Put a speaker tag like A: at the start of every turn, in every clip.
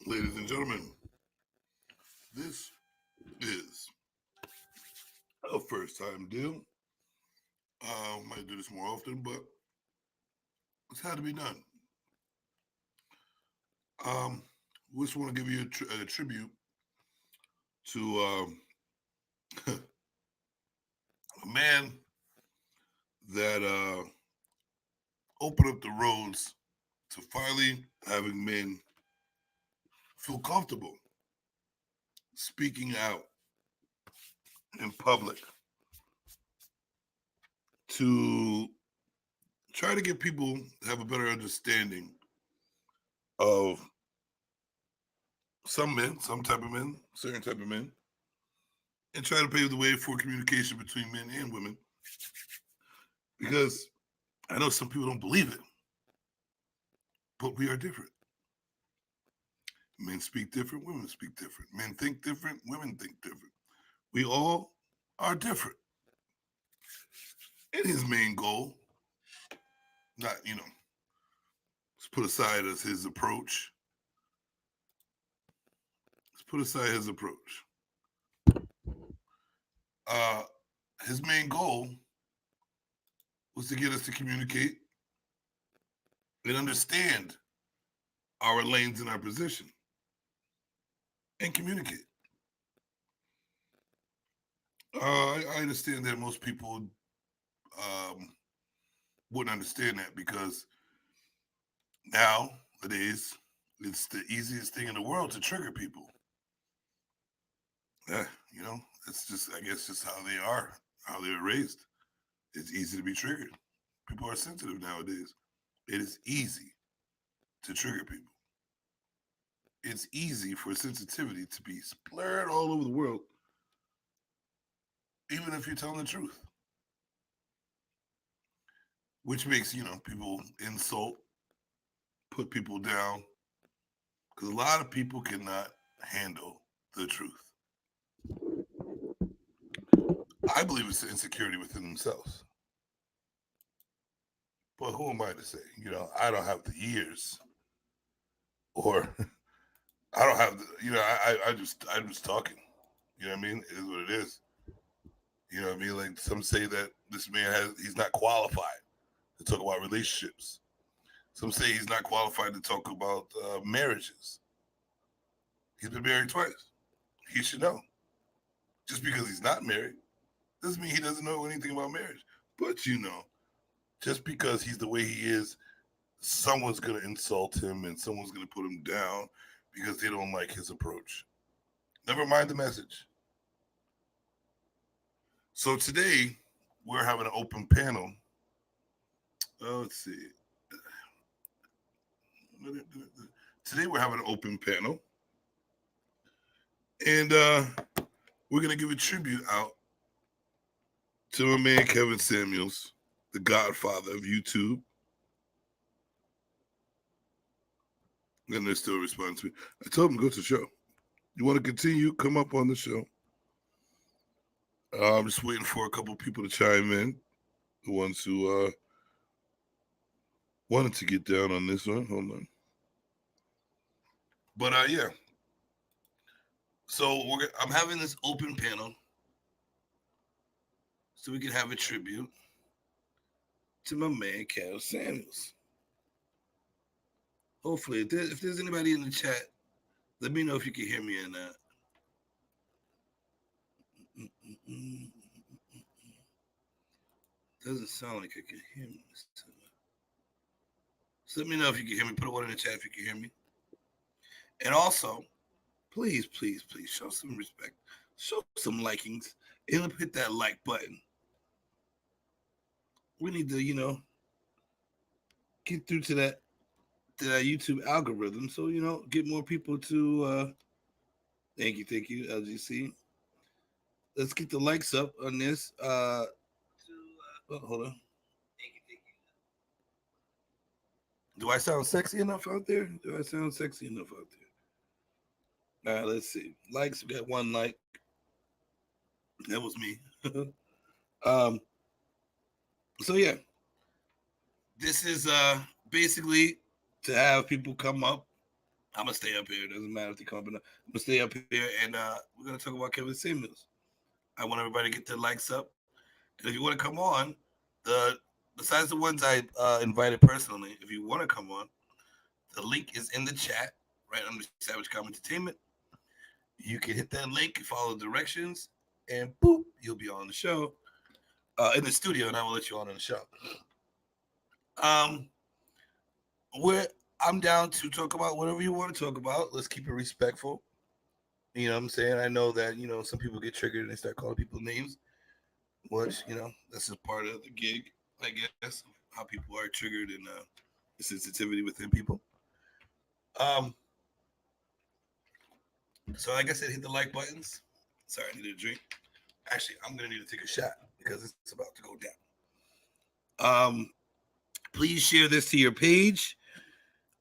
A: Ladies and gentlemen, this is a first time deal. Might do this more often, but it's had to be done. Um, we just want to give you a tribute to a man that opened up the roads to finally having men feel comfortable speaking out in public to try to get people to have a better understanding of some men, some type of men, certain type of men, and try to pave the way for communication between men and women. Because I know some people don't believe it, but we are different. Men speak different, women speak different. Men think different, women think different. We all are different. And his main goal, not, let's put aside as his approach. Let's put aside his approach. Uh, his main goal was to get us to communicate and understand our lanes and our position and communicate. I understand that most people wouldn't understand that because nowadays it's the easiest thing in the world to trigger people. Yeah, it's just I guess just how they are, how they were raised. It's easy to be triggered. People are sensitive nowadays. It is easy to trigger people. It's easy for sensitivity to be splurred all over the world, even if you're telling the truth. Which makes, people insult, put people down, because a lot of people cannot handle the truth. I believe it's insecurity within themselves. But who am I to say? I don't have the years, or I don't have the, I'm just talking. You know what I mean? It is what it is. You know what I mean? Like some say that this man he's not qualified to talk about relationships. Some say he's not qualified to talk about marriages. He's been married twice. He should know. Just because he's not married doesn't mean he doesn't know anything about marriage. But just because he's the way he is, someone's going to insult him and someone's going to put him down because they don't like his approach. Never mind the message. So today, we're having an open panel. Let's see. Today, we're having an open panel. And we're going to give a tribute out to my man, Kevin Samuels, the godfather of YouTube. And they're still responding to me. I told him, go to the show. You want to continue? Come up on the show. I'm just waiting for a couple people to chime in. The ones who wanted to get down on this one. Hold on. But yeah. So I'm having this open panel so we can have a tribute to my man, Kevin Samuels. Hopefully, if there's anybody in the chat, let me know if you can hear me or not. Doesn't sound like I can hear me this time. So let me know if you can hear me. Put a one in the chat if you can hear me. And also, please, please, please show some respect. Show some likings. And hit that like button. We need to, get through to that YouTube algorithm. So, get more people to thank you, LGC. Let's get the likes up on this. Hold on. Do I sound sexy enough out there? All right, let's see. Likes, we got one like. That was me. um, so yeah. This is basically to have people come up I'm gonna stay up here. It doesn't matter if they come up or not. I'm gonna stay up here, and we're gonna talk about Kevin Samuels. I want everybody to get their likes up, and if you want to come on, the besides the ones I invited personally, if you want to come on, the link is in the chat right under Savage Comedy Entertainment. You can hit that link, follow the directions, and boop, you'll be on the show in the studio, and I will let you on in the show. Um, where I'm down to talk about whatever you want to talk about. Let's keep it respectful. You know what I'm saying? I know that, some people get triggered and they start calling people names, which, that's just part of the gig, I guess, how people are triggered and the sensitivity within people. Um, so like I said, hit the like buttons. Sorry, I need a drink. Actually, I'm gonna need to take a shot because it's about to go down. Please share this to your page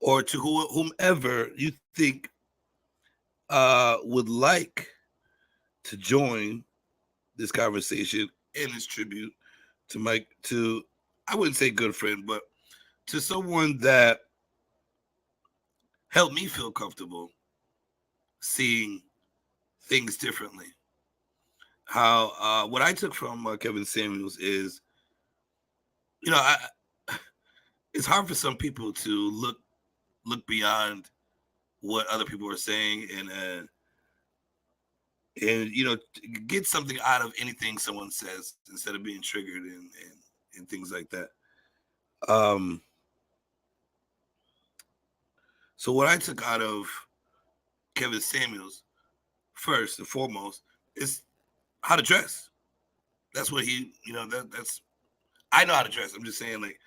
A: or to whomever you think would like to join this conversation and this tribute to I wouldn't say good friend, but to someone that helped me feel comfortable seeing things differently. How what I took from Kevin Samuels is, I it's hard for some people to look beyond what other people are saying and get something out of anything someone says instead of being triggered and things like that. Um, so what I took out of Kevin Samuels first and foremost is how to dress. That's what that's I know how to dress. I'm just saying like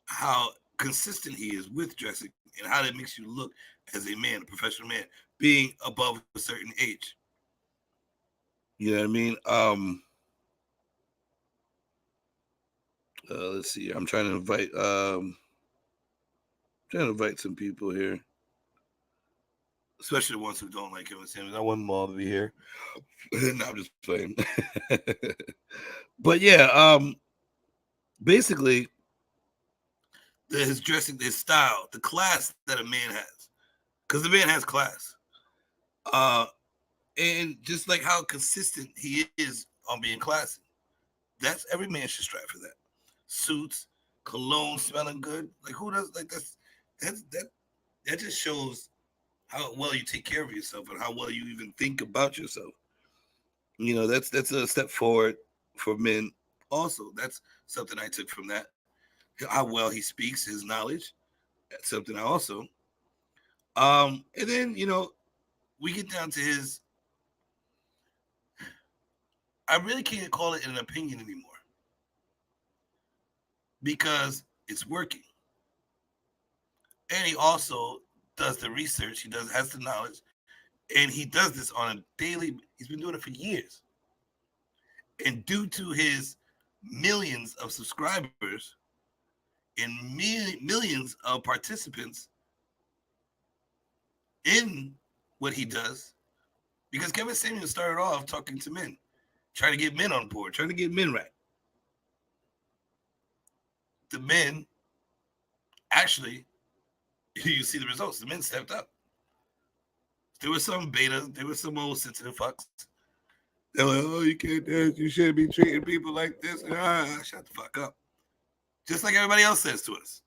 A: how consistent he is with dressing and how that makes you look as a man, a professional man, being above a certain age. You know what I mean? Let's see. I'm trying to invite some people here, especially the ones who don't like Kevin Samuels. I want them all to be here. No, I'm just playing. But yeah, basically, his dressing, his style, the class that a man has, because the man has class. And just like how consistent he is on being classy. That's every man should strive for that. Suits, cologne, smelling good. Like who does like that just shows how well you take care of yourself and how well you even think about yourself. That's a step forward for men. Also, that's something I took from that. How well he speaks, his knowledge. That's something I also. And then we get down to his. I really can't call it an opinion anymore because it's working. And he also does the research. He has the knowledge, and he does this on a daily. He's been doing it for years, and due to his millions of subscribers and millions of participants in what he does, because Kevin Samuels started off talking to men, trying to get men on board, trying to get men right. The men actually, you see the results. The men stepped up. There were some betas. There were some old sensitive fucks. They're like, oh, you can't dance. You shouldn't be treating people like this. Shut the fuck up. Just like everybody else says to us.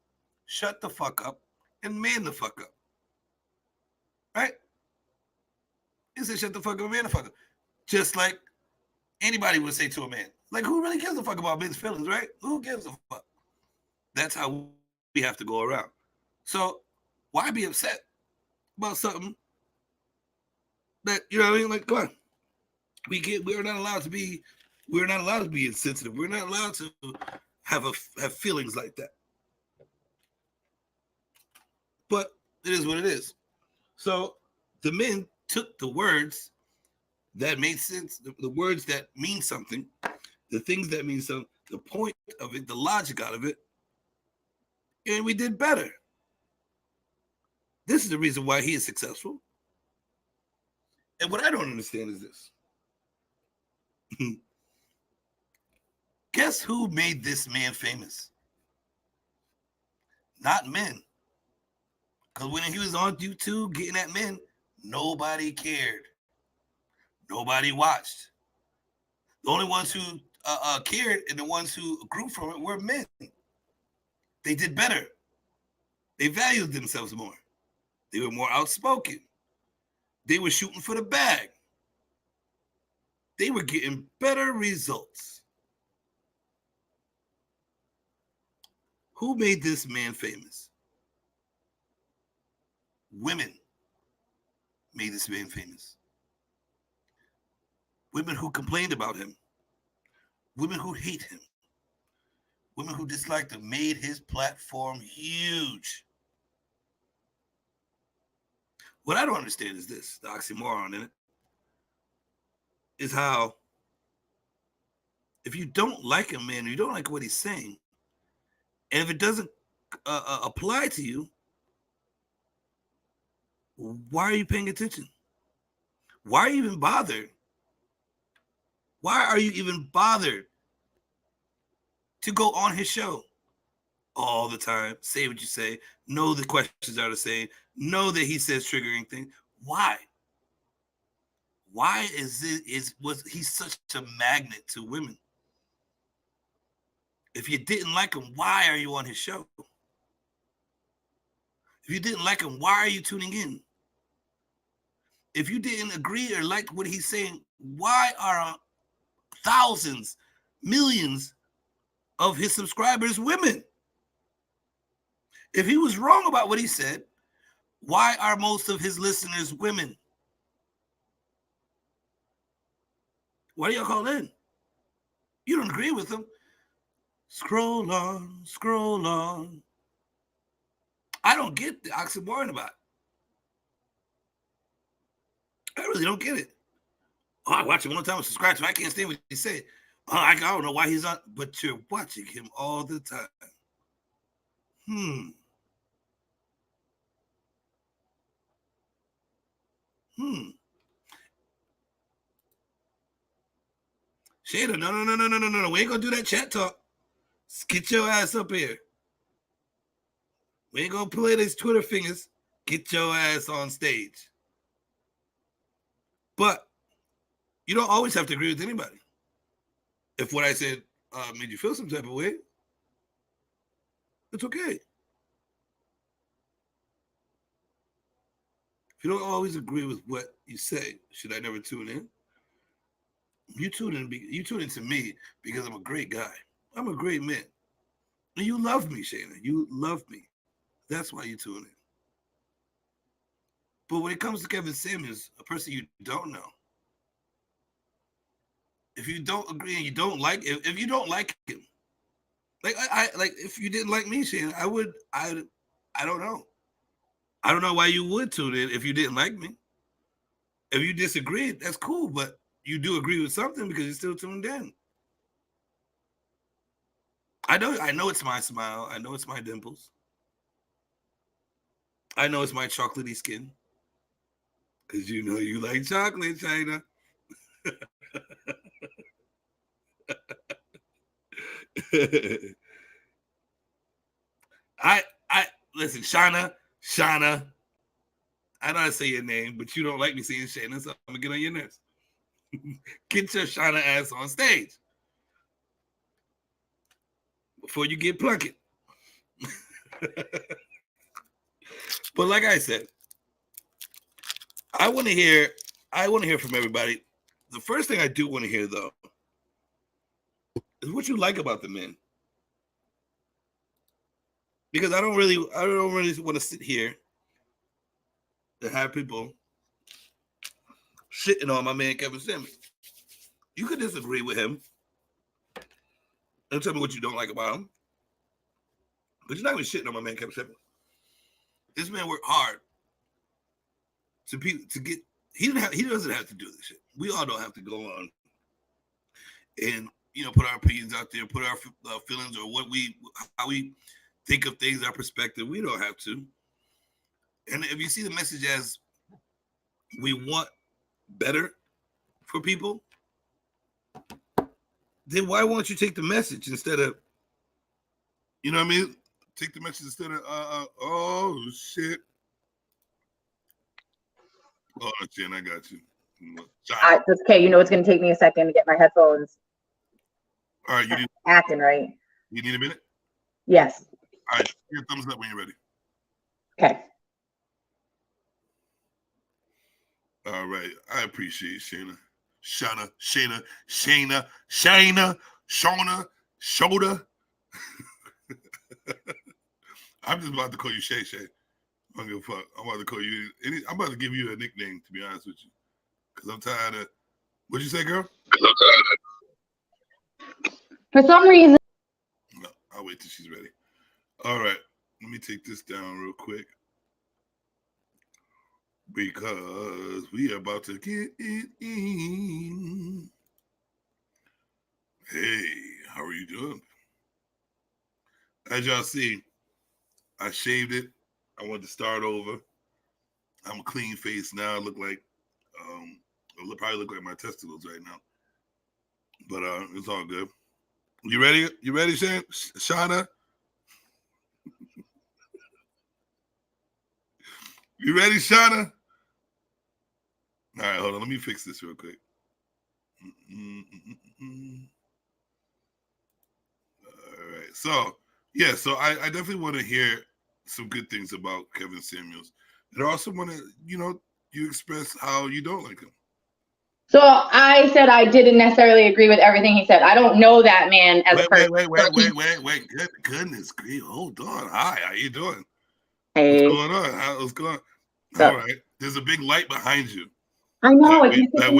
A: Shut the fuck up and man the fuck up. Right? He said, shut the fuck up and man the fuck up. Just like anybody would say to a man. Like, who really gives a fuck about men's feelings, right? Who gives a fuck? That's how we have to go around. So, why be upset about something that, you know what I mean? Like, come on. We're not allowed to be insensitive. We're not allowed to have feelings like that. But it is what it is. So the men took the words that made sense, the words that mean something, the things that mean something, the point of it, the logic out of it, and we did better. This is the reason why he is successful. And what I don't understand is this. Guess who made this man famous? Not men. Because when he was on YouTube getting at men, nobody cared. Nobody watched. The only ones who cared and the ones who grew from it were men. They did better. They valued themselves more. They were more outspoken. They were shooting for the bag. They were getting better results. Who made this man famous? Women made this man famous. Women who complained about him. Women who hate him. Women who disliked him made his platform huge. What I don't understand is this, the oxymoron in it, is how if you don't like a man, you don't like what he's saying, and if it doesn't apply to you, why are you paying attention? Why are you even bothered? Why are you even bothered to go on his show all the time, say what you say, know the questions are the same, know that he says triggering things? Why? Why was he such a magnet to women? If you didn't like him, why are you on his show? If you didn't like him, why are you tuning in? If you didn't agree or like what he's saying, why are thousands, millions of his subscribers women? If he was wrong about what he said, why are most of his listeners women? Why do y'all call in? You don't agree with him. Scroll on, scroll on. I don't get the oxymoron about it. I really don't get it. Oh, I watch him one time and subscribe to him. I can't stand what he said. Oh, I don't know why he's on, but you're watching him all the time. Shada, no. We ain't gonna do that chat talk. Get your ass up here. We ain't gonna play these Twitter fingers. Get your ass on stage. But you don't always have to agree with anybody. If what I said made you feel some type of way, it's okay. If you don't always agree with what you say, should I never tune in? You tune in to me because I'm a great guy. I'm a great man. And you love me, Shayna. You love me. That's why you tune in. But when it comes to Kevin Samuels, a person you don't know, if you don't agree and you don't like, if you don't like him, like I like if you didn't like me, Shayna, I don't know. I don't know why you would tune in if you didn't like me. If you disagreed, that's cool, but you do agree with something because you're still tuned in. I know it's my smile. I know it's my dimples. I know it's my chocolatey skin. Because you know you like chocolate, China. I listen, Shauna. I know how to say your name, but you don't like me saying Shayna, so I'm gonna get on your nerves. Get your Shauna ass on stage before you get plucked. But like I said, I want to hear from everybody. The first thing I do want to hear though is what you like about the men. Because I don't really want to sit here and have people shitting on my man Kevin Samuels. You could disagree with him and tell me what you don't like about him, but you're not even shitting on my man Kevin Samuels. This man worked hard to get. He doesn't have to do this shit. We all don't have to go on and put our opinions out there, put our feelings or how we think of things, our perspective. We don't have to. And if you see the message as we want better for people, then why won't you take the message instead of, you know what I mean? Take the message instead of, oh shit, Oh, Jen, I got you.
B: That's okay. You know, it's going to take me a second to get my headphones.
A: All right, you need
B: acting right.
A: You need a minute?
B: Yes.
A: All right, give a thumbs up when you're ready.
B: Okay.
A: All right, I appreciate Shayna. Shayna. I'm just about to call you Shay. I don't give a fuck. I'm about to call you. I'm about to give you a nickname, to be honest with you, because I'm tired of. What'd you say, girl?
B: For some reason.
A: No, I'll wait till she's ready. All right, let me take this down real quick because we are about to get it in. Hey, how are you doing? As y'all see, I shaved it. I wanted to start over. I'm a clean face now. I look like, I probably look like my testicles right now. But it's all good. You ready? You ready, Shauna? You ready, Shauna? All right, hold on. Let me fix this real quick. All right. So, yeah, so I definitely want to hear some good things about Kevin Samuels. And I also want to, you express how you don't like him.
B: So I said I didn't necessarily agree with everything he said. I don't know that man as a person.
A: Wait. Goodness grief. Hold on. Hi, how you doing?
B: Hey.
A: What's going on? What's going on? All right. There's a big light behind you.
B: I know.
A: That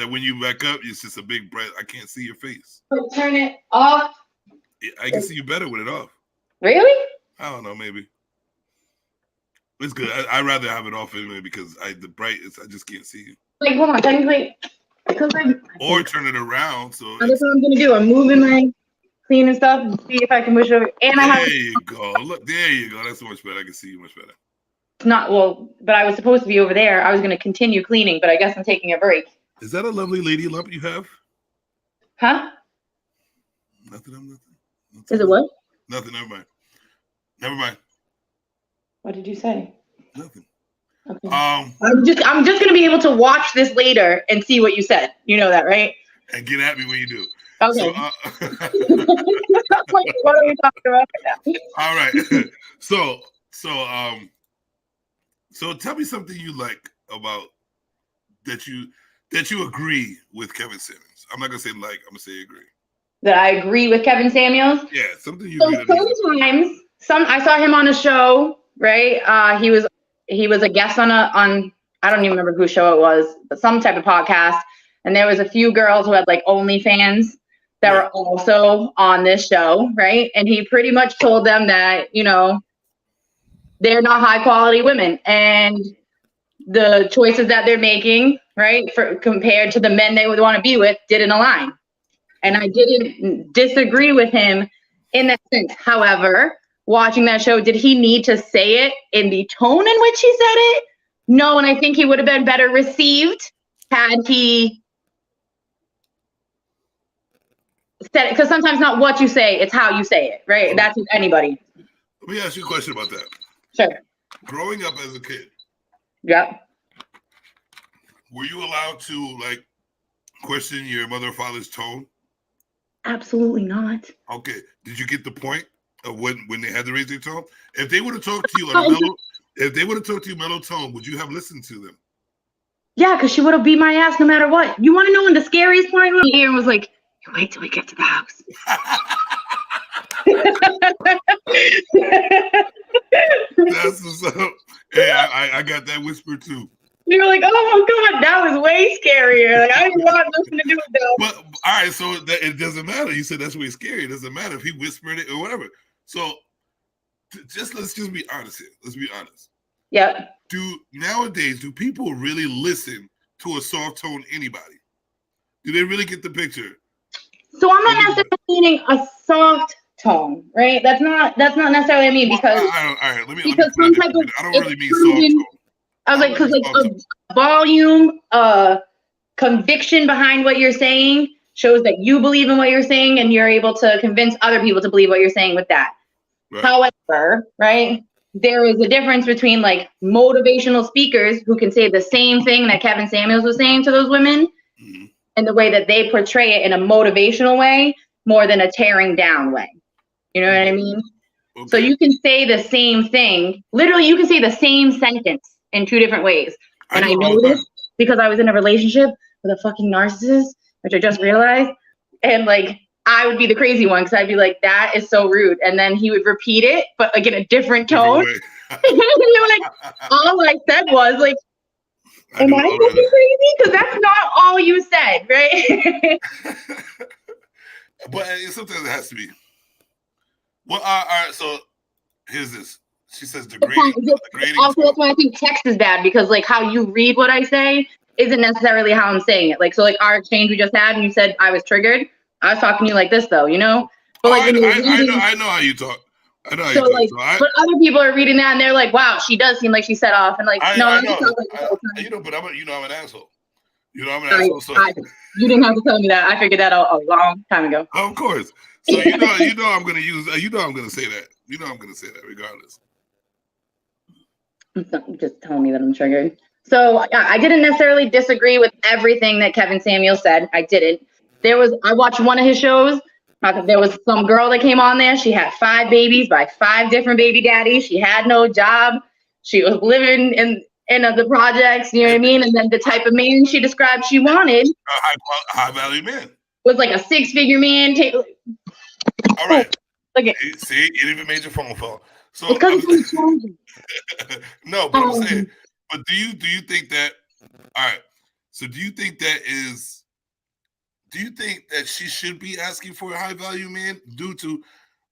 A: when you back up, it's just a big bright. I can't see your face.
B: Turn it off.
A: I can see you better with it off.
B: Really?
A: I don't know. Maybe. It's good. I'd rather have it off anyway because the bright is. I just can't see you.
B: Like, hold on, technically,
A: or turn it around. So
B: that's what I'm gonna do. I'm moving my cleaning stuff and see if I can push over. And
A: there you go. Look, there you go. That's so much better. I can see you much better.
B: Not well, but I was supposed to be over there. I was gonna continue cleaning, but I guess I'm taking a break.
A: Is that a lovely lady lump you have?
B: Huh?
A: Nothing.
B: Is it what?
A: Nothing. Never mind.
B: What did you say?
A: Nothing.
B: Okay. I'm just gonna be able to watch this later and see what you said. You know that, right?
A: And get at me when you do.
B: Okay. So, what are we talking about now?
A: All right. So tell me something you like about that you agree with Kevin Samuels. I'm not gonna say like. I'm gonna say agree.
B: That I agree with Kevin Samuels.
A: Yeah, something you.
B: So sometimes, I saw him on a show. Right. He was a guest on I don't even remember whose show it was, but some type of podcast. And there was a few girls who had like OnlyFans that were also on this show, right? And he pretty much told them that, they're not high quality women. And the choices that they're making, right, compared to the men they would want to be with didn't align. And I didn't disagree with him in that sense. However, watching that show, did he need to say it in the tone in which he said it? No, and I think he would have been better received had he said it. Because sometimes not what you say, it's how you say it, right? That's with anybody.
A: Let me ask you a question about that.
B: Sure.
A: Growing up as a kid.
B: Yep.
A: Were you allowed to question your mother or father's tone?
B: Absolutely not.
A: Okay. Did you get the point of when they had to raise their tone? If they would have talked to you mellow tone, would you have listened to them?
B: Yeah, because she would have beat my ass no matter what. You want to know when the scariest point was? Aaron was like, "You wait till we get to the house."
A: That's what's up. Hey, I got that whisper too.
B: You were like, "Oh my god, that was way scarier." Like, I didn't want nothing to do with that.
A: But all right, so it doesn't matter. You said that's way scary. It doesn't matter if he whispered it or whatever. So let's just be honest here. Let's be honest.
B: Yeah.
A: Nowadays, do people really listen to a soft tone anybody? Do they really get the picture?
B: So I'm not necessarily meaning a soft tone, right? That's not necessarily what I mean because
A: all right, let me I don't really mean soft tone.
B: I was like, because a volume, conviction behind what you're saying shows that you believe in what you're saying and you're able to convince other people to believe what you're saying with that. Right. However, right, there is a difference between like motivational speakers who can say the same thing that Kevin Samuels was saying to those women, and the way that they portray it in a motivational way more than a tearing down way. You know what I mean? Okay. So you can say the same thing. Literally, you can say the same sentence in two different ways. And I know this because I was in a relationship with a fucking narcissist, which I just realized. And like, I would be the crazy one because I'd be like, that is so rude. And then he would repeat it, but like in a different tone. Like, all I said was like, am I fucking crazy? Because that's not all you said, right?
A: But sometimes it has to be. Well, all right, so here's this. She says degrading.
B: Also, that's why I think text is bad, because like how you read what I say isn't necessarily how I'm saying it. Like, so like our exchange we just had, and you said I was triggered. I was talking to you like this though, you know? But like,
A: I know how you talk. I know how you talk.
B: Like, but other people are reading that and they're like, wow, she does seem like she set off. And like,
A: I know. You know, but I'm an asshole. You know, I'm an asshole. So.
B: You didn't have to tell me that. I figured that out a long time ago.
A: Of course. So you know I'm gonna use. You know I'm gonna say that. You know I'm gonna say that regardless.
B: Just telling me that I'm triggered. So I didn't necessarily disagree with everything that Kevin Samuels said. I didn't. I watched one of his shows. There was some girl that came on there. She had 5 babies by 5 different baby daddies. She had no job. She was living in the projects. You know what I mean? And then the type of man she described she wanted,
A: high value man,
B: was like a 6-figure man.
A: All right. Look at see, it even made your phone fall. So no, but I'm saying, but do you think that? All right. So do you think that she should be asking for a high value man due to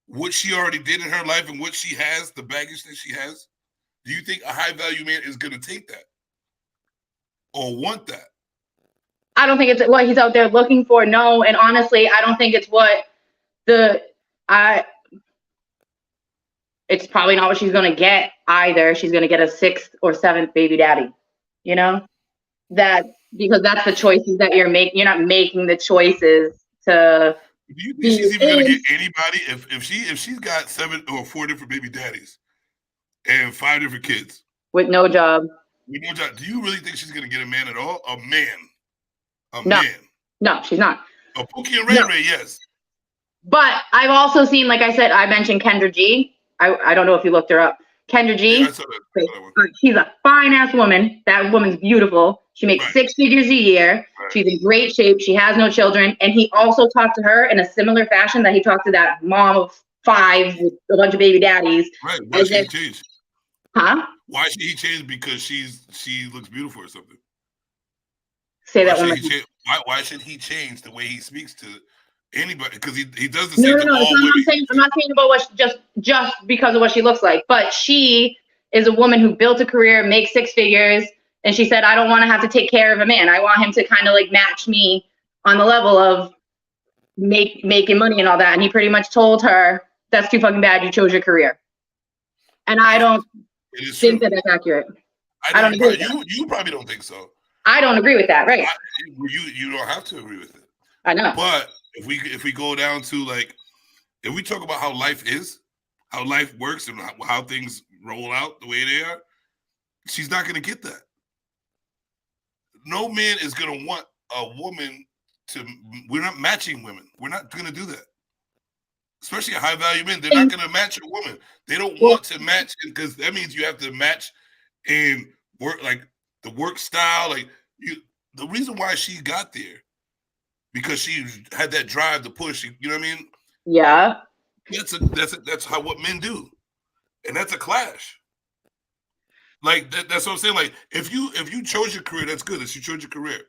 A: what she already did in her life and what she has, the baggage that she has? Do you think a high value man is going to take that or want that?
B: I don't think it's what he's out there looking for. No, and honestly, I don't think it's what it's probably not what she's going to get either. She's going to get a 6th or 7th baby daddy, you know, because that's the choices that you're making. You're not making the choices to.
A: Do you think she's even going to get anybody if she's got 7 or 4 different baby daddies and 5 different kids
B: with no job?
A: With no job, do you really think she's going to get a man at all? A man?
B: No, she's not.
A: A Pookie and Ray Ray, yes.
B: But I've also seen, like I said, I mentioned Kendra G. I don't know if you looked her up. Kendra G.
A: Yeah, I saw that.
B: She's a fine ass woman. That woman's beautiful. She makes 6 figures a year. Right. She's in great shape. She has no children. And he also talked to her in a similar fashion that he talked to that mom of 5 with a bunch of baby daddies.
A: Right. Why should he change?
B: Huh?
A: Why should he change? Because she looks beautiful or something?
B: Say that one.
A: Why should he change the way he speaks to anybody? Because he does the same
B: thing. No. I'm not saying about what just because of what she looks like, but she is a woman who built a career, makes 6 figures, and she said, I don't want to have to take care of a man. I want him to kind of like match me on the level of making money and all that. And he pretty much told her, that's too fucking bad. You chose your career. And I don't think that that's accurate. I don't agree with that.
A: You probably don't think so.
B: I don't agree with that, right?
A: You don't have to agree with it.
B: I know.
A: But if we go down to like, if we talk about how life is, how life works, and how things roll out the way they are, she's not going to get that. No man is going to want a woman to. We're not matching women. We're not going to do that. Especially a high value man, they're not going to match a woman. They don't want to match, because that means you have to match in work, like the work style. Like the reason why she got there, because she had that drive to push. You know what I mean?
B: Yeah.
A: That's what men do, and that's a clash. Like that's what I'm saying. Like if you chose your career, that's good. That you chose your career,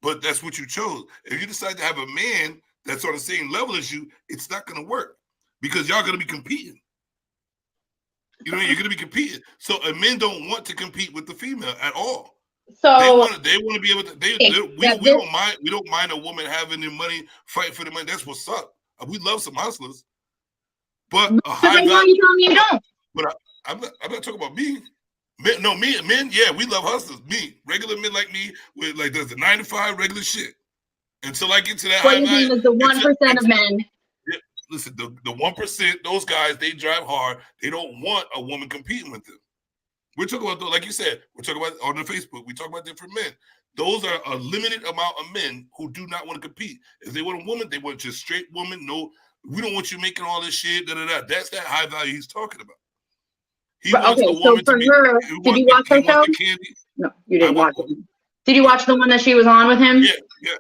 A: but that's what you chose. If you decide to have a man that's on the same level as you, it's not going to work, because y'all going to be competing. You know, you're going to be competing. So men don't want to compete with the female at all.
B: So
A: they want to be able to. We don't mind a woman having the money, fight for the money. That's what's up. We love some hustlers, but a high value.
B: You don't.
A: But I'm not talking about me. Men. Yeah, we love hustlers. Me, regular men like me, with like there's the 9 to 5 regular shit. Until I get to that high value.
B: What you mean is the 1% of men?
A: listen, the 1%, those guys, they drive hard. They don't want a woman competing with them. We're talking about, like you said, we're talking about on the Facebook. We talk about different men. Those are a limited amount of men who do not want to compete. If they want a woman, they want just straight woman. No, we don't want you making all this shit. Da, da, da. That's that high value he's talking about. He wants a woman
B: so for her, did you watch her show? No, you didn't watch it. Did you watch the one that she was on with him?
A: Yeah.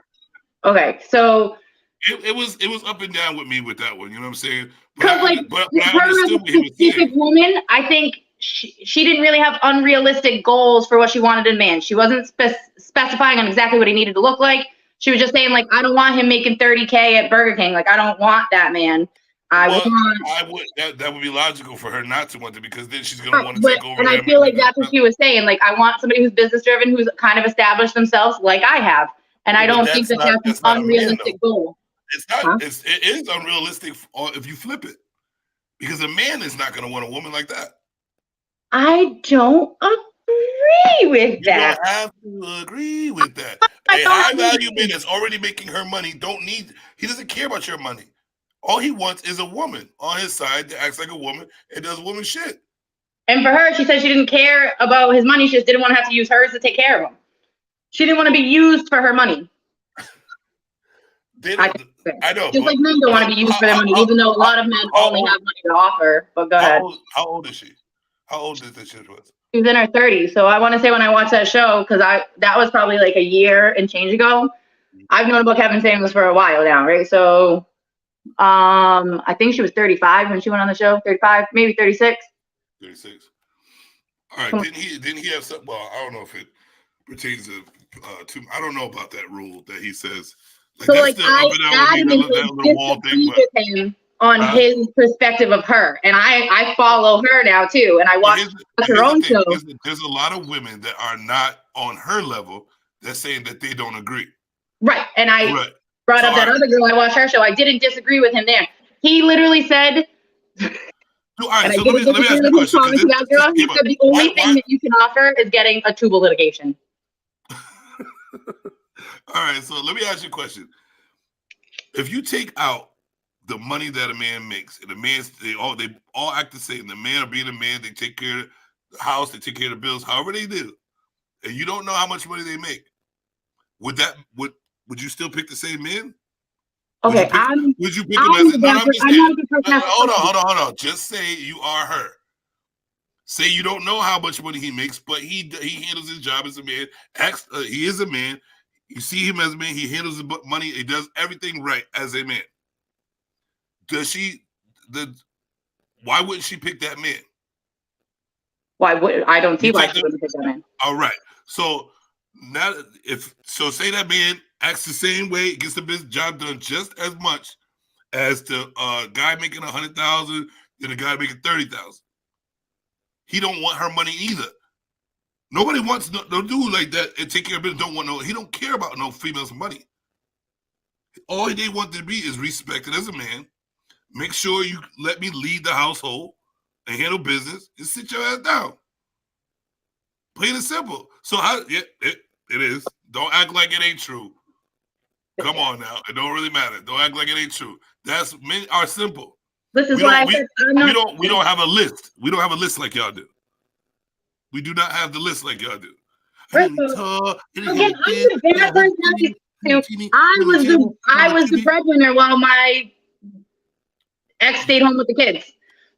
B: Okay, so
A: it was up and down with me with that one. You know what I'm saying?
B: Because like her as a specific woman, I think she didn't really have unrealistic goals for what she wanted in a man. She wasn't specifying on exactly what he needed to look like. She was just saying like, I don't want him making $30K at Burger King. Like I don't want that man.
A: That would be logical for her not to want to, because then she's gonna want to take over.
B: And I feel like that's what she was saying. Like I want somebody who's business driven, who's kind of established themselves like I have. And I don't think that's an unrealistic goal.
A: It's not. It is unrealistic if you flip it, because a man is not going to want a woman like that.
B: I don't agree with that.
A: You don't have to agree with that. A high value man that's already making her money he doesn't care about your money. All he wants is a woman on his side that acts like a woman and does woman shit.
B: And for her, she said she didn't care about his money. She just didn't want to have to use hers to take care of him. She didn't want to be used for her money.
A: I know.
B: Just like men don't want to be used for their money, even though a lot of men only have money to offer. But go ahead.
A: How old is she? How old is this shit was?
B: She was in her 30s. So I want to say when I watched that show, because that was probably like a year and change ago. I've known about Kevin Samuels for a while now, right? So I think she was 35 when she went on the show. 35, maybe 36.
A: 36. All right. Didn't he have something? Well, I don't know if it pertains to I don't know about that rule that he says.
B: So like I adamantly disagree with him on his perspective of her, and I follow her now too, and I watch her own show.
A: There's a lot of women that are not on her level that's saying that they don't agree.
B: Right, and I brought up that other girl. I watched her show. I didn't disagree with him there. He literally said.
A: All right, so let me ask you a question.
B: He said the only thing that you can offer is getting a tubal litigation.
A: All right, so let me ask you a question. If you take out the money that a man makes, and they all act the same. The man or being a man, they take care of the house, they take care of the bills, however they do, and you don't know how much money they make. Would you still pick the same man?
B: Okay,
A: would you pick them as hold on. Just say you are her. Say you don't know how much money he makes, but he handles his job as a man. He is a man. You see him as a man. He handles the money. He does everything right as a man. Why wouldn't she pick that man?
B: I don't see why she wouldn't pick that man.
A: All right. So now, say that man acts the same way, gets the business job done just as much as the guy making 100,000 than the guy making 30,000. He don't want her money either. Nobody wants no dude like that and take care of business. He don't care about no female's money. All they want to be is respected as a man. Make sure you let me lead the household and handle business and sit your ass down. Plain and simple. So it is. Don't act like it ain't true. Come on now. It don't really matter. Don't act like it ain't true. Men are simple.
B: This is why I said
A: we don't have a list. We don't have a list like y'all do. We do not have the list like y'all do.
B: I was the breadwinner while my ex stayed home with the kids.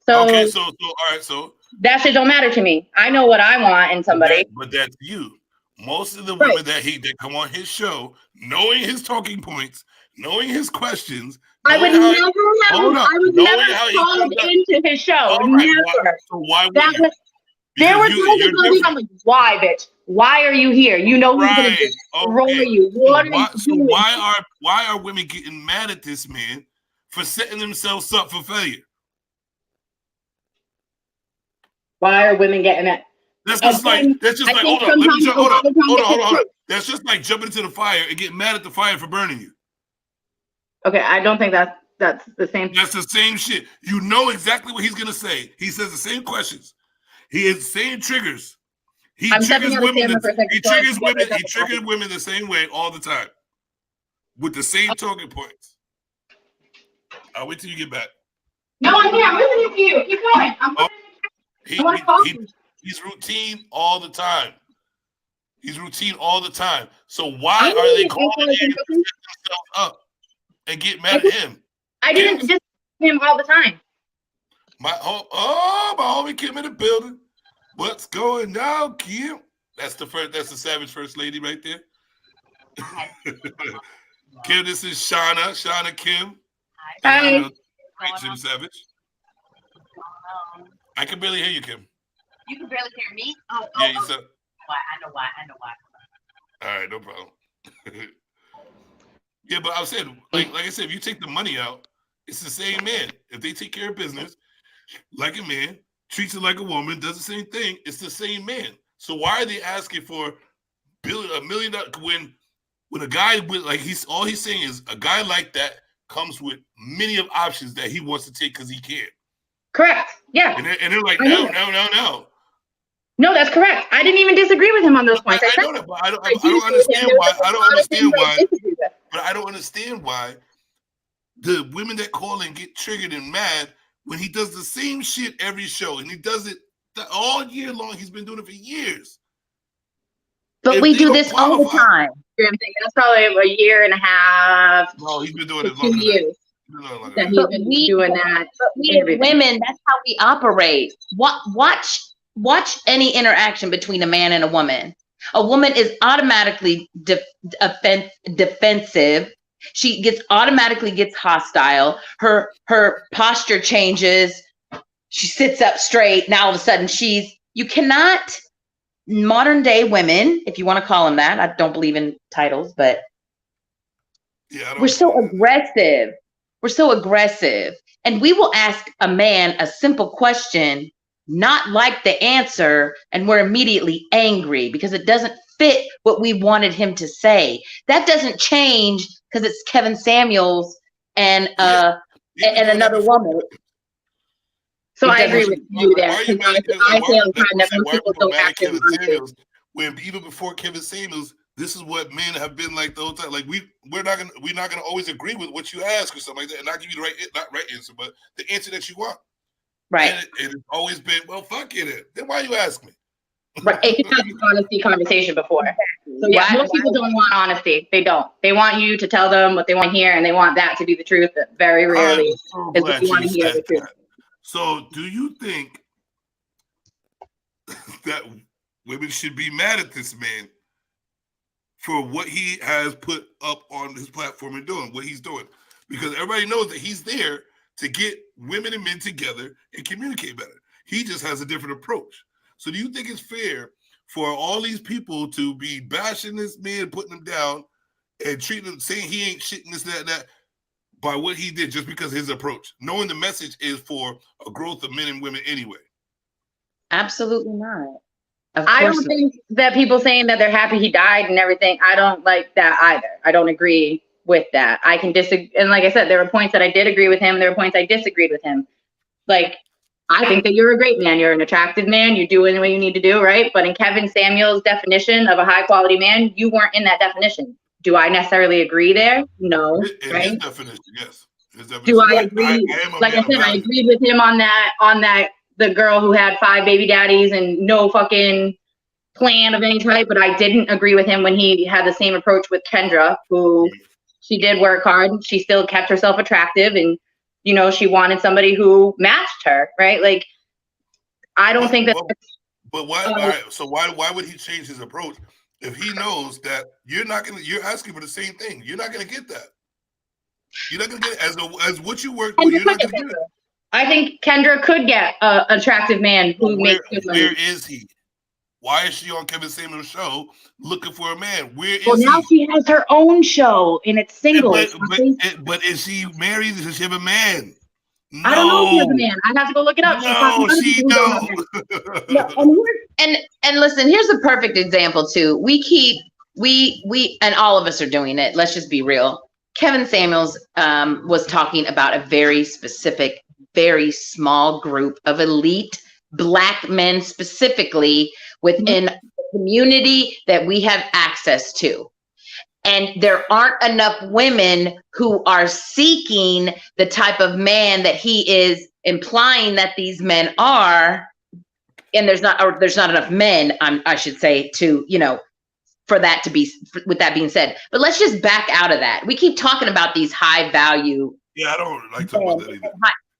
B: So
A: okay, so all right, so
B: that shit don't matter to me. I know what I want in somebody.
A: But that's you. Most of the women that come on his show, knowing his talking points, knowing his questions.
B: I would never have called into his show. Never.
A: So why would you?
B: There were times I'm like, why, bitch? Why are you here? You know who's gonna destroy you.
A: Why are women getting mad at this man for setting themselves up for failure?
B: Why are women getting mad?
A: That's just like hold on. That's just like jumping into the fire and getting mad at the fire for burning you.
B: Okay, I don't think that's the same.
A: That's the same shit. You know exactly what he's gonna say. He says the same questions. He has the same triggers. He triggers women the same way all the time with the same talking points. I'll wait till you get back.
B: No, I'm here. I'm listening to you. Keep going.
A: He's routine all the time. He's routine all the time. So why are they calling in to set themselves up and get mad at him?
B: I didn't just him all the time.
A: My homie Kim in the building. What's going on, Kim? That's the Savage First Lady right there. Kim, this is Shauna Kim.
B: Hi.
A: Jim Savage. I can barely hear you, Kim.
C: You can barely hear me?
A: Yeah, you said.
C: I know why.
A: All right, no problem. Yeah, but I said, like I said, if you take the money out, it's the same man. If they take care of business like a man, treats it like a woman, does the same thing, it's the same man. So why are they asking for $1 million when a guy with all he's saying is a guy like that comes with many of options that he wants to take because he can.
B: Correct. Yeah.
A: And they're like, no.
B: No, that's correct. I didn't even disagree with him on those points.
A: I know that, but I don't understand why. I don't understand why the women that call and get triggered and mad when he does the same shit every show, and he does it all year long. He's been doing it for years.
C: But we do this all the time.
B: That's probably a year and a half.
A: No, he's been doing it longer than
B: years. That he's been doing that.
C: But we as women, that's how we operate. Watch any interaction between a man and a woman. A woman is automatically defensive. She automatically gets hostile. Her posture changes. She sits up straight. Now all of a sudden you cannot, modern day women, if you want to call them that. I don't believe in titles, but we're so aggressive. We're so aggressive. And we will ask a man a simple question, not like the answer, and we're immediately angry because it doesn't fit what we wanted him to say. That doesn't change because it's Kevin Samuels and another woman.
B: So I agree with you there. I say all the time that most people don't actually
A: Samuels, when even before Kevin Samuels, this is what men have been like the whole time. Like we're not gonna always agree with what you ask or something like that, and not give you the not right answer, but the answer that you want.
C: Right.
A: And it's always been, well, fuck it. Then why you ask me?
B: Right. It's not an honesty conversation before. So yeah, most people don't want honesty. They don't. They want you to tell them what they want to hear, and they want that to be the truth. But very rarely is what you want to hear the truth.
A: So do you think that women should be mad at this man for what he has put up on his platform and doing what he's doing? Because everybody knows that he's there to get women and men together and communicate better. He just has a different approach. So do you think it's fair for all these people to be bashing this man, putting him down, and treating him, saying he ain't shit and this, that, by what he did just because of his approach, knowing the message is for a growth of men and women anyway?
C: Absolutely not.
B: I don't think that people saying that they're happy he died and everything, I don't like that either. I don't agree with that. I can disagree. And like I said, there were points that I did agree with him. There were points I disagreed with him. Like, I think that you're a great man. You're an attractive man. You're doing what you need to do, right? But in Kevin Samuels' definition of a high quality man, you weren't in that definition. Do I necessarily agree there? No. Right?
A: His definition, yes. His definition.
B: Do I agree? Like I said, I agreed with him on that the girl who had 5 baby daddies and no fucking plan of any type, but I didn't agree with him when he had the same approach with Kendra, who she did work hard. She still kept herself attractive, and you know, she wanted somebody who matched her, right? Like, I don't think that.
A: But why? All right, so why would he change his approach if he knows that you're asking for the same thing? You're not gonna get that. You're not gonna get it as what you work with. You're not gonna get it.
B: I think Kendra could get an attractive man who makes good money.
A: Where is he? Why is she on Kevin Samuels' show looking for a man? Where is he?
B: Well, now she has her own show and it's single.
A: But is she married? Does she have a man? No.
B: I don't know if she has a man. I have to go look it up.
A: No, she
C: don't. And listen, here's a perfect example too. We and all of us are doing it. Let's just be real. Kevin Samuels was talking about a very specific, very small group of elite Black men specifically within the community that we have access to. And there aren't enough women who are seeking the type of man that he is implying that these men are. And there's not enough men, I should say, to, for that to be, with that being said. But let's just back out of that. We keep talking about these high value.
A: Yeah, I don't like talking about that either.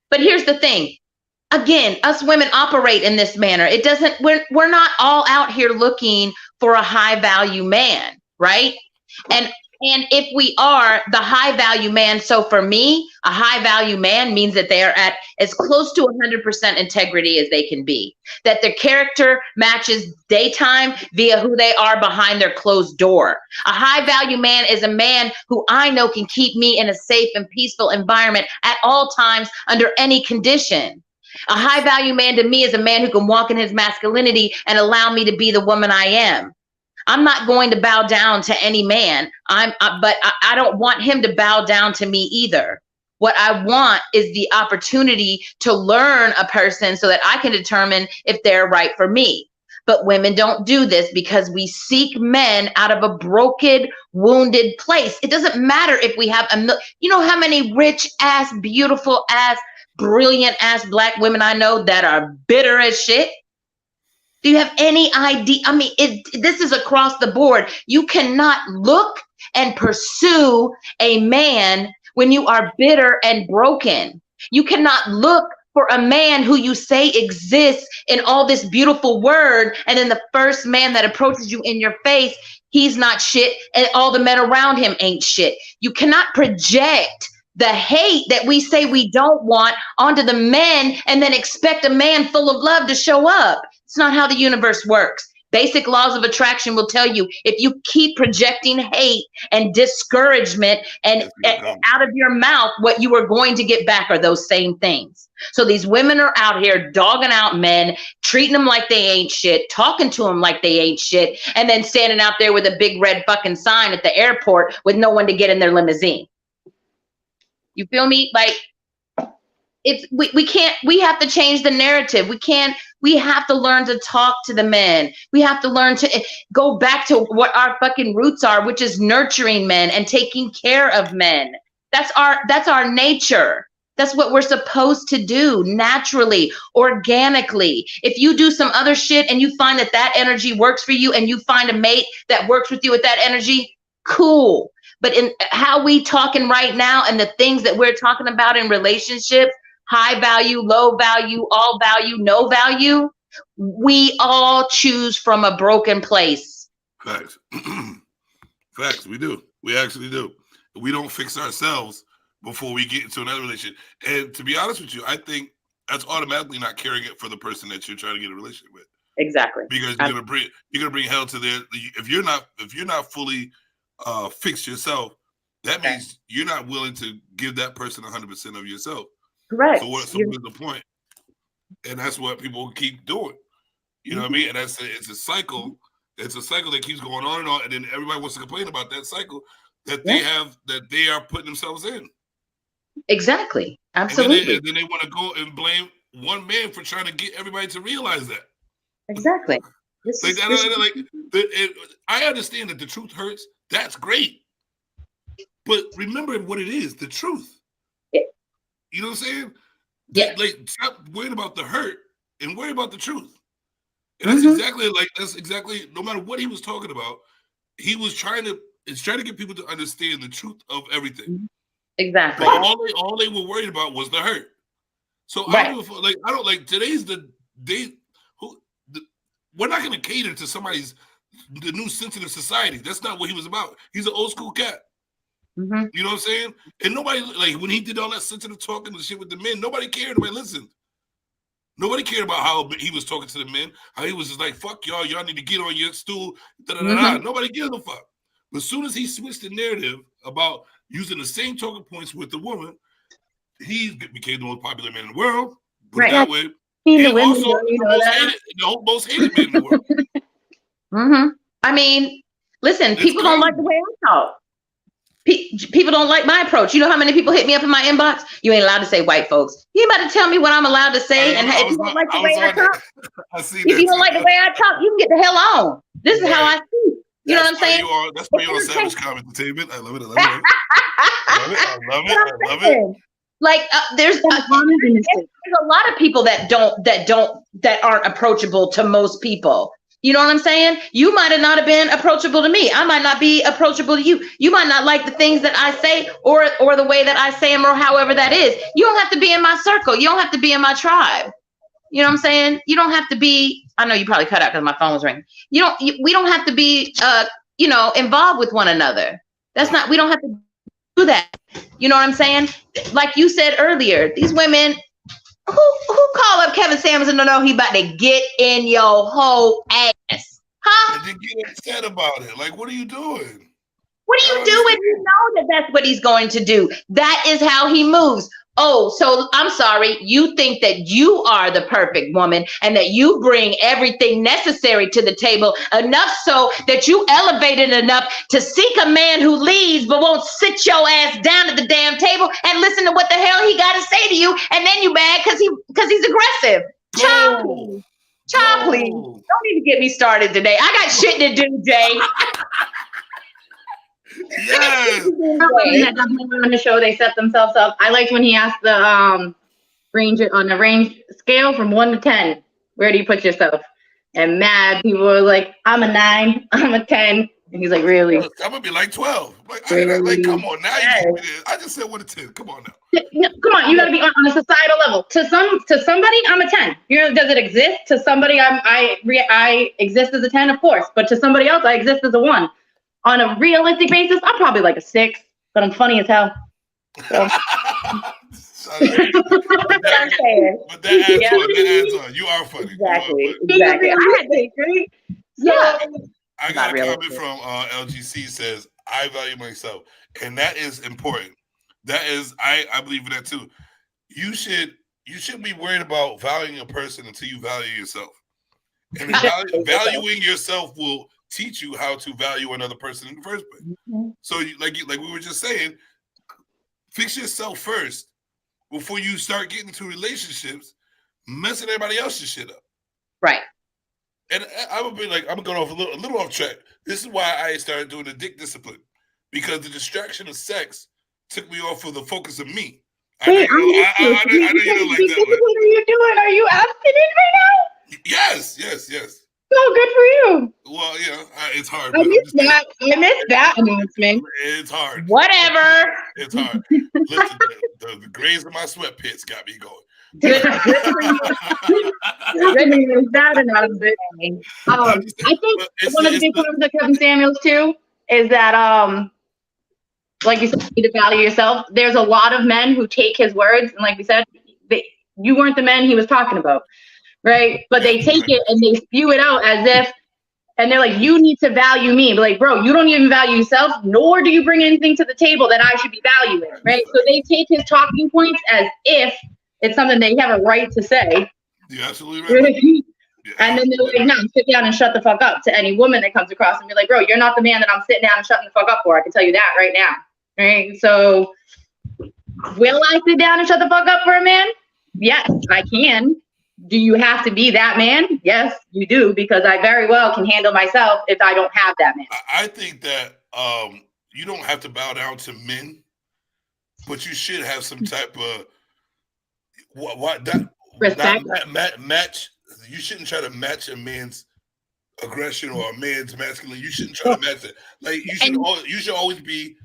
C: But here's the thing. Again, us women operate in this manner. It doesn't, we're not all out here looking for a high value man, right? And if we are the high value man, so for me, a high value man means that they are at as close to 100% integrity as they can be, that their character matches daytime via who they are behind their closed door. A high value man is a man who I know can keep me in a safe and peaceful environment at all times under any condition. A high value man to me is a man who can walk in his masculinity and allow me to be the woman I am. I'm not going to bow down to any man. But I don't want him to bow down to me either. What I want is the opportunity to learn a person so that I can determine if they're right for me. But women don't do this because we seek men out of a broken, wounded place. It doesn't matter if we have you know how many rich ass, beautiful ass, brilliant ass black women I know that are bitter as shit? Do you have any idea? I mean, this is across the board. You cannot look and pursue a man when you are bitter and broken. You cannot look for a man who you say exists in all this beautiful word, and then the first man that approaches you in your face, he's not shit, and all the men around him ain't shit. You cannot project the hate that we say we don't want onto the men and then expect a man full of love to show up. It's not how the universe works. Basic laws of attraction will tell you if you keep projecting hate and discouragement and out of your mouth, what you are going to get back are those same things. So these women are out here dogging out men, treating them like they ain't shit, talking to them like they ain't shit, and then standing out there with a big red fucking sign at the airport with no one to get in their limousine. You feel me? Like, it's we have to change the narrative. We have to learn to talk to the men. We have to learn to go back to what our fucking roots are, which is nurturing men and taking care of men. That's our nature. That's what we're supposed to do naturally, organically. If you do some other shit and you find that energy works for you and you find a mate that works with you with that energy, cool. But in how we talking right now and the things that we're talking about in relationships, high value, low value, all value, no value, we all choose from a broken place.
A: Facts. Facts, we do. We actually do. We don't fix ourselves before we get into another relationship. And to be honest with you, I think that's automatically not caring it for the person that you're trying to get a relationship with.
C: Exactly.
A: Because you're gonna bring hell to their. If you're not fully fixed yourself, that means you're not willing to give that person 100% of yourself.
C: Correct.
A: So what's the point? And that's what people keep doing. You know what I mean? And it's a cycle. It's a cycle that keeps going on, and then everybody wants to complain about that cycle that they are putting themselves in.
C: Exactly. Absolutely.
A: And then they want to go and blame one man for trying to get everybody to realize that.
C: Exactly.
A: I understand that the truth hurts. That's great. But remember what it is, the truth.
C: Yeah.
A: You know what I'm saying?
C: Yeah.
A: Like, stop worrying about the hurt and worry about the truth. And that's exactly, no matter what he was talking about, he was trying to get people to understand the truth of everything.
C: Exactly.
A: But all they were worried about was the hurt. So I don't like today's the day. We're not going to cater to the new sensitive society. That's not what he was about. He's an old school cat.
C: Mm-hmm.
A: You know what I'm saying? And nobody, like, when he did all that sensitive talking and shit with the men, nobody cared. Nobody listened. Nobody cared about how he was talking to the men. How he was just like, fuck y'all need to get on your stool. Mm-hmm. Nobody gives a fuck. But as soon as he switched the narrative about using the same talking points with the woman, he became the most popular man in the world. Put it that way. And also the most hated man in the world.
C: Mm-hmm. I mean, listen, people don't like the way I talk. People don't like my approach. You know how many people hit me up in my inbox? You ain't allowed to say white folks. You ain't about to tell me what I'm allowed to say. If you don't like the way I talk, if you don't like the way I talk, you can get the hell on. This is how I speak. You know what I'm saying?
A: That's why you're on Savage Comment Entertainment. I love it. I love it. I love it.
C: Like there's a lot of people that aren't approachable to most people. You know what I'm saying? You might have not been approachable to me. I might not be approachable to you. You might not like the things that I say or the way that I say them or however that is. You don't have to be in my circle. You don't have to be in my tribe. You know what I'm saying? You don't have to be, I know you probably cut out because my phone was ringing. We don't have to be, involved with one another. We don't have to do that. You know what I'm saying? Like you said earlier, these women, who called up Kevin Samuelson to know he about to get in your whole ass? Huh?
A: And you get upset about it. Like, what are you doing?
C: What are you doing? You know that's what he's going to do. That is how he moves. Oh, so I'm sorry. You think that you are the perfect woman and that you bring everything necessary to the table, enough so that you elevated enough to seek a man who leads but won't sit your ass down at the damn table and listen to what the hell he got to say to you, and then you mad because he's aggressive. Child, please. Don't even get me started today. I got shit to do, Jay.
A: Yes.
B: On the show, they set themselves up. I liked when he asked the range on the range scale from 1 to 10. Where do you put yourself? And mad people were like, I'm a 9, I'm a 10. And he's like, really?
A: I'm gonna be like 12. Like, come on now. I just said 1 to 10. Come on now.
B: No, come on, you gotta be on a societal level. To somebody, I'm a 10. Does it exist? To somebody, I exist as a 10, of course. But to somebody else, I exist as a 1. On a realistic basis, I'm probably like a 6, but I'm funny as hell. So.
A: But that adds on. You are funny.
C: Exactly.
A: I got a comment from LGC says, I value myself. And that is important. That is, I believe in that too. You shouldn't be worried about valuing a person until you value yourself. And valuing yourself will teach you how to value another person in the first place. Mm-hmm. So like we were just saying, fix yourself first before you start getting into relationships, messing everybody else's shit up.
C: Right.
A: And I would be like, I'm going off a little off track. This is why I started doing the dick discipline, because the distraction of sex took me off of the focus of me. I know you don't like that.
B: What are you doing? Are you abstinent right now?
A: Yes.
B: Oh, good for you.
A: Well, yeah, it's hard.
B: I missed that announcement.
A: It's hard.
C: Whatever.
A: It's hard. Listen, the grains of my sweat pits got me going.
B: That announcement. I think one of the big problems with Kevin Samuels too is that, like you said, you need to value yourself. There's a lot of men who take his words, and like we said, you weren't the men he was talking about. Right? But they take it and they spew it out as if, and they're like, you need to value me. But like, bro, you don't even value yourself, nor do you bring anything to the table that I should be valuing. Right? So they take his talking points as if it's something they have a right to say.
A: You're absolutely right.
B: And then they're like, no, sit down and shut the fuck up to any woman that comes across and be like, bro, you're not the man that I'm sitting down and shutting the fuck up for. I can tell you that right now. Right? So will I sit down and shut the fuck up for a man? Yes, I can. Do you have to be that man? Yes, you do, because I very well can handle myself if I don't have that man.
A: I think that you don't have to bow down to men, but you should have some type of
B: respect.
A: Match. You shouldn't try to match a man's aggression or a man's masculine. You shouldn't try to match it. Like you should always be.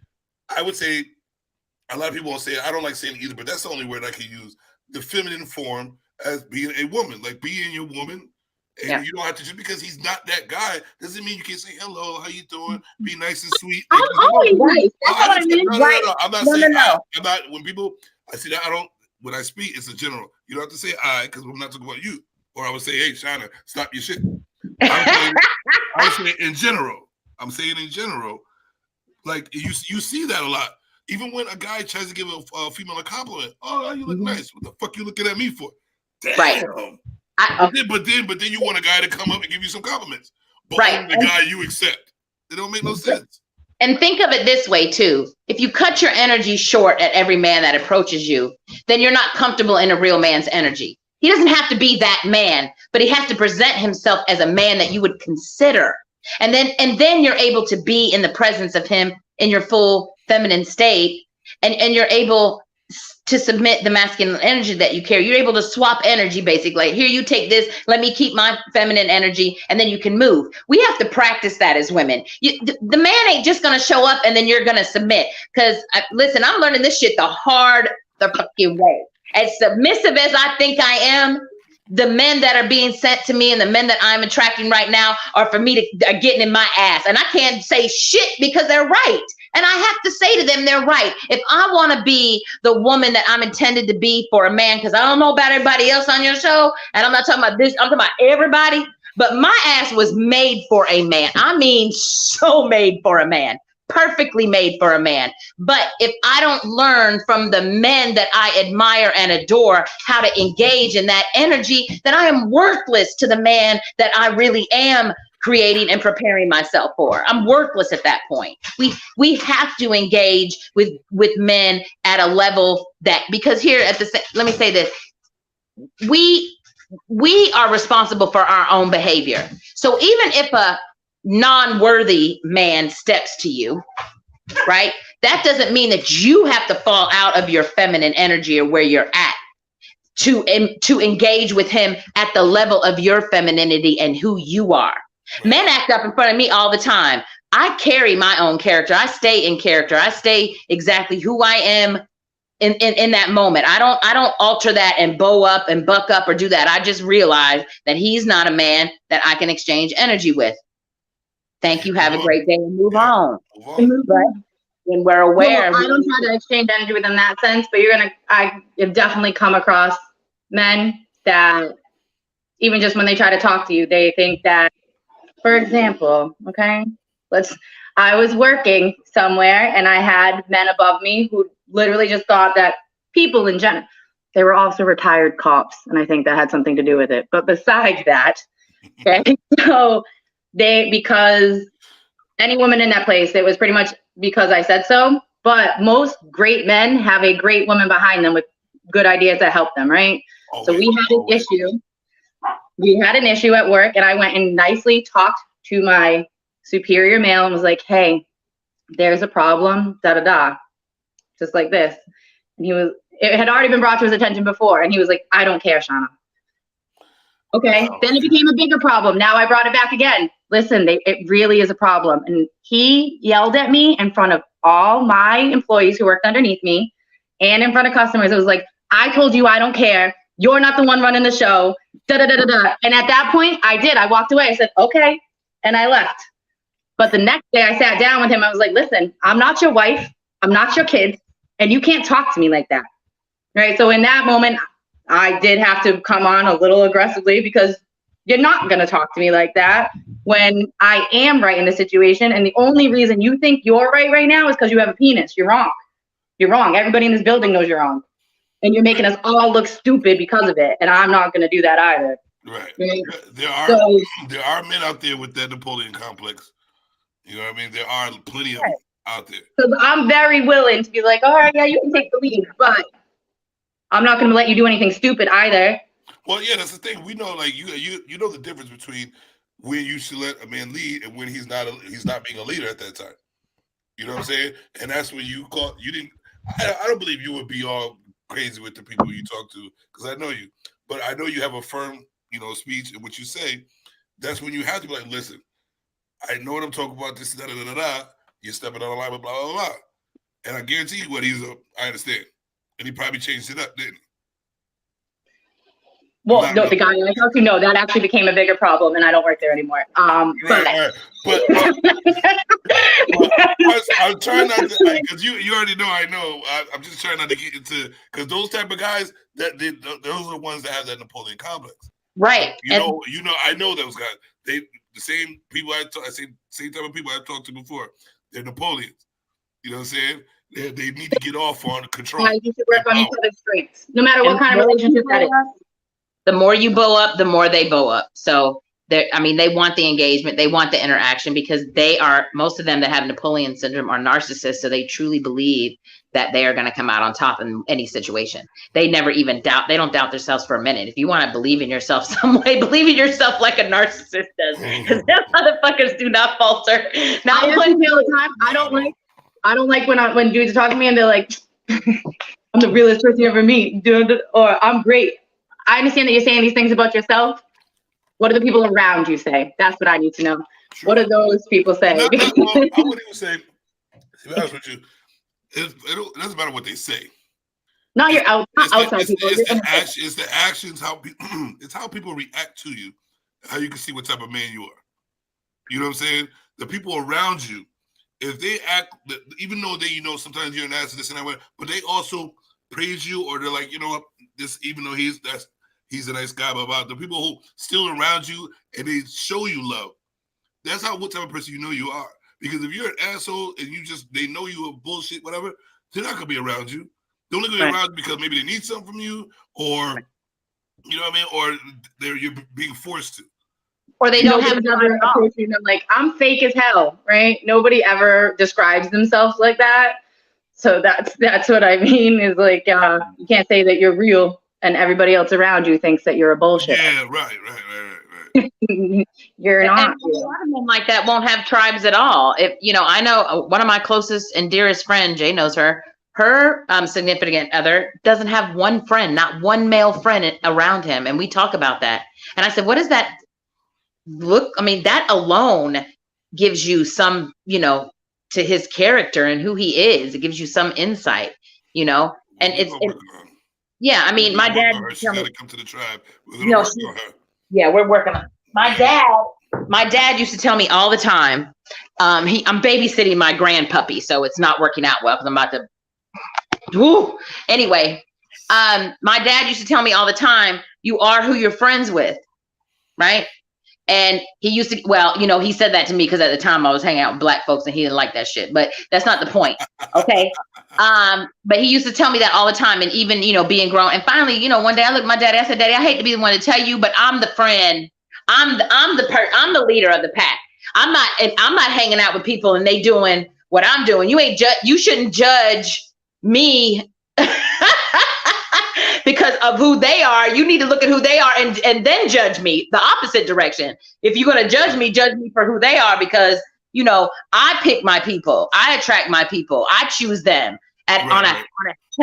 A: I would say a lot of people won't say it. I don't like saying it either, but that's the only word I can use. The feminine form. As being a woman, like being your woman, and you don't have to, just because he's not that guy doesn't mean you can't say hello, how you doing, be nice and sweet.
B: I'm always nice. That's what I mean.
A: No. I'm not saying I. I'm not, when people, I see that, I don't, when I speak, it's a general. You don't have to say I, because I'm not talking about you. Or I would say, hey, Shauna, stop your shit. I'm saying in general. I'm saying in general, like you see that a lot. Even when a guy tries to give a female a compliment, oh, you look nice. What the fuck you looking at me for? Damn.
C: Right.
A: But then you want a guy to come up and give you some compliments. But only the guy you accept. It don't make no sense.
C: And think of it this way too. If you cut your energy short at every man that approaches you, then you're not comfortable in a real man's energy. He doesn't have to be that man, but he has to present himself as a man that you would consider. And then you're able to be in the presence of him in your full feminine state, and you're able to submit the masculine energy that you carry. You're able to swap energy, basically. Here, you take this, let me keep my feminine energy, and then you can move. We have to practice that as women. The man ain't just going to show up and then you're going to submit. Because, listen, I'm learning this shit the fucking way. As submissive as I think I am, the men that are being sent to me and the men that I'm attracting right now are getting in my ass. And I can't say shit because they're right. And I have to say to them, they're right. If I want to be the woman that I'm intended to be for a man, because I don't know about everybody else on your show, and I'm not talking about this, I'm talking about everybody, but my ass was made for a man. I mean, so made for a man. Perfectly made for a man. But if I don't learn from the men that I admire and adore how to engage in that energy, then I am worthless to the man that I really am creating and preparing myself for. I'm worthless at that point. We have to engage with men at a level that, because here at the, let me say this, we are responsible for our own behavior. So even if a non-worthy man steps to you, right? That doesn't mean that you have to fall out of your feminine energy or where you're at to engage with him at the level of your femininity and who you are. Men act up in front of me all the time. I carry my own character. I stay in character. I stay exactly who I am in that moment. I don't alter that and bow up and buck up or do that. I just realize that he's not a man that I can exchange energy with. Thank you. Have a great day and move on. Right? When we're aware.
B: Well, I don't try to exchange energy with them in that sense, but I have definitely come across men that even just when they try to talk to you, they think that, for example, okay, I was working somewhere and I had men above me who literally just thought that people in general, they were also retired cops. And I think that had something to do with it. But besides that, okay, so because any woman in that place, it was pretty much because I said so. But most great men have a great woman behind them with good ideas that help them, right? So we had an issue. We had an issue at work, and I went and nicely talked to my superior male and was like, hey, there's a problem, da-da-da, just like this. And it had already been brought to his attention before, and he was like, I don't care, Shauna. Okay, then it became a bigger problem. Now I brought it back again. Listen, it really is a problem. And he yelled at me in front of all my employees who worked underneath me and in front of customers. It was like, I told you I don't care. You're not the one running the show. Da-da-da-da-da. And at that point, I walked away. I said, okay. And I left. But the next day I sat down with him. I was like, listen, I'm not your wife. I'm not your kid. And you can't talk to me like that. Right? So in that moment, I did have to come on a little aggressively because you're not going to talk to me like that when I am right in the situation. And the only reason you think you're right now is because you have a penis. You're wrong. You're wrong. Everybody in this building knows you're wrong. And you're making us all look stupid because of it. And I'm not going to do that either.
A: Right.
B: Right?
A: There are men out there with that Napoleon complex. You know what I mean? There are plenty of them out there. So
B: I'm very willing to be like, all right, yeah, you can take the lead. But I'm not going to let you do anything stupid either.
A: Well, yeah, that's the thing. We know, like you know the difference between when you should let a man lead and when he's not being a leader at that time. You know what I'm saying? And that's when you didn't. I don't believe you would be all crazy with the people you talk to because I know you, but I know you have a firm, speech in what you say. That's when you have to be like, listen, I know what I'm talking about. This da da da da. You're stepping on the line, blah blah blah blah. And I guarantee you, what I understand. And he probably changed it up, didn't he?
B: Well, no, the guy I talked to, no, that actually became a bigger problem, and I don't work there anymore.
A: Right. But I'm trying not to, because you already know. I know. I'm just trying not to get into because those type of guys those are the ones that have that Napoleon complex.
C: Right.
A: I know those guys. The same people same type of people I've talked to before. They're Napoleons. You know what I'm saying? They need to get off on control.
B: Yeah, you should work on each other's strengths, no matter what kind of relationship that is.
C: The more you bow up, the more they bow up. So They want the engagement, they want the interaction, because most of them that have Napoleon syndrome are narcissists. So they truly believe that they are going to come out on top in any situation. They never even doubt. They don't doubt themselves for a minute. If you want to believe in yourself some way, believe in yourself like a narcissist does, because them motherfuckers do not falter. Now,
B: I all the time. I don't like when dudes talk to me and they're like, I'm the realest person you ever meet, dude, or I'm great. I understand that you're saying these things about yourself. What do the people around you say? That's what I need to know. Sure. What do those people say?
A: I wouldn't even say, to be honest with you, it doesn't matter what they say.
B: Not your outside people.
A: It's the actions, it's how people react to you, how you can see what type of man you are. You know what I'm saying? The people around you, if they act, even though sometimes you're an ass this and that way, but they also praise you, or they're like, you know what, this, even though he's a nice guy, blah. The people who still around you and they show you love. That's what type of person you are. Because if you're an asshole and they know you are bullshit, whatever, they're not gonna be around you. They're only gonna be around you because maybe they need something from you, or you know what I mean, or you're being forced to.
C: Or they don't have
B: another approach. I'm like, I'm fake as hell, right? Nobody ever describes themselves like that. So that's what I mean. Is like you can't say that you're real and everybody else around you thinks that you're a bullshit.
A: Yeah, right.
B: You're not.
C: And a lot of men like that won't have tribes at all. If I know one of my closest and dearest friend, Jay knows her. Her significant other doesn't have one friend, not one male friend around him, and we talk about that. And I said, "What does that look?" I mean, that alone gives you some, to his character and who he is. It gives you some insight, and yeah. I mean, my dad.
A: She's got to come to the tribe.
C: Yeah, we're working on it. My dad used to tell me all the time, I'm babysitting my grand puppy, so it's not working out well because I'm about to, woo. Anyway, my dad used to tell me all the time, you are who you're friends with, right? And he used to, he said that to me because at the time I was hanging out with black folks and he didn't like that shit, but that's not the point. Okay. But he used to tell me that all the time. And even, being grown. And finally, one day I looked at my daddy, I said, Daddy, I hate to be the one to tell you, but I'm the friend. I'm the leader of the pack. I'm not hanging out with people and they doing what I'm doing. You shouldn't judge me because of who they are. You need to look at who they are and then judge me the opposite direction. If you're going to judge me for who they are, because, I pick my people. I attract my people. I choose them on a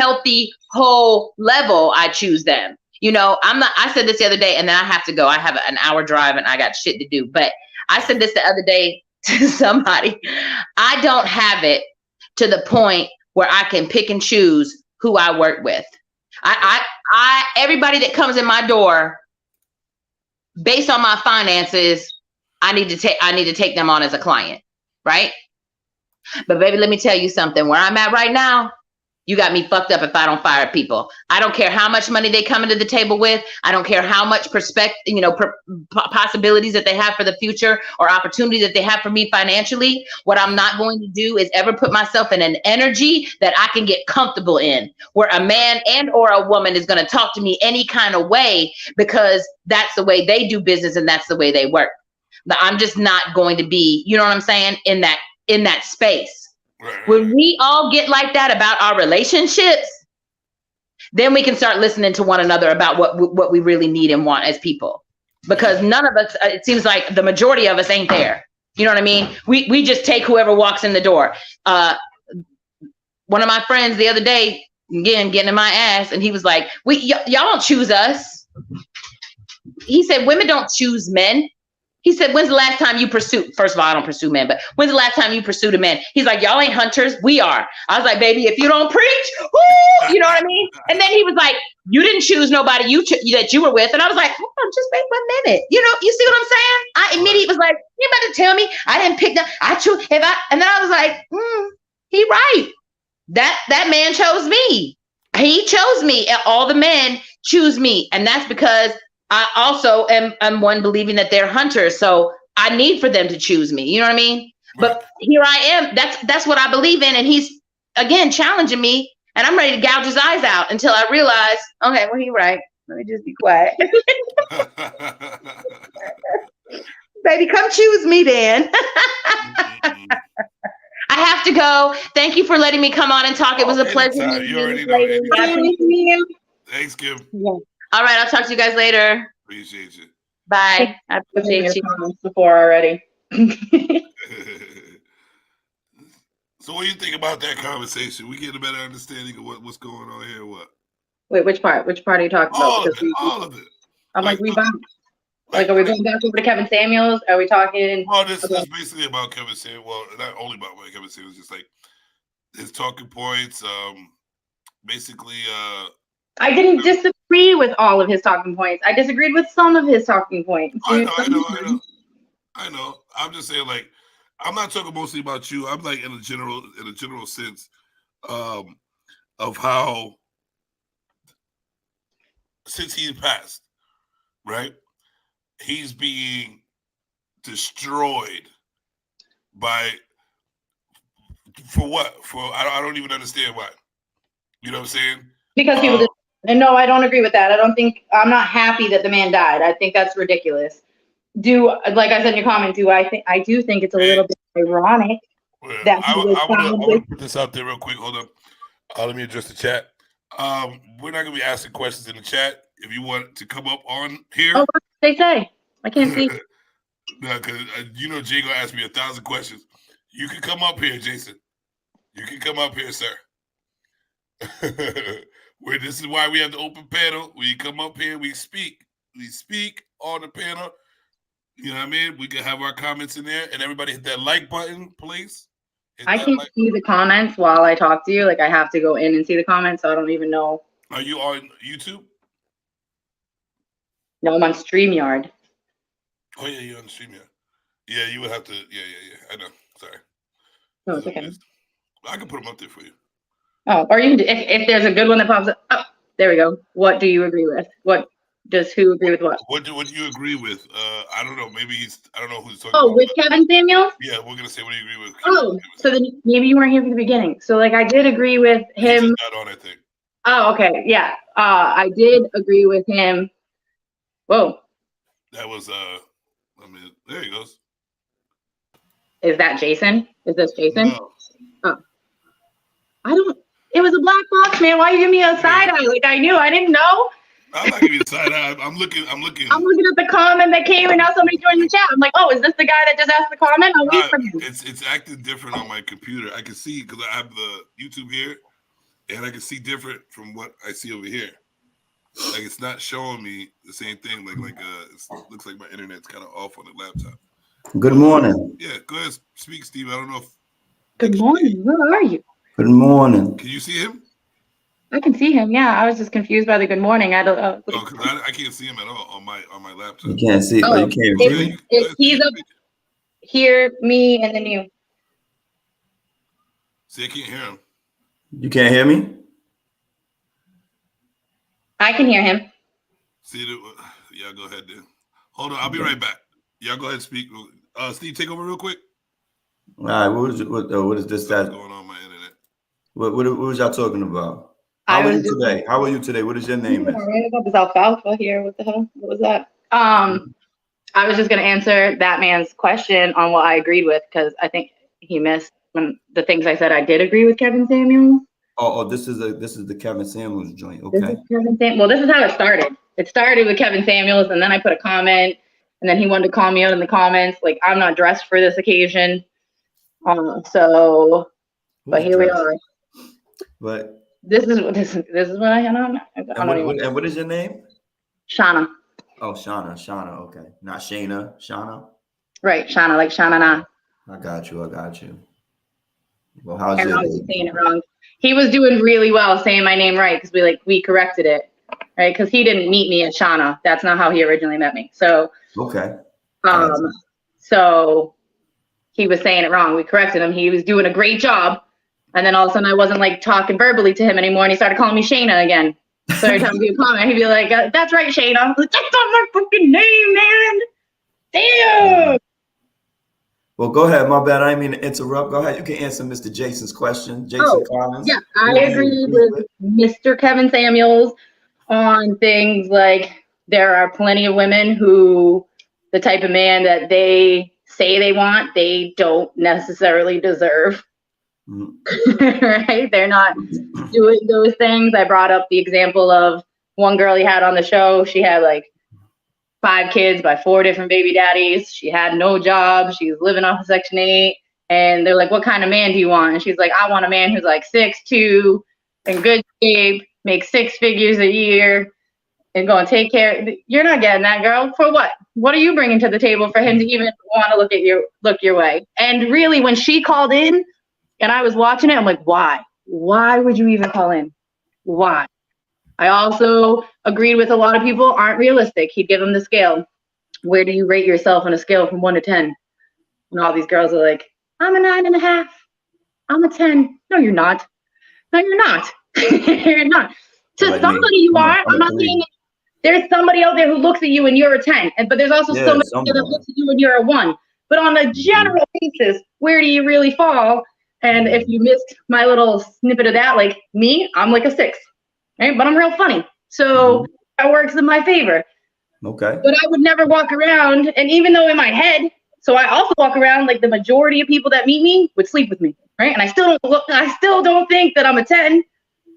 C: healthy, whole level. I choose them. I said this the other day and then I have to go. I have an hour drive and I got shit to do. But I said this the other day to somebody. I don't have it to the point where I can pick and choose who I work with. Everybody that comes in my door, based on my finances, I need to take them on as a client, right? But baby, let me tell you something. Where I'm at right now, you got me fucked up if I don't fire people. I don't care how much money they come into the table with. I don't care how much possibilities that they have for the future or opportunity that they have for me financially. What I'm not going to do is ever put myself in an energy that I can get comfortable in, where a man and or a woman is going to talk to me any kind of way because that's the way they do business and that's the way they work. But I'm just not going to be, you know what I'm saying, in that space. When we all get like that about our relationships, then we can start listening to one another about what we really need and want as people. Because none of us, it seems like the majority of us ain't there. You know what I mean? We just take whoever walks in the door. One of my friends the other day, again, getting in my ass, and he was like, y'all don't choose us. He said, women don't choose men. He said, when's the last time you pursued? First of all, I don't pursue men, but when's the last time you pursued a man? He's like, y'all ain't hunters. We are. I was like, baby, if you don't preach, whoo, you know what I mean? And then he was like, you didn't choose nobody that you were with. And I was like, hold on, just wait 1 minute. You see what I'm saying? I immediately was like, you about to tell me I didn't pick them. I choose. And then I was like, he right. That man chose me. He chose me. All the men choose me. And that's because I also am one believing that they're hunters. So I need for them to choose me. You know what I mean? Right. But here I am. That's what I believe in. And he's, again, challenging me. And I'm ready to gouge his eyes out until I realize, okay, well, he's right. Let me just be quiet. Baby, come choose me then. I have to go. Thank you for letting me come on and talk. It was a pleasure meeting
A: You
C: you,
A: already
C: Miss
A: know.
C: Lady. I appreciate you.
A: Thanks, Kim.
B: Yeah.
C: All right, I'll talk to you guys later.
A: Appreciate you.
C: Bye. I
B: Put in
C: appreciate
B: your
C: you.
B: comments before already.
A: So what do you think about that conversation? We get a better understanding of what's going on here. What?
B: Wait, which part? Which part are you talking about?
A: All of
B: Because
A: it. All of it.
B: I'm like, we bounced. Like, are we going back over to Kevin Samuels? Are we talking?
A: Well, this is basically about Kevin Samuels. Well, not only about Kevin Samuels, just like his talking points. Basically,
B: I didn't disagree with all of his talking points. I disagreed with some of his talking points.
A: I know. I'm just saying, like, I'm not talking mostly about you. I'm like in a general sense, of how since he passed, right? He's being destroyed for what? I don't even understand why. You know what I'm saying?
B: Because people did, and no, I don't agree with that. I'm not happy that the man died. I think that's ridiculous. Like I said in your comment, I do think it's a little bit ironic that
A: I want to put this out there real quick. Hold up. Let me address the chat. We're not gonna be asking questions in the chat. If you want to come up on here,
B: what did they say? I can't see.
A: No, because Jay gonna ask me 1,000 questions. You can come up here, Jason. You can come up here, sir. This is why we have the open panel. We come up here, we speak. We speak on the panel. You know what I mean? We can have our comments in there, and everybody hit that like button, please.
B: I can't see the comments while I talk to you. Like, I have to go in and see the comments, so I don't even know.
A: Are you on YouTube?
B: No, I'm on StreamYard.
A: Oh yeah, you're on StreamYard. Yeah, you would have to. Yeah. I know. Sorry.
B: No, it's okay.
A: I can put them up there for you.
B: Oh, or you can, if there's a good one that pops up. Oh, there we go. What do you agree with? Who agree with what?
A: What do you agree with? I don't know. Maybe I don't know who's talking.
B: Oh, with Kevin Samuels?
A: Yeah, we're gonna say what do you agree with?
B: So then maybe you weren't here from the beginning. So like I did agree with him.
A: He just got on, I think.
B: Oh, okay, yeah. I did agree with him. Whoa.
A: That was there he goes.
B: Is that Jason? Is this Jason?
A: No.
B: Oh. It was a black box, man. Why you give me a side eye? Like I didn't know.
A: I'm not giving you a side eye. I'm looking at
B: the comment that came and now somebody joined the chat. I'm like, oh, is this the guy that just asked the comment? I'll wait for him.
A: It's acting different on my computer. I can see because I have the YouTube here, and I can see different from what I see over here. Like it's not showing me the same thing. Like it looks like my internet's kind of off on the laptop.
D: Good morning.
A: Yeah, go ahead, speak, Steve. I don't know if.
B: Good morning. Where are you?
D: Good morning.
A: Can you see him?
B: I can see him. Yeah, I was just confused by the good morning. I don't.
A: Because I can't see him at all on my laptop.
D: You can't see. Oh, you can't see me.
B: He's up here, me, and then you.
A: See, I can't hear him.
D: You can't hear me?
B: I can hear him.
A: See, yeah, go ahead then. Hold on, I'll be right back. Y'all go ahead and speak. Steve, take over real quick.
D: All right, what is this?
A: What's going on my internet?
D: What was y'all talking about? How are you today? How are you today? What is your name?
B: I got this alfalfa here. What the hell? What was that? I was just gonna answer that man's question on what I agreed with because I think he missed when the things I said. I did agree with Kevin Samuels.
D: Oh, this is the Kevin Samuels joint. Okay.
B: This is how it started. It started with Kevin Samuels, and then I put a comment, and then he wanted to call me out in the comments. Like I'm not dressed for this occasion. But here we are.
D: But
B: this is what I don't know.
D: And what is your name?
B: Shauna.
D: Oh, Shauna. Okay, not Shayna. Shauna.
B: Right, Shauna, like Shauna Na.
D: I got you. Well, how's your day?
B: Saying it wrong. He was doing really well saying my name right because we corrected it, right? Because he didn't meet me as Shauna. That's not how he originally met me. So
D: okay.
B: So he was saying it wrong. We corrected him. He was doing a great job. And then all of a sudden I wasn't like talking verbally to him anymore. And he started calling me Shayna again. So every time he would comment, he'd be like, that's right, Shayna. I was like, that's not my fucking name, man. Damn.
D: Well, go ahead. My bad. I didn't mean to interrupt. Go ahead. You can answer Mr. Jason's question. Jason Collins.
B: Yeah, I agree with Mr. Kevin Samuels on things like there are plenty of women who the type of man that they say they want, they don't necessarily deserve. Right? They're not doing those things. I brought up the example of one girl he had on the show. She had like 5 kids by 4 different baby daddies. She had no job. She was living off of Section 8. And they're like, what kind of man do you want? And she's like, I want a man who's like 6'2", in good shape, makes 6 figures a year, and going to take care. You're not getting that, girl. For what? What are you bringing to the table for him to even want to look your way? And really, when she called in and I was watching it, I'm like, why? Why would you even call in? Why? I also agreed with a lot of people aren't realistic. He'd give them the scale. Where do you rate yourself on a scale from 1 to 10? And all these girls are like, I'm a 9.5. I'm a 10. No, you're not. No, you're not. You're not. To
D: Like
B: somebody
D: me.
B: you are.
D: I'm
B: I'm not saying there's somebody out there who looks at you and you're a 10. But there's also somebody out there that looks at you and you're a 1. But on a general basis, where do you really fall? And if you missed my little snippet of that, like me, I'm like a 6. Right? But I'm real funny. So that works in my favor.
D: Okay.
B: But I would never walk around, and even though in my head, so I also walk around like the majority of people that meet me would sleep with me, right? And I still don't think that I'm a 10,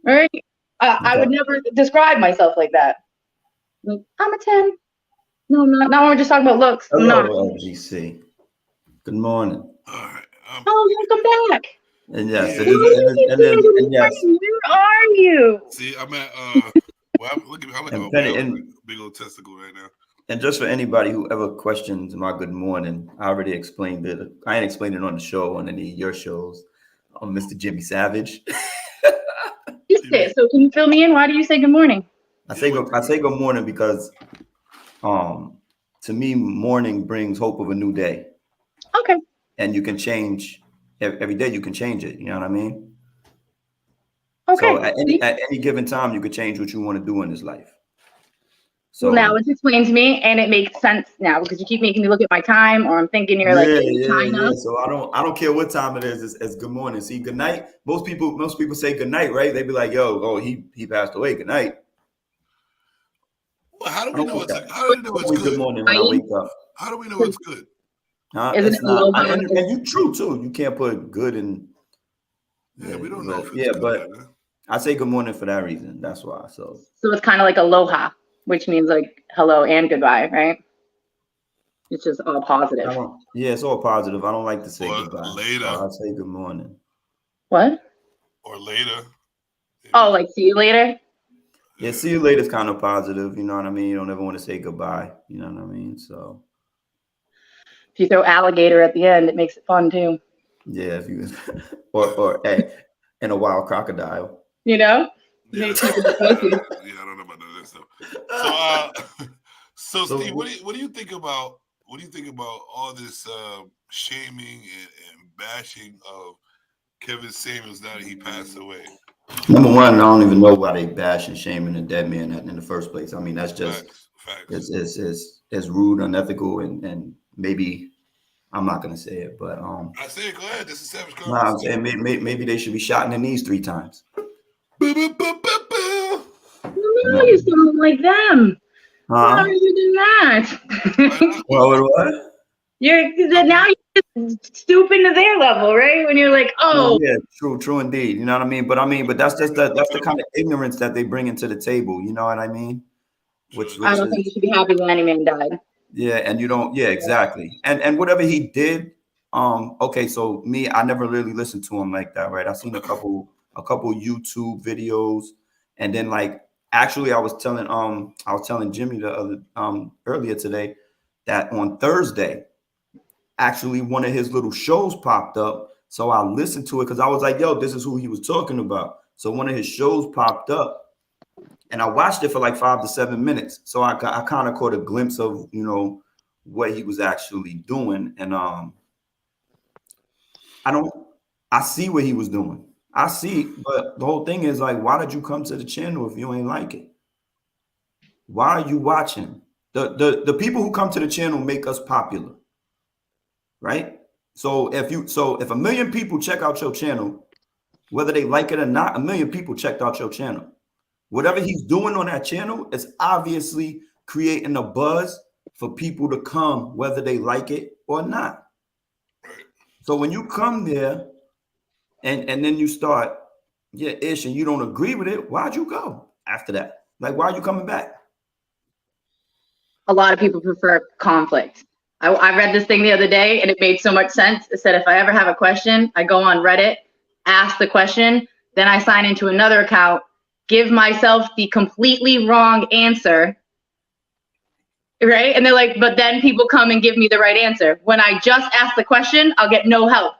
B: right? I would never describe myself like that. Like, I'm a 10. No, I'm not. Now we're just talking about looks. I'm not.
D: Hello, LGC. Good morning.
A: All right.
B: Oh, welcome back.
D: And yes,
A: Yeah.
D: and yes.
B: Where are you?
A: See, I'm at well, look at me. I'm like a big old testicle right now.
D: And just for anybody who ever questions my good morning, I already explained it. I ain't explained it on the show, on any of your shows. I'm Mr. Jimmy Savage.
B: You say, so can you fill me in? Why do you say good morning?
D: I say good morning because to me, morning brings hope of a new day.
B: Okay.
D: And you can change every day, you can change it. You know what I mean?
B: Okay.
D: So at any given time, you could change what you want to do in this life. So
B: well, now it's explained to me, and it makes sense now because you keep making me look at my time, or I'm thinking you're like China.
D: Yeah. So I don't care what time it is. It's good morning. See, good night. Most people say good night, right? They be like, he passed away. Good night.
A: Well, how do we know it's good?
D: Good morning when I wake up.
A: How do we know it's good?
B: Isn't it not?
D: And you true too. You can't put good in.
A: Yeah, we don't know.
D: But I say good morning for that reason. That's why. So
B: it's kind of like aloha, which means like hello and goodbye, right? It's just all positive.
D: It's all positive. I don't like to say goodbye.
A: Later.
D: I say good morning.
B: What?
A: Or later.
B: Oh, like see you later?
D: Yeah, see you later is kind of positive. You know what I mean? You don't ever want to say goodbye. You know what I mean? So
B: if you throw alligator at the end, it makes it fun too.
D: Yeah, if you or and a wild crocodile.
B: You know?
A: Yeah, I don't know about that stuff. So Steve, what do you think about all this shaming and bashing of Kevin Samuels now that he passed away?
D: Number one, I don't even know why they bash and shaming a dead man in the first place. I mean, that's just
A: facts.
D: It's rude, unethical, and maybe I'm not gonna say it, but
A: I say it. Go ahead. This is Savage.
D: I'm saying maybe they should be shot in the knees 3 times.
B: No, you sound like them. Why are you doing that?
D: What?
B: Now you're stooping to their level, right? When you're like, oh,
D: yeah, true indeed. You know what I mean? But that's just that's the kind of ignorance that they bring into the table. You know what I mean? Which
B: I don't think you should be happy when any man died.
D: Yeah, and you don't. Yeah, exactly. And whatever he did, okay. So me, I never really listened to him like that, right? I've seen a couple YouTube videos, and then like actually, I was telling Jimmy the other earlier today that on Thursday, actually one of his little shows popped up. So I listened to it because I was like, yo, this is who he was talking about. So one of his shows popped up. And I watched it for like 5 to 7 minutes. So I kind of caught a glimpse of, what he was actually doing. And I see what he was doing. I see, but the whole thing is like, why did you come to the channel if you ain't like it? Why are you watching? The people who come to the channel make us popular, right? So if 1 million people check out your channel, whether they like it or not, 1 million people checked out your channel. Whatever he's doing on that channel is obviously creating a buzz for people to come, whether they like it or not. So when you come there and then you start, ish, and you don't agree with it, why'd you go after that? Like, why are you coming back?
B: A lot of people prefer conflict. I read this thing the other day and it made so much sense. It said, if I ever have a question, I go on Reddit, ask the question, then I sign into another account, give myself the completely wrong answer, right? And they're like, but then people come and give me the right answer. When I just ask the question, I'll get no help.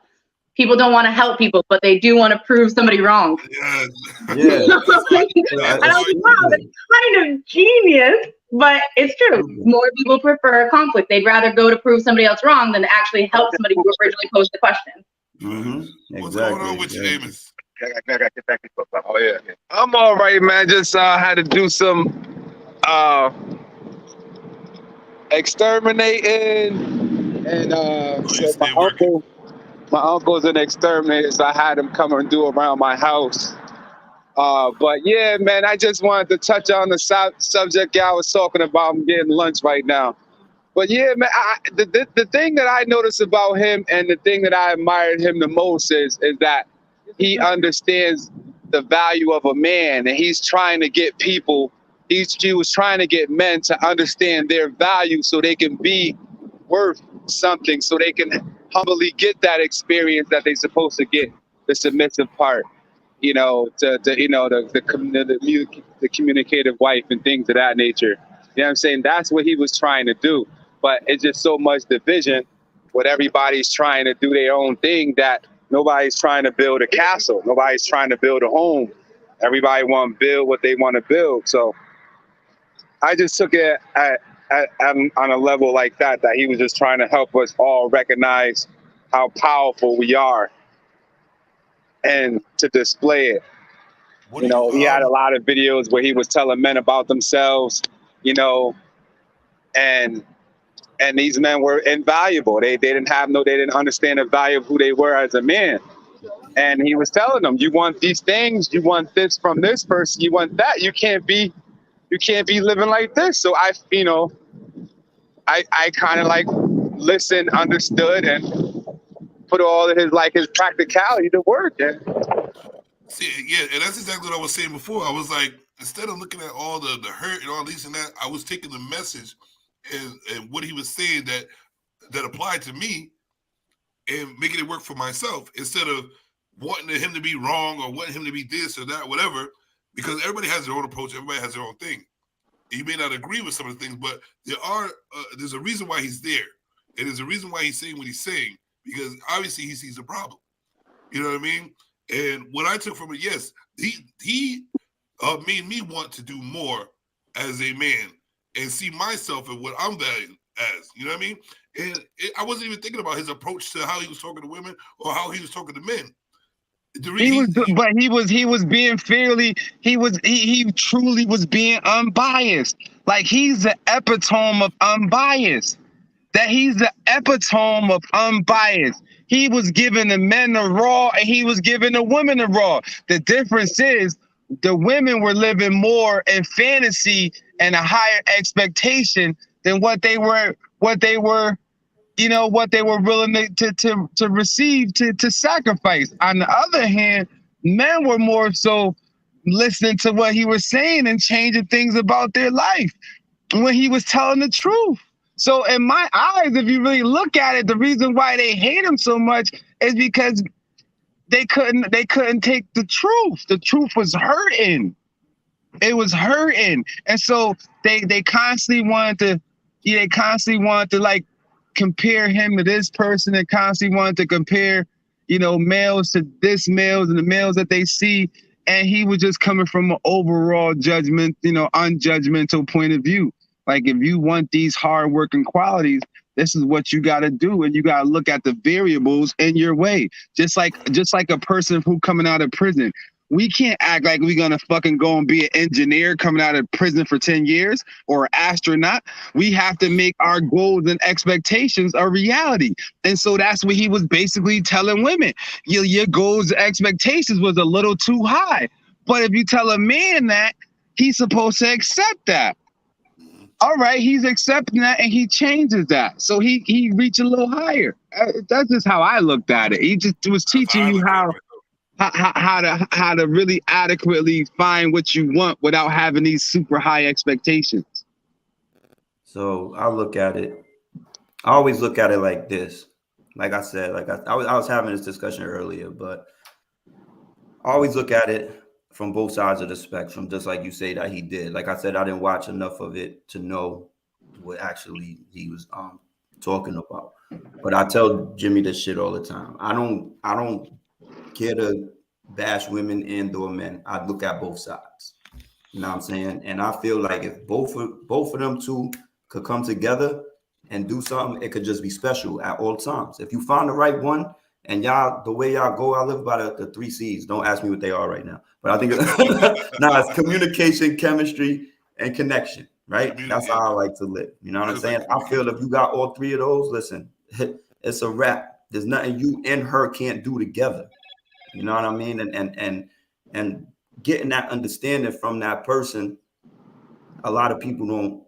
B: People don't want to help people, but they do want to prove somebody wrong.
A: Yeah.
B: And I was like, wow, that's kind of genius, but it's true. More people prefer conflict. They'd rather go to prove somebody else wrong than to actually help somebody who originally posed the question.
D: Exactly.
A: What's going on with you, Amos?
E: Oh yeah. I'm all right, man. Just had to do some exterminating, and so my uncle's an exterminator, so I had him come and do around my house. But yeah, man, I just wanted to touch on the subject I was talking about. I'm getting lunch right now. But yeah, man, the thing that I noticed about him, and the thing that I admired him the most is that he understands the value of a man, and he's trying to get people, he was trying to get men to understand their value so they can be worth something, so they can humbly get that experience that they're supposed to get, the submissive part, you know, the communicative wife and things of that nature. You know what I'm saying? That's what he was trying to do. But it's just so much division, what everybody's trying to do their own thing, that nobody's trying to build a castle. Nobody's trying to build a home. Everybody want to build what they want to build. So I just took it on a level like that he was just trying to help us all recognize how powerful we are and to display it. You know, he had a lot of videos where he was telling men about themselves, you know, and these men were invaluable. They didn't understand the value of who they were as a man. And he was telling them, you want these things, you want this from this person, you want that. You can't be living like this. So I kind of like listened, understood, and put all of his practicality to work. Yeah.
A: See, yeah, and that's exactly what I was saying before. I was like, instead of looking at all the hurt and all this and that, I was taking the message and what he was saying that applied to me and making it work for myself, instead of wanting him to be wrong or wanting him to be this or that, whatever, because everybody has their own approach. Everybody has their own thing. You may not agree with some of the things, but there's a reason why he's there. And there's a reason why he's saying what he's saying, because obviously he sees a problem. You know what I mean? And what I took from it, yes, he made me want to do more as a man and see myself and what I'm valued as. You know what I mean? And I wasn't even thinking about his approach to how he was talking to women or how he was talking to men. He
E: was being fairly. He truly was being unbiased. Like, he's the epitome of unbiased. That he's the epitome of unbiased. He was giving the men the raw, and he was giving the women the raw. The difference is the women were living more in fantasy and a higher expectation than what they were willing to receive, to sacrifice. On the other hand, men were more so listening to what he was saying and changing things about their life when he was telling the truth. So in my eyes, if you really look at it, the reason why they hate him so much is because they couldn't take the truth. The truth was hurting. It was hurting. And so they constantly wanted to like compare him to this person, and constantly wanted to compare, males to this males and the males that they see. And he was just coming from an overall judgment, unjudgmental point of view. Like, if you want these hardworking qualities, this is what you got to do, and you got to look at the variables in your way. Just like a person who coming out of prison. We can't act like we're going to fucking go and be an engineer coming out of prison for 10 years or an astronaut. We have to make our goals and expectations a reality. And so that's what he was basically telling women. Your goals and expectations was a little too high. But if you tell a man that, he's supposed to accept that. all right, he's accepting that and he changes that. So he reached a little higher. That's just how I looked at it. He just was teaching you how to really adequately find what you want without having these super high expectations.
D: So I look at it. I always look at it like this. Like I said, like I was having this discussion earlier, but I always look at it from both sides of the spectrum, just like you say that he did. Like I said, I didn't watch enough of it to know what actually he was talking about. But I tell Jimmy this shit all the time. I don't care to bash women and or men. I look at both sides. You know what I'm saying? And I feel like if both of them two could come together and do something, it could just be special at all times. If you find the right one, and y'all, the way y'all go, I live by the 3 C's. Don't ask me what they are right now. But I think it's communication, chemistry, and connection, right? That's how I like to live. You know what I'm saying? I feel if you got all 3 of those, listen, it's a wrap. There's nothing you and her can't do together. You know what I mean? And getting that understanding from that person, a lot of people don't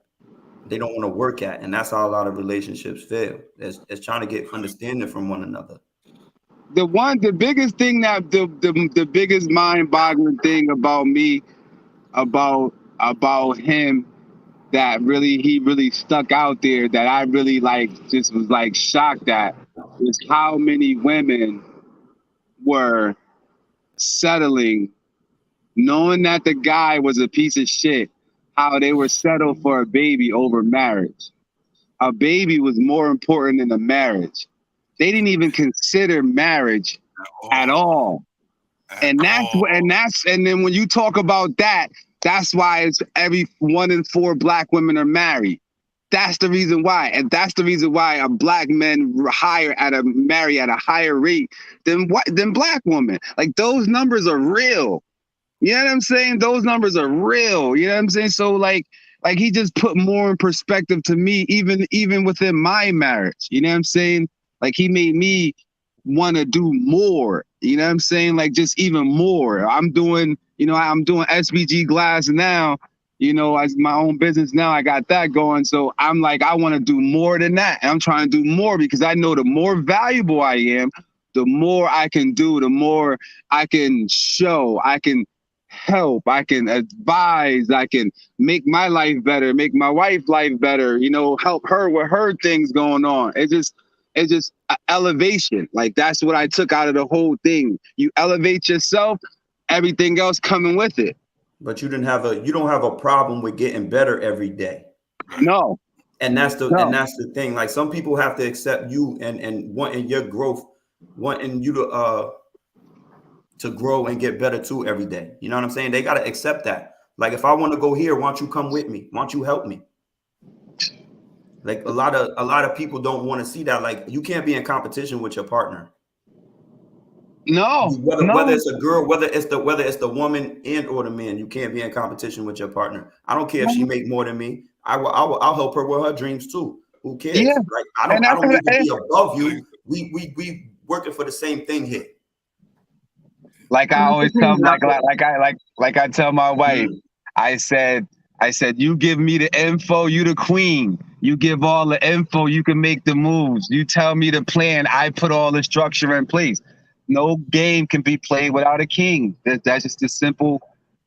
D: want to work at. And that's how a lot of relationships fail. It's trying to get understanding from one another.
E: The biggest thing that the biggest mind-boggling thing about me, about him, that he really stuck out there, that I really just was shocked at, is how many women were settling, knowing that the guy was a piece of shit, how they were settled for a baby over marriage. A baby was more important than a marriage. They didn't even consider marriage at all. And then when you talk about that, that's why it's every 1 in 4 black women are married. That's the reason why. And that's the reason why a black men marry at a higher rate than black women. Like, those numbers are real. You know what I'm saying? Those numbers are real. You know what I'm saying? So like he just put more in perspective to me, even within my marriage. You know what I'm saying? Like, he made me want to do more. You know what I'm saying? Like, just even more. I'm doing SBG glass now. As my own business now, I got that going. So I'm like, I want to do more than that. And I'm trying to do more because I know the more valuable I am, the more I can do, the more I can show, I can help, I can advise, I can make my life better, make my wife's life better, help her with her things going on. It's just elevation. Like, that's what I took out of the whole thing. You elevate yourself, everything else coming with it.
D: But you don't have a problem with getting better every day.
E: No.
D: And that's the thing. Like, some people have to accept you and wanting your growth, wanting you to grow and get better too every day. You know what I'm saying? They got to accept that. Like, if I want to go here, why don't you come with me? Why don't you help me? Like, a lot of people don't want to see that. Like, you can't be in competition with your partner.
E: No.
D: Whether it's a girl, whether it's the woman and or the man, you can't be in competition with your partner. I don't care if she make more than me. I'll help her with her dreams too. Who cares?
E: Yeah.
D: Like, I don't need to be above you. We working for the same thing here.
E: Like I always tell, like I tell my wife, I said, you give me the info, you the queen. You give all the info, you can make the moves. You tell me the plan, I put all the structure in place. No game can be played without a king. That's just the simple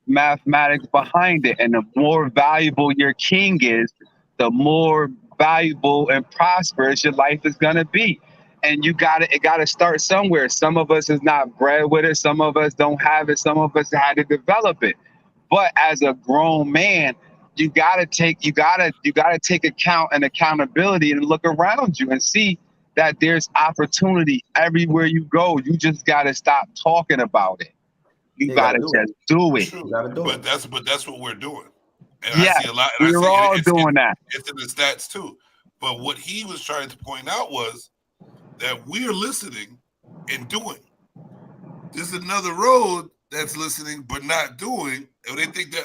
E: mathematics behind it. And the more valuable your king is, the more valuable and prosperous your life is gonna be. And it gotta start somewhere. Some of us is not bred with it. Some of us don't have it. Some of us had to develop it. But as a grown man, you gotta take account and accountability and look around you and see that there's opportunity everywhere you go. You just gotta stop talking about it. You gotta just do it.
A: But that's what we're doing. And
E: yeah,
A: I see a lot.
E: And we're all doing that.
A: It's in the stats too. But what he was trying to point out was that we're listening and doing. There's another road that's listening but not doing, and they think that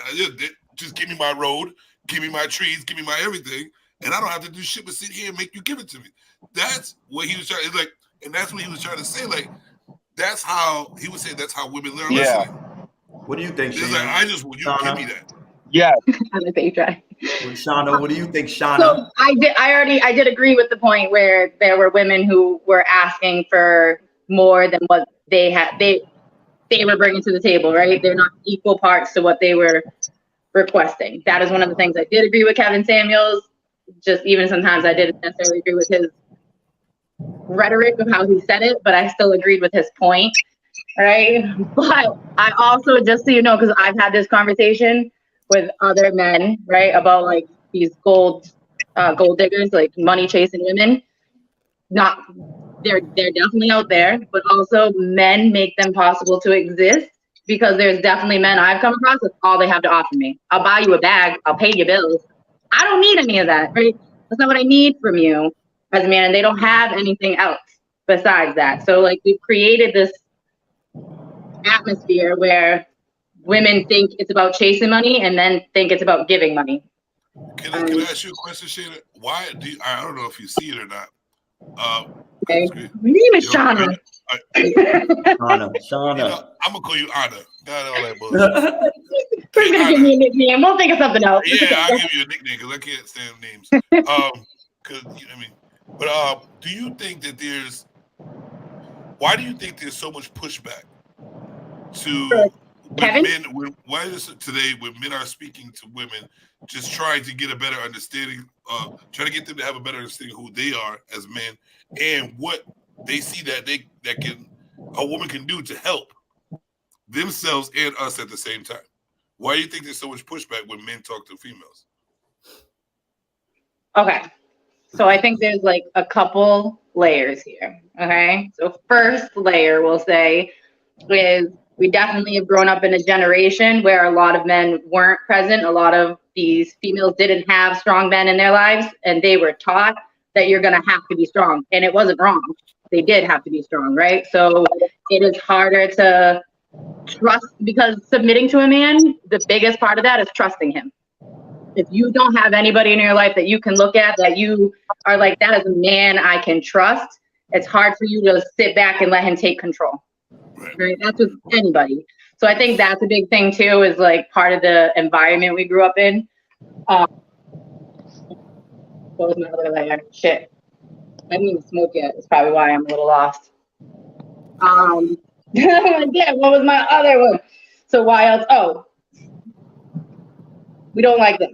A: just give me my road, give me my trees, give me my everything, and I don't have to do shit but sit here and make you give it to me. That's what he was trying. It's like, and that's what he was trying to say. Like, that's how he was saying. That's how women learn listening.
D: What do you think?
A: It's like, I just you give me that.
E: Yeah.
B: On the page, right?
D: Shauna, what do you think, Shauna?
B: So I did agree with the point where there were women who were asking for more than what they were bringing to the table, right? They're not equal parts to what they were requesting. That is one of the things I did agree with Kevin Samuels. Just even sometimes I didn't necessarily agree with his rhetoric of how he said it, but I still agreed with his point, right? But I also, just so you know, because I've had this conversation with other men, right, about like these gold diggers, like money chasing women. Not, they're definitely out there, but also men make them possible to exist, because there's definitely men I've come across that's all they have to offer me. I'll buy you a bag, I'll pay your bills. I don't need any of that, right? That's not what I need from you as a man, and they don't have anything else besides that. So like we've created this atmosphere where women think it's about chasing money and then think it's about giving money.
A: Can I ask you a question, Shana? Why do you, I don't know if you see it or not.
B: Okay. My name is Shauna.
D: Shauna.
A: You know, I'm gonna call you Anna. Not all that bullshit.
B: Who's gonna give me a nickname? We'll think of something else.
A: Yeah, I'll give you a nickname because I can't stand names. Because I mean, but do you think that why do you think there's so much pushback to
B: Kevin?
A: men? Why is it today when men are speaking to women, just trying to get a better understanding, trying to get them to have a better understanding of who they are as men and what they see that a woman can do to help themselves and us at the same time? Why do you think there's so much pushback when men talk to females?
B: Okay. So I think there's like a couple layers here. Okay. So first layer we'll say is we definitely have grown up in a generation where a lot of men weren't present. A lot of these females didn't have strong men in their lives, and they were taught that you're going to have to be strong. And it wasn't wrong. They did have to be strong, right? So it is harder to trust, because submitting to a man, the biggest part of that is trusting him. If you don't have anybody in your life that you can look at, that you are like, that is a man I can trust, it's hard for you to sit back and let him take control. Right? That's with anybody. So I think that's a big thing too, is like part of the environment we grew up in. What was my other layer? Shit. I didn't even smoke yet. That's probably why I'm a little lost. Yeah, what was my other one? So why else? Oh, we don't like that,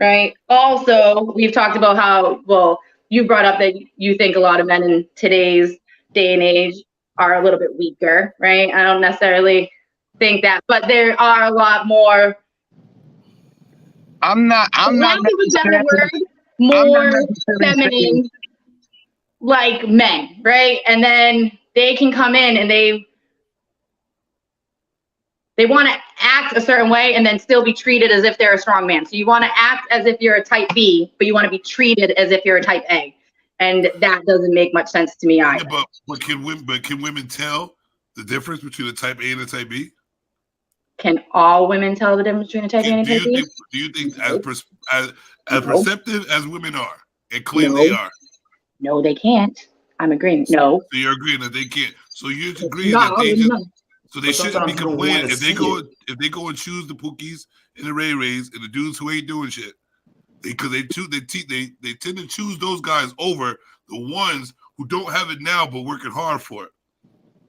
B: right? Also, we've talked about how, well, you brought up that you think a lot of men in today's day and age are a little bit weaker, right? I don't necessarily think that, but there are a lot more.
E: I'm not
B: more feminine, like men, right? And then they can come in and they want to act a certain way and then still be treated as if they're a strong man. So you want to act as if you're a type B, but you want to be treated as if you're a type A. And that doesn't make much sense to me either.
A: Yeah, but can women tell the difference between a type A and a type B?
B: Can all women tell the difference between a type A and a type B?
A: Do you think as perceptive as women are, and claim they are?
B: No, they can't. I'm agreeing. No.
A: So you're agreeing that they can't. So you're agreeing that they just. So they shouldn't be complaining if they go and choose the Pookies and the Ray Rays and the dudes who ain't doing shit. Because they tend to choose those guys over the ones who don't have it now but working hard for it.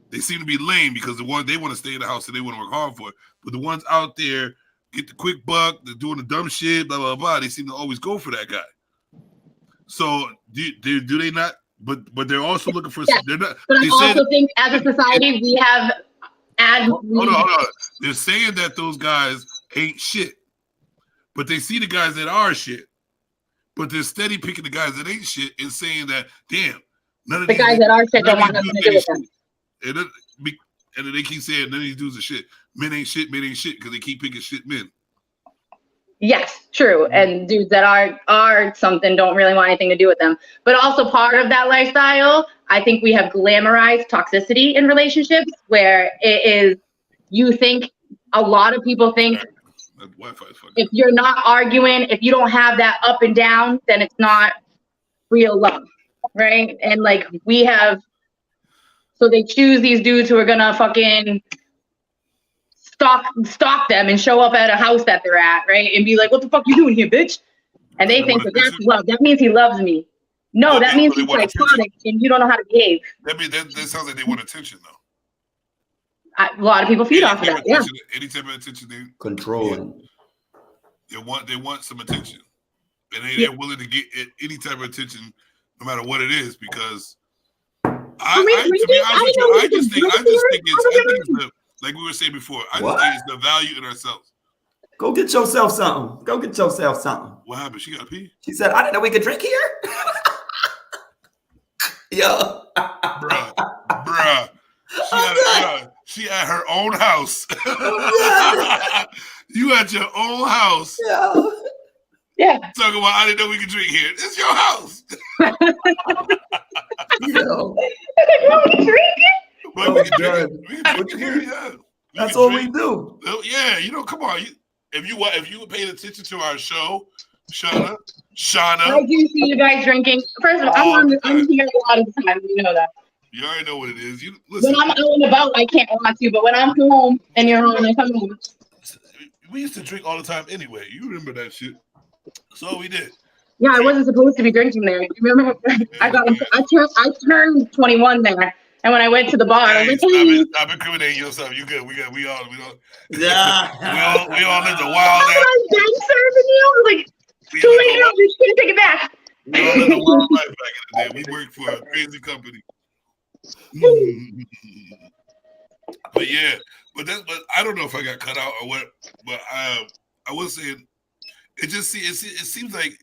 A: They seem to be lame because the ones they want to stay in the house and they want to work hard for it. But the ones out there get the quick buck, they're doing the dumb shit, blah blah blah. They seem to always go for that guy. So do they not? But they're also looking for.
B: Yeah.
A: They're not.
B: But
A: I
B: also think as a society we have.
A: Hold on. They're saying that those guys ain't shit, but they see the guys that are shit. But they're steady picking the guys that ain't shit and saying that, damn, none of
B: the
A: these
B: guys that are shit don't want nothing to do with them.
A: And then they keep saying none of these dudes are shit. Men ain't shit because they keep picking shit men.
B: Yes, true. And dudes that are something don't really want anything to do with them. But also part of that lifestyle, I think we have glamorized toxicity in relationships where it is, you think, a lot of people think if you're not arguing, if you don't have that up and down, then it's not real love, right? And like we have, so they choose these dudes who are gonna fucking stalk them and show up at a house that they're at, right? And be like, what the fuck you doing here, bitch? And they
A: They
B: think
A: want
B: that that's
A: attention?
B: love. That means he loves me. No,
A: Well,
B: that
A: they
B: means
A: really
B: he's
A: want attention.
B: psychotic and you don't know how to behave.
A: That sounds like they want attention though.
B: A lot of people feed off of that. Yeah.
A: Any type of attention they
D: Controlling.
A: They want some attention, and
B: Yeah.
A: they're willing to get any type of attention, no matter what it is. Because
B: we
A: to be honest with you, I just think it's like we were saying before. I just think it's the value in ourselves.
D: Go get yourself something. Go get yourself something.
A: What happened? She got to pee.
D: She said, "I didn't know we could drink here." Yo,
A: bruh. She at her own house. You at your own house.
B: Yeah.
A: Talking about I didn't know we could drink here. It's your house.
D: Yo.
A: But we can drink here. Yeah.
D: That's all we do.
A: Yeah, come on. If you paid attention to our show, Shauna.
B: I do see you guys drinking. First of all, I'm here a lot of the time. You know that.
A: You already know what it is. Listen,
B: when I'm out and about, I can't want to, but when I'm home and you're home, I come home.
A: We used to drink all the time anyway. You remember that shit. So we did.
B: Yeah, I wasn't supposed to be drinking there. You remember? I turned 21 there. And when I went to the bar, I was like,
A: stop incriminating yourself. You good. We all
D: Yeah.
A: we all lived a wild
B: ass. I was serving you. I was like, too late now. You can't take it back.
A: We all lived a wild life back in the day. We worked for a crazy company. But yeah, but I don't know if I got cut out or what. But I was saying, it seems like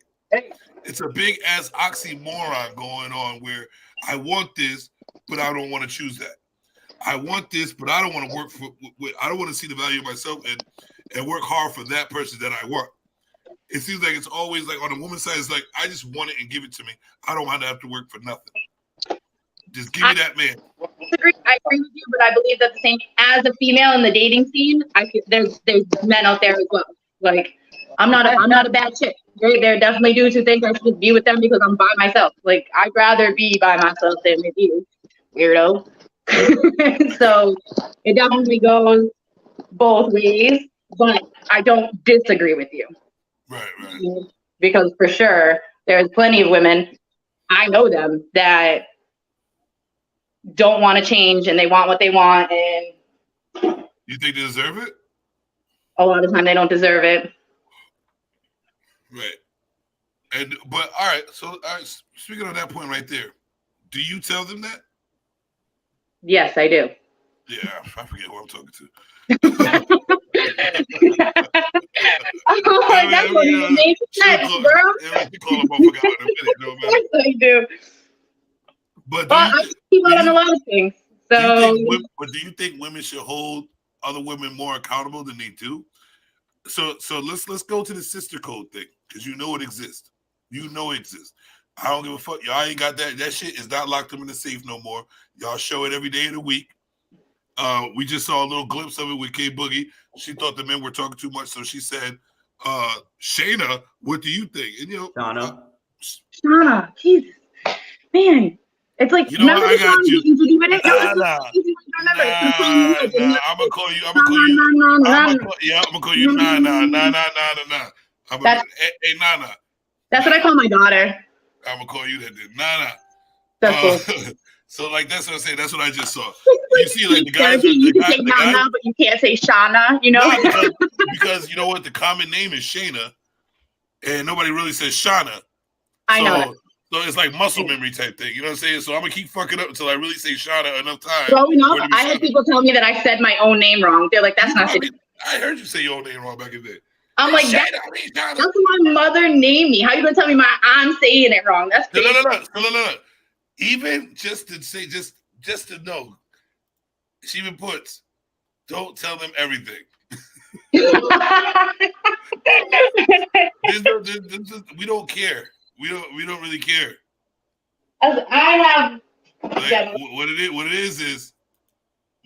A: it's a big ass oxymoron going on where I want this, but I don't want to choose that. I want this, but I don't want to work for. I don't want to see the value of myself and work hard for that person that I want. It seems like it's always like on the woman's side. It's like I just want it and give it to me. I don't want to have to work for nothing. Just give me that man.
B: I agree with you, but I believe that the same as a female in the dating scene, I feel there's men out there as well. Like I'm not a bad chick. There are definitely dudes who think I should just be with them because I'm by myself. Like I'd rather be by myself than with you, weirdo. So it definitely goes both ways, but I don't disagree with you.
A: Right.
B: Because for sure, there's plenty of women, I know them, that don't want to change and they want what they want, and
A: you think they deserve it?
B: A lot of the time they don't deserve it.
A: Right. But all right, so speaking of that point right there, do you tell them that?
B: Yes, I do.
A: Yeah, I forget who I'm talking to.
B: Oh, that's what you make sense, bro.
A: You call them motherfucker out in a minute, no matter.
B: Yes, I do.
A: But
B: I keep on a lot of things. So,
A: do you think women should hold other women more accountable than they do? So let's go to the sister code thing, because you know it exists. You know it exists. I don't give a fuck. Y'all ain't got that. That shit is not locked up in the safe no more. Y'all show it every day of the week. We just saw a little glimpse of it with K Boogie. She thought the men were talking too much, so she said, Shayna, what do you think? And
B: Shauna, Jesus, man. It's like
A: you know what, I got you.
B: Nah.
A: I'm gonna call you. I'm gonna call you. Nah. Hey, Nana.
B: That's what I call my daughter.
A: I'm gonna call you that. Nana.
B: That's cool.
A: So like that's what I say. That's what I just saw. You see, like the guys.
B: You can say Nana, but you can't say Shauna. You know,
A: no, because you know what, the common name is Shayna, and nobody really says Shauna.
B: I know that.
A: So it's like muscle memory type thing. You know what I'm saying? So I'm gonna keep fucking up until I really say Shauna enough time.
B: Growing up, I had people tell me that I said my own name wrong. They're like, "That's not it."
A: I heard you say your own name wrong back in the day.
B: I'm like, that's what my mother named me. How you gonna tell me I'm saying it wrong? That's crazy.
A: No. Even just to say, just to know, she even puts, don't tell them everything. We don't care. We don't really care.
B: As I have
A: what it is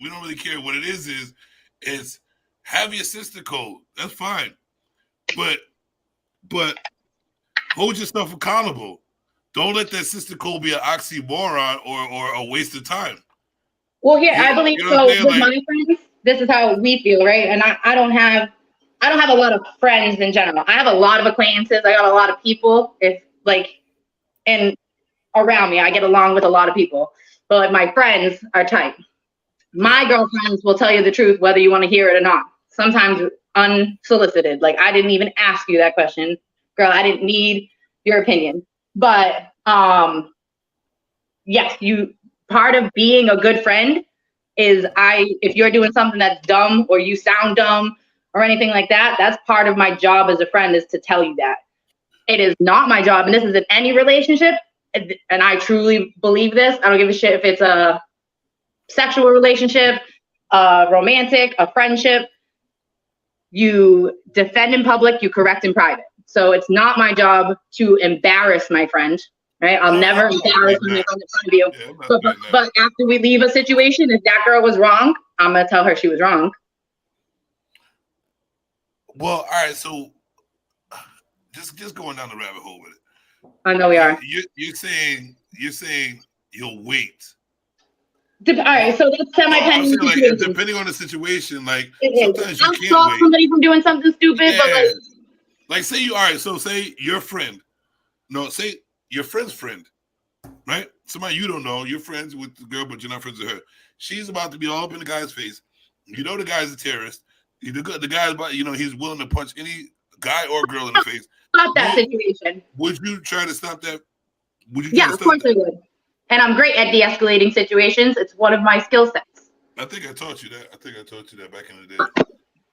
A: we don't really care. What it is have your sister code. That's fine. But hold yourself accountable. Don't let that sister code be an oxymoron or a waste of time.
B: Well, here, I believe so. With my friends, this is how we feel, right? And I don't have I don't have a lot of friends in general. I have a lot of acquaintances. I got a lot of people. And around me, I get along with a lot of people. But like, my friends are tight. My girlfriends will tell you the truth, whether you want to hear it or not. Sometimes unsolicited. Like, I didn't even ask you that question, girl. I didn't need your opinion. But yes, part of being a good friend is if you're doing something that's dumb or you sound dumb or anything like that, that's part of my job as a friend, is to tell you that. It is not my job, and this is in any relationship, and I truly believe this. I don't give a shit if it's a sexual relationship, a romantic, a friendship. You defend in public, you correct in private. So it's not my job to embarrass my friend, right? I'll never embarrass my friend in front of you. But after we leave a situation, if that girl was wrong, I'm gonna tell her she was wrong.
A: Well, all right. So just going down the rabbit hole with it.
B: I know we are.
A: You're saying you'll wait.
B: All right, so that's semi-pending situation.
A: Like, depending on the situation, like
B: sometimes you can't stop somebody from doing something stupid, but
A: like say your friend, say your friend's friend, right? Somebody you don't know, you're friends with the girl, but you're not friends with her. She's about to be all up in the guy's face. You know the guy's a terrorist. The guy's about, he's willing to punch any guy or girl in the face.
B: Stop that situation.
A: Would you try to stop that?
B: Yeah, of course I would. And I'm great at de-escalating situations. It's one of my skill sets.
A: I think I taught you that back in the day.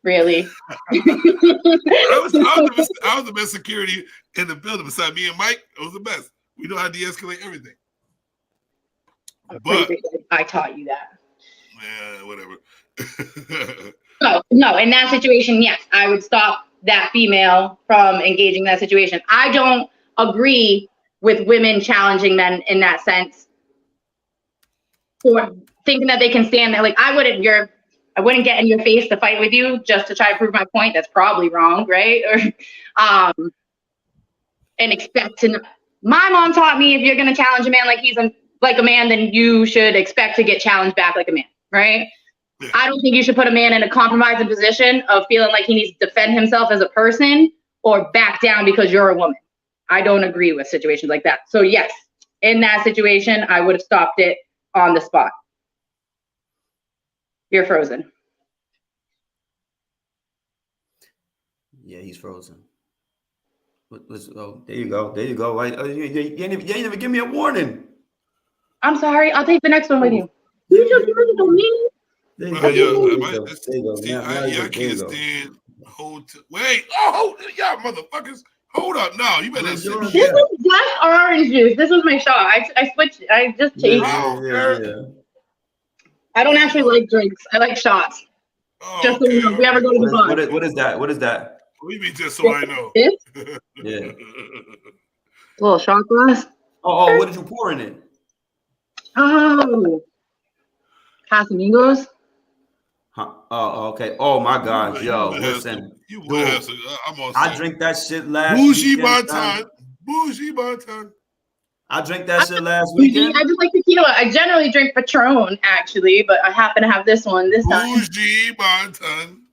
B: Really?
A: I was the best security in the building. Beside me and Mike, it was the best. We know how to de-escalate everything. But
B: I taught you that.
A: Yeah, whatever.
B: No, in that situation, yes, I would stop that female from engaging in that situation. I don't agree with women challenging men in that sense, or thinking that they can stand there. Like, I wouldn't get in your face to fight with you just to try to prove my point. That's probably wrong, right? Or and expect to. My mom taught me, if you're going to challenge a man like he's like a man, then you should expect to get challenged back like a man, right? Yeah. I don't think you should put a man in a compromising position of feeling like he needs to defend himself as a person or back down because you're a woman. I don't agree with situations like that. So yes, in that situation, I would have stopped it on the spot. You're frozen.
D: Yeah, he's frozen. Let's go. There you go. You didn't even give me a warning.
B: I'm sorry. I'll take the next one with you. You just really don't need.
D: There you go.
A: I can't stand. Wait. Oh, y'all motherfuckers. Hold up. No, you better sit.
B: This was just orange juice. This was my shot. I switched. I just changed.
D: Yeah.
B: I don't actually like drinks. I like shots.
A: Oh,
B: just so you know, if we ever go to the bar.
D: What is that? What is that?
A: What do you mean, just so I know?
D: Yeah.
B: Little shot glass.
D: Oh, what did you pour in it?
B: Oh, Casamigos.
D: Huh? Oh, okay. Oh my God, yo, listen. I drink that shit last
A: Bougie Bonton. Bougie Bonton.
D: I drink that shit last weekend.
B: I just like tequila. I generally drink Patron, actually, but I happen to have this one this time.
A: Bougie Bonton.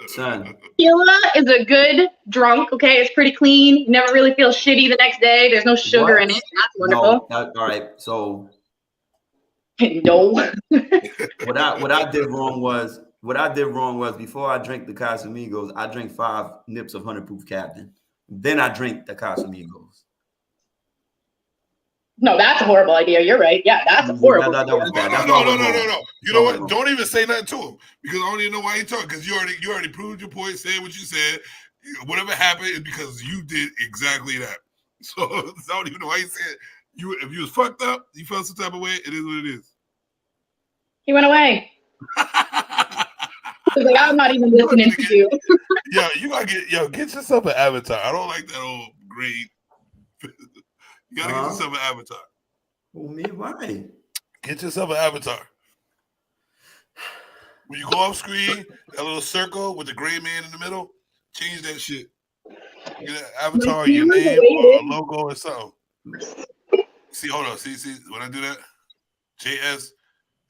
D: Son.
B: Tequila is a good drunk, okay? It's pretty clean. You never really feel shitty the next day. There's no sugar in it. That's wonderful.
D: No, all right, so.
B: No.
D: What I did wrong was before I drank the Casamigos, I drank 5 nips of 100 proof Captain. Then I drink the Casamigos.
A: No,
B: that's a horrible idea. You're right. Yeah, that's a horrible idea.
A: No. You know what? Don't even say nothing to him because I don't even know why you're talking, because you already proved your point, said what you said. Whatever happened is because you did exactly that. So I don't even know why you said it. If you was fucked up, you felt some type of way, it is what it is.
B: He went away. He's like, I'm not even listening to you.
A: You gotta get yourself an avatar. I don't like that old grade. You gotta get yourself an avatar.
D: Well, me, why?
A: Get yourself an avatar. When you go off screen, that little circle with the gray man in the middle, change that shit. Get an avatar, your name, or a logo or something. See, hold on. See, when I do that, JS,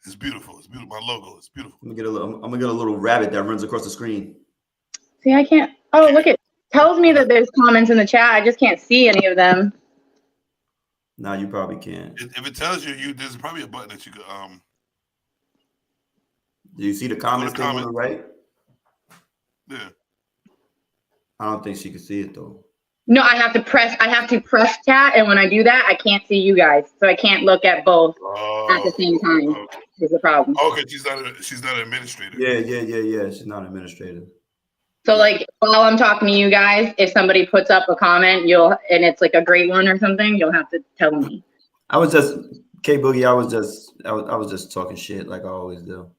A: it's beautiful. It's beautiful. My logo, it's beautiful.
D: I'm gonna get a little rabbit that runs across the screen.
B: See, I can't. Oh, look, it tells me that there's comments in the chat. I just can't see any of them.
D: No, you probably can't.
A: If it tells you, there's probably a button that you could
D: Do you see the comments thing on the right?
A: Yeah.
D: I don't think she can see it though.
B: No, I have to press chat, and when I do that, I can't see you guys, so I can't look at both at the same time.
A: Okay.
B: Is the problem?
A: Okay, she's not an administrator.
D: Yeah. She's not an administrator.
B: So like while I'm talking to you guys, if somebody puts up a comment, and it's like a great one or something, you'll have to tell me.
D: I was just K Boogie. I was just talking shit like I always do.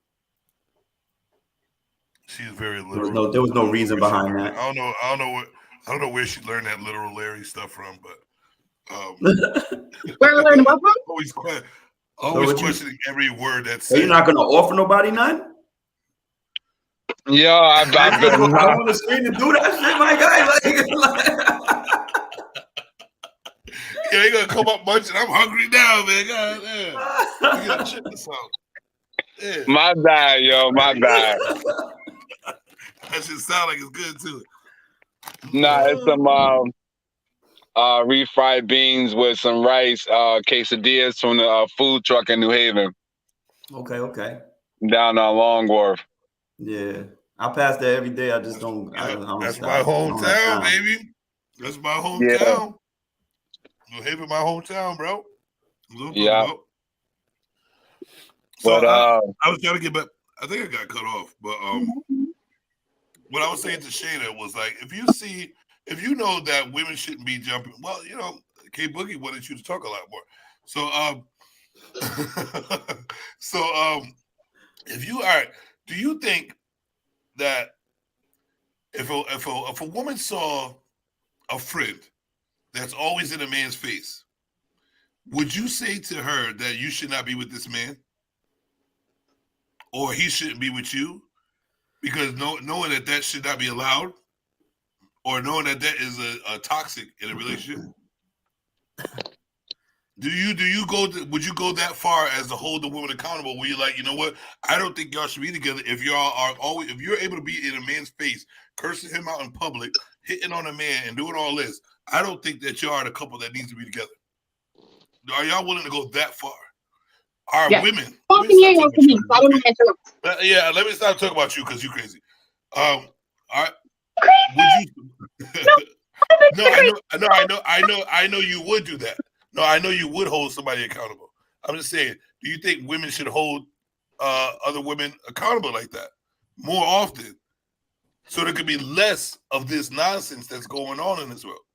A: She's very literal.
D: There was no reason behind that.
A: I don't know where she learned that literal Larry stuff from, but
B: Where I learned what from?
A: Always questioning every word that's
D: So
A: said.
D: you're not gonna offer nobody none?
E: Yo, I've been.
D: I want the screen to do that shit, my guy.
A: Yeah, you gonna come up munching. I'm hungry now, man. God damn. You gotta check this out. Yeah.
E: My bad, yo. My bad.
A: That shit sound like it's good too.
E: Nah, it's some refried beans with some rice, quesadillas from the food truck in New Haven.
D: Okay.
E: Down on Long Wharf.
D: Yeah. I pass there every day. I just don't. I don't
A: That's
D: stop.
A: my hometown, baby. That's my hometown. New Haven, my hometown, bro.
E: Yeah.
A: So
E: But
A: I was trying to get back. I think I got cut off, but what I was saying to Shayna was like, if you know that women shouldn't be jumping, well, you know, K Boogie wanted you to talk a lot more. So do you think that if a woman saw a friend that's always in a man's face, would you say to her that you should not be with this man? Or he shouldn't be with you? Because knowing that should not be allowed, or knowing that is a toxic in a relationship. Would you go that far as to hold the woman accountable? Where you're like, you know what? I don't think y'all should be together if if you're able to be in a man's face, cursing him out in public, hitting on a man, and doing all this. I don't think that y'all are the couple that needs to be together. Are y'all willing to go that far? Are women? Yeah, let me stop talking about you because you're crazy. Would you? No, I know you would do that. No, I know you would hold somebody accountable. I'm just saying, do you think women should hold other women accountable like that more often, so there could be less of this nonsense that's going on in this world?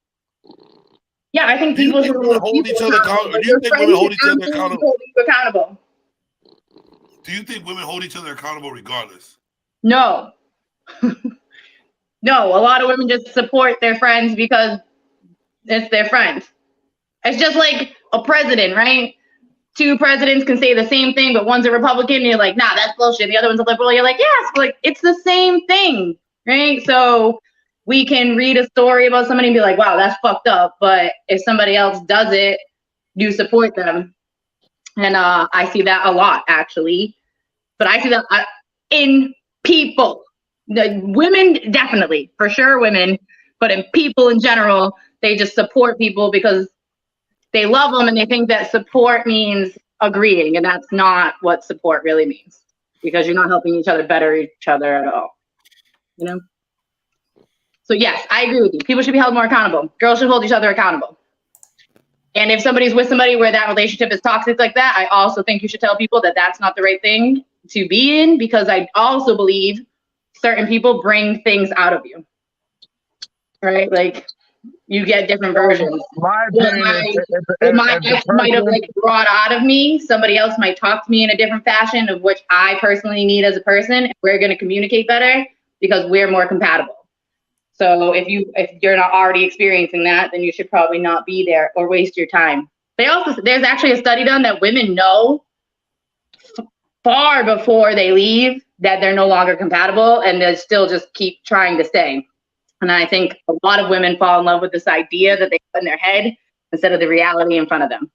B: Yeah, I think people should
A: hold each other accountable. Do you think women hold each other accountable? Do you think women hold each other accountable regardless?
B: No. No, a lot of women just support their friends because it's their friends. It's just like a president, right? Two presidents can say the same thing, but one's a Republican, and you're like, nah, that's bullshit. The other one's a liberal. You're like, yes, like it's the same thing, right? So we can read a story about somebody and be like, wow, that's fucked up. But if somebody else does it, you support them. And I see that a lot, actually. But I see that in people. The women, definitely, for sure, women. But in people in general, they just support people because they love them and they think that support means agreeing. And that's not what support really means. Because you're not helping each other better each other at all. You know? So yes, I agree with you. People should be held more accountable. Girls should hold each other accountable. And if somebody's with somebody where that relationship is toxic like that, I also think you should tell people that that's not the right thing to be in, because I also believe certain people bring things out of you, right? Like you get different versions.
E: My
B: ex might have like brought out of me, somebody else might talk to me in a different fashion of which I personally need as a person. We're going to communicate better because we're more compatible. So if you're not already experiencing that, then you should probably not be there or waste your time. There's actually a study done that women know far before they leave that they're no longer compatible, and they still just keep trying to stay. And I think a lot of women fall in love with this idea that they put in their head instead of the reality in front of them.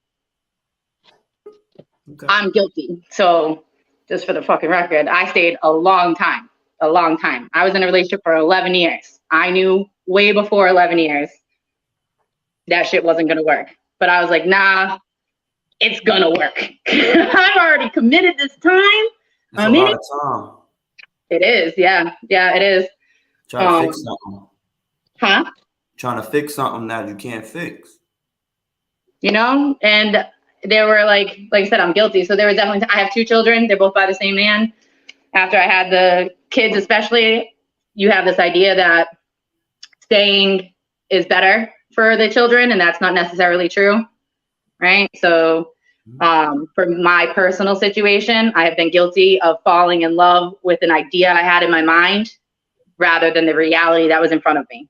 B: Okay. I'm guilty. So just for the fucking record, I stayed a long time a long time. I was in a relationship for 11 years. I knew way before 11 years that shit wasn't going to work. But I was like, nah, it's going to work. I've already committed this time.
D: It's a lot of time.
B: It is. Yeah. Yeah, it is.
D: Trying to fix something.
B: Huh?
D: Trying to fix something that you can't fix.
B: You know, and there were like I said, I'm guilty. So there was definitely, I have 2 children. They're both by the same man. After I had the kids, especially, you have this idea that staying is better for the children, and that's not necessarily true, right? So for my personal situation, I have been guilty of falling in love with an idea I had in my mind rather than the reality that was in front of me.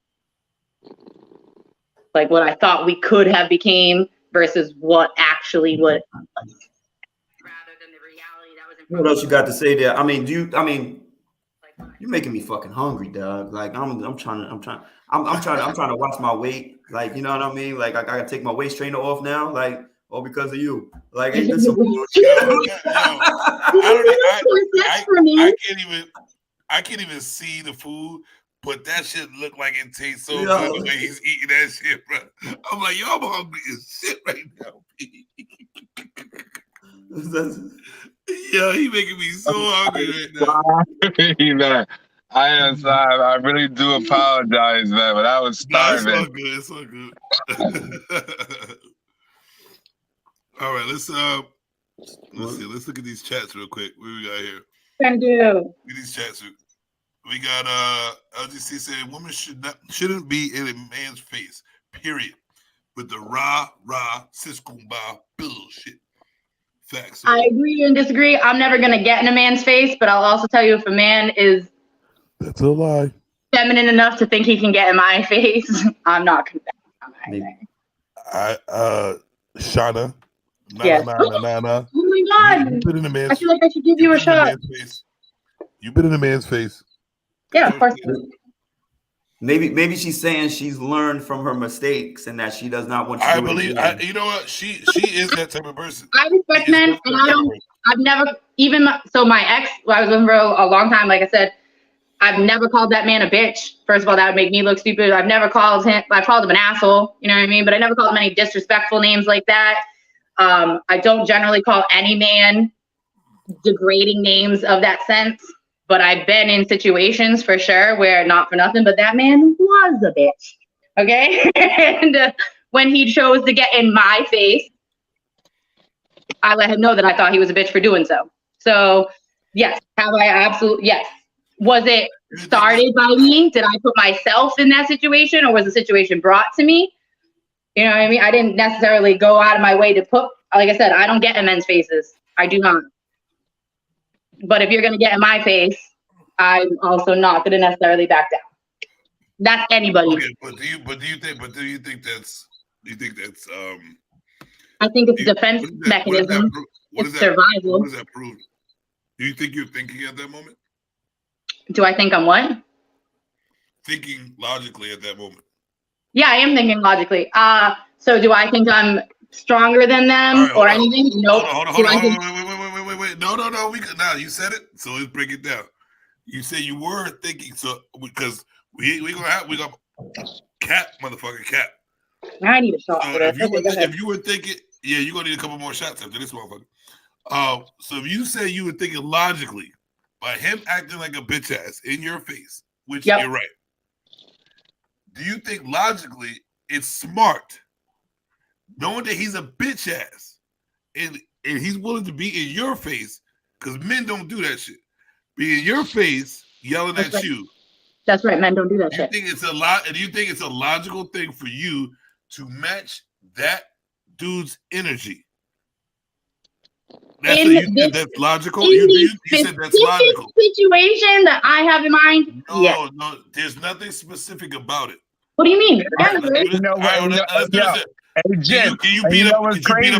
B: Like what I thought we could have became versus what actually would. Rather than the reality that was in front
D: What else you got to say there? I mean, you're making me fucking hungry, dog. Like I'm trying to watch my weight. Like, you know what I mean? Like I gotta take my waist trainer off now. Like, all because of you. Like, ain't this some bullshit?
A: I can't even see the food, but that shit look like it tastes so good the way he's eating that shit, bro. I'm like, yo, I'm hungry as shit right now. Yo, he making me so hungry right now.
E: I really do apologize, man, but I was starving.
A: No, it's all good. All right, let's see. Let's look at these chats real quick. What we got here?
B: Can do.
A: Look at these chats. We got LGC saying women shouldn't be in a man's face. Period. With the rah sis kumbah bullshit. Facts.
B: I agree and disagree. I'm never gonna get in a man's face, but I'll also tell you if a man is
A: that's a lie.
B: Feminine enough to think he can get in my face, I'm not gonna
A: Shauna.
B: Yes.
A: Oh
B: my God.
A: You've been in a man's,
B: I feel like I should give you a shot.
A: You've been in a man's face.
B: Yeah, of course.
D: Maybe she's saying she's learned from her mistakes and that she does not want to do
A: believe, you know what? She is that type of person.
B: I respect men, and I've never, even, so my ex, who I was with for a long time, like I said, I've never called that man a bitch. First of all, that would make me look stupid. I've called him an asshole, you know what I mean? But I never called him any disrespectful names like that. I don't generally call any man degrading names of that sense. But I've been in situations for sure where, not for nothing, but that man was a bitch. Okay? And when he chose to get in my face, I let him know that I thought he was a bitch for doing so. So, yes. Have I absolutely, yes. Was it started by me? Did I put myself in that situation, or was the situation brought to me? You know what I mean? I didn't necessarily go out of my way to put, like I said, I don't get in men's faces. I do not. But if you're going to get in my face, I'm also not going to necessarily back down. That's anybody.
A: Okay, do you think that's
B: I think it's a defense mechanism. It's survival.
A: What does that prove? Do you think you're thinking at that moment?
B: Do I think I'm what?
A: Thinking logically at that moment.
B: Yeah, I am thinking logically. So do I think I'm stronger than them or anything? Nope.
A: Hold on. Wait. No. Now you said it, so let's break it down. You said you were thinking, so because we got motherfucking Cap.
B: I need a shot for this.
A: If you were thinking, yeah, you're gonna need a couple more shots after this motherfucker. So if you say you were thinking logically by him acting like a bitch ass in your face, which you're right. Do you think logically it's smart, knowing that he's a bitch ass, and he's willing to be in your face, because men don't do that shit. Be in your face, yelling at you.
B: That's right. Men don't do that shit.
A: Do you think it's a logical thing for you to match that dude's energy? That's logical. You said that's logical.
B: Situation that I have in mind.
A: No, there's nothing specific about it.
B: What do you mean?
E: Jim, you know what's crazy?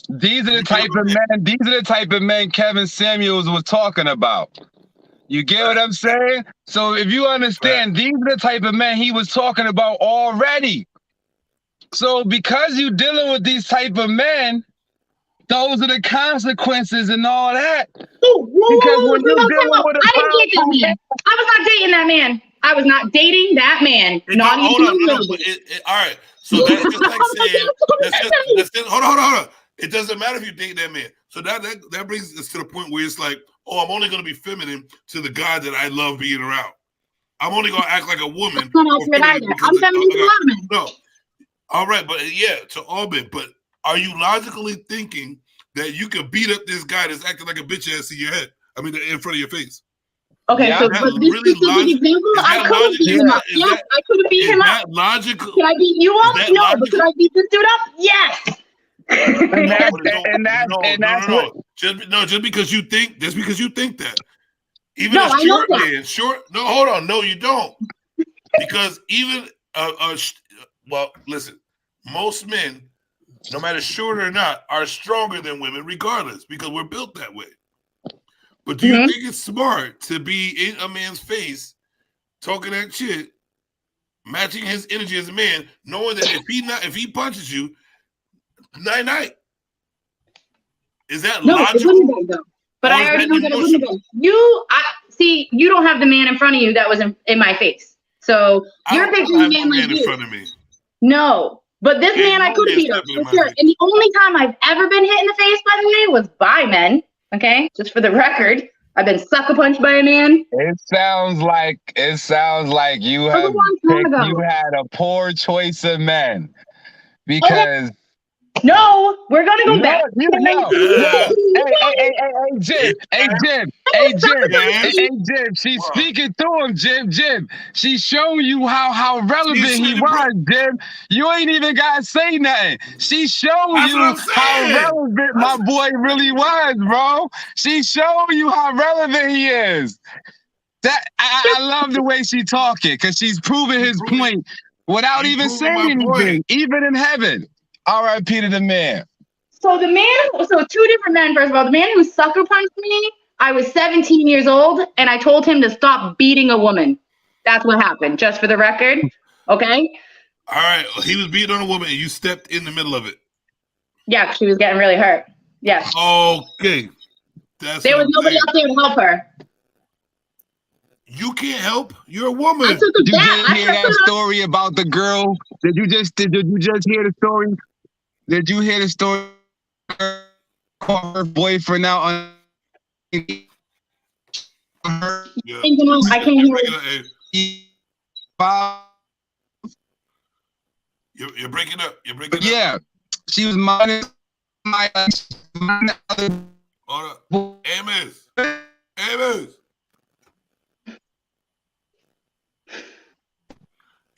E: These are the type of men Kevin Samuels was talking about. You get what I'm saying? So if you understand, these are the type of men he was talking about already. So because you're dealing with these type of men, those are the consequences and all that. Because when you're dealing with a
B: that man. I was not dating that man. I was not dating that man. Not even
A: hold on,
B: a
A: no,
B: little
A: but
B: bit.
A: all right. So that's just like saying, hold on. It doesn't matter if you date that man. So that brings us to the point where it's like, oh, I'm only going to be feminine to the guy that I love being around. I'm only going to act like a woman.
B: That's not accurate either. I'm feminine to a lot of men.
A: No. All right, but yeah, to all men. But are you logically thinking that you could beat up this guy that's acting like a bitch ass in your head? I mean, in front of your face.
B: Okay,
E: Yeah,
B: so
A: that
B: for this
A: really
B: specific example, I could have beat him up. Yes, I could have beat him up.
A: Is that logical?
B: Can I beat you up?
A: that
B: No,
A: logical?
B: but could I beat this dude up? Yes.
A: No. Just because you think that. Even
B: No,
A: a
B: I know
A: short
B: that.
A: man, no, hold on, no, you don't. Because even well, listen, most men, no matter short or not, are stronger than women, regardless, because we're built that way. But do you think it's smart to be in a man's face, talking that shit, matching his energy as a man, knowing that if he punches you, night? Is that
B: No,
A: logical?
B: it wouldn't have been though. But I already know that it wouldn't have been. You don't have the man in front of you that was in my face. So you're picturing a man like
A: in
B: you.
A: front of me.
B: No, but this man I could have beat up for sure. And the only time I've ever been hit in the face, by the way, was by men. Okay, just for the record, I've been sucker punched by a man.
E: It sounds like you had a poor choice of men, because
B: no, we're gonna go back.
E: Hey, Jim. She's speaking through him, Jim. She's showing you how relevant he was, Jim. You ain't even gotta say nothing. She's showing you how relevant my boy really was, bro. She's showing you how relevant he is. That I love the way she talking, because she's proving his point without even saying anything, even in heaven. R.I.P. to the man.
B: So two different men, first of all. The man who sucker punched me, I was 17 years old, and I told him to stop beating a woman. That's what happened, just for the record. Okay?
A: All right. He was beating on a woman, and you stepped in the middle of it.
B: Yeah, she was getting really hurt. Yes.
A: Okay.
B: There was nobody else there to help her.
A: You can't help. You're a woman.
E: Did you hear that story about the girl? Did you just hear the story? Did you hear the story? Call her boyfriend out on her.
A: Yeah.
B: I can't hear you.
A: You're breaking up.
E: Yeah, she was minding my other.
A: Hold up. Amos.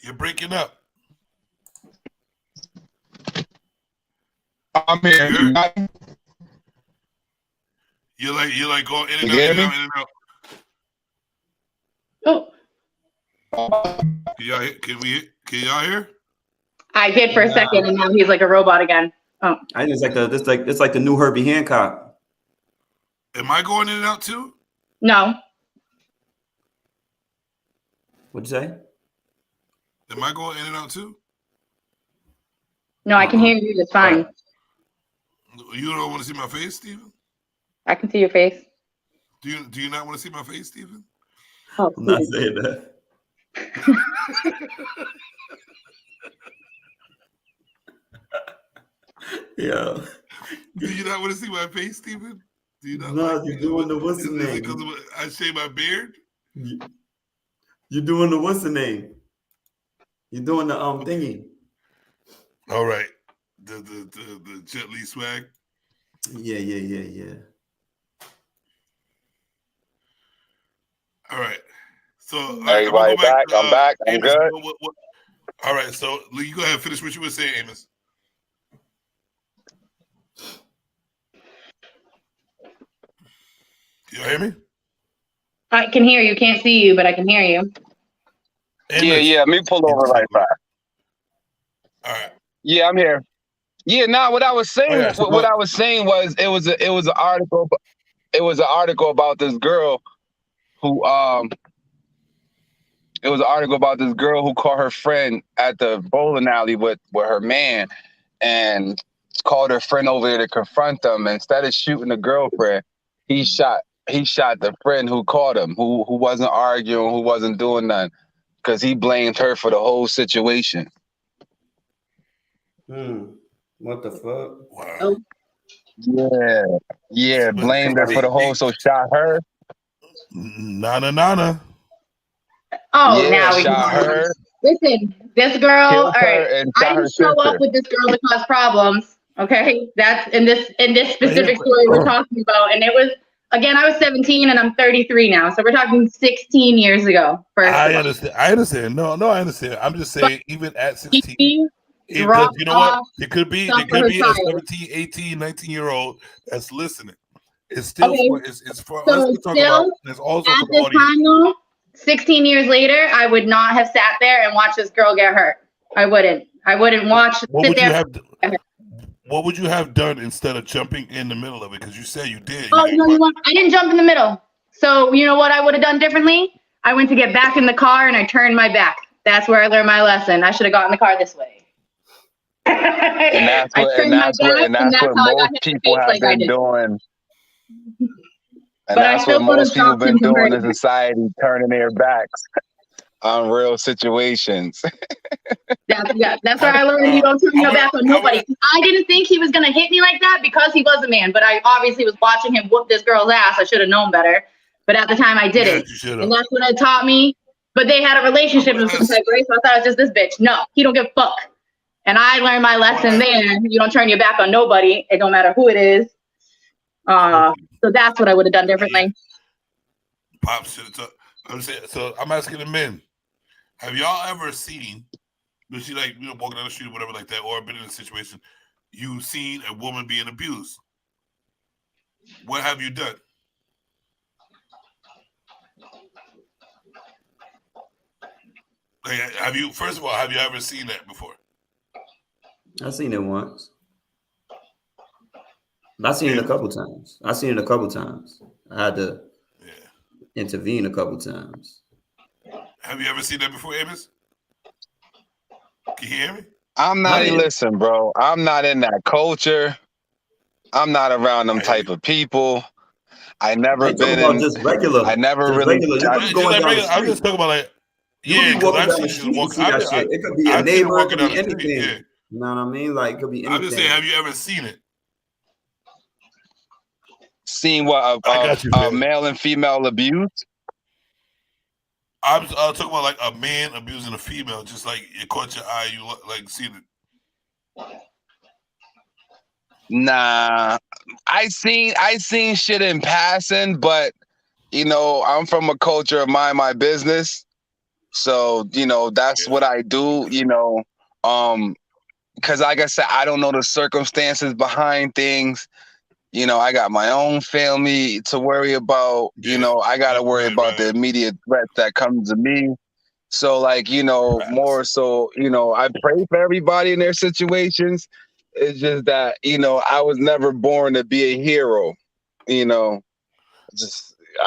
A: You're breaking up.
E: I'm here.
A: You're like going in and out.
B: Oh.
A: Can y'all hear?
B: I did for a second, and now he's like a robot again. Oh.
D: I think it's like the new Herbie Hancock.
A: Am I going in and out too?
B: No.
D: What'd you say?
A: Am I going in and out too?
B: No, I can hear you. It's fine.
A: You don't want to see my face, Steven?
B: I can see your face.
A: Do you not want to see my face, Steven?
B: Oh,
D: I'm not saying that. Yeah.
A: Do you not want to see my face, Steven? Do you not?
D: No, you're doing the what's the name?
A: Because I shave my beard.
D: You're doing the what's the name? You're doing the thingy.
A: All right. The Jet Li swag.
D: Yeah.
A: All right. So
F: everybody back. I'm back. I'm
A: Amos,
F: good.
A: What? All right. So you go ahead and finish what you were saying, Amos. Can you hear me?
B: I can hear you. Can't see you, but I can hear you.
A: Amos.
F: Yeah. Me pull over right back.
A: All right.
E: Yeah, I'm here. Yeah, what I was saying, what I was saying was it was an article. It was an article about this girl who It was an article about this girl who caught her friend at the bowling alley with her man, and called her friend over there to confront them. And instead of shooting the girlfriend, he shot he shot the friend who caught him, who wasn't arguing, who wasn't doing nothing, because he blamed her for the whole situation.
D: What the fuck?
A: Wow.
E: Yeah, blamed her for the whole, so shot her.
A: Nana.
B: Oh,
E: Yeah,
B: now we
E: shot
B: can.
E: her,
B: Listen, this girl. All
E: killed her,
B: right,
E: and
B: I
E: shot her
B: didn't show
E: sister.
B: up with this girl to cause problems. Okay, that's in this specific story we're talking about, and it was again. I was 17, and I'm 33 now, so we're talking 16 years ago.
A: I understand. No, I understand. I'm just saying, even at 16,
B: She
A: because
B: dropped
A: you know what?
B: off
A: There could be
B: stuff for her
A: a
B: child.
A: 17, 18, 19-year-old that's listening. It's still
B: Okay,
A: it's for
B: so
A: us to talk
B: still
A: about. There's also
B: at
A: for the
B: this
A: audience.
B: time though, 16 years later, I would not have sat there and watched this girl get hurt. I wouldn't. I wouldn't
A: What
B: sit
A: would
B: there.
A: you have? What would you have done instead of jumping in the middle of it? Because you said you did.
B: Oh, no, you want? I didn't jump in the middle. So you know what I would have done differently? I went to get back in the car and I turned my back. That's where I learned my lesson. I should have gotten in the car this way.
E: And that's what most people have been doing. And that's what most people have been doing in society, turning their backs on real situations.
B: That's where I learned you don't turn your back on nobody. I didn't think he was going to hit me like that because he was a man, but I obviously was watching him whoop this girl's ass. I should have known better. But at the time I didn't. And that's what it taught me. But they had a relationship of some type, right? So I thought it was just this bitch. No, he don't give a fuck. And I learned my lesson there. You don't turn your back on nobody. It don't matter who it is. So that's what I would have done differently.
A: Pop shit. So I'm asking the men. Have y'all ever seen, walking down the street or whatever like that, or been in a situation, you've seen a woman being abused? What have you done? First of all, have you ever seen that before?
D: I've seen it once. I've seen it a couple times. I had to intervene a couple times.
A: Have you ever seen that before, Amos? Can you hear me?
E: Listen, bro. I'm not in that culture. I'm not around them type of people. I never been in.
D: Just regular.
E: I never
D: just
E: really.
D: Regular. I'm
A: just talking about
D: because I've seen that shit. It could be a neighbor. It could be anything.
A: Yeah.
D: You know what I mean? Like, it could be anything.
A: I'm just saying, have you ever seen it?
E: Seen what? A male and female abuse?
A: I'm talking about like a man abusing a female, just like it caught your eye, you like seen it.
E: Nah, I seen shit in passing, but I'm from a culture of mind my business, so that's what I do. Because like I said, I don't know the circumstances behind things. I got my own family to worry about. I got to worry about the immediate threat that comes to me. So more so, I pray for everybody in their situations. It's just that, I was never born to be a hero. I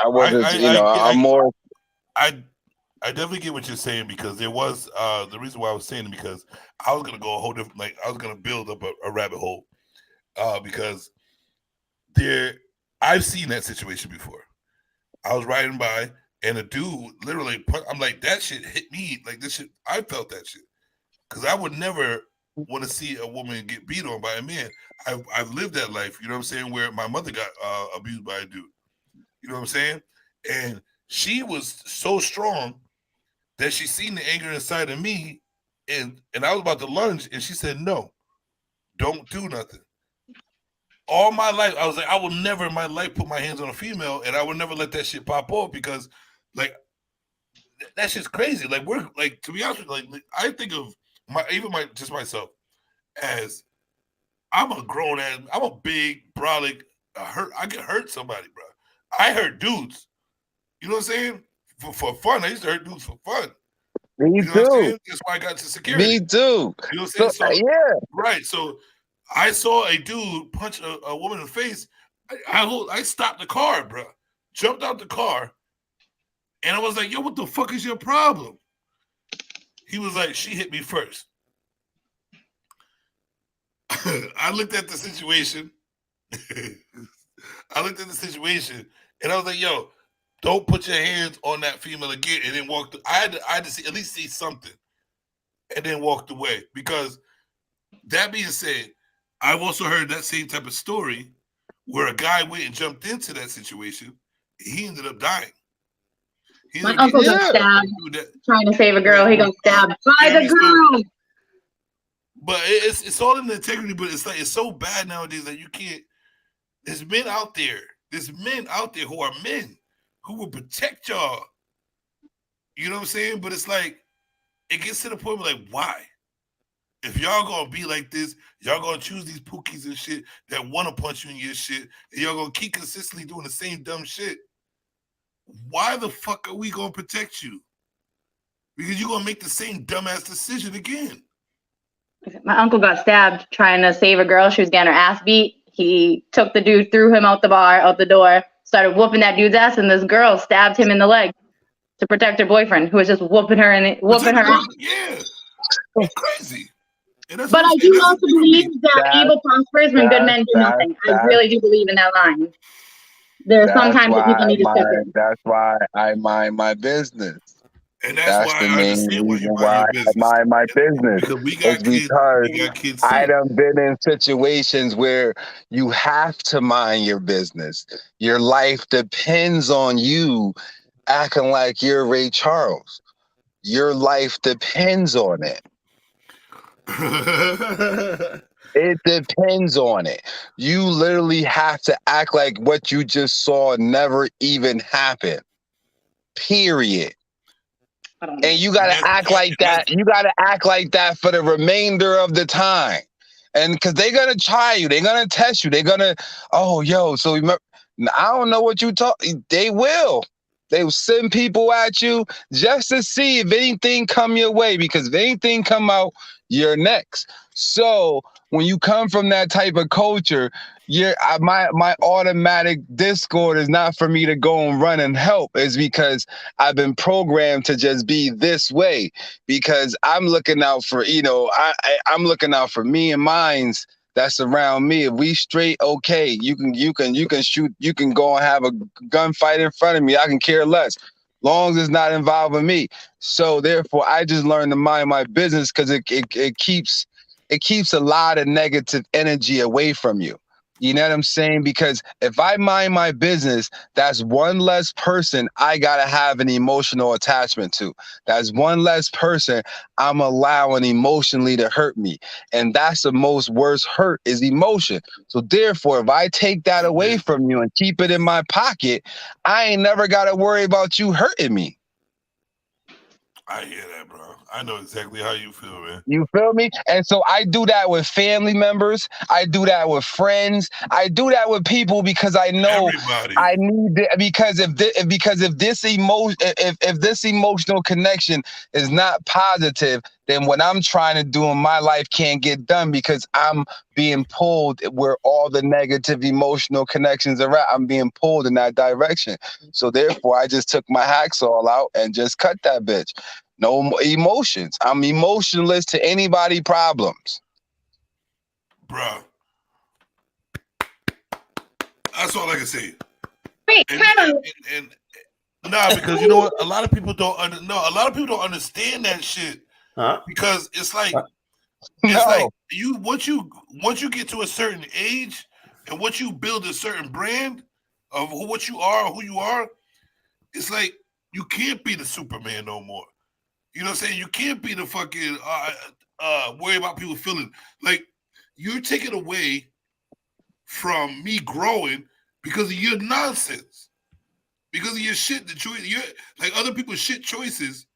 E: wasn't, I'm more.
A: I definitely get what you're saying, because there was the reason why I was saying it, because I was gonna go a whole different, I was gonna build up a rabbit hole, because I've seen that situation before. I was riding by and a dude literally I'm like, that shit hit me, like this shit. I felt that shit, because I would never want to see a woman get beat on by a man. I've lived that life, you know what I'm saying, where my mother got abused by a dude. You know what I'm saying? And she was so strong that she seen the anger inside of me, and I was about to lunge, and she said, no, don't do nothing. All my life, I was like, I will never in my life put my hands on a female, and I would never let that shit pop off, because that shit's crazy. Like, we're like, to be honest with you, like I think of myself as I'm a grown ass, I'm a big brolic, I can hurt somebody, bro. I hurt dudes. You know what I'm saying? For fun. I used to hurt dudes for fun.
E: Me
A: too. That's why I got to security.
E: Me too.
A: You know what I'm saying? So,
E: yeah.
A: Right. So I saw a dude punch a woman in the face. I stopped the car, bro. Jumped out the car. And I was like, yo, what the fuck is your problem? He was like, she hit me first. I looked at the situation. And I was like, yo, don't put your hands on that female again. And then walked. I had to see, at least see something, and then walked away. Because that being said, I've also heard that same type of story where a guy went and jumped into that situation. He ended up dying.
B: My uncle got stabbed trying to save a girl. He got stabbed by the girl.
A: But it's all in the integrity. But it's like it's so bad nowadays that you can't. There's men out there. There's men out there who are men who will protect y'all. You know what I'm saying? But it's like it gets to the point where like, why? If y'all gonna be like this, y'all gonna choose these pookies and shit that want to punch you in your shit, and y'all gonna keep consistently doing the same dumb shit. Why the fuck are we gonna protect you? Because you're gonna make the same dumbass decision again.
B: My uncle got stabbed trying to save a girl. She was getting her ass beat. He took the dude, threw him out the door, started whooping that dude's ass, and this girl stabbed him in the leg to protect her boyfriend, who was just whooping her ass.
A: Yeah, it's crazy.
B: But I do also believe that evil prospers when good men do nothing. I really do believe in that line. There's sometimes that people need to step in.
F: That's why I mind my business.
A: And that's why I understand why you mind your business.
F: I mind my business.
A: Because we got kids too.
F: I done been in situations where you have to mind your business. Your life depends on you acting like you're Ray Charles. Your life depends on it. It depends on it. You literally have to act like what you just saw never even happened. Period. And you gotta act like that. You gotta act like that for the remainder of the time. And because they're gonna try you, they're gonna test you, they're gonna, so remember, I don't know what you talk. They will. They will send people at you just to see if anything come your way, because if anything come out, you're next. So when you come from that type of culture, my automatic discord is not for me to go and run and help. It's because I've been programmed to just be this way, because I'm looking out for, I'm looking out for me and mines that's around me. If we straight, okay, you can shoot, you can go and have a gunfight in front of me. I can care less, long as it's not involving me. So therefore, I just learned to mind my business, because it keeps a lot of negative energy away from you. You know what I'm saying? Because if I mind my business, that's one less person I got to have an emotional attachment to. That's one less person I'm allowing emotionally to hurt me. And that's the most worst hurt, is emotion. So therefore, if I take that away from you and keep it in my pocket, I ain't never got to worry about you hurting me.
A: I hear that, bro. I know exactly how you feel, man.
F: You feel me? And so I do that with family members. I do that with friends. I do that with people, because I know I need it. Because if this emotional connection is not positive, then what I'm trying to do in my life can't get done, because I'm being pulled where all the negative emotional connections are at. I'm being pulled in that direction. So therefore, I just took my hacksaw out and just cut that bitch. No emotions. I'm emotionless to anybody problems.
A: Bruh. That's all I can say.
B: Wait,
A: because you know what? A lot of people don't understand that shit.
G: Huh?
A: Because it's like once you get to a certain age, and once you build a certain brand of what you are, who you are, it's like you can't be the Superman no more. You know what I'm saying? You can't be the fucking worry about people feeling like you're taken away from me growing because of your nonsense, because of your shit. You're like other people's shit choices.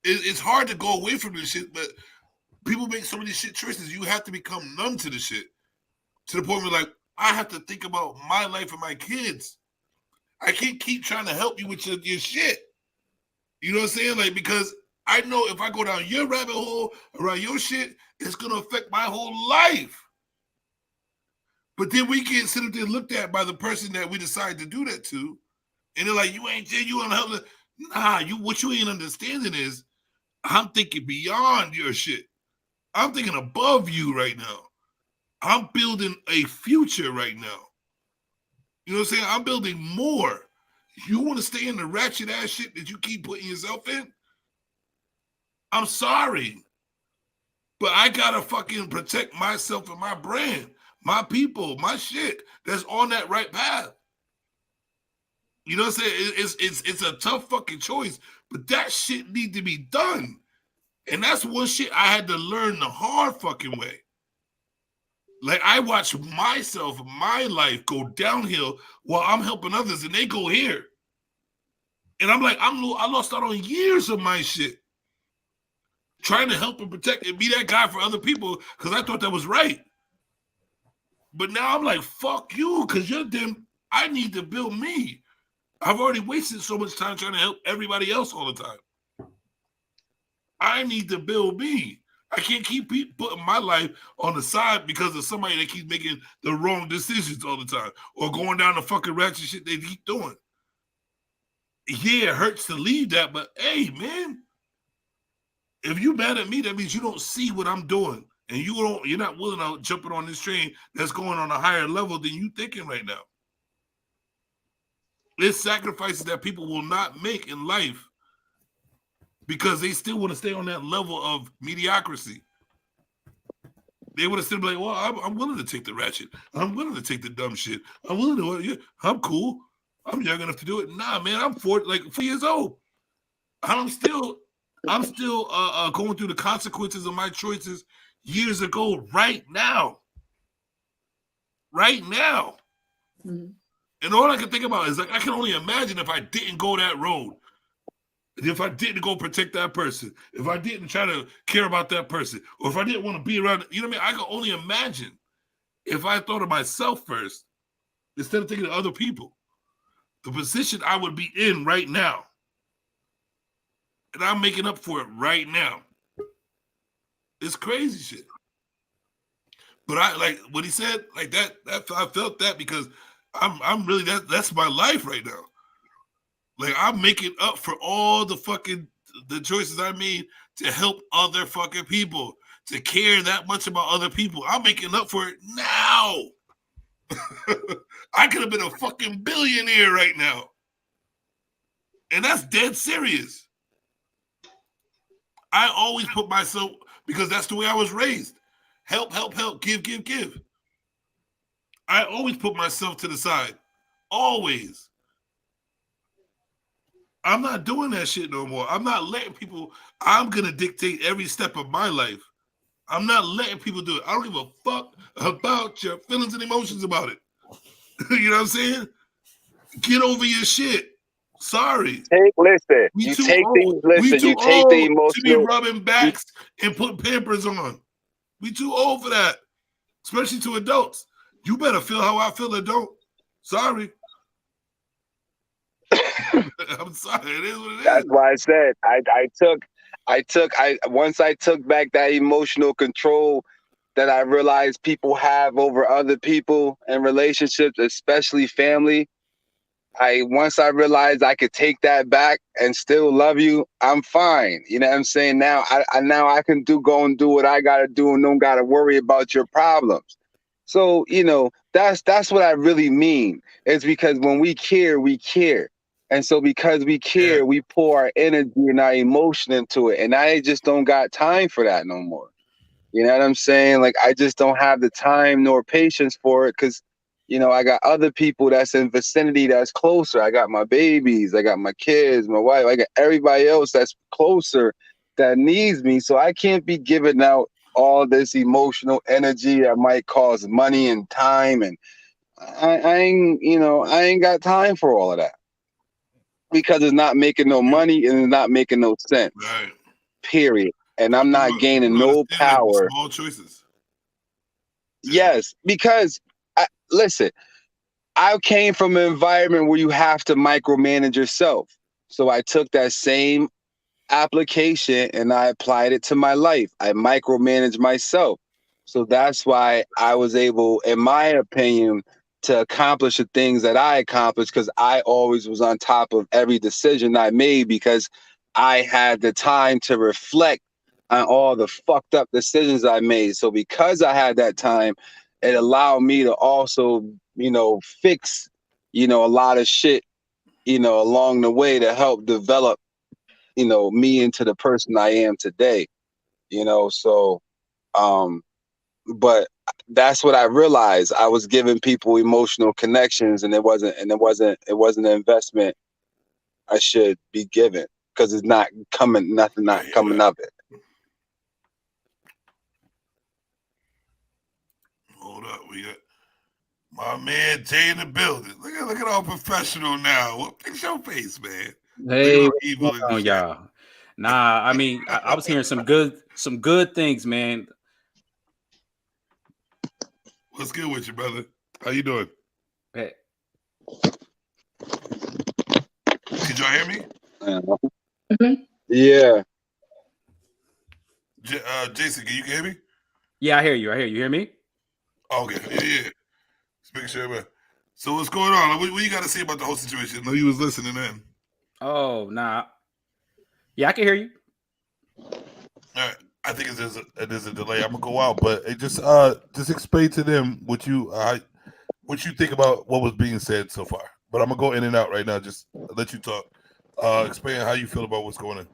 A: It's hard to go away from this shit, but people make so many shit choices. You have to become numb to the shit, to the point where like I have to think about my life and my kids. I can't keep trying to help you with your shit. You know what I'm saying? Like, because I know if I go down your rabbit hole around your shit, it's going to affect my whole life. But then we get sitting there looked at by the person that we decide to do that to. And they're like, you ain't help. Nah, what you ain't understanding is I'm thinking beyond your shit. I'm thinking above you right now. I'm building a future right now. You know what I'm saying? I'm building more. You want to stay in the ratchet ass shit that you keep putting yourself in? I'm sorry. But I gotta fucking protect myself and my brand, my people, my shit that's on that right path. You know what I'm saying? It's a tough fucking choice, but that shit need to be done. And that's one shit I had to learn the hard fucking way. Like I watch myself, my life go downhill while I'm helping others and they go here. And I'm like, I lost out on years of my shit. Trying to help and protect and be that guy for other people because I thought that was right. But now I'm like, fuck you, because you're them. I need to build me. I've already wasted so much time trying to help everybody else all the time. I need to build me. I can't keep putting my life on the side because of somebody that keeps making the wrong decisions all the time or going down the fucking ratchet shit they keep doing. Yeah, it hurts to leave that, but hey, man, if you mad at me, that means you don't see what I'm doing, and you're not willing to jumping on this train that's going on a higher level than you thinking right now. There's sacrifices that people will not make in life because they still want to stay on that level of mediocrity. They would have still be like, well, I'm willing to take the ratchet. I'm willing to take the dumb shit. I'm willing to, yeah, I'm cool. I'm young enough to do it. Nah, man, I'm 4 years old. I'm still going through the consequences of my choices years ago, right now. Right now. Mm-hmm. And all I can think about is like, I can only imagine if I didn't go that road. If I didn't go protect that person, if I didn't try to care about that person, or if I didn't want to be around, you know what I mean? I can only imagine if I thought of myself first, instead of thinking of other people, the position I would be in right now. And I'm making up for it right now. It's crazy shit. But I like what he said, like that I felt that because I'm really that's my life right now. Like I'm making up for all the choices I made to help other fucking people, to care that much about other people. I'm making up for it now. I could have been a fucking billionaire right now. And that's dead serious. I always put myself, because that's the way I was raised. Help, give. I always put myself to the side. Always. I'm not doing that shit no more. I'm not letting people, I'm going to dictate every step of my life. I'm not letting people do it. I don't give a fuck about your feelings and emotions about it. You know what I'm saying? Get over your shit. Sorry.
F: Listen, you take the emotional.
A: To be rubbing backs and put Pampers on. We too old for that, especially to adults. You better feel how I feel, adult. Sorry. I'm sorry. It is what it is.
F: That's why I said once I took back that emotional control that I realized people have over other people and relationships, especially family. Once I realized I could take that back and still love you, I'm fine. You know what I'm saying? Now I can go and do what I gotta do and don't gotta worry about your problems. So, you know, that's what I really mean. It's because when we care, we care. And so because we care, we pour our energy and our emotion into it. And I just don't got time for that no more. You know what I'm saying? Like, I just don't have the time nor patience for it because, you know, I got other people that's in vicinity that's closer. I got my babies, I got my kids, my wife, I got everybody else that's closer that needs me. So I can't be giving out all this emotional energy that might cost money and time. And I ain't got time for all of that. Because it's not making no money and it's not making no sense.
A: Right.
F: Period. And I'm not gaining no power.
A: Small choices.
F: Yes, because listen, I came from an environment where you have to micromanage yourself. So I took that same application and I applied it to my life. I micromanaged myself. So that's why I was able, in my opinion, to accomplish the things that I accomplished because I always was on top of every decision I made because I had the time to reflect on all the fucked up decisions I made. So because I had that time, it allowed me to also, you know, fix a lot of shit, along the way to help develop, me into the person I am today, so, but that's what I realized. I was giving people emotional connections, and it wasn't an investment I should be given, because it's not coming of it.
A: Hold up, we got my man Jay in the building. Look at how professional now. What fix your face, man?
G: Hey, what's going on, y'all? Nah, I mean, I was hearing some good things, man.
A: What's good with you, brother? How you doing?
G: Hey.
A: Could y'all hear me?
F: Yeah.
A: Jason, can you hear me?
G: Yeah, I hear you. You hear me?
A: Okay. Yeah. Just making sure, man. So what's going on? What you got to say about the whole situation? I know you was listening in.
G: Oh, nah. Yeah, I can hear you.
A: All right. I think there's a delay. I'm gonna go out, but it just explain to them what you think about what was being said so far. But I'm gonna go in and out right now. Just let you talk. Explain how you feel about what's going on.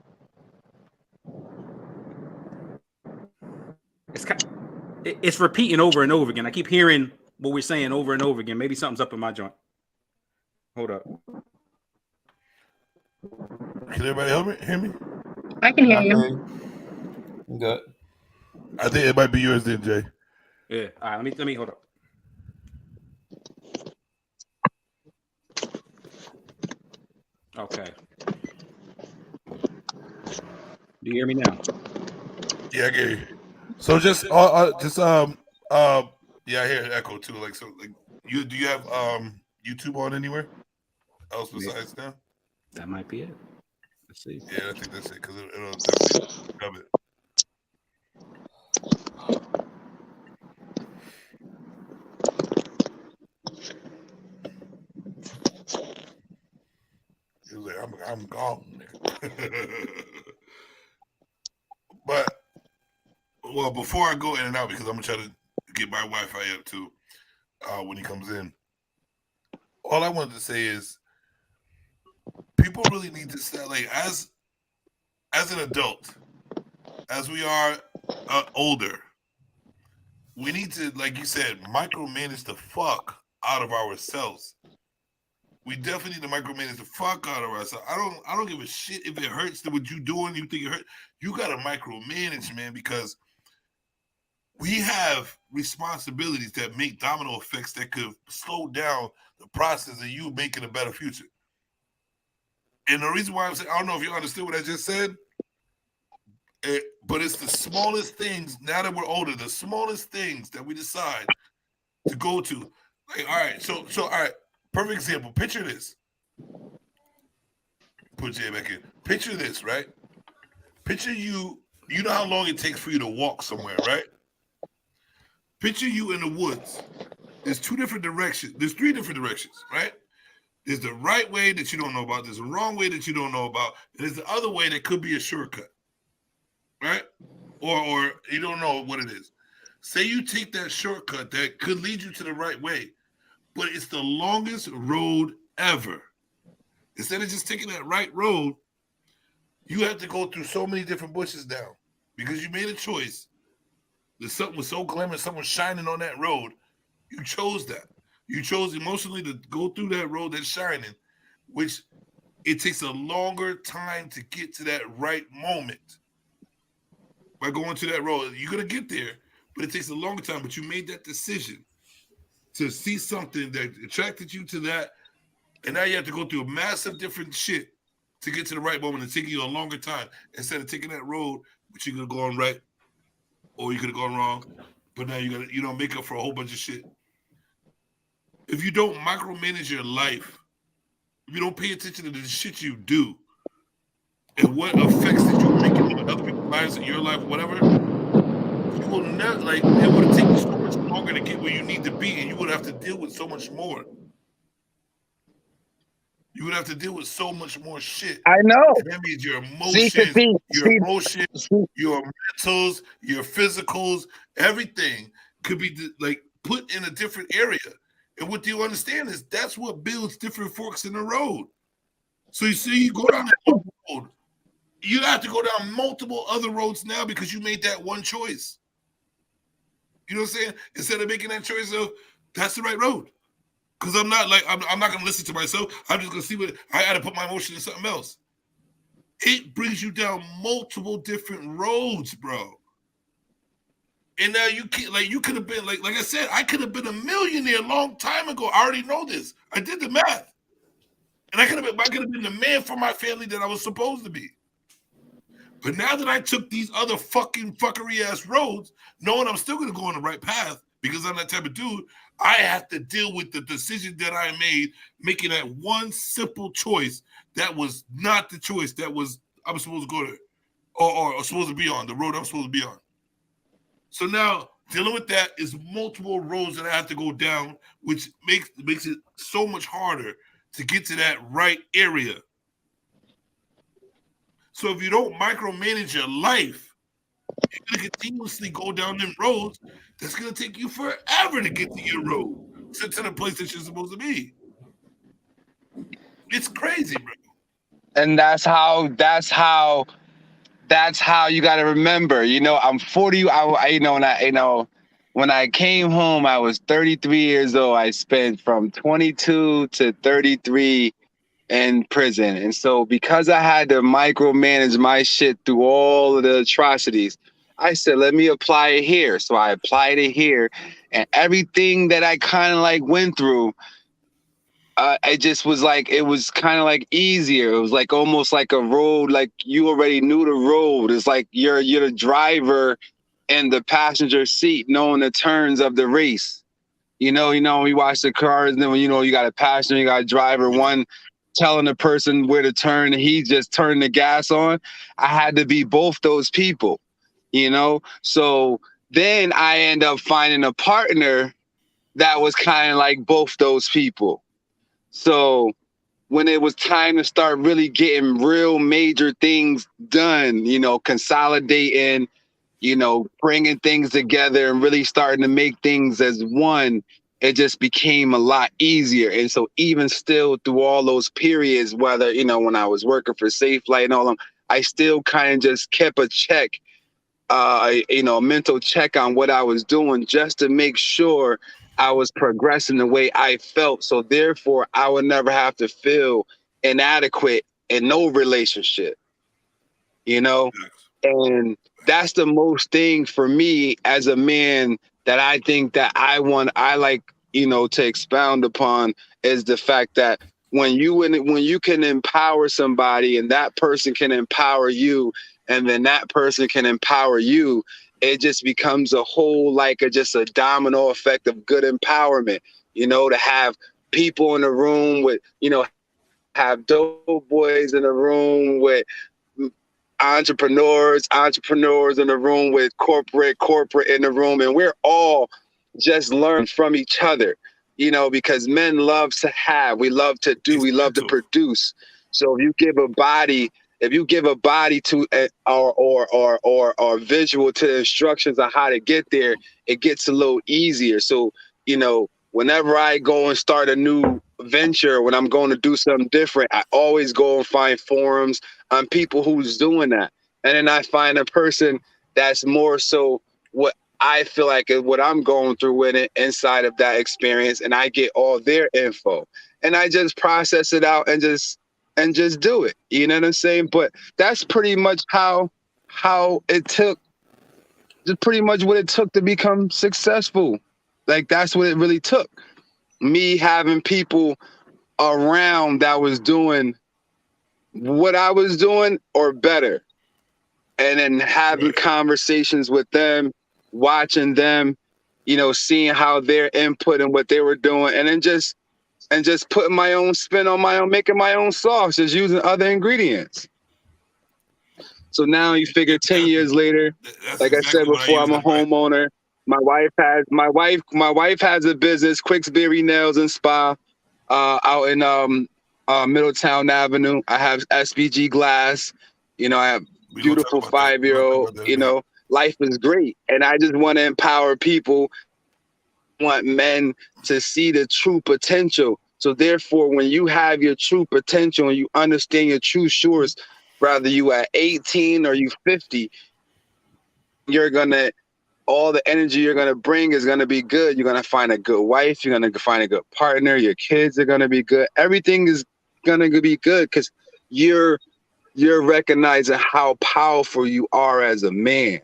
G: It's repeating over and over again. I keep hearing what we're saying over and over again. Maybe something's up in my joint. Hold up.
A: Can everybody hear me?
B: I can hear you.
D: Good.
A: I think it might be yours then, Jay.
G: Yeah. All right. Let me hold up. Okay. Do you hear me now?
A: Yeah, I get you. So yeah, I hear echo too. Like, so, like, do you have YouTube on anywhere else besides now?
G: That might be it. Let's see.
A: Yeah, I think that's it, because it'll definitely cover it. He was like, I'm gone, nigga. But, well, before I go in and out, because I'm gonna try to get my Wi-Fi up too when he comes in. All I wanted to say is, people really need to start, like, as an adult, as we are older, we need to, like you said, micromanage the fuck out of ourselves. We definitely need to micromanage the fuck out of ourselves. I don't give a shit if it hurts to what you doing. You think it hurt? You gotta micromanage, man, because we have responsibilities that make domino effects that could slow down the process of you making a better future. And the reason why I'm saying, I don't know if you understood what I just said, but it's the smallest things, now that we're older, the smallest things that we decide to go to. Like, all right, so all right, perfect example. Picture this. Put Jay back in. Picture this, right? Picture you know how long it takes for you to walk somewhere, right? Picture you in the woods. There's two different directions. There's three different directions, right? There's the right way that you don't know about. There's the wrong way that you don't know about. And there's the other way that could be a shortcut, right? Or you don't know what it is. Say you take that shortcut that could lead you to the right way, but it's the longest road ever. Instead of just taking that right road, you have to go through so many different bushes now because you made a choice. The sun was so glamorous, someone shining on that road. You chose that. You chose emotionally to go through that road that's shining, which it takes a longer time to get to that right moment. By going to that road, you're going to get there, but it takes a longer time. But you made that decision to see something that attracted you to that, and now you have to go through a massive different shit to get to the right moment and taking you a longer time instead of taking that road, which you could have gone right or you could have gone wrong, but now you got to make up for a whole bunch of shit. If you don't micromanage your life, if you don't pay attention to the shit you do and what effects that you're making on other people's lives, in your life, whatever, you will not, like, it would have taken you so much longer to get where you need to be, and you would have to deal with so much more. You would have to deal with so much more shit.
F: I know.
A: And that means your emotions, your mentals, your physicals, everything could be like put in a different area. And what you understand is that's what builds different forks in the road. So you see, you go down that road, you have to go down multiple other roads now because you made that one choice. You know what I'm saying? Instead of making that choice of that's the right road. Because I'm not going to listen to myself. I'm just going to see what I got to put my emotion in something else. It brings you down multiple different roads, bro. And now you could have been like I said, I could have been a millionaire a long time ago. I already know this. I did the math. And I could have been the man for my family that I was supposed to be. But now that I took these other fuckery ass roads, knowing I'm still going to go on the right path because I'm that type of dude, I have to deal with the decision that I made, making that one simple choice that was not the choice that I was supposed to go to or supposed to be on, the road I'm supposed to be on. So now dealing with that is multiple roads that I have to go down, which makes it so much harder to get to that right area. So if you don't micromanage your life, you're going to continuously go down them roads that's going to take you forever to get to your road, to the place that you're supposed to be. It's crazy, bro.
F: And that's how you got to remember. You know, I'm 40. When I came home, I was 33 years old. I spent from 22 to 33 in prison. And so because I had to micromanage my shit through all of the atrocities, I said, let me apply it here. So I applied it here, and everything that I kind of like went through, it just was like, it was kind of like easier. It was like almost like a road, like you already knew the road. It's like you're the driver in the passenger seat knowing the turns of the race. You know, we watch the cars, and then, you know, you got a passenger, you got a driver, one telling the person where to turn, and he just turned the gas on. I had to be both those people, you know? So then I end up finding a partner that was kind of like both those people. So when it was time to start really getting real major things done, you know, consolidating, you know, bringing things together and really starting to make things as one, it just became a lot easier. And so even still through all those periods, whether, you know, when I was working for Safe Light and all them, I still kind of just kept a check, you know, a mental check on what I was doing just to make sure I was progressing the way I felt. So therefore, I would never have to feel inadequate in no relationship, you know? And that's the most thing for me as a man that I think that I like, you know, to expound upon is the fact that when you can empower somebody and that person can empower you, and then that person can empower you, it just becomes a whole, just a domino effect of good empowerment, you know, to have people in the room with, you know, have dope boys in the room with entrepreneurs in the room with corporate in the room, and we're all just learn from each other, you know, because men love to have, we love to do, we love to produce. So if you give a body to or visual to the instructions on how to get there, it gets a little easier. So, you know, whenever I go and start a new venture, when I'm going to do something different, I always go and find forums on people who's doing that. And then I find a person that's more so what I feel like is what I'm going through with it inside of that experience. And I get all their info and I just process it out and just do it. You know what I'm saying? But that's pretty much how it took, just pretty much what it took to become successful. Like, that's what it really took. Me having people around that was doing what I was doing or better. And then having conversations with them, watching them, you know, seeing how their input and what they were doing, and then just putting my own spin on my own, making my own sauce, just using other ingredients. So now you figure 10 years later, like I said before, I'm a homeowner. My wife has a business, Quicksberry Nails and Spa, out in Middletown Avenue. I have SBG Glass. You know, I have beautiful 5-year-old. You know, life is great, and I just want to empower people want men to see the true potential. So therefore, when you have your true potential and you understand your true source, whether you at 18 or you 50, you're gonna, all the energy you're gonna bring is gonna be good. You're gonna find a good wife. You're gonna find a good partner. Your kids are gonna be good. Everything is gonna be good because you're recognizing how powerful you are as a man.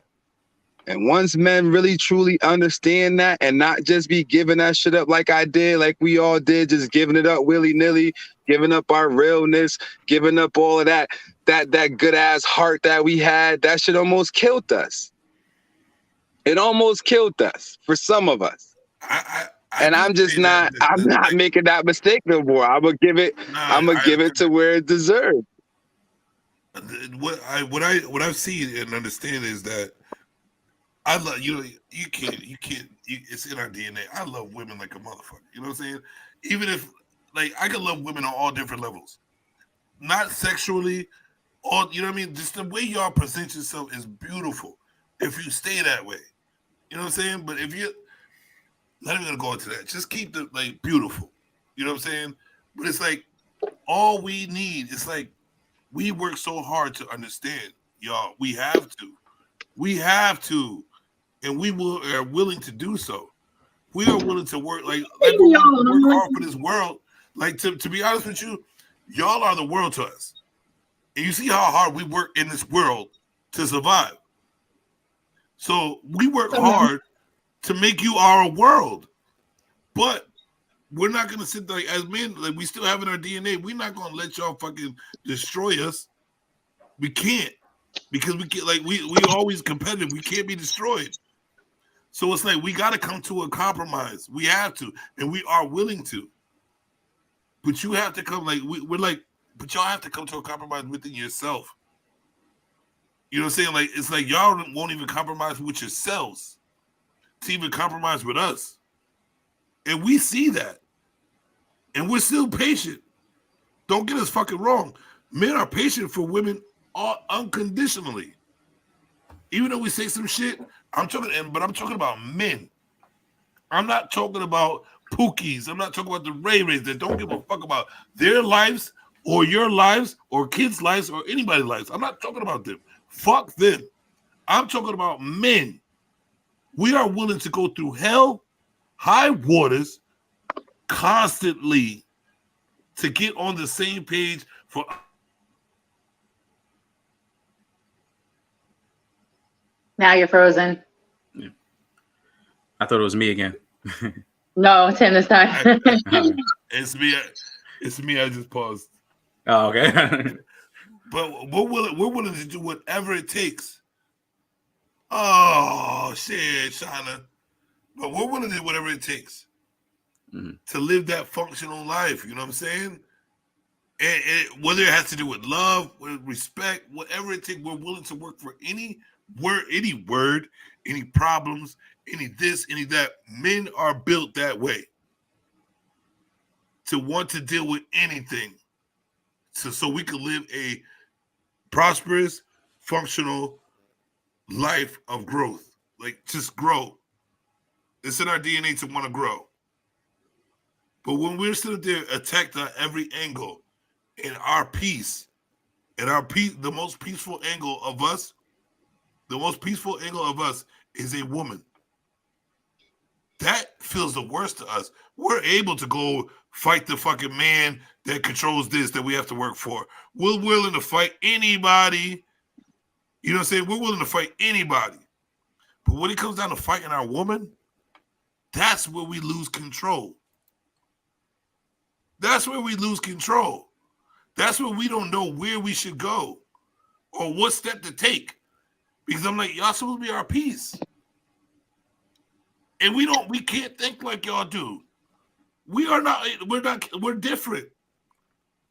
F: And once men really truly understand that and not just be giving that shit up like I did, like we all did, just giving it up willy-nilly, giving up our realness, giving up all of that good ass heart that we had, that shit almost killed us. It almost killed us for some of us. And I'm just not, I'm not making that mistake no more. I'm gonna give it to where it deserves.
A: What I see and understand is that I love you can't it's in our DNA. I love women like a motherfucker. You know what I'm saying? Even if like I can love women on all different levels, not sexually, or you know what I mean. Just the way y'all present yourself is beautiful. If you stay that way, you know what I'm saying. But if you not even gonna go into that, just keep the like beautiful. You know what I'm saying? But it's like all we need. It's like we work so hard to understand, y'all. We have to. And we are willing to do so. We are willing to work like we work hard for this world. Like to be honest with you, y'all are the world to us. And you see how hard we work in this world to survive. So we work hard to make you our world. But we're not gonna sit there like as men, like we still have in our DNA, we're not gonna let y'all fucking destroy us. We can't. Because we can't like we always competitive. We can't be destroyed. So it's like we got to come to a compromise. We have to, and we are willing to. But you have to come we're like, but y'all have to come to a compromise within yourself. You know what I'm saying? Like it's like y'all won't even compromise with yourselves to even compromise with us, and we see that, and we're still patient. Don't get us fucking wrong. Men are patient for women unconditionally. Even though we say some shit, but I'm talking about men. I'm not talking about pookies. I'm not talking about the Ray-Rays that don't give a fuck about their lives or your lives or kids' lives or anybody's lives. I'm not talking about them. Fuck them. I'm talking about men. We are willing to go through hell, high waters, constantly to get on the same page for.
B: Now you're frozen.
G: Yeah. I thought it was me again.
B: No, it's him this time.
A: It's me. I just paused.
G: Oh, okay.
A: But we're willing to do whatever it takes. Oh shit, Shauna. But we're willing to do whatever it takes to live that functional life. You know what I'm saying? And whether it has to do with love, with respect, whatever it takes, we're willing to work for any word, any problems, any this, any that. Men are built that way to want to deal with anything, so we can live a prosperous, functional life of growth. Like just grow. It's in our DNA to want to grow. But when we're sitting there attacked on every angle, in our peace, the most peaceful angle of us. The most peaceful angle of us is a woman. That feels the worst to us. We're able to go fight the fucking man that controls this that we have to work for. We're willing to fight anybody. You know what I'm saying? We're willing to fight anybody. But when it comes down to fighting our woman, that's where we lose control. That's where we lose control. That's where we don't know where we should go or what step to take. Because I'm like, y'all supposed to be our peace. And we can't think like y'all do. We're different.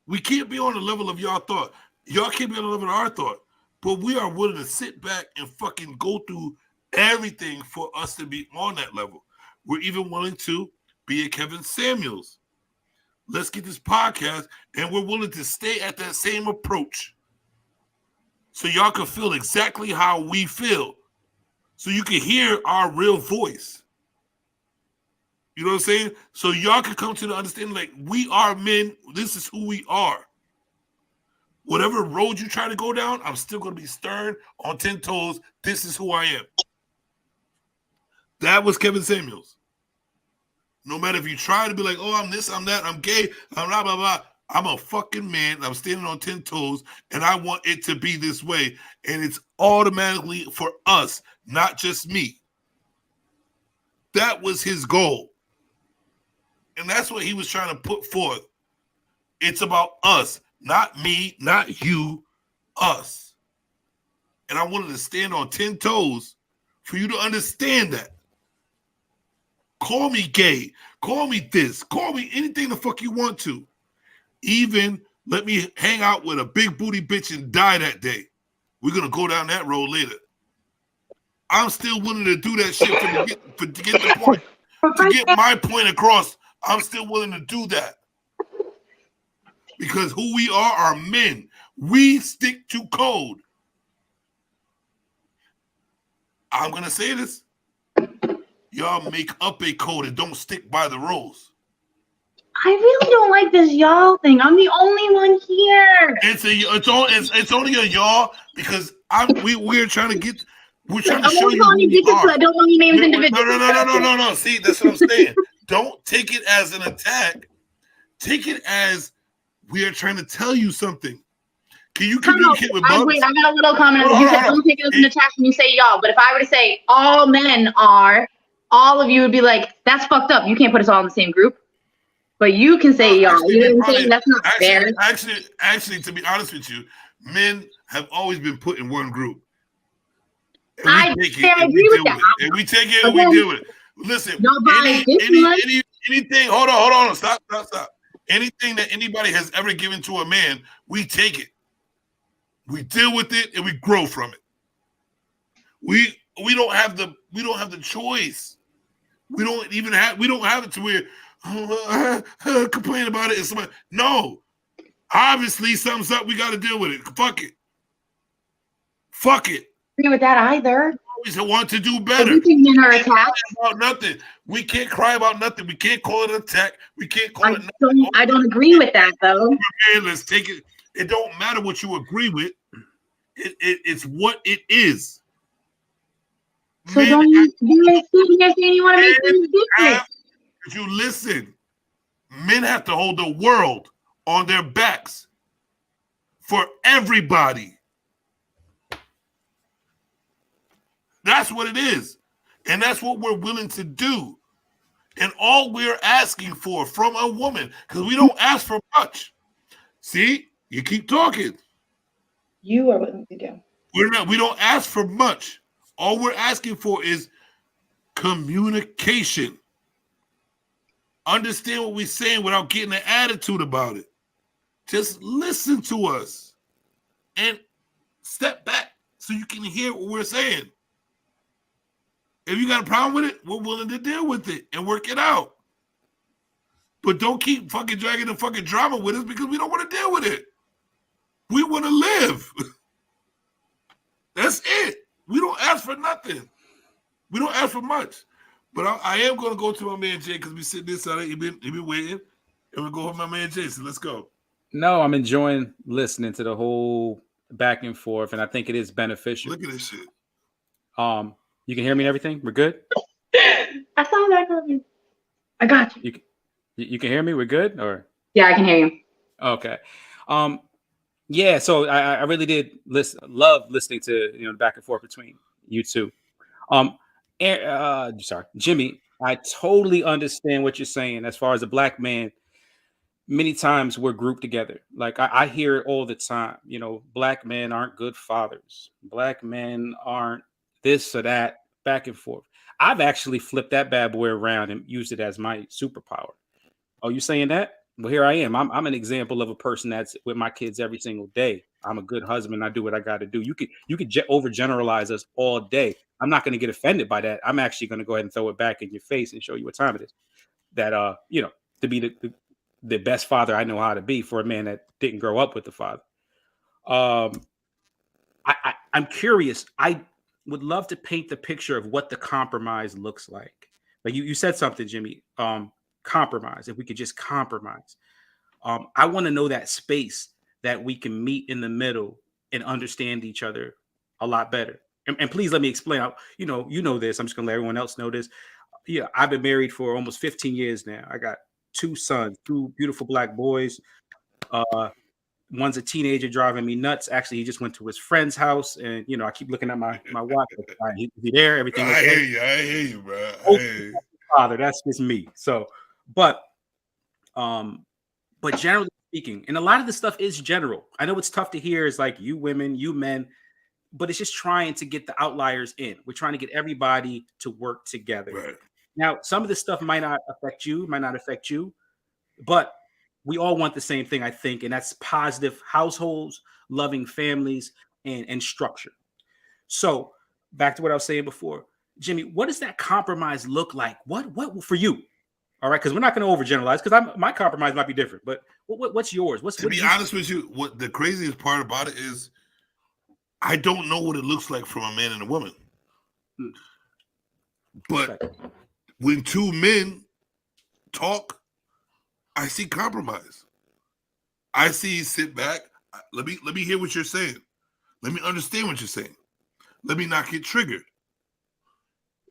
A: We can't be on the level of y'all thought. Y'all can't be on the level of our thought. But we are willing to sit back and fucking go through everything for us to be on that level. We're even willing to be a Kevin Samuels. Let's get this podcast, and we're willing to stay at that same approach. So y'all can feel exactly how we feel. So you can hear our real voice. You know what I'm saying? So y'all can come to the understanding, like, we are men. This is who we are. Whatever road you try to go down, I'm still going to be stern, on 10 toes. This is who I am. That was Kevin Samuels. No matter if you try to be like, oh, I'm this, I'm that, I'm gay, I'm blah, blah, blah. I'm a fucking man. I'm standing on 10 toes, and I want it to be this way. And it's automatically for us, not just me. That was his goal. And that's what he was trying to put forth. It's about us, not me, not you, us. And I wanted to stand on 10 toes for you to understand that. Call me gay. Call me this. Call me anything the fuck you want to. Even let me hang out with a big booty bitch and die that day. We're going to go down that road later. I'm still willing to do that shit to get the point. To get my point across, I'm still willing to do that. Because who we are men. We stick to code. I'm going to say this. Y'all make up a code and don't stick by the rules.
B: I really don't like this y'all thing. I'm the only one here.
A: It's only a y'all because we're trying to get. We're trying to show you
B: who we are. I don't want you names individually.
A: No. See, that's what I'm saying. Don't take it as an attack. Take it as we are trying to tell you something. Can you communicate with Bugs?
B: Wait, I got a little comment. You said don't take it as an attack when you say y'all. But if I were to say all men are, all of you would be like, that's fucked up. You can't put us all in the same group. But you can say y'all.
A: Actually,
B: you know what I'm saying? That's not fair.
A: Actually, to be honest with you, men have always been put in one group.
B: I agree with that.
A: And we take it and we deal with it. Listen, anything, hold on, stop. Anything that anybody has ever given to a man, we take it. We deal with it and we grow from it. We don't have the choice. We don't have it to where complain about it and somebody. No. Obviously something's up, we gotta deal with it. Fuck it.
B: Agree with that either.
A: Always want to do better.
B: Everything men are attacked.
A: About nothing. We can't cry about nothing. We can't call it an attack. We can't call it nothing.
B: I don't agree with that though.
A: Man, let's take it. It don't matter what you agree with. It's what it is.
B: So men don't you saying you want to make things different?
A: If you listen, men have to hold the world on their backs for everybody. That's what it is. And that's what we're willing to do. And all we're asking for from a woman, because we don't ask for much. See, you keep talking.
B: You are willing to do.
A: We don't ask for much. All we're asking for is communication. Understand what we're saying without getting an attitude about it. Just listen to us and step back so you can hear what we're saying. If you got a problem with it, we're willing to deal with it and work it out. But don't keep fucking dragging the fucking drama with us because we don't want to deal with it. We want to live. That's it. We don't ask for nothing. We don't ask for much. But I am going to go to my man Jay because we sitting this side. He been waiting. And we'll go with my man Jay. So let's go.
G: No, I'm enjoying listening to the whole back and forth, and I think it is beneficial.
A: Look at this shit.
G: You can hear me and everything? We're good?
B: I saw that coming. I got you.
G: You can hear me? We're good? Or
B: yeah, I can hear you.
G: Okay. Yeah, so I really did love listening to the back and forth between you two. Sorry, Jimmy, I totally understand what you're saying as far as a black man. Many times we're grouped together. Like I hear it all the time. Black men aren't good fathers. Black men aren't this or that, back and forth. I've actually flipped that bad boy around and used it as my superpower. Oh, you saying that? Well, here I am. I'm an example of a person that's with my kids every single day. I'm a good husband. I do what I got to do. You could overgeneralize us all day. I'm not going to get offended by that. I'm actually going to go ahead and throw it back in your face and show you what time it is. That to be the best father I know how to be for a man that didn't grow up with the father. I'm curious. I would love to paint the picture of what the compromise looks like. Like you said something, Jimmy. Compromise. If we could just compromise. I want to know that space that we can meet in the middle and understand each other a lot better. And please let me explain. You know this. I'm just gonna let everyone else know this. Yeah, I've been married for almost 15 years now. I got 2 sons, 2 beautiful black boys. One's a teenager driving me nuts. Actually, he just went to his friend's house, and I keep looking at my watch. He there, everything.
A: I hear you, bro.
G: Father, that's just me. So, but generally speaking, and a lot of this stuff is general. I know it's tough to hear. It's like you women, you men, but it's just trying to get the outliers in. We're trying to get everybody to work together.
A: Right.
G: Now, some of this stuff might not affect you, but we all want the same thing, I think, and that's positive households, loving families, and structure. So back to what I was saying before, Jimmy, what does that compromise look like? What for you? All right, because we're not going to overgeneralize, because my compromise might be different, but what's yours?
A: To be honest with you, what the craziest part about it is, I don't know what it looks like from a man and a woman. But when 2 men talk, I see compromise. I see sit back. Let me hear what you're saying. Let me understand what you're saying. Let me not get triggered.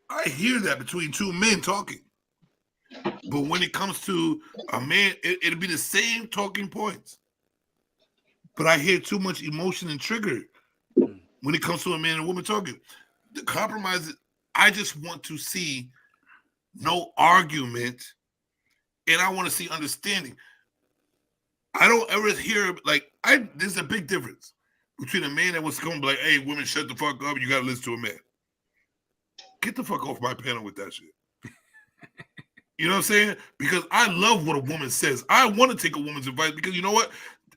A: I hear that between 2 men talking. But when it comes to a man, it'll be the same talking points. But I hear too much emotion and trigger when it comes to a man and woman talking. The compromise, I just want to see no argument, and I want to see understanding. I don't ever hear, there's a big difference between a man that was going to be like, hey, women, shut the fuck up, you got to listen to a man. Get the fuck off my panel with that shit. You know what I'm saying? Because I love what a woman says. I want to take a woman's advice because you know what?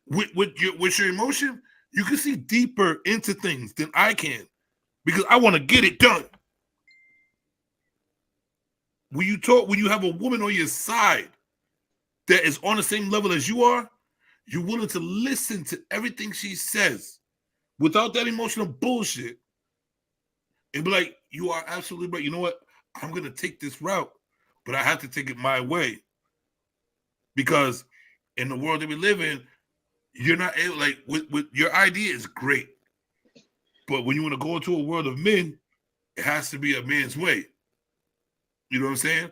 A: With your emotion, you can see deeper into things than I can because I want to get it done. When you have a woman on your side that is on the same level as you are, you're willing to listen to everything she says without that emotional bullshit and be like, you are absolutely right. You know what? I'm going to take this route, but I have to take it my way because in the world that we live in, you're not able, with your idea is great, but when you want to go into a world of men, it has to be a man's way. You know what I'm saying?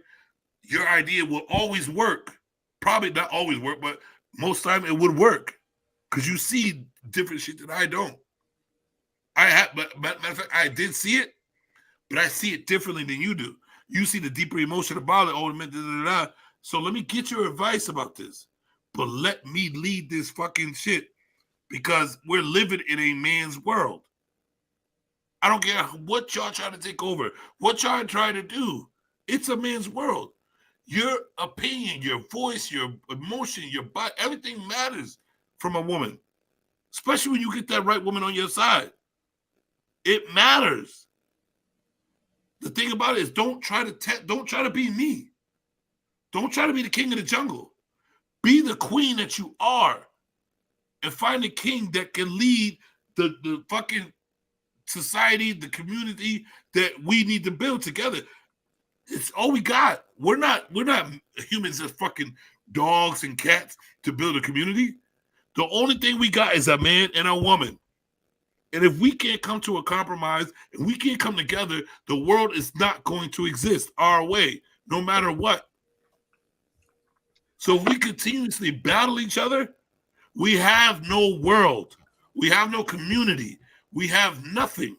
A: Your idea will always work. Probably not always work, but most time it would work because you see different shit that I don't. But matter of fact, I did see it, but I see it differently than you do. You see the deeper emotion about it. Oh, da. So let me get your advice about this, but let me lead this fucking shit because we're living in a man's world. I don't care what y'all trying to take over, what y'all trying to do. It's a man's world. Your opinion, your voice, your emotion, your body, everything matters from a woman, especially when you get that right woman on your side. It matters. The thing about it is don't try to be me. Don't try to be the king of the jungle. Be the queen that you are and find a king that can lead the fucking society, the community that we need to build together. It's all we got. We're not humans as fucking dogs and cats to build a community. The only thing we got is a man and a woman. And if we can't come to a compromise and we can't come together, the world is not going to exist our way, no matter what. So if we continuously battle each other, we have no world. We have no community. We have nothing.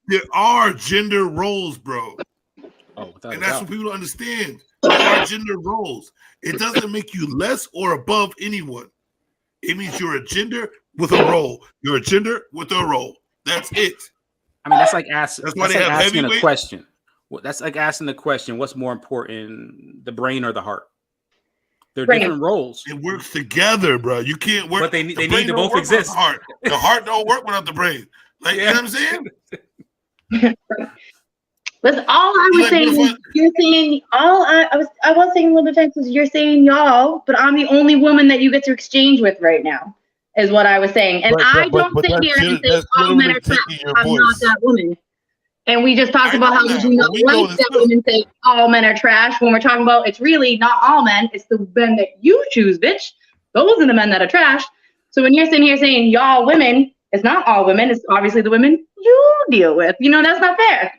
A: There are gender roles, bro. And that's what people don't understand. There are gender roles. It doesn't make you less or above anyone. It means you're a gender with a role. You're a gender with a role. That's it.
G: I mean, that's like asking a question. That's like asking the question, what's more important, the brain or the heart? They're different roles.
A: It works together, bro. You can't work.
G: But they need to both exist.
A: The heart don't work without the brain. Like, you know what I'm saying?
B: Listen, all I was saying was you're saying I was saying a little defense was you're saying y'all, but I'm the only woman that you get to exchange with right now, is what I was saying. And I don't sit here and say all men are crap. I'm not that woman. And we just talked
A: I
B: about
A: know
B: how we
A: that,
B: do
A: but
B: not
A: we know
B: like
A: this
B: that
A: too.
B: women say all men are trash when we're talking about it's really not all men, it's the men that you choose, bitch. Those are the men that are trash. So when you're sitting here saying y'all women, it's not all women, it's obviously the women you deal with. You know, that's not fair.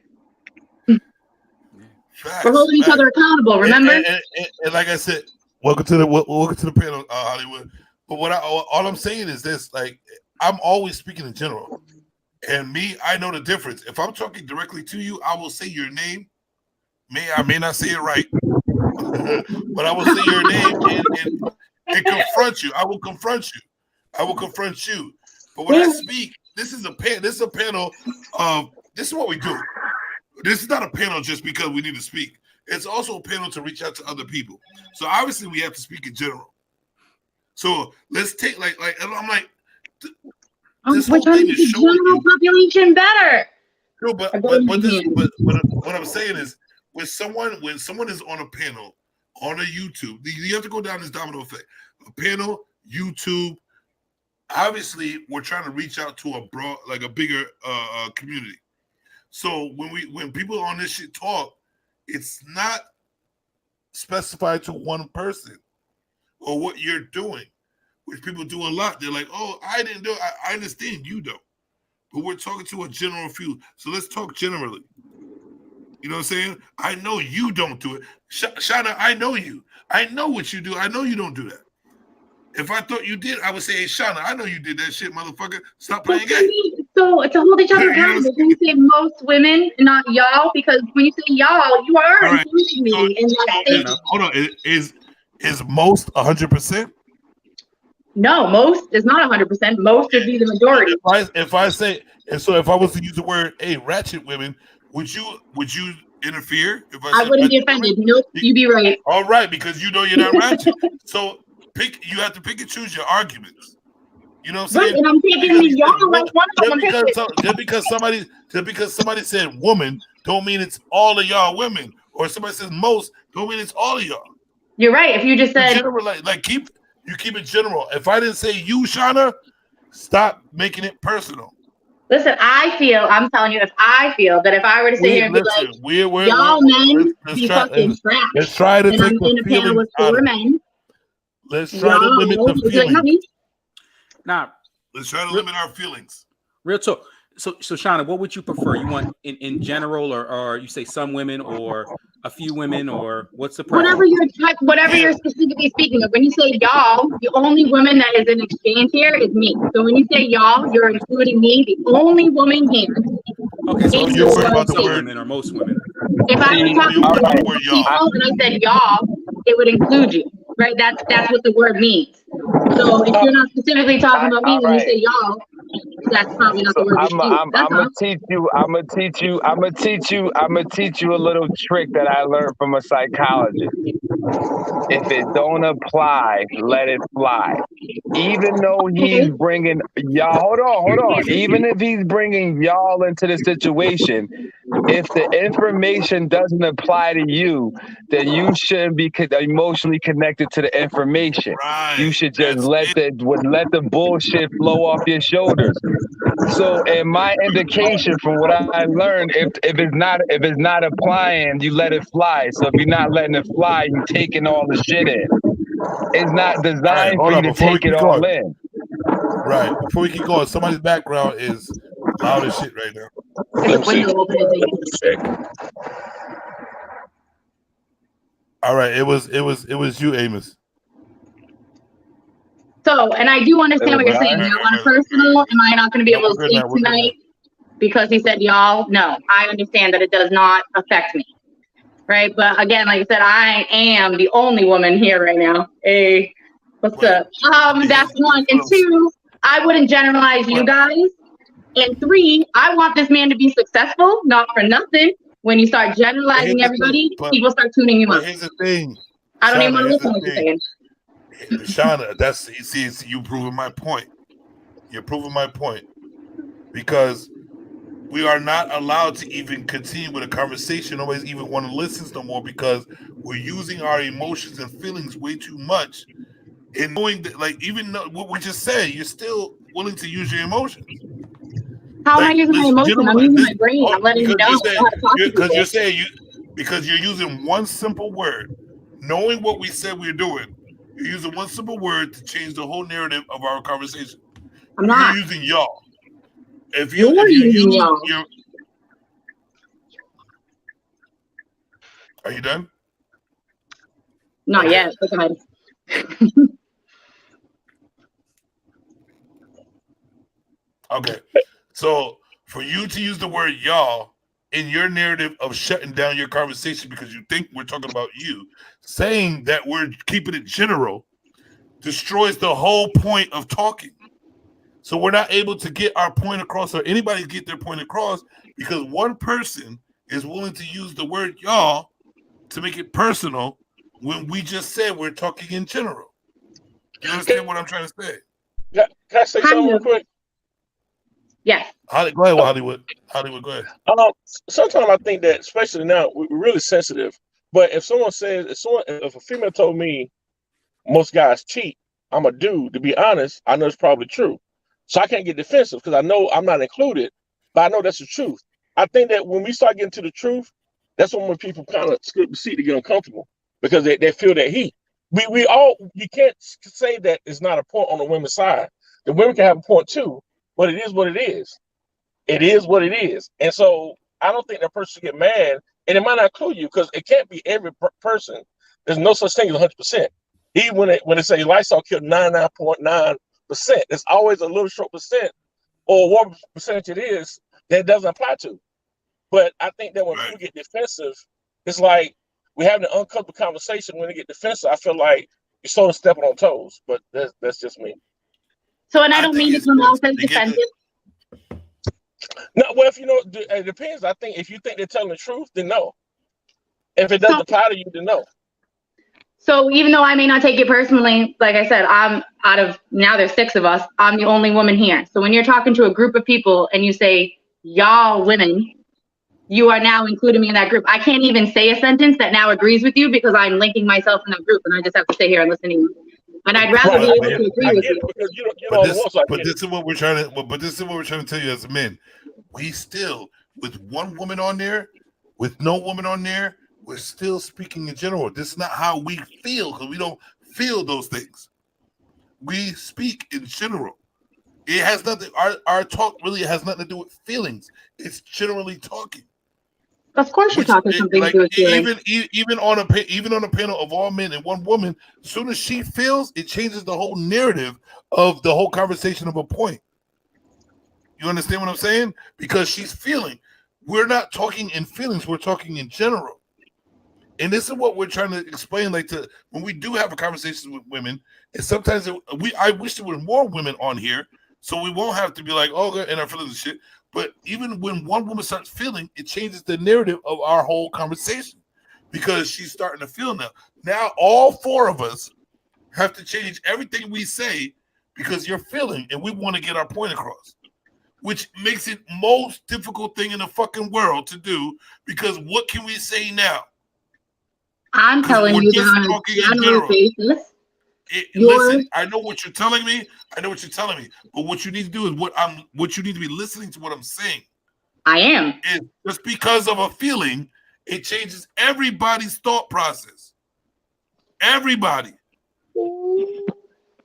A: Facts,
B: We're holding each other accountable, remember?
A: And like I said, welcome to the panel, Hollywood. But all I'm saying is this: like, I'm always speaking in general, and me, I know the difference. If I'm talking directly to you, I will say your name. I may not say it right, but I will say your name and confront you. I will confront you. I will confront you. But when I speak, this is a panel of this is what we do. This is not a panel just because we need to speak. It's also a panel to reach out to other people. So obviously we have to speak in general. So let's take like and I'm like this
B: we're
A: whole
B: trying to
A: thing
B: make
A: is
B: the
A: showing
B: general
A: you.
B: population better.
A: No, but what I'm saying is when someone is on a panel on a YouTube, you have to go down this domino effect. A panel, YouTube. Obviously, we're trying to reach out to a bigger community. So when people on this shit talk, it's not specified to one person or what you're doing, which people do a lot. They're like, "Oh, I didn't do it. I understand you don't," but we're talking to a general few. So let's talk generally. You know what I'm saying? I know you don't do it, Shauna. I know you. I know what you do. I know you don't do that. If I thought you did, I would say, "Hey, Shauna, I know you did that shit, motherfucker. Stop playing games."
B: So it's a whole each other accountable when you say most women, not y'all, because when you say y'all, you are including me in that statement.
A: Hold on, is most 100%?
B: No, most is not 100%. Most would be the majority.
A: If I say, and so if I was to use the word, "Hey, ratchet women," would you interfere? If I
B: wouldn't be offended. Nope, you'd be right.
A: All right, because you know you're not ratchet. So you have to pick and choose your arguments. You know what I'm saying?
B: Right, and I'm taking the y'all like one of them.
A: Just because somebody said woman, don't mean it's all of y'all women. Or somebody says most, don't mean it's all of y'all.
B: You're right. If you just said
A: general, keep it general. If I didn't say you, Shauna, stop making it personal.
B: Listen, I'm telling you, if I feel that if I were to sit here and be like, y'all men be fucking trash.
A: Let's try to take
B: the feelings with 4 men.
A: Let's try to limit the feelings.
G: Nah,
A: let's try to limit our feelings.
G: Real talk. So Shauna, what would you prefer? You want in general, or you say some women, or a few women, or what's the preference?
B: Whatever you're specifically speaking of. When you say y'all, the only woman that is in exchange here is me. So when you say y'all, you're including me, the only woman here.
G: Okay, so you're worried about some women or most women.
B: If I were talking about people and I said y'all, it would include you, right? That's what the word means. So if you're not specifically talking about me when you say y'all, that's probably not the word you use.
F: I'm gonna teach you a little trick that I learned from a psychologist. If it don't apply, let it fly. Even though he's bringing y'all, hold on. Even if he's bringing y'all into the situation, if the information doesn't apply to you, then you shouldn't be emotionally connected to the information.
A: Right.
F: You should just let the bullshit flow off your shoulders. So, in my indication from what I learned, if it's not applying, you let it fly. So if you're not letting it fly, you're taking all the shit in. It's not designed for you to take it all in.
A: Right. Before we keep going, somebody's background is loud as shit right now. All right. It was you, Amos.
B: So, and I do understand what you're saying. You're on a personal. Am I not going to be able to sleep tonight because he said y'all? No, I understand that it does not affect me. Right. But again, like I said, I am the only woman here right now. Hey, what's up? That's 1. And 2, I wouldn't generalize you guys. And 3, I want this man to be successful, not for nothing. When you start generalizing everybody, people start tuning you out.
A: Here's the thing.
B: I don't even want to listen to what you're saying.
A: Shauna, you proving my point. You're proving my point. Because we are not allowed to even continue with a conversation. Nobody's even want to listen no more because we're using our emotions and feelings way too much. And knowing that, like, even though what we just said, you're still willing to use your emotions.
B: How am I using my emotion? I'm using my brain. I'm letting you know how to talk to
A: because
B: people.
A: you're saying because you're using one simple word, knowing what we said we're doing. You're using one simple word to change the whole narrative of our conversation.
B: I'm not.
A: You're using y'all. If
B: You're
A: you
B: using
A: use
B: y'all.
A: your, are you done?
B: Not
A: Okay.
B: yet. But go ahead.
A: Okay. So for you to use the word y'all in your narrative of shutting down your conversation because you think we're talking about you, saying that we're keeping it general destroys the whole point of talking. So we're not able to get our point across or anybody get their point across because one person is willing to use the word y'all to make it personal when we just said we're talking in general. You understand what I'm trying to say?
H: Can I say something real quick?
B: Yes.
A: Go ahead, Hollywood. Hollywood, go ahead.
H: Sometimes I think that, especially now, we're really sensitive. But if someone says, if a female told me most guys cheat, I'm a dude, to be honest, I know it's probably true. So I can't get defensive because I know I'm not included, but I know that's the truth. I think that when we start getting to the truth, that's when people kind of skip the seat to get uncomfortable because they feel that heat. You can't say that it's not a point on the women's side. The women can have a point too, but it is what it is. It is what it is. And so I don't think that person should get mad, and it might not include you because it can't be every person. There's no such thing as 100%. Even when it say LETSTALk killed 99.9%, there's always a little short percent or what percentage it is that doesn't apply to. But I think that when people get defensive, it's like we having an uncomfortable conversation. When they get defensive, I feel like you're sort of stepping on toes. But that's just me.
B: So, and I don't mean to come off as defensive.
H: No, well, if it depends. I think if you think they're telling the truth, then no. If it doesn't apply to you, then no.
B: So even though I may not take it personally, like I said, I'm now there's 6 of us, I'm the only woman here. So when you're talking to a group of people and you say, y'all women, you are now including me in that group. I can't even say a sentence that now agrees with you because I'm linking myself in that group and I just have to sit here and listen to you. And I'd rather be able to agree with you.
A: But this is what we're trying to tell you as men. We still, with one woman on there, with no woman on there, we're still speaking in general. This is not how we feel because we don't feel those things. We speak in general. It has nothing. Our talk really has nothing to do with feelings. It's generally talking.
B: Of course, you're talking something to do with feelings.
A: Even on a panel of all men and one woman, as soon as she feels, it changes the whole narrative of the whole conversation of a point. You understand what I'm saying? Because she's feeling. We're not talking in feelings. We're talking in general. And this is what we're trying to explain. Like when we do have a conversation with women, and sometimes I wish there were more women on here, so we won't have to be like, oh, and our feelings and shit. But even when one woman starts feeling, it changes the narrative of our whole conversation because she's starting to feel now. Now all 4 of us have to change everything we say because you're feeling, and we want to get our point across, which makes it most difficult thing in the fucking world to do because what can we say now?
B: I'm telling you that on a general basis.
A: Listen, I know what you're telling me. But what you need to do is what you need to be listening to what I'm saying.
B: I am.
A: Is just because of a feeling, it changes everybody's thought process. Everybody.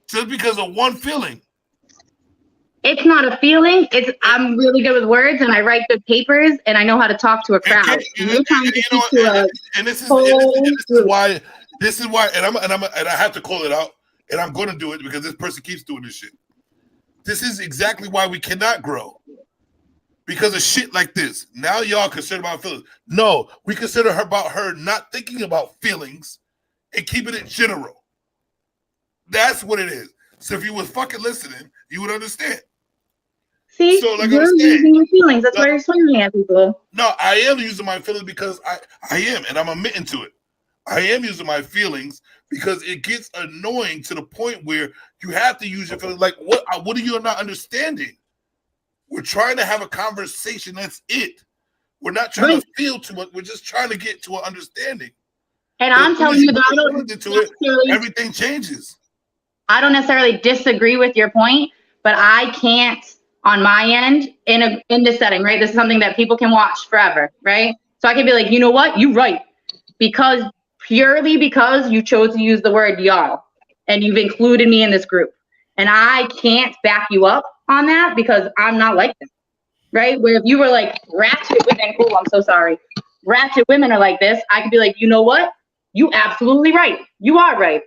A: Just because of one feeling.
B: It's not a feeling. I'm really good with words, and I write good papers, and I know how to talk to a crowd.
A: This is why, and I have to call it out, and I'm going to do it because this person keeps doing this shit. This is exactly why we cannot grow, because of shit like this. Now y'all concerned about feelings. No, we consider her not thinking about feelings and keeping it general. That's what it is. So if you was fucking listening, you would understand.
B: See, so like you're using your feelings. That's why you're swearing at people.
A: No, I am using my feelings because I am, and I'm admitting to it. I am using my feelings because it gets annoying to the point where you have to use your feelings. Like, what are you not understanding? We're trying to have a conversation. That's it. We're not trying to feel too much. We're just trying to get to an understanding.
B: And I'm telling you that
A: everything changes.
B: I don't necessarily disagree with your point, but I can't on my end in this setting, right? This is something that people can watch forever, right? So I can be like, you know what? You're right. Purely because you chose to use the word y'all and you've included me in this group. And I can't back you up on that because I'm not like this, right? Where if you were like ratchet women, cool, I'm so sorry. Ratchet women are like this. I could be like, you know what? You absolutely right. You are right.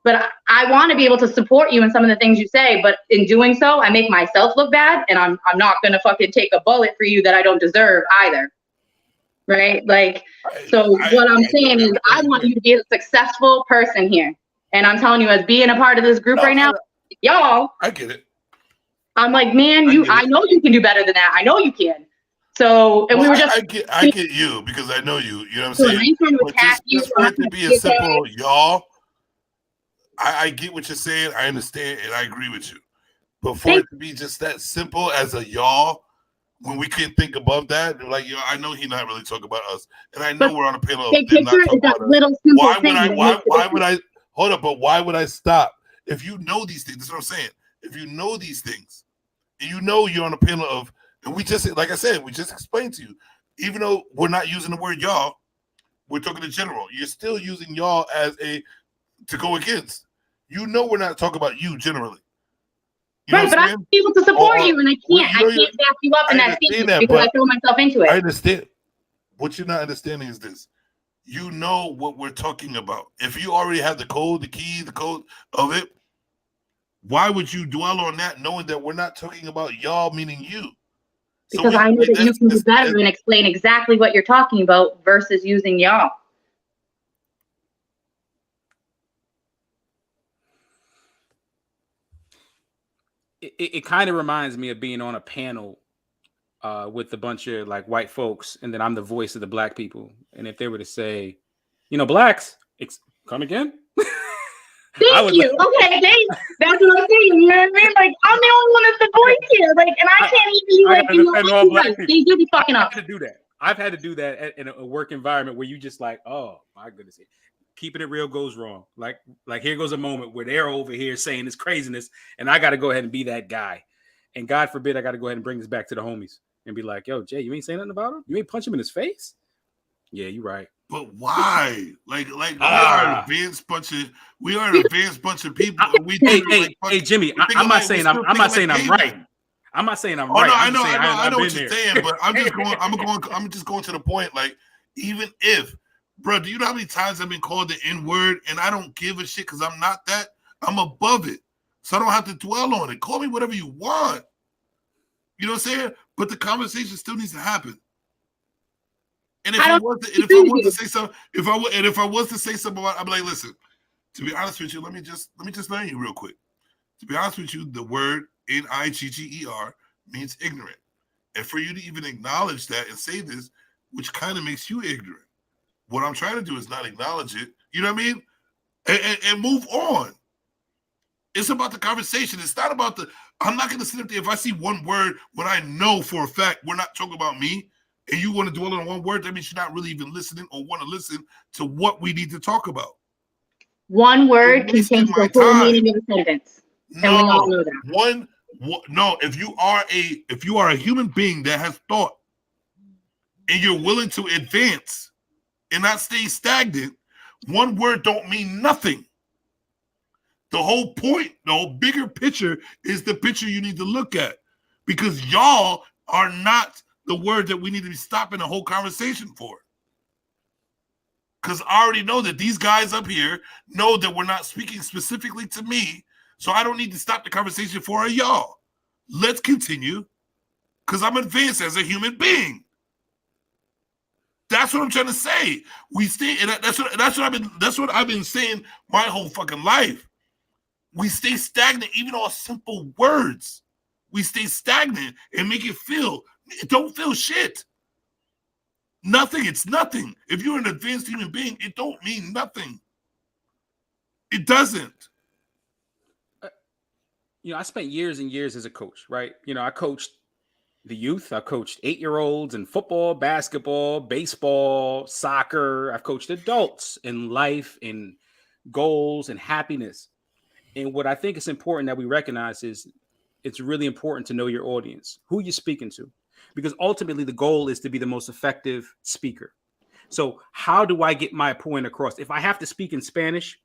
B: But I want to be able to support you in some of the things you say. But in doing so, I make myself look bad, and I'm not going to fucking take a bullet for you that I don't deserve either. Right? Like, so what I'm saying is I want you to be a successful person here. And I'm telling you, as being a part of this group right now, y'all.
A: I get it.
B: I'm like, man, I know you can do better than that. I know you can. So, and we were just.
A: I get you because I know you. You know what I'm saying? But just for it to be a simple y'all. I get what you're saying. I understand, and I agree with you. But for it to be just that simple as a y'all, when we can't think above that, like, you know, I know he's not really talking about us, and I know we're on a panel of them not talking about us. Why would I hold up? But why would I stop? If you know these things, that's what I'm saying. If you know these things, and you know you're on a panel of, and we just, like I said, we just explained to you, even though we're not using the word y'all, we're talking in general. You're still using y'all as to go against. You know we're not talking about you generally. You
B: right, but I'm able to support you, and I can't back you up in that statement because I throw myself into it.
A: I understand. What you're not understanding is this. You know what we're talking about. If you already have the code, the key, the code of it, why would you dwell on that knowing that we're not talking about y'all, meaning you?
B: Because I know that you can do better and explain exactly what you're talking about versus using y'all.
G: It kind of reminds me of being on a panel with a bunch of like white folks, and then I'm the voice of the black people. And if they were to say, you know, blacks, come again?
B: Thank you. Okay, that's what I'm saying. You know what I mean? Like, I'm the only one that's the voice here. Like, and I can't even be like, you know what? They do be fucking up.
G: I've had to do that. I've had to do that in a work environment where you just like, oh my goodness. Keeping it real goes wrong. Like here goes a moment where they're over here saying this craziness, and I got to go ahead and be that guy. And God forbid I got to go ahead and bring this back to the homies and be like, yo, Jay, you ain't saying nothing about him? You ain't punch him in his face? Yeah, you're right.
A: But why? Like we are an advanced bunch of people.
G: Hey, Jimmy, I'm not saying I'm right. I'm not saying I'm right.
A: I know what you're saying, but I'm just going to the point. Like, even if, bro, do you know how many times I've been called the N-word and I don't give a shit because I'm not that? I'm above it. So I don't have to dwell on it. Call me whatever you want. You know what I'm saying? But the conversation still needs to happen. And if I was to say something about, I'm like, listen, to be honest with you, let me just learn you real quick. To be honest with you, the word N-I-G-G-E-R means ignorant. And for you to even acknowledge that and say this, which kind of makes you ignorant. What I'm trying to do is not acknowledge it. You know what I mean? And move on. It's about the conversation. It's not about I'm not going to sit up there. If I see one word when I know for a fact we're not talking about me, and you want to dwell on one word, that means you're not really even listening or want to listen to what we need to talk about.
B: One word can change the whole meaning of a sentence. And we all know that.
A: No, if you are a human being that has thought and you're willing to advance and not stay stagnant, one word don't mean nothing. The whole point, the whole bigger picture is the picture you need to look at, because y'all are not the word that we need to be stopping the whole conversation for. Because I already know that these guys up here know that we're not speaking specifically to me, so I don't need to stop the conversation for y'all. Let's continue, because I'm advanced as a human being. That's what I'm trying to say. We stay, and that's what I've been saying my whole fucking life. We stay stagnant, even on simple words. We stay stagnant and make it don't feel shit. Nothing. It's nothing. If you're an advanced human being, it don't mean nothing. It doesn't.
G: I spent years and years as a coach, right? I coached the youth. I coached 8-year-olds in football, basketball, baseball, soccer. I've coached adults in life, in goals and happiness. And what I think is important that we recognize is it's really important to know your audience, who you're speaking to, because ultimately the goal is to be the most effective speaker. So how do I get my point across? If I have to speak in Spanish,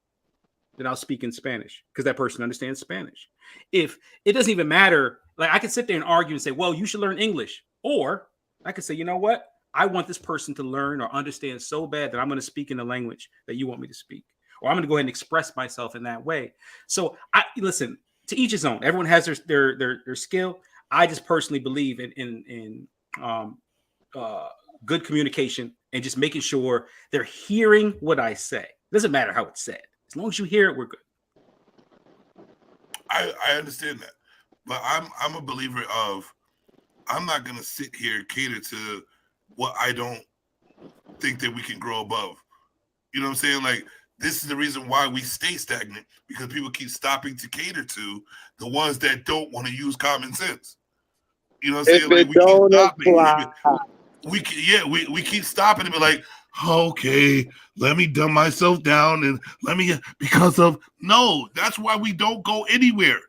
G: then I'll speak in Spanish because that person understands Spanish. If it doesn't even matter, like I could sit there and argue and say, well, you should learn English. Or I could say, you know what? I want this person to learn or understand so bad that I'm going to speak in the language that you want me to speak. Or I'm going to go ahead and express myself in that way. So listen, to each his own. Everyone has their skill. I just personally believe in good communication and just making sure they're hearing what I say. It doesn't matter how it's said. As long as you hear it, we're good.
A: I understand that, but I'm a believer of I'm not gonna sit here and cater to what I don't think that we can grow above. You know what I'm saying? Like this is the reason why we stay stagnant because people keep stopping to cater to the ones that don't want to use common sense. You know what I'm saying? Like we keep stopping. We keep stopping and be like, okay, let me dumb myself down and no, that's why we don't go anywhere.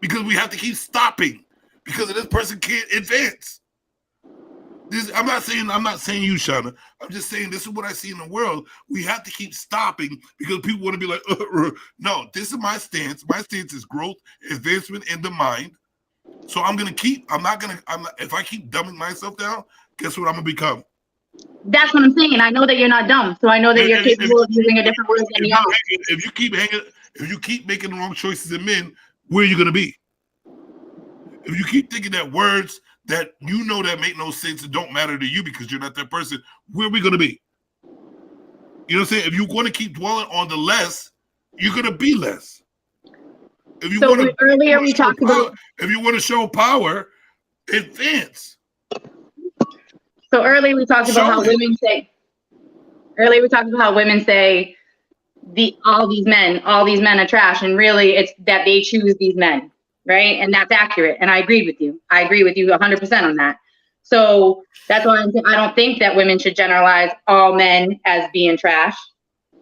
A: Because we have to keep stopping because this person can't advance. I'm not saying you, Shauna. I'm just saying this is what I see in the world. We have to keep stopping because people want to be like, no, this is my stance. My stance is growth, advancement in the mind. So if I keep dumbing myself down, guess what I'm gonna become?
B: That's what I'm saying. I know that you're not dumb, so I know that you're capable of using a different word than young.
A: If you keep making the wrong choices in men, where are you gonna be? If you keep thinking that words that you know that make no sense and don't matter to you because you're not that person, where are we gonna be? You know what I'm saying? If you're gonna keep dwelling on the less, you're gonna be less. If you want to show power, advance.
B: So earlier we talked about how women say. Earlier we talked about how women say, all these men are trash, and really it's that they choose these men, right? And that's accurate. And I agree with you. I agree with you 100% on that. So that's why I don't think that women should generalize all men as being trash.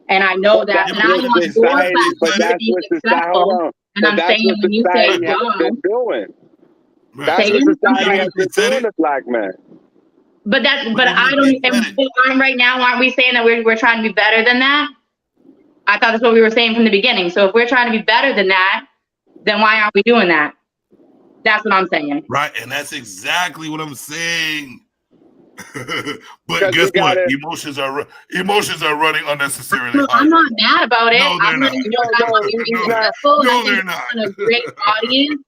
B: And I know that, and I want your platform to be successful. And I'm saying when you say y'all,
F: that's what society has been doing to black men.
B: But I don't. Right now, aren't we saying that we're trying to be better than that? I thought that's what we were saying from the beginning. So if we're trying to be better than that, then why aren't we doing that? That's what I'm saying.
A: Right, and that's exactly what I'm saying. But guess what? Emotions are running unnecessarily.
B: No, I'm not mad about it.
A: No, they're not.
B: No, they're not. A great audience,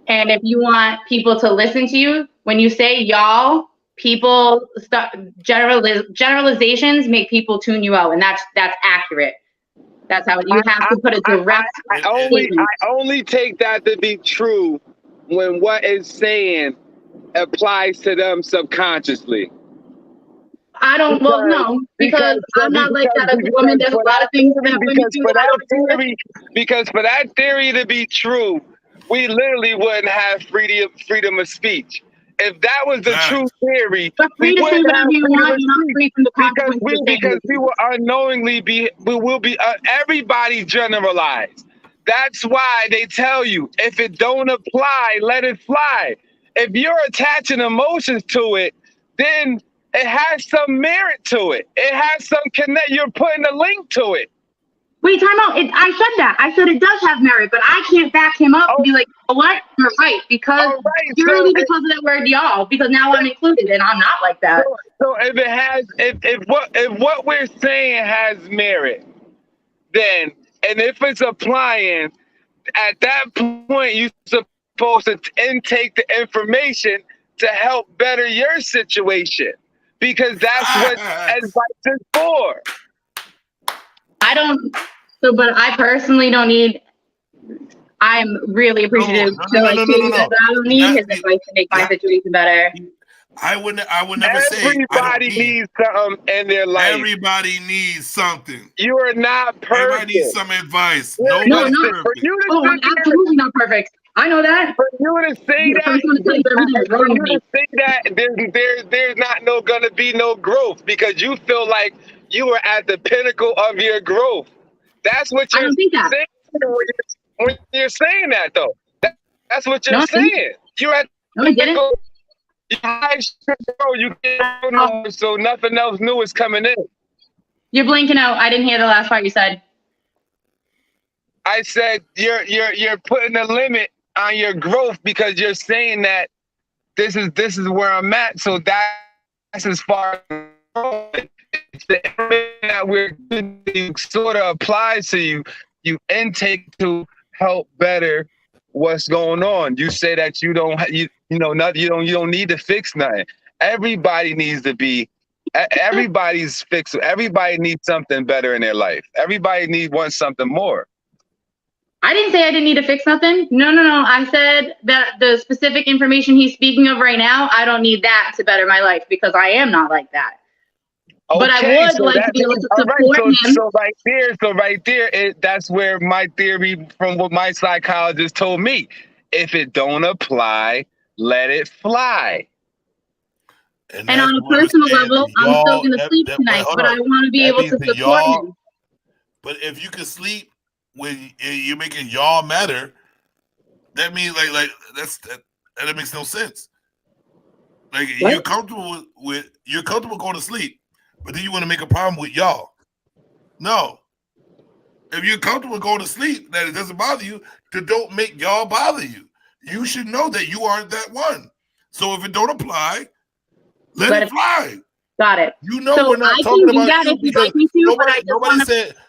B: and if you want people to listen to you, when you say y'all, people start generalizations make people tune you out, and that's accurate. That's how you have to put a direct.
F: I only take that to be true when what it's saying applies to them subconsciously.
B: I don't. Well, no, because I'm not like that as a woman. There's a lot of things that women do that I don't do.
F: Because for that theory to be true, we literally wouldn't have freedom of speech. If that was the true theory,
B: we wouldn't have
F: because we will unknowingly everybody generalized. That's why they tell you if it don't apply, let it fly. If you're attaching emotions to it, then it has some merit to it. It has some connect. You're putting a link to it.
B: Wait, time out. I said that. I said it does have merit, but I can't back him up and be like, oh, what? You're right. Because purely because of that word y'all, because now I'm included and I'm not like that.
F: So if it has, if what we're saying has merit, then, and if it's applying, at that point, you're supposed to intake the information to help better your situation. Because that's what advice is for.
B: But I personally don't need. I'm really appreciative. I don't need his advice to make my situation better.
A: I would never say.
F: Everybody needs something in their life.
A: Everybody needs something.
F: You are not perfect.
A: Everybody needs some advice.
B: No, I'm absolutely not perfect. I know that.
F: For you to say that, there's not gonna be no growth because you feel like you were at the pinnacle of your growth. That's what you're saying when you're saying that, though.
E: That's what you're
B: No, I didn't.
E: saying. You're at
B: No, I didn't.
E: you get no, so nothing else new is coming in.
B: You're blinking out. I didn't hear the last part you said.
E: I said you're putting a limit on your growth because you're saying that this is where I'm at. So that's as far as the information that we're sort of applies to you. You intake to help better what's going on. You say that you don't need to fix nothing. Everybody needs to be. Everybody's fixed. Everybody needs something better in their life. Everybody wants something more.
B: I didn't say I didn't need to fix nothing. No. I said that the specific information he's speaking of right now, I don't need that to better my life because I am not like that.
E: Okay,
B: but I would like to be able to support him.
E: So right there, that's where my theory from what my psychologist told me. If it don't apply, let it fly.
B: And on a personal level, I'm still going to sleep tonight, but I want to be able to support him.
A: But if you can sleep when you're making y'all matter, that means like that makes no sense. Like what? You're comfortable going to sleep, but then you want to make a problem with y'all. No. If you're comfortable going to sleep, that it doesn't bother you, then don't make y'all bother you. You should know that you aren't that one. So if it don't apply, let it fly.
B: Got it.
A: You know so we're not talking about you because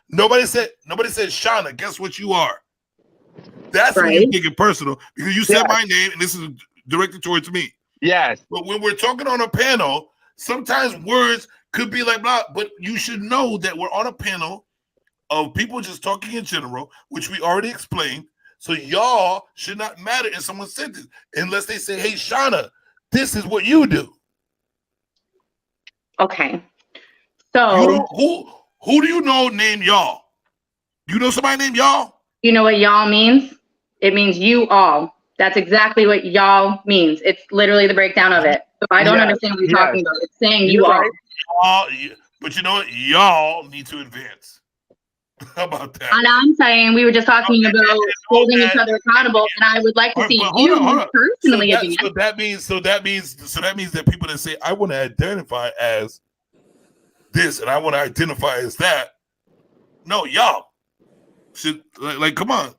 A: nobody said Shauna, guess what you are? That's right. When you take it personal because you said my name and this is directed towards me.
E: Yes.
A: But when we're talking on a panel, sometimes words could be like blah, but you should know that we're on a panel of people just talking in general, which we already explained. So y'all should not matter in someone's sentence unless they say, hey, Shauna, this is what you do.
B: Okay. So
A: who do you know named y'all? You know somebody named y'all?
B: You know what y'all means? It means you all. That's exactly what y'all means. It's literally the breakdown of it. So I don't understand what you're talking about. It's saying you all.
A: But you know what? Y'all need to advance. How about that?
B: And I'm saying we were just talking about holding each other accountable, and I would like to see you personally advance.
A: So that means that people that say I want to identify as this and I want to identify as that. No, y'all should like come on.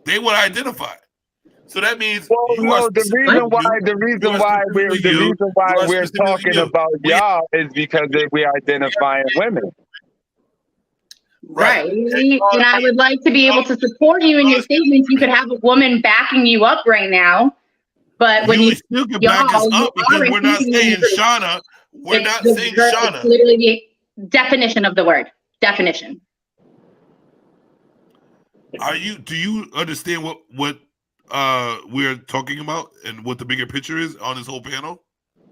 A: They want to identify. So that means
E: the reason why we're talking about y'all is because we're identifying women.
B: Right. And I would like to be able to support you in your statements. You could have a woman backing you up right now. But when you
A: still can back us up because we're not saying Shauna. We're not saying Shauna.
B: It's literally the definition of the word. Definition.
A: Do you understand what we're talking about and what the bigger picture is on this whole panel?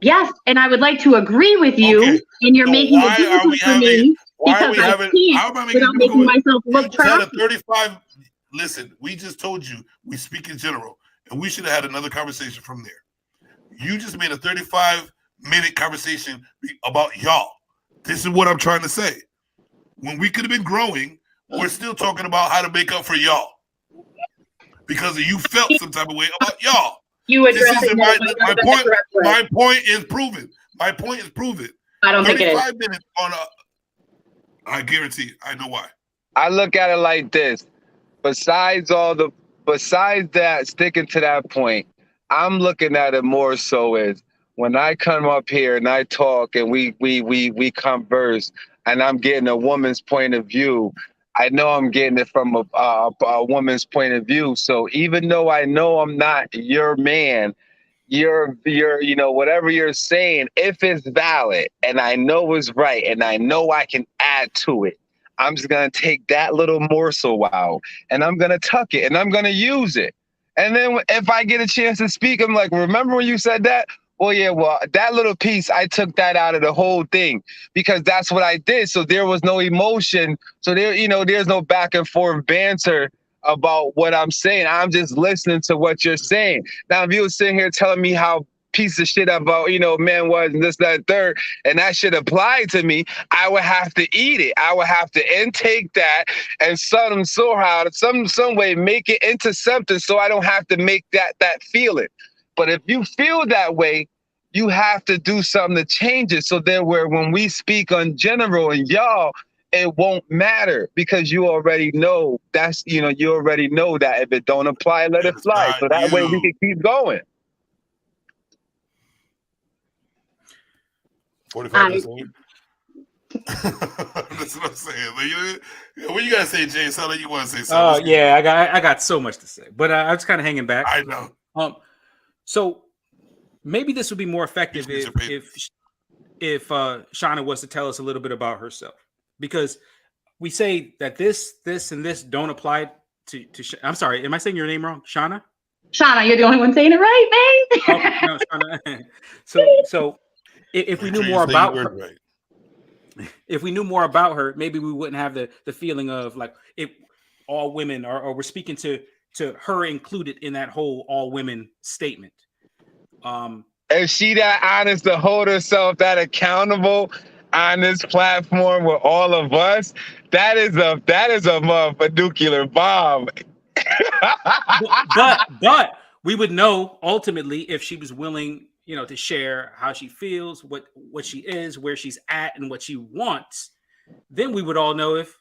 B: Yes, and I would like to agree with you, and you're making it difficult for me because I can't without making myself look trash.
A: 35. Listen, we just told you we speak in general, and we should have had another conversation from there. You just made a 35-minute conversation about y'all. This is what I'm trying to say. When we could have been growing, we're still talking about how to make up for y'all because you felt some type of way about y'all.
B: You address
A: my point is proven. My point is proven.
B: I don't think it is.
A: 35 minutes on I guarantee I know why.
E: I look at it like this. Besides that, sticking to that point, I'm looking at it more so as when I come up here and I talk and we converse and I'm getting a woman's point of view, I know I'm getting it from a woman's point of view. So even though I know I'm not your man, you're whatever you're saying, if it's valid and I know it's right and I know I can add to it, I'm just going to take that little morsel out and I'm going to tuck it and I'm going to use it. And then if I get a chance to speak, I'm like, remember when you said that? Well, yeah, that little piece, I took that out of the whole thing because that's what I did. So there was no emotion. So there's no back and forth banter about what I'm saying. I'm just listening to what you're saying. Now, if you were sitting here telling me how piece of shit about, men was and this, that, and third, and that shit applied to me, I would have to eat it. I would have to intake that and some way make it into something so I don't have to make that feeling. But if you feel that way, you have to do something to change it. So then when we speak on general and y'all, it won't matter because you already know you already know that if it don't apply, let it fly. So that way we can keep going.
A: 45 minutes. That's what I'm saying. What you gotta say, Jay? Sound like you want to say something.
G: Yeah, I got so much to say, but I was kind of hanging back.
A: I know.
G: So maybe this would be more effective if Shauna was to tell us a little bit about herself, because we say that this and this don't apply to I'm sorry, am I saying your name wrong? Shauna,
B: you're the only one saying it right, babe.
G: Oh, no, Shauna. So if we knew more about her,
A: right.
G: If we knew more about her, maybe we wouldn't have the feeling of like if all women or we're speaking to her included in that whole all women statement.
E: If she that honest to hold herself that accountable on this platform with all of us, that is a motherfucking nuclear bomb.
G: but we would know ultimately if she was willing, to share how she feels, what she is, where she's at, and what she wants. Then we would all know if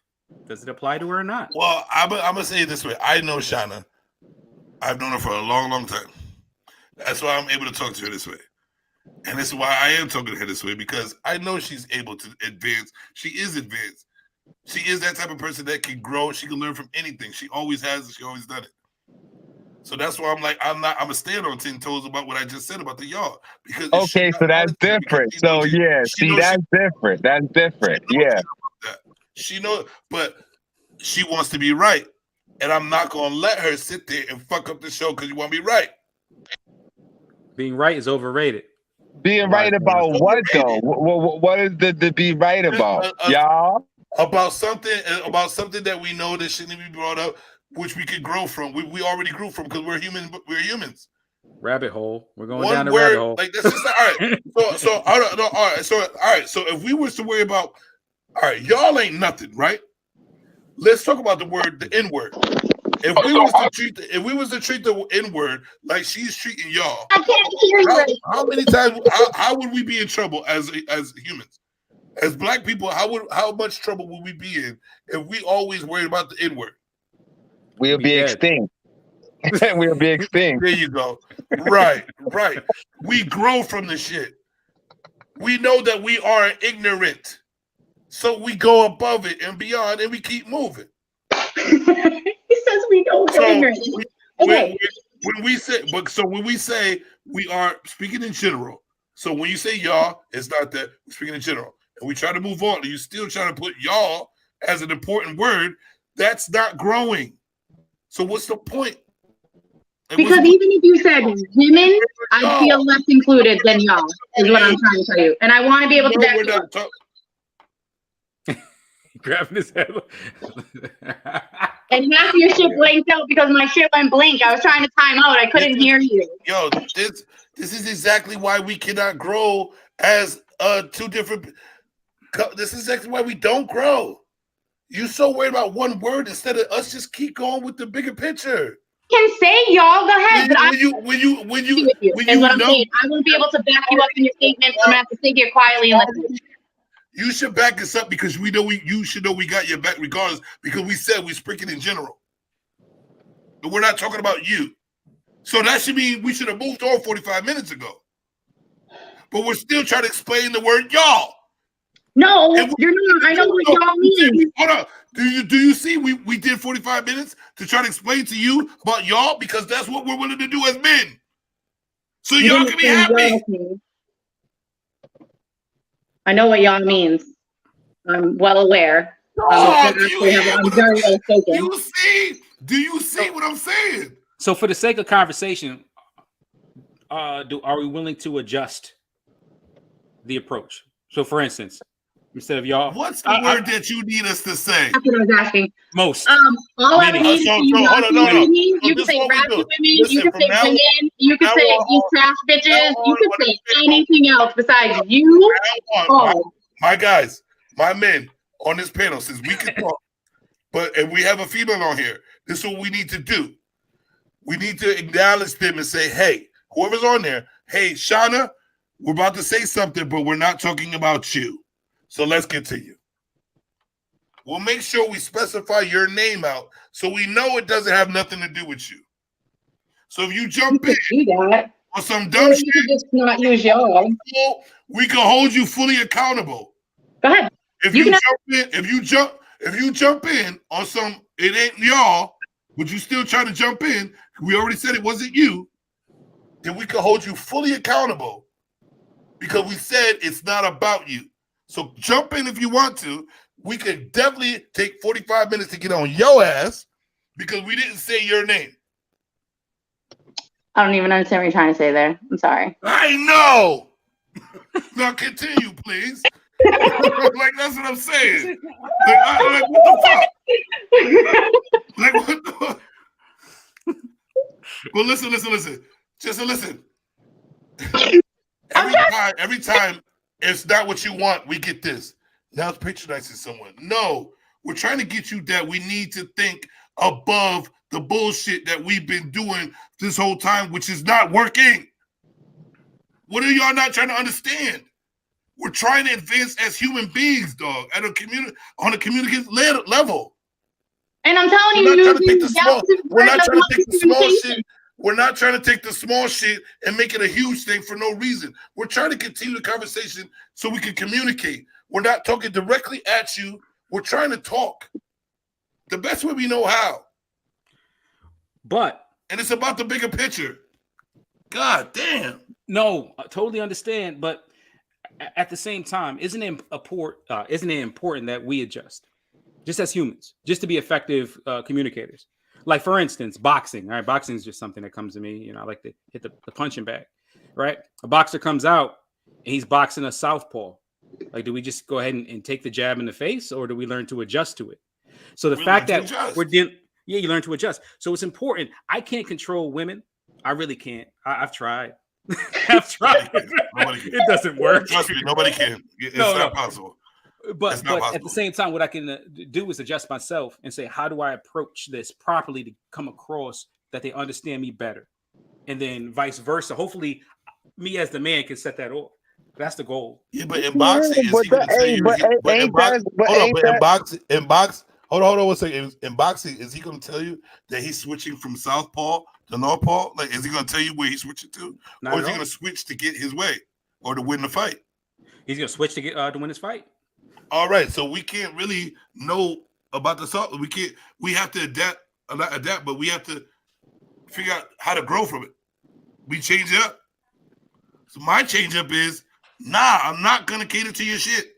G: does it apply to her or not.
A: Well, I'm gonna say it this way. I know Shauna. I've known her for a long, long time. That's why I'm able to talk to her this way. And this is why I am talking to her this way, because I know she's able to advance. She is advanced. She is that type of person that can grow. She can learn from anything. She always has. She always done it. So that's why I'm like, I'm gonna stand on 10 toes about what I just said about the y'all. Because
E: okay, so that's different. So yeah, that's different. That's different. Yeah.
A: She knows, but she wants to be right. And I'm not gonna let her sit there and fuck up the show because you want to be right.
G: Being right is overrated.
E: Being right about what though? What is the be right about, y'all?
A: About something that we know that shouldn't be brought up, which we could grow from. We already grew from because we're human. We're humans.
G: Rabbit hole. We're going down the rabbit hole.
A: Like that's just all right. So all right. So if we was to worry about, all right, y'all ain't nothing, right? Let's talk about the N-word. If we was to treat the N-word like she's treating y'all,
B: I can't hear you.
A: How many times? How would we be in trouble as humans? As Black people, how much trouble would we be in if we always worried about the N-word?
E: We'll be extinct. We'll be extinct.
A: There you go. Right. We grow from the shit. We know that we are ignorant. So we go above it and beyond and we keep moving.
B: He says we know we're ignorant.
A: When we say we are speaking in general. So when you say y'all, it's not that we're speaking in general. And we try to move on, and you still trying to put y'all as an important word. That's not growing. So what's the point?
B: Because even if you said women, I feel less included than y'all, is what I'm trying to tell you. And I want to be able to back you up.
G: Grabbing his head.
B: And half your shit blinked out because my shit went blink. I was trying to time out. I couldn't hear you.
A: Yo, this is exactly why we cannot grow as two different. This is exactly why we don't grow. You so worried about one word instead of us just keep going with the bigger picture.
B: Can say y'all, go ahead.
A: When you
B: what I'm saying. I won't be able to back you up in your statement. I'm gonna have to sit here quietly and listen.
A: You should back us up because we know you should know we got your back regardless because we said we're speaking in general. But we're not talking about you. So that should mean we should have moved on 45 minutes ago. But we're still trying to explain the word y'all.
B: No, you're not. I know what y'all mean.
A: Hold on. Do you see we did 45 minutes to try to explain to you about y'all because that's what we're willing to do as men. So y'all can be happy.
B: I know what y'all means. I'm well aware. I'm very well spoken.
A: Do you see what I'm saying?
G: So for the sake of conversation, are we willing to adjust the approach? So for instance, instead of y'all.
A: What's the word that you need us to say?
B: That's what I was asking.
G: Most.
B: All I need is
A: So
B: you
A: hold
B: not
A: on,
B: to
A: no.
B: women. You
A: So
B: can
A: this
B: say
A: what we
B: ratchet
A: do.
B: women.
A: Listen,
B: You can
A: from
B: say
A: now
B: women.
A: on-
B: You can
A: now
B: say
A: on-
B: these trash bitches.
A: now
B: You
A: on
B: can
A: on
B: say
A: this panel-
B: anything else besides you. Oh,
A: my guys, my men on this panel, since we can talk, but and we have a female on here, this is what we need to do. We need to acknowledge them and say, hey, whoever's on there, hey, Shauna, we're about to say something, but we're not talking about you. So let's continue. We'll make sure we specify your name out so we know it doesn't have nothing to do with you. So if you jump in
B: do that.
A: on some
B: Or
A: dumb
B: you
A: shit,
B: could just not use y'all.
A: we can hold you fully accountable.
B: Go ahead.
A: If you jump in on some, it ain't y'all, but you still trying to jump in, we already said it wasn't you, then we can hold you fully accountable because we said it's not about you. So jump in if you want to. We could definitely take 45 minutes to get on your ass because we didn't say your name.
B: I don't even understand what you're trying to say there. I'm sorry.
A: I know. Now continue, please. Like that's what I'm saying. Like what the fuck? Like what the? Well, listen. Just listen. Every time it's not what you want, we get this. Now it's patronizing someone. No, we're trying to get you that we need to think above the bullshit that we've been doing this whole time, which is not working. What are y'all not trying to understand? We're trying to advance as human beings, dog, at on a communicative level.
B: And I'm telling
A: We're
B: you,
A: not trying to take the small. We're not trying to take the small
B: communication.
A: shit. We're not trying to take the small shit and make it a huge thing for no reason. We're trying to continue the conversation so we can communicate. We're not talking directly at you. We're trying to talk the best way we know how. And it's about the bigger picture. God damn.
G: No, I totally understand, but at the same time, isn't it important that we adjust, just as humans, just to be effective communicators? Like, for instance, boxing. All right, boxing is just something that comes to me. You know, I like to hit the punching bag. Right, a boxer comes out and he's boxing a southpaw. Like, do we just go ahead and take the jab in the face, or do we learn to adjust to it? So the fact that we're dealing, you learn to adjust. So it's important. I can't control women. I really can't. I've tried. I've tried. It doesn't work.
A: Trust me, nobody can. It's not possible.
G: But at the same time, what I can do is adjust myself and say, how do I approach this properly to come across that they understand me better? And then vice versa. Hopefully, me as the man can set that off. That's the goal.
A: Yeah, but in boxing, is he going to tell hold on one second. In boxing, is he going to tell you that he's switching from southpaw to northpaw? Like, is he going to tell you where he's switching to, or is he going to switch to get his way or to win the fight?
G: He's going to switch to get to win his fight. All
A: right, so we can't really know about the salt. We have to adapt, but we have to figure out how to grow from it. We change it up. So my change up is, nah, I'm not gonna cater to your shit.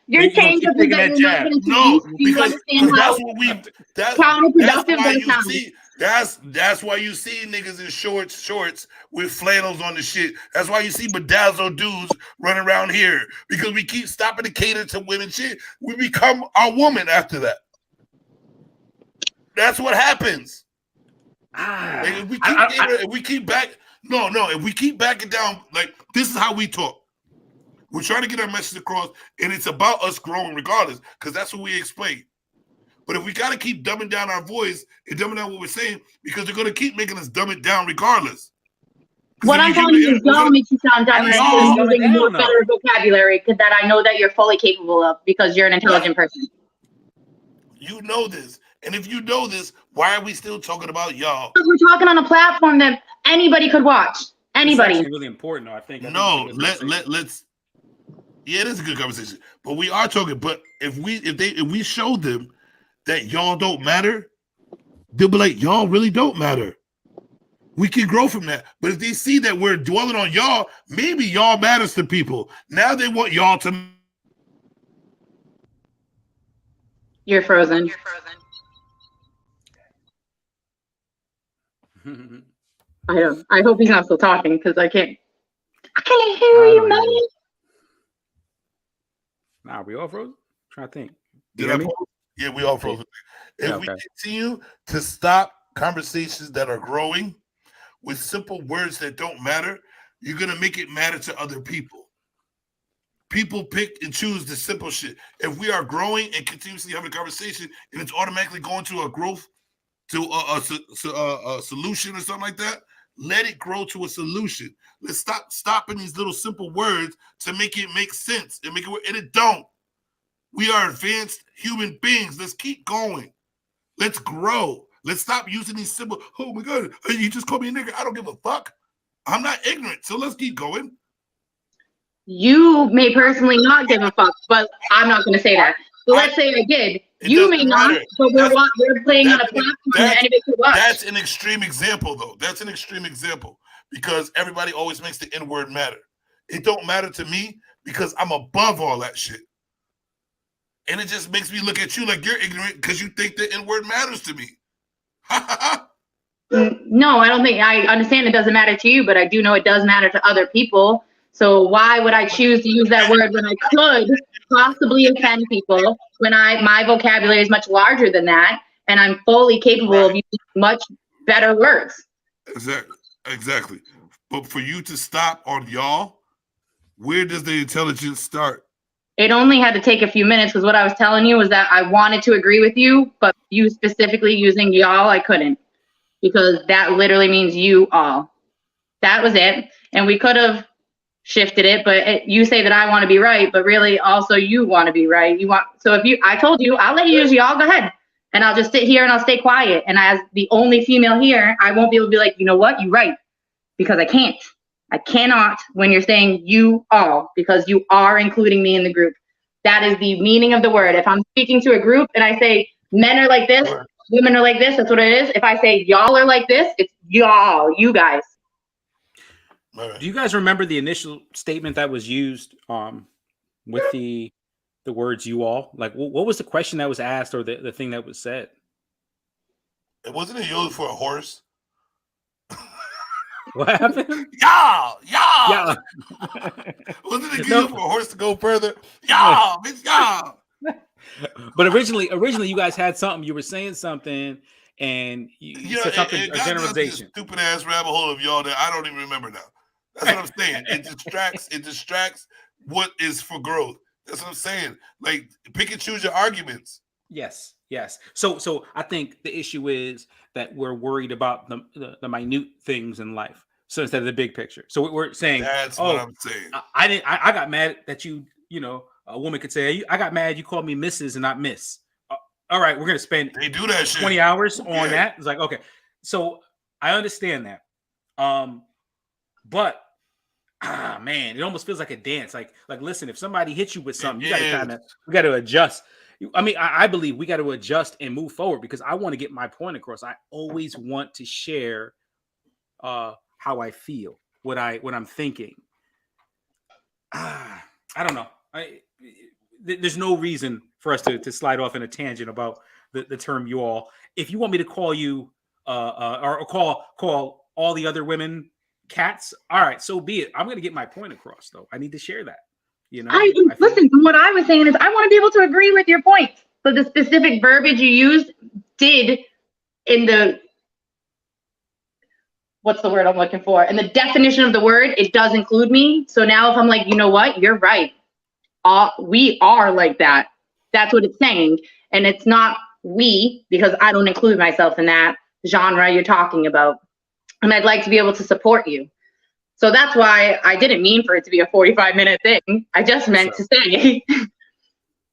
B: Your change up is that you're not gonna
A: no, because that's why you see niggas in shorts with flannels on the shit. That's why you see bedazzled dudes running around here, because we keep stopping to cater to women shit. We become our woman after that. That's what happens. If we keep backing down, like, this is how we talk. We're trying to get our message across, and it's about us growing regardless, because that's what we explain. But if we got to keep dumbing down our voice and dumbing down what we're saying, because they're going to keep making us dumb it down regardless.
B: What I'm telling you is y'all makes you sound dumber and using more better vocabulary that I know that you're fully capable of, because you're an intelligent person.
A: You know this. And if you know this, why are we still talking about y'all?
B: Because we're talking on a platform that anybody could watch. Anybody.
G: It's really important, though, I think.
A: Let's. Yeah, it is a good conversation, but we are talking. But if we show them that y'all don't matter, they'll be like, y'all really don't matter. We can grow from that. But if they see that we're dwelling on y'all, maybe y'all matters to people. Now they want y'all to.
B: You're frozen. I hope he's not still talking, because I can't hear you, man.
G: Nah, we all frozen. Trying to think. You
A: Did
G: hear
A: I
G: me?
A: pause? Yeah, we all frozen. If
G: Yeah,
A: we
G: okay.
A: continue to stop conversations that are growing with simple words that don't matter, you're gonna make it matter to other people. People pick and choose the simple shit. If we are growing and continuously having a conversation, and it's automatically going to a growth to a solution or something like that, let it grow to a solution. Let's stop stopping these little simple words to make it make sense and make it work. And it don't. We are advanced human beings. Let's keep going. Let's grow. Let's stop using these simple. Oh my God, you just called me a nigga. I don't give a fuck. I'm not ignorant. So let's keep going.
B: You may personally not give a fuck, but I'm not going to say that. So let's say I did. You may not, but we're playing on a platform that anybody can watch.
A: That's an extreme example, though. That's an extreme example because everybody always makes the N-word matter. It don't matter to me because I'm above all that shit. And it just makes me look at you like you're ignorant because you think the N-word matters to me.
B: No, I don't think. I understand it doesn't matter to you, but I do know it does matter to other people. So why would I choose to use that word when I could possibly offend people when my vocabulary is much larger than that and I'm fully capable of using much better words?
A: Exactly. But for you to stop on y'all, where does the intelligence start?
B: It only had to take a few minutes because what I was telling you was that I wanted to agree with you, but you specifically using y'all, I couldn't because that literally means you all. That was it. And we could have shifted it, but you say that I want to be right, but really also you want to be right. I told you, I'll let you use y'all, go ahead. And I'll just sit here and I'll stay quiet. And as the only female here, I won't be able to be like, you know what, you're right. Because I can't. I cannot when you're saying you all, because you are including me in the group. That is the meaning of the word. If I'm speaking to a group and I say men are like this, women are like this, that's what it is. If I say y'all are like this, it's y'all, you guys.
G: Do you guys remember the initial statement that was used with the words you all? Like, what was the question that was asked or the thing that was said?
A: It wasn't it used for a horse?
G: What happened?
A: Y'all. Wasn't it good for a horse to go further? Y'all, it's y'all.
G: But originally, you guys had something. You were saying something, and you said something. A generalization.
A: Stupid ass rabbit hole of y'all that I don't even remember now. That's what I'm saying. It distracts what is for growth. That's what I'm saying. Like, pick and choose your arguments.
G: Yes. So I think the issue is that we're worried about the minute things in life. So instead of the big picture. So we're saying
A: that's what I'm saying.
G: I got mad that you know, a woman could say, I got mad you called me Mrs. and not Miss. All right, we're gonna spend
A: they do that
G: 20
A: shit.
G: hours on that. It's like, okay. So I understand that. But man, it almost feels like a dance. Like listen, if somebody hits you with something, we got to adjust. I mean, I believe we got to adjust and move forward because I want to get my point across. I always want to share how I feel, what I'm thinking. I don't know. There's no reason for us to slide off in a tangent about the term you all. If you want me to call you or call all the other women cats, all right, so be it. I'm going to get my point across, though. I need to share that. You know,
B: listen, what I was saying is I want to be able to agree with your point. So the specific verbiage you used did in the, what's the word I'm looking for? In the definition of the word, it does include me. So now if I'm like, you know what, you're right. We are like that. That's what it's saying. And it's not we, because I don't include myself in that genre you're talking about. And I'd like to be able to support you. So that's why I didn't mean for it to be a 45-minute thing. I just meant to say,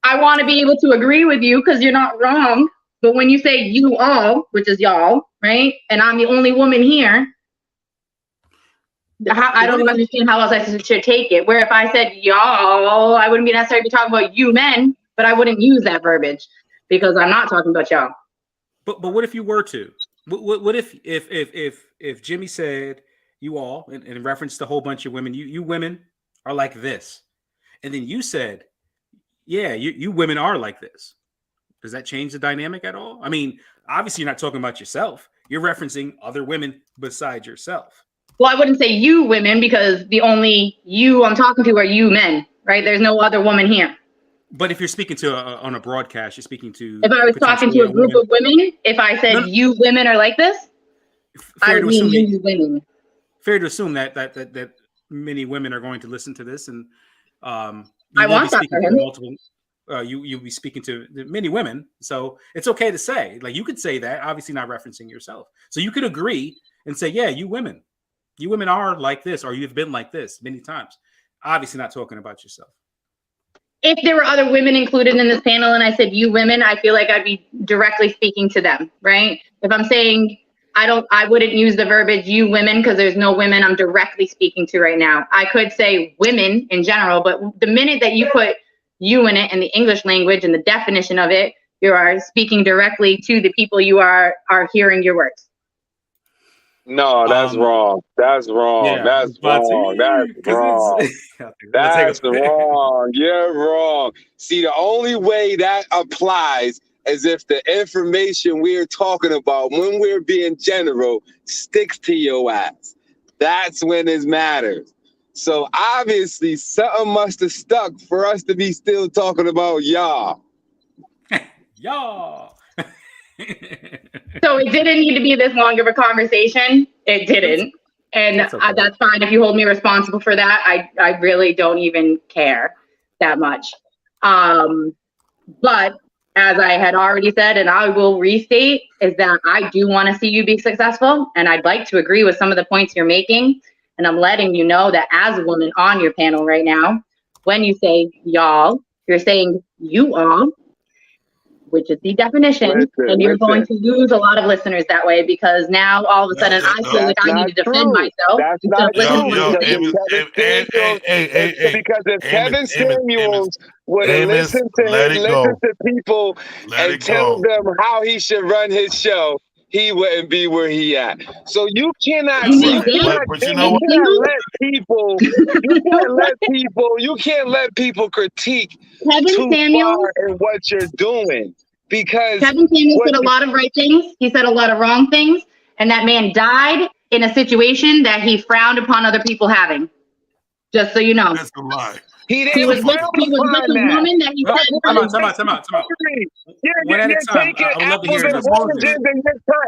B: I want to be able to agree with you because you're not wrong. But when you say you all, which is y'all, right? And I'm the only woman here, I don't understand how else I should take it. Where if I said y'all, I wouldn't be necessarily be talking about you men, but I wouldn't use that verbiage because I'm not talking about y'all.
G: But what if you were to? What if Jimmy said you all in reference to a whole bunch of women, you women are like this, and then you said, yeah, you women are like this. Does that change the dynamic at all? I mean, obviously you're not talking about yourself. You're referencing other women besides yourself.
B: Well, I wouldn't say you women because the only you I'm talking to are you men, right? There's no other woman here.
G: But if you're speaking to on a broadcast, you're speaking to.
B: If I was talking to a group of women, if I said you women are like this, I would mean you women.
G: Fair to assume that many women are going to listen to this, and
B: I want that for him.
G: Multiple. You'll be speaking to many women, so it's okay to say, like, you could say that, obviously not referencing yourself. So you could agree and say, yeah, you women are like this, or you've been like this many times. Obviously not talking about yourself.
B: If there were other women included in this panel and I said you women, I feel like I'd be directly speaking to them, right? If I'm saying I wouldn't use the verbiage you women because there's no women I'm directly speaking to right now. I could say women in general, but the minute that you put you in it in the English language and the definition of it, you are speaking directly to the people you are hearing your words.
F: No, that's wrong. That's wrong.
G: Yeah,
F: that's wrong. That's wrong. That's wrong. You're wrong. See, the only way that applies is if the information we're talking about when we're being general sticks to your ass. That's when it matters. So obviously something must have stuck for us to be still talking about y'all.
G: Y'all.
B: So it didn't need to be this long of a conversation. It didn't. And okay. That's fine. If you hold me responsible for that, I really don't even care that much. But as I had already said, and I will restate, is that I do want to see you be successful. And I'd like to agree with some of the points you're making. And I'm letting you know that as a woman on your panel right now, when you say y'all, you're saying you all, which is the definition, and you're going to lose a lot of listeners that way because now all of a sudden I feel like I need to defend myself.
F: That's not true. Because if Kevin Samuels would have listened to people and tell them how he should run his show, he wouldn't be where he at. So you cannot, you can't let people critique
B: Kevin Samuels
F: in what you're doing. Because
B: Kevin Samuels said a lot of right things. He said a lot of wrong things. And that man died in a situation that he frowned upon other people having. Just so you know.
A: That's a lie.
B: He was with a woman that he said.
G: Time out. One at a time. I would love to hear this.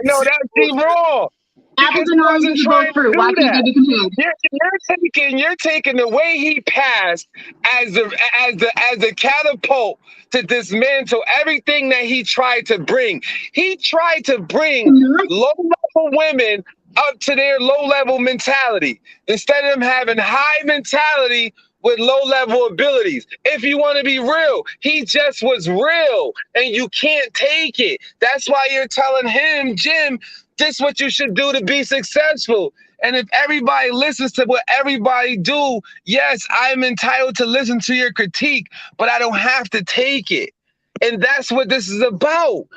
F: No, that's wrong.
B: Apples and oranges are both fruit. Why can't they be compared?
F: You're taking the way he passed as the catapult to dismantle everything that he tried to bring. He tried to bring low-level women up to their low-level mentality instead of them having high mentality with low-level abilities. If you want to be real, he just was real, and you can't take it. That's why you're telling him, Jim, this is what you should do to be successful. And if everybody listens to what everybody do, yes, I'm entitled to listen to your critique, but I don't have to take it. And that's what this is about.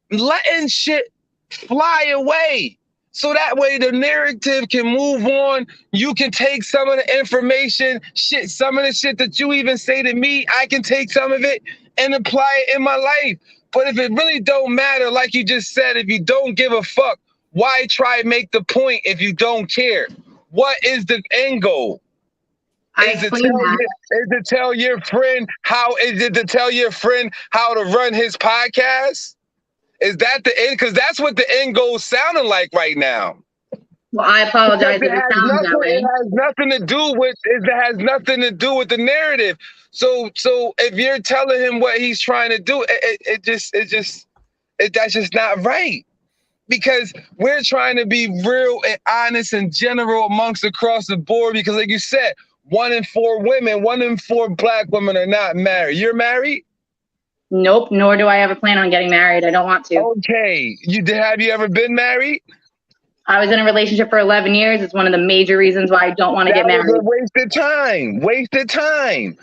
F: Letting shit fly away. So that way the narrative can move on. You can take some of the information, some of the shit that you even say to me, I can take some of it and apply it in my life. But if it really don't matter, like you just said, if you don't give a fuck, why try to make the point if you don't care? What is the end goal? Is it to tell your friend how to run his podcast? Is that the end? Because that's what the end goal is sounding like right now.
B: Well, I apologize if it sounds that way.
F: It has nothing to do with the narrative. So if you're telling him what he's trying to do, that's just not right. Because we're trying to be real and honest and general amongst across the board. Because like you said, 1 in 4 Black women are not married. You're married?
B: Nope, nor do I ever plan on getting married. I don't want to.
F: Okay. Have you ever been married?
B: I was in a relationship for 11 years. It's one of the major reasons why I don't want to get married.
F: That was a wasted time.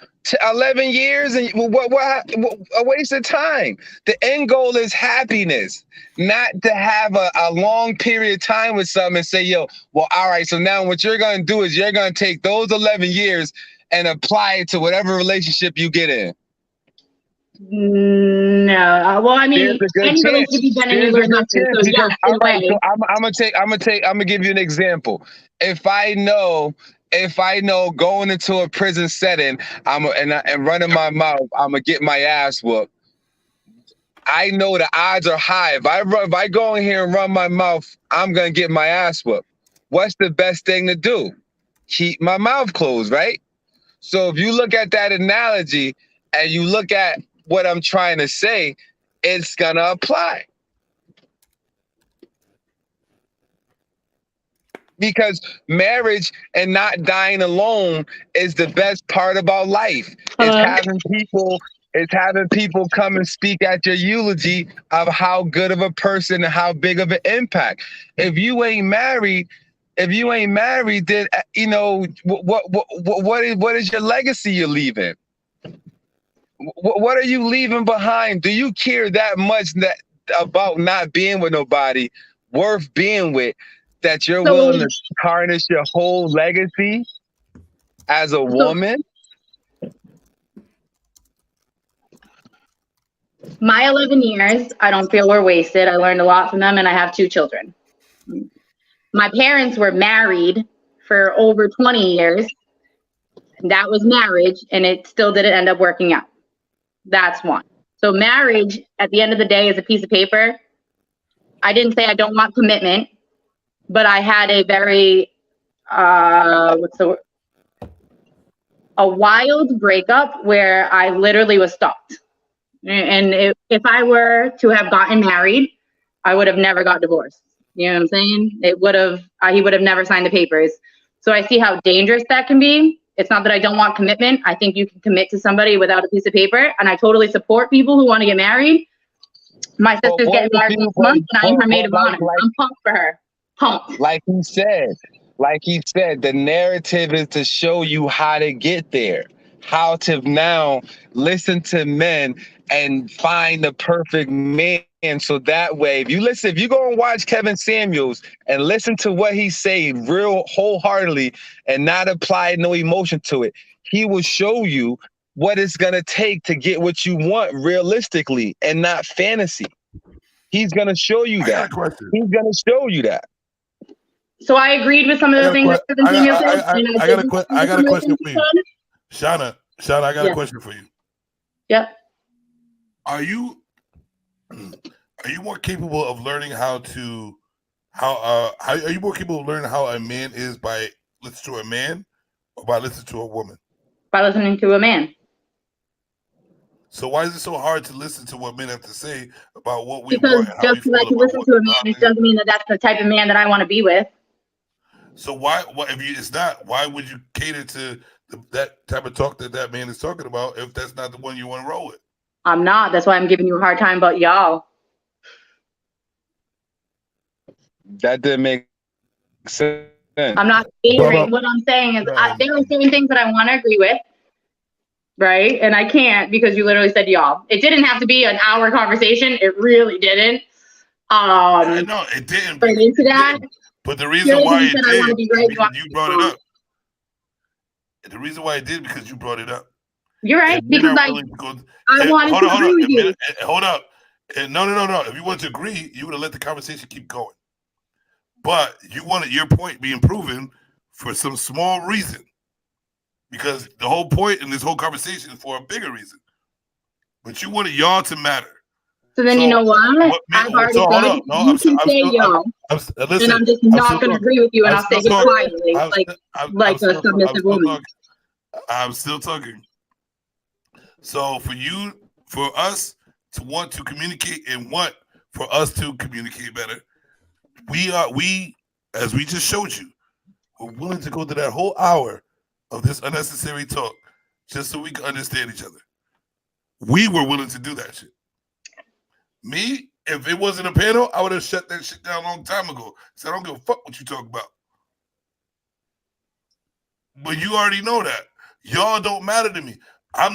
F: 11 years and what a waste of time. The end goal is happiness, not to have a long period of time with someone and say, yo, well, all right, so now what you're going to do is you're going to take those 11 years and apply it to whatever relationship you get in.
B: No, well, I mean, any relationship you get in, you learn nothing. So yes, in a way.
F: I'm gonna give you an example. If I know if I know going into a prison setting, and running my mouth, I'm gonna get my ass whooped. I know the odds are high. If I go in here and run my mouth, I'm gonna get my ass whooped. What's the best thing to do? Keep my mouth closed, right? So if you look at that analogy and you look at what I'm trying to say, it's gonna apply. Because marriage and not dying alone is the best part about life. It's having people come and speak at your eulogy of how good of a person and how big of an impact. If you ain't married, then you know what is your legacy you're leaving? What are you leaving behind? Do you care that much about not being with nobody worth being with, that you're willing to tarnish your whole legacy as a woman?
B: My 11 years, I don't feel were wasted. I learned a lot from them, and I have 2 children. My parents were married for over 20 years. That was marriage, and it still didn't end up working out. That's one. So marriage, at the end of the day, is a piece of paper. I didn't say I don't want commitment, but I had a very, a wild breakup where I literally was stopped. And if I were to have gotten married, I would have never got divorced. You know what I'm saying? He would have never signed the papers. So I see how dangerous that can be. It's not that I don't want commitment. I think you can commit to somebody without a piece of paper. And I totally support people who want to get married. My sister's getting married next month, and I'm her maid of honor. I'm pumped for her. Pumped.
F: Like he said, the narrative is to show you how to get there, how to now listen to men and find the perfect man. So that way, if you go and watch Kevin Samuels and listen to what he said real wholeheartedly and not apply no emotion to it, he will show you what it's going to take to get what you want realistically and not fantasy. He's going to show you that. He's going to show you that.
B: So I agreed with some of the things that Kevin Samuels said.
A: I got a question for you. Shauna, I got a question for you.
B: Yep.
A: Are you more capable of learning are you more capable of learning how a man is by listening to a man or by listening to a woman?
B: By listening to a man.
A: So why is it so hard to listen to what men have to say about what we
B: because
A: want? Because
B: just because I can listen to a man, it doesn't mean that that's the type of man that I want to be with.
A: So why would you cater to that type of talk that man is talking about if that's not the one you want to roll with?
B: I'm not. That's why I'm giving you a hard time about y'all.
F: That didn't make sense.
B: I'm not catering. What I'm saying is there are certain things that I want to agree with, right? And I can't because you literally said y'all. It didn't have to be an hour conversation. It really didn't.
A: No, it didn't.
B: But into that.
A: But the reason why it did is because you brought it up. The reason why it did because you brought it up.
B: You're right, because I wanted to agree with you.
A: Hold up. No. If you wanted to agree, you would have let the conversation keep going. But you wanted your point being proven for some small reason. Because the whole point in this whole conversation is for a bigger reason. But you wanted y'all to matter.
B: So then you know what? I've already said you can say y'all. And I'm just not going to agree with you, and I'll say it quietly, like a submissive woman.
A: I'm still talking. So for us to want to communicate and want for us to communicate better, we, as we just showed you, we're willing to go to that whole hour of this unnecessary talk just so we can understand each other. We were willing to do that shit. Me, if it wasn't a panel, I would have shut that shit down a long time ago. So I don't give a fuck what you talk about. But you already know that. Y'all don't matter to me. I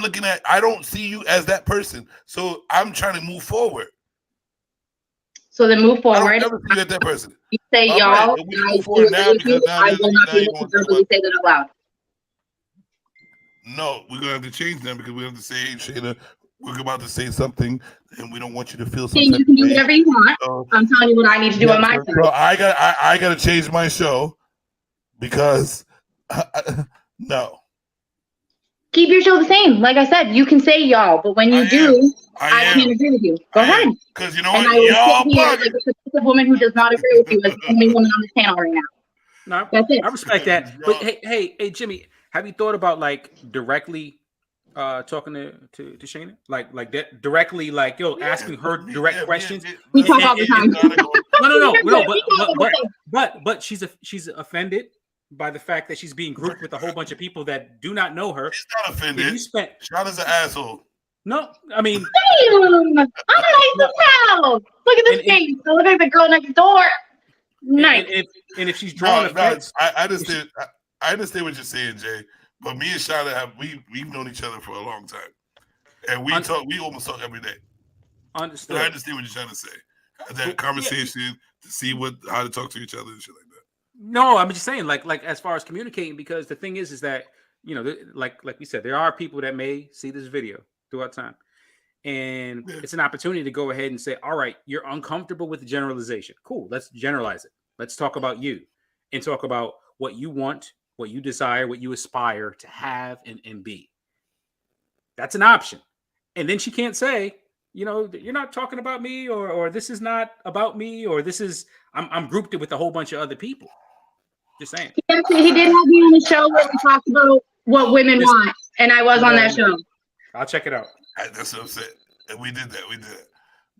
A: don't see you as that person. So I'm trying to move forward.
B: So then move forward.
A: I don't ever see you as that person.
B: You say y'all, I will not be able to verbally say that out loud.
A: No, we're gonna have to change them because we have to say, hey, Shayna, we're about to say something, and we don't want you to feel something.
B: You can do whatever you want. So, I'm telling you what I need to do on my side.
A: So I got to change my show because No.
B: Keep your show the same. Like I said, you can say y'all, but when you do, I can't agree with you. Go ahead.
A: Because you know
B: and
A: what?
B: I will
A: Y'all
B: sit here
A: bugging.
B: like a submissive woman who does not agree with you as the only woman on this panel right now.
G: No,
B: That's it.
G: I respect that. But hey, Jimmy, have you thought about like directly talking to Shayna? Like that directly, like asking her direct questions?
B: We talk all the time.
G: No, but she's offended by the fact that she's being grouped with a whole bunch of people that do not know her.
A: She's not offended. Shauna's an asshole.
G: No, I mean,
B: I'm nice as hell. Look at this face. Look at the girl next door. Nice.
G: And if she's drawing offense,
A: I understand. I understand what you're saying, Jay. But me and Shauna we've known each other for a long time, and we almost talk every day.
G: Understood.
A: So I understand what you're trying to say. Have that conversation to see how to talk to each other and shit like that.
G: No, I'm just saying, like as far as communicating, because the thing is that like we said, there are people that may see this video throughout time, and it's an opportunity to go ahead and say, all right, you're uncomfortable with the generalization. Cool, let's generalize it. Let's talk about you and talk about what you want, what you desire, what you aspire to have and be. That's an option. And then she can't say, you're not talking about me, or this is not about me, or this is I'm grouped with a whole bunch of other people. Just saying.
B: He did have me on the show where we talked about what women want, and I was on that show.
G: I'll check it out.
A: That's what I'm saying. And we did that.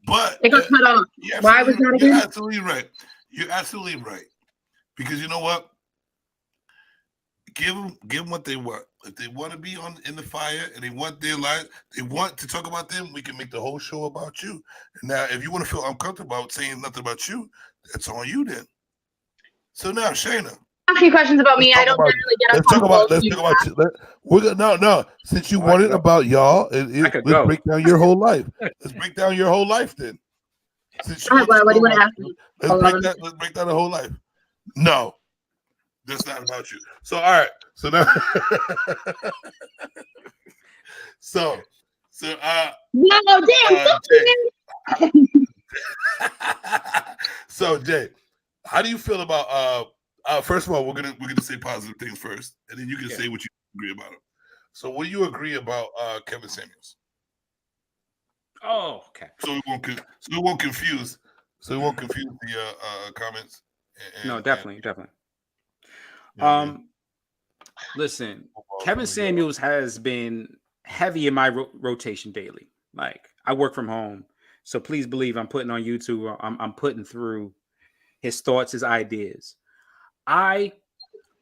A: But
B: it got cut off. Why was that again?
A: You're absolutely right. You're absolutely right. Because you know what? Give them what they want. If they want to be in the fire and they want their life, they want to talk about them, we can make the whole show about you. And now, if you want to feel uncomfortable about saying nothing about you, that's on you then. So now, Shayna.
B: Ask me questions about me. I don't generally get uncomfortable.
A: Let's talk about no. Since you wanted about y'all, let's break down your whole life. Let's break down your whole life then.
B: What do you want to ask me?
A: Let's break down the whole life. No. That's not about you. So all right. So now
B: no, damn.
A: So Jay, how do you feel about first of all, we're gonna say positive things first, and then you can say what you agree about him. So what do you agree about Kevin Samuels?
G: Oh, okay.
A: So we won't confuse the comments.
G: No, definitely. Listen, Kevin Samuels has been heavy in my rotation daily. Like, I work from home, so please believe I'm putting on YouTube. I'm putting through his thoughts, his ideas. I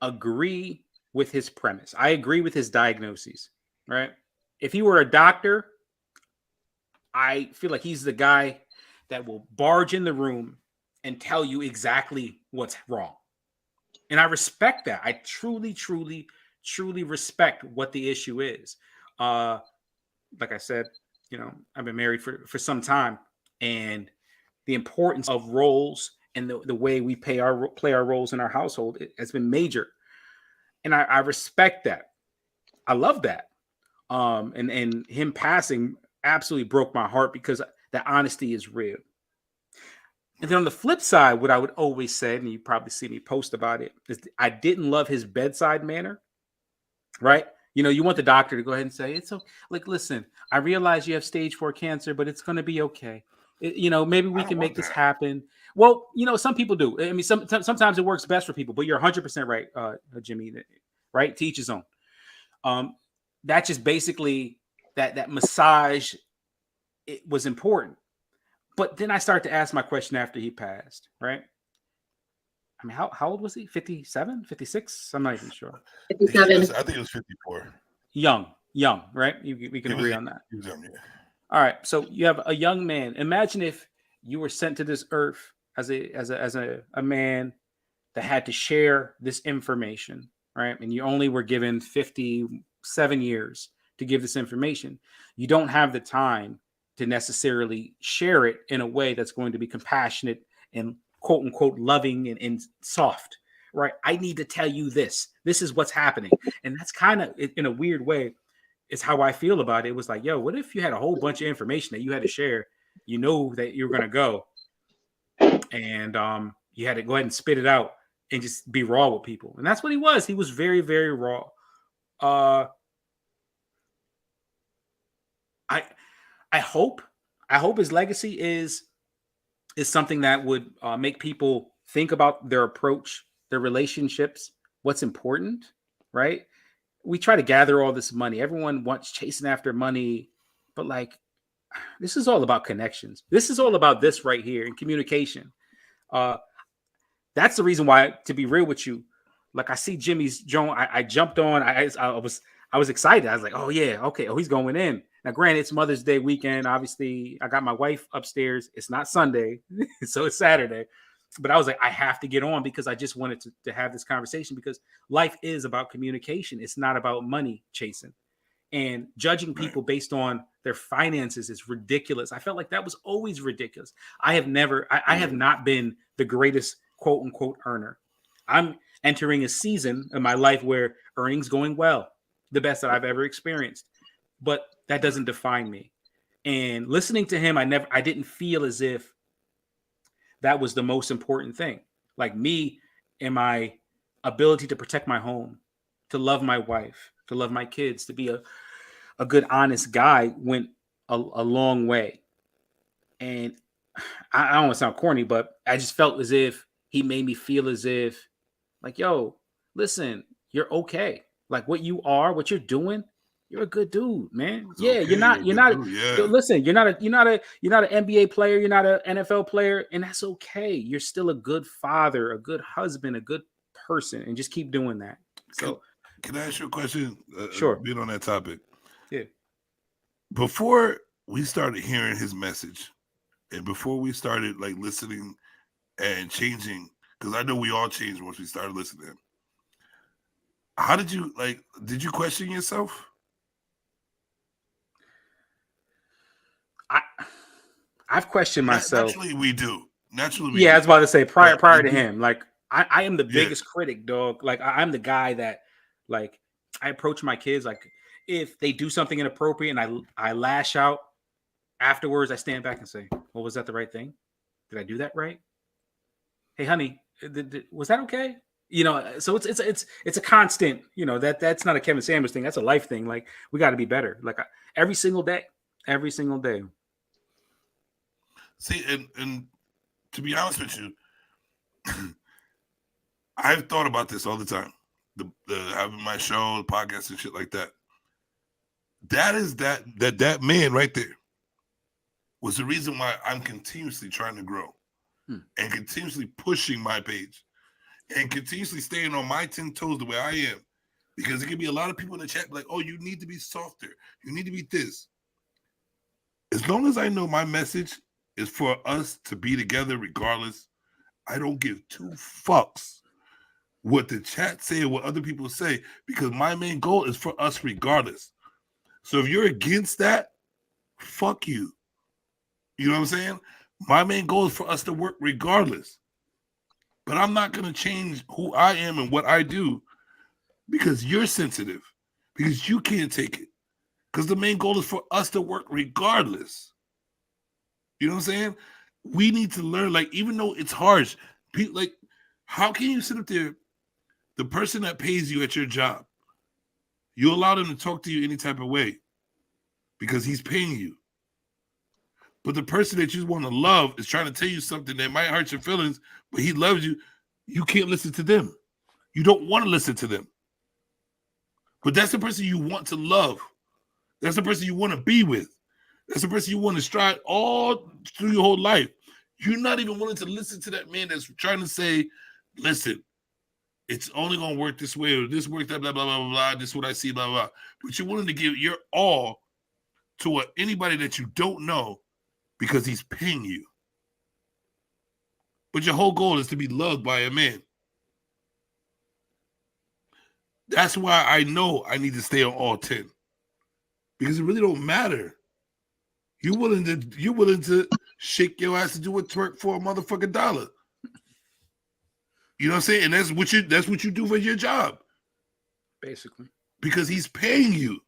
G: agree with his premise. I agree with his diagnoses. Right? If he were a doctor, I feel like he's the guy that will barge in the room and tell you exactly what's wrong. And I respect that. I truly respect what the issue is. Like I said, I've been married for some time, and the importance of roles and the way we play our roles in our household has been major. And I respect that. I love that. And him passing absolutely broke my heart because that honesty is real. And then on the flip side, what I would always say, and you probably see me post about it, is I didn't love his bedside manner, right? You want the doctor to go ahead and say, it's okay. Like, listen, I realize you have stage 4 cancer, but it's going to be okay. Maybe we can make this happen. Well, some people do. I mean, sometimes it works best for people, but you're 100% right, Jimmy, right? To each his own. That just basically, that massage, it was important. But then I start to ask my question after he passed, right? I mean, how old was he? 57, 56? I'm not even sure.
B: 57.
A: I think it was 54.
G: Young, right? We can agree on that.
A: He was young, yeah.
G: All right. So you have a young man. Imagine if you were sent to this earth as a man that had to share this information, right? And you only were given 57 years to give this information. You don't have the time to necessarily share it in a way that's going to be compassionate and quote unquote loving and soft, right? I need to tell you this. This is what's happening. And that's kind of, in a weird way, is how I feel about it. It was like, yo, what if you had a whole bunch of information that you had to share? You know that you're going to go and you had to go ahead and spit it out. and just be raw with people. And that's what he was. He was very, very raw. I hope his legacy is something that would make people think about their approach, their relationships, what's important, right? We try to gather all this money. Everyone wants chasing after money, but like, this is all about connections. This is all about this right here in communication. That's the reason why, to be real with you, like I see Jimmy's Joan, I jumped on. I was excited. I was like, oh yeah, okay. Oh, he's going in. Now, granted, it's Mother's Day weekend. Obviously, I got my wife upstairs. It's not Sunday, so it's Saturday. But I was like, I have to get on because I just wanted to have this conversation, because life is about communication. It's not about money chasing. And judging people based on their finances is ridiculous. I felt like that was always ridiculous. I have not been the greatest quote unquote earner. I'm entering a season in my life where earnings going well, the best that I've ever experienced. But that doesn't define me. And listening to him, I didn't feel as if that was the most important thing. Like me and my ability to protect my home, to love my wife, to love my kids, to be a good, honest guy went a long way. And I don't want to sound corny, but I just felt as if he made me feel as if, like, yo, listen, you're okay. Like what you are, what you're doing, you're a good dude, man. It's okay. You're not, listen, you're not an NBA player. You're not an NFL player. And that's okay. You're still a good father, a good husband, a good person, and just keep doing that. So
A: can I ask you a question?
G: Sure.
A: Being on that topic.
G: Yeah.
A: Before we started hearing his message, and before we started like listening and changing, because I know we all changed once we started listening to him. How did you question yourself?
G: I've questioned myself.
A: Naturally, we do.
G: I was about to say prior to him. Like I am the biggest critic, dog. Like I'm the guy that, like, I approach my kids like if they do something inappropriate and I lash out. Afterwards, I stand back and say, "Well, was that the right thing? Did I do that right? Hey, honey, was that okay?" You know, so it's a constant. You know, that's not a Kevin Samuels thing. That's a life thing. Like we got to be better. Like every single day.
A: See, and to be honest with you, I've thought about this all the time. The having my show, the podcast, and shit like that. That is that man right there was the reason why I'm continuously trying to grow and continuously pushing my page and continuously staying on my 10 toes the way I am. Because there can be a lot of people in the chat like, oh, you need to be softer. You need to be this. As long as I know my message is for us to be together regardless, I don't give two fucks what the chat say or what other people say, because my main goal is for us regardless. So if you're against that, fuck you. You know what I'm saying? My main goal is for us to work regardless. But I'm not going to change who I am and what I do because you're sensitive, because you can't take it. Because the main goal is for us to work regardless. You know what I'm saying? We need to learn, like, even though it's harsh, like, how can you sit up there, the person that pays you at your job, you allow them to talk to you any type of way because he's paying you. But the person that you want to love is trying to tell you something that might hurt your feelings, but he loves you. You can't listen to them. You don't want to listen to them. But that's the person you want to love. That's the person you want to be with. That's the person you want to strive all through your whole life. You're not even willing to listen to that man that's trying to say, listen, it's only going to work this way, or this works, that, blah, blah, blah, blah, blah. This is what I see, blah, blah. But you're willing to give your all to anybody that you don't know because he's paying you. But your whole goal is to be loved by a man. That's why I know I need to stay on all 10. Because it really don't matter. You're willing to shake your ass to do a twerk for a motherfucking dollar. You know what I'm saying? And that's what you do for your job.
G: Basically. Because
A: he's paying you.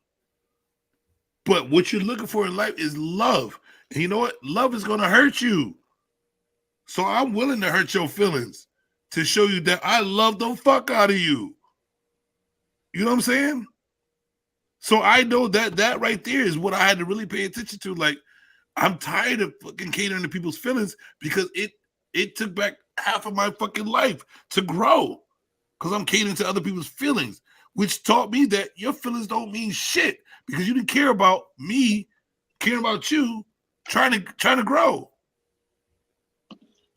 A: But what you're looking for in life is love. And you know what? Love is going to hurt you. So I'm willing to hurt your feelings to show you that I love the fuck out of you. You know what I'm saying? So I know that right there is what I had to really pay attention to. Like, I'm tired of fucking catering to people's feelings because it took back half of my fucking life to grow because I'm catering to other people's feelings, which taught me that your feelings don't mean shit because you didn't care about me caring about you trying to grow.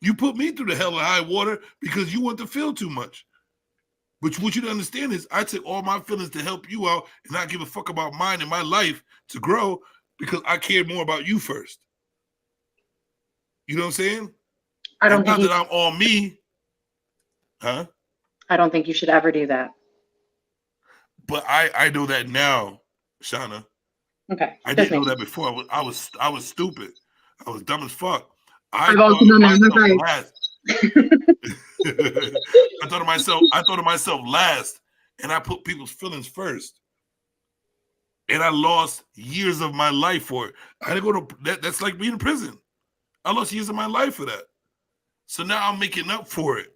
A: You put me through the hell of high water because you want to feel too much. But what you don't understand is I took all my feelings to help you out and not give a fuck about mine and my life to grow because I cared more about you first. You know what I'm saying?
B: I don't
A: not
B: think
A: that I'm all me. Huh?
B: I don't think you should ever do that.
A: But I know that now, Shauna.
B: Okay.
A: I didn't know that before. I was stupid. I was dumb as fuck.
B: I've also done that.
A: Last. I thought of myself last, and I put people's feelings first. And I lost years of my life for it. I had to go to that's like being in prison. I lost years of my life for that. So now I'm making up for it.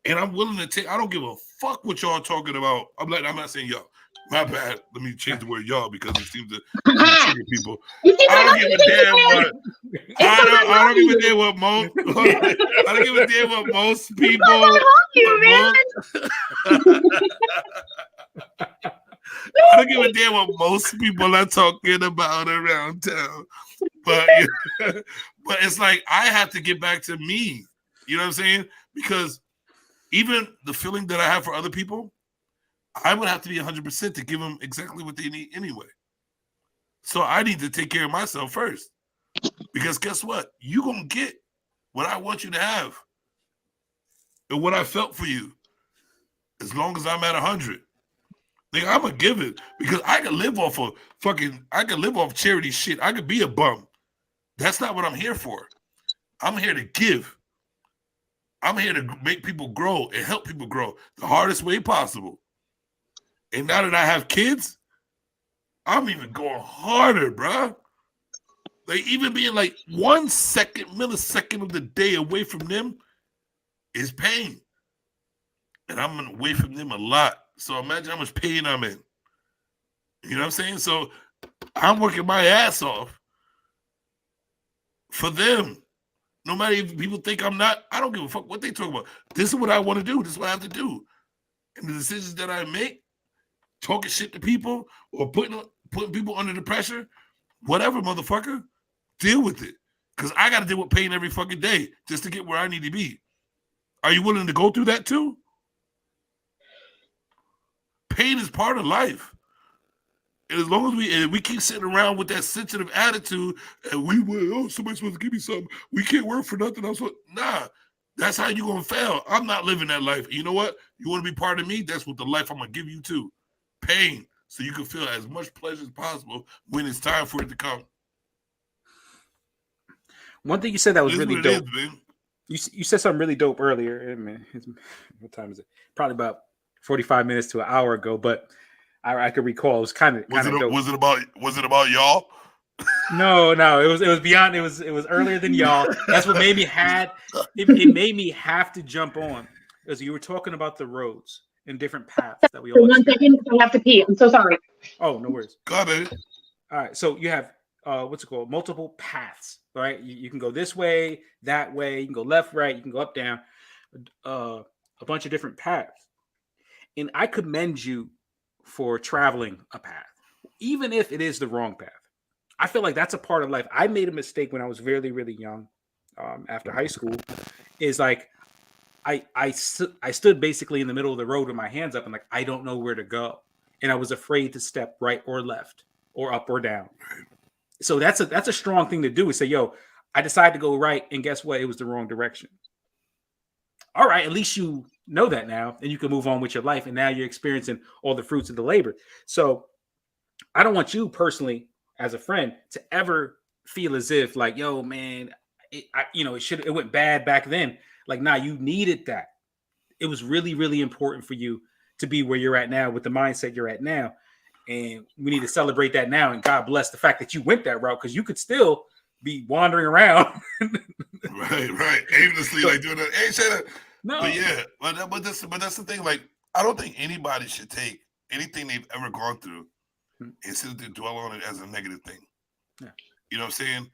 A: And I'm willing to take, I don't give a fuck what y'all talking about. I'm not saying y'all. My bad. Let me change the word y'all because it seems to trigger people. I don't give a damn what. I don't give a damn what most. I don't give a damn what most people. I don't give a damn what most people are talking about around town. But it's like I have to get back to me. You know what I'm saying? Because even the feeling that I have for other people, I would have to be 100% to give them exactly what they need anyway. So I need to take care of myself first. Because guess what? You're going to get what I want you to have. And what I felt for you. As long as I'm at 100. Like, I'm going to give it. Because I can live off of charity shit. I could be a bum. That's not what I'm here for. I'm here to give. I'm here to make people grow and help people grow the hardest way possible. And now that I have kids, I'm even going harder, bro. Like, even being like 1 millisecond of the day away from them is pain. And I'm away from them a lot. So imagine how much pain I'm in. You know what I'm saying? So I'm working my ass off for them. No matter if people think I'm not, I don't give a fuck what they talk about. This is what I want to do. This is what I have to do. And the decisions that I make, talking shit to people or putting people under the pressure, whatever, motherfucker, deal with it. Because I got to deal with pain every fucking day just to get where I need to be. Are you willing to go through that too? Pain is part of life. And as long as we keep sitting around with that sensitive attitude and somebody's supposed to give me something, we can't work for nothing else. Nah, that's how you're going to fail. I'm not living that life. You know what? You want to be part of me? That's what the life I'm going to give you too. Pain, so you can feel as much pleasure as possible when it's time for it to come.
G: One thing you said that was really dope. You said something really dope earlier. Man, what time is it? Probably about 45 minutes to an hour ago, but I could recall. It was kind of dope.
A: Was it about y'all?
G: No, it was beyond. It was earlier than y'all. That's what made me it made me have to jump on, because you were talking about the roads and different paths that we all.
B: 1 second, I have to pee. I'm so sorry.
G: Oh, no worries.
A: Got it.
G: All right, so you have what's it called? Multiple paths, right? You can go this way, that way. You can go left, right. You can go up, down. A bunch of different paths, and I commend you for traveling a path, even if it is the wrong path. I feel like that's a part of life. I made a mistake when I was really, really young, after high school. Is like I stood basically in the middle of the road with my hands up and like, I don't know where to go, and I was afraid to step right or left or up or down. So that's a strong thing to do, is say, yo, I decided to go right, and guess what? It was the wrong direction. All right, at least you know that now, and you can move on with your life, and now you're experiencing all the fruits of the labor. So I don't want you personally, as a friend, to ever feel as if like, yo, man, it went bad back then. Like, nah, you needed that. It was really, really important for you to be where you're at now with the mindset you're at now. And we need to celebrate that now. And God bless the fact that you went that route, because you could still be wandering around.
A: Right. Aimlessly, like doing that. Hey, Shana,
G: No.
A: But yeah, but that's the thing. Like, I don't think anybody should take anything they've ever gone through and sit there dwell on it as a negative thing.
G: Yeah.
A: You know what I'm saying?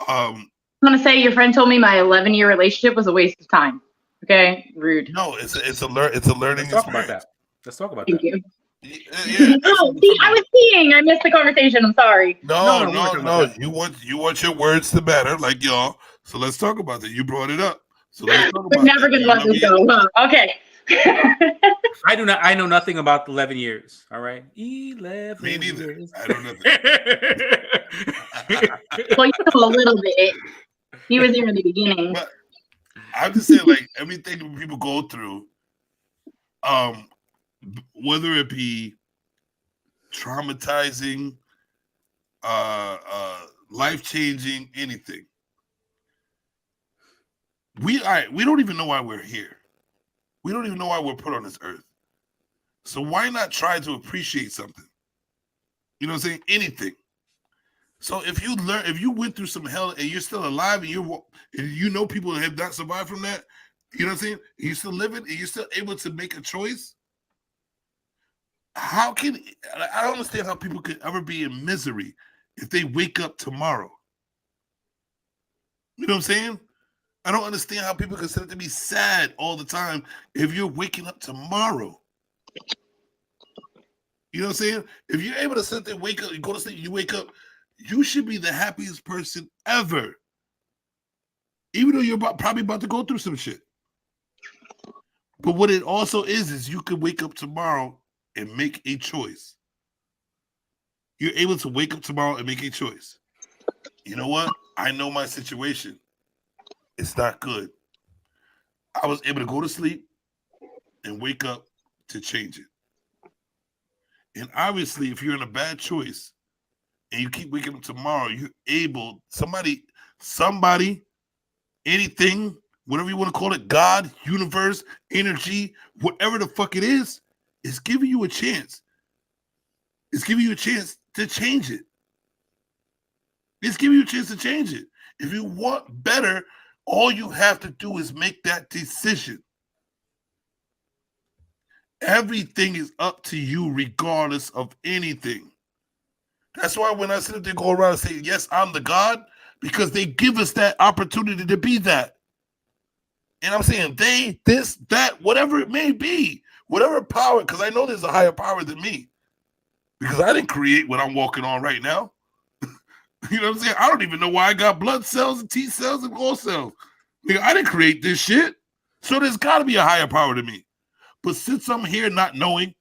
B: I'm gonna say your friend told me my 11-year relationship was a waste of time. Okay, rude.
A: No, it's a learning
G: Let's talk
A: experience.
G: about that. Let's talk about
B: Thank
G: that.
B: you.
A: Yeah.
B: Oh, see, I was peeing. I missed the conversation. I'm sorry.
A: No.
G: we're talking about that.
A: You want your words to matter, like y'all. So let's talk about that. You brought it up. So let's talk
B: We're
A: about
B: never
A: that.
B: gonna
A: You know
B: let
A: what
B: this
A: I mean?
B: go. Huh? Okay.
G: I know nothing about the 11 years. All right. 11
A: Me neither.
G: years.
A: I don't know.
B: Well, you know a little bit. He was here in the beginning.
A: But I'm just saying, like, everything people go through, whether it be traumatizing, life-changing, anything. We don't even know why we're here. We don't even know why we're put on this earth. So why not try to appreciate something? You know what I'm saying? Anything. So if you went through some hell and you're still alive and you know people that have not survived from that, you know what I'm saying? You're still living and you're still able to make a choice. I don't understand how people could ever be in misery if they wake up tomorrow. You know what I'm saying? I don't understand how people can sit to be sad all the time if you're waking up tomorrow. You know what I'm saying? If you're able to sit there, wake up, you go to sleep, you wake up, you should be the happiest person ever. Even though you're probably about to go through some shit. But what it also is you could wake up tomorrow and make a choice. You're able to wake up tomorrow and make a choice. You know what? I know my situation. It's not good. I was able to go to sleep and wake up to change it. And obviously, if you're in a bad choice and you keep waking up tomorrow, you're able, somebody, anything, whatever you want to call it, God, universe, energy, whatever the fuck it is giving you a chance. It's giving you a chance to change it. It's giving you a chance to change it. If you want better, all you have to do is make that decision. Everything is up to you regardless of anything. That's why when I sit there, go around and say, yes, I'm the God, because they give us that opportunity to be that. And I'm saying they, this, that, whatever it may be, whatever power, because I know there's a higher power than me. Because I didn't create what I'm walking on right now. You know what I'm saying? I don't even know why I got blood cells and T cells and gall cells. I didn't create this shit. So there's got to be a higher power to me. But since I'm here not knowing,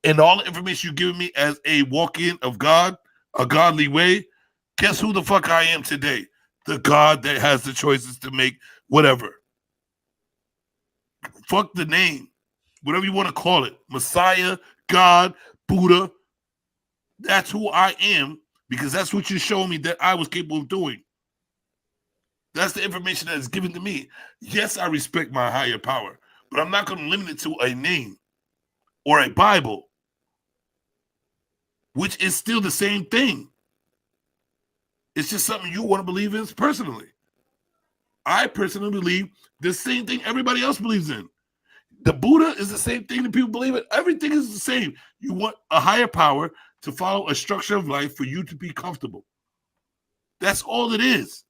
A: and all the information you're giving me as a walk-in of God, a godly way, guess who the fuck I am today? The God that has the choices to make whatever. Fuck the name. Whatever you want to call it. Messiah, God, Buddha. That's who I am because that's what you're showing me that I was capable of doing. That's the information that is given to me. Yes, I respect my higher power, but I'm not going to limit it to a name or a Bible, which is still the same thing. It's just something you want to believe in personally. I personally believe the same thing everybody else believes in. The Buddha is the same thing that people believe in. Everything is the same. You want a higher power to follow a structure of life for you to be comfortable. That's all it is.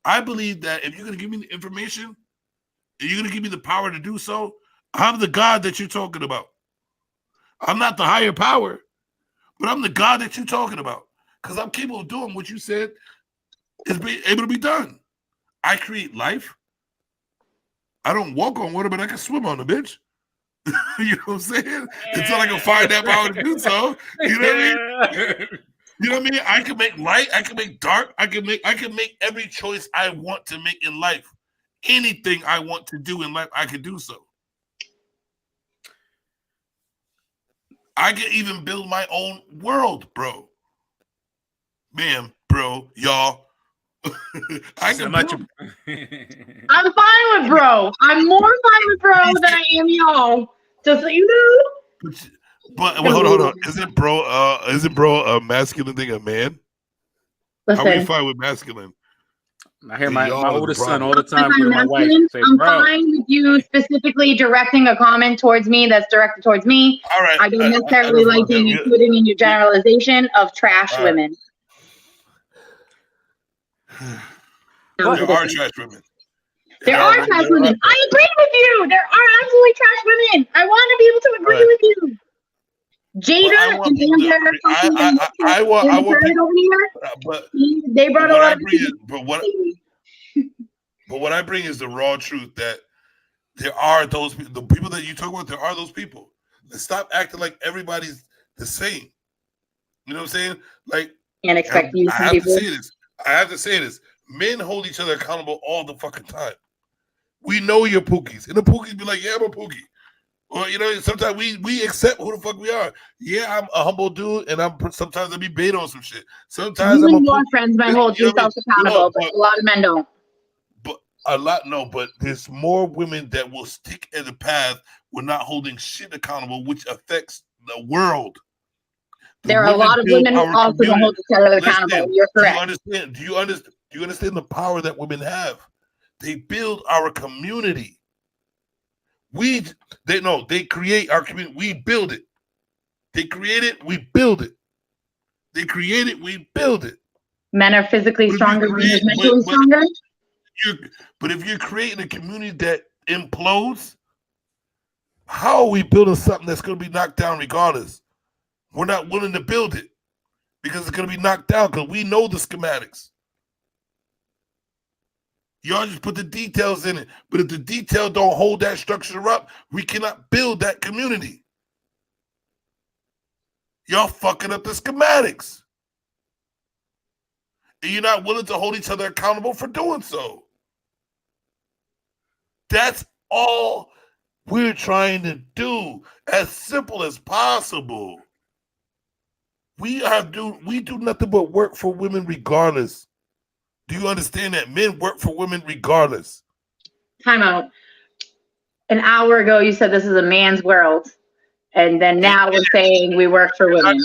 A: I believe that if you're going to give me the information and you're going to give me the power to do so, I'm the God that you're talking about. I'm not the higher power, but I'm the God that you're talking about because I'm capable of doing what you said is able to be done. I create life. I don't walk on water, but I can swim on the bitch. You know what I'm saying? Until I can find that power to do so. You know what I mean? You know what I mean? I can make light, I can make dark, I can make every choice I want to make in life. Anything I want to do in life, I can do so. I can even build my own world, bro. Man, bro, y'all. I can build.
B: I'm fine with bro. I'm more fine with bro than I am y'all. Just so you know.
A: But hold on. Isn't bro a masculine thing, a man?
B: Listen.
A: How are you fine with masculine?
G: I hear
A: And
G: my
A: y'all are the
G: oldest son
A: problem.
G: all the time go to my wife and say,
B: I'm
G: bro.
B: fine with you specifically directing a comment towards me that's directed towards me.
A: All right.
B: I don't
A: I
B: necessarily
A: just
B: like
A: want
B: being
A: to-
B: included in your generalization of trash
A: All right.
B: women. That was
G: But-
A: There
B: a
A: are
B: good one.
A: trash women.
B: There
A: And
B: are
A: women
B: trash
A: that are
B: women.
A: out there.
B: I agree with you. There are absolutely trash women. I want to be able to agree
A: Right.
B: with you. Jada
A: But I want
B: and
A: people to
B: Amber
A: agree. I want people.
B: over here.
A: But
B: They brought a
A: what
B: lot
A: I
B: of
A: bring is, but what I bring is the raw truth that there are those the people that you talk about. There are those people. Let's stop acting like everybody's the same. You know what I'm saying? Like,
B: Can't expect you
A: I
B: from
A: have to
B: people.
A: say this. I have to say this. Men hold each other accountable all the fucking time. We know you're pookies, and the pookies be like, "Yeah, I'm a pookie." Well, you know, sometimes we accept who the fuck we are. Yeah, I'm a humble dude, and sometimes I be bait on some shit. Sometimes
B: You
A: I'm a
B: and your
A: pookie.
B: friends might
A: You
B: hold
A: know what I mean?
B: yourself accountable, but a lot of men don't.
A: But a lot no, but there's more women that will stick in the path with not holding shit accountable, which affects the world.
B: There are a lot of women who also don't hold each other accountable. You're correct.
A: Do you understand the power that women have? They build our community. They create our community. We build it. They create it, we build it. They create it, we build it.
B: Men are physically
A: But if you
B: stronger, women
A: create-
B: are mentally
A: but-
B: stronger.
A: But if you're creating a community that implodes, how are we building something that's going to be knocked down regardless? We're not willing to build it because it's going to be knocked down because we know the schematics. Y'all just put the details in it. But if the detail don't hold that structure up, we cannot build that community. Y'all fucking up the schematics. And you're not willing to hold each other accountable for doing so. That's all we're trying to do, as simple as possible. We do nothing but work for women regardless. Do you understand that? Men work for women regardless.
B: Time out. An hour ago, you said this is a man's world. And then now we're saying we work for women.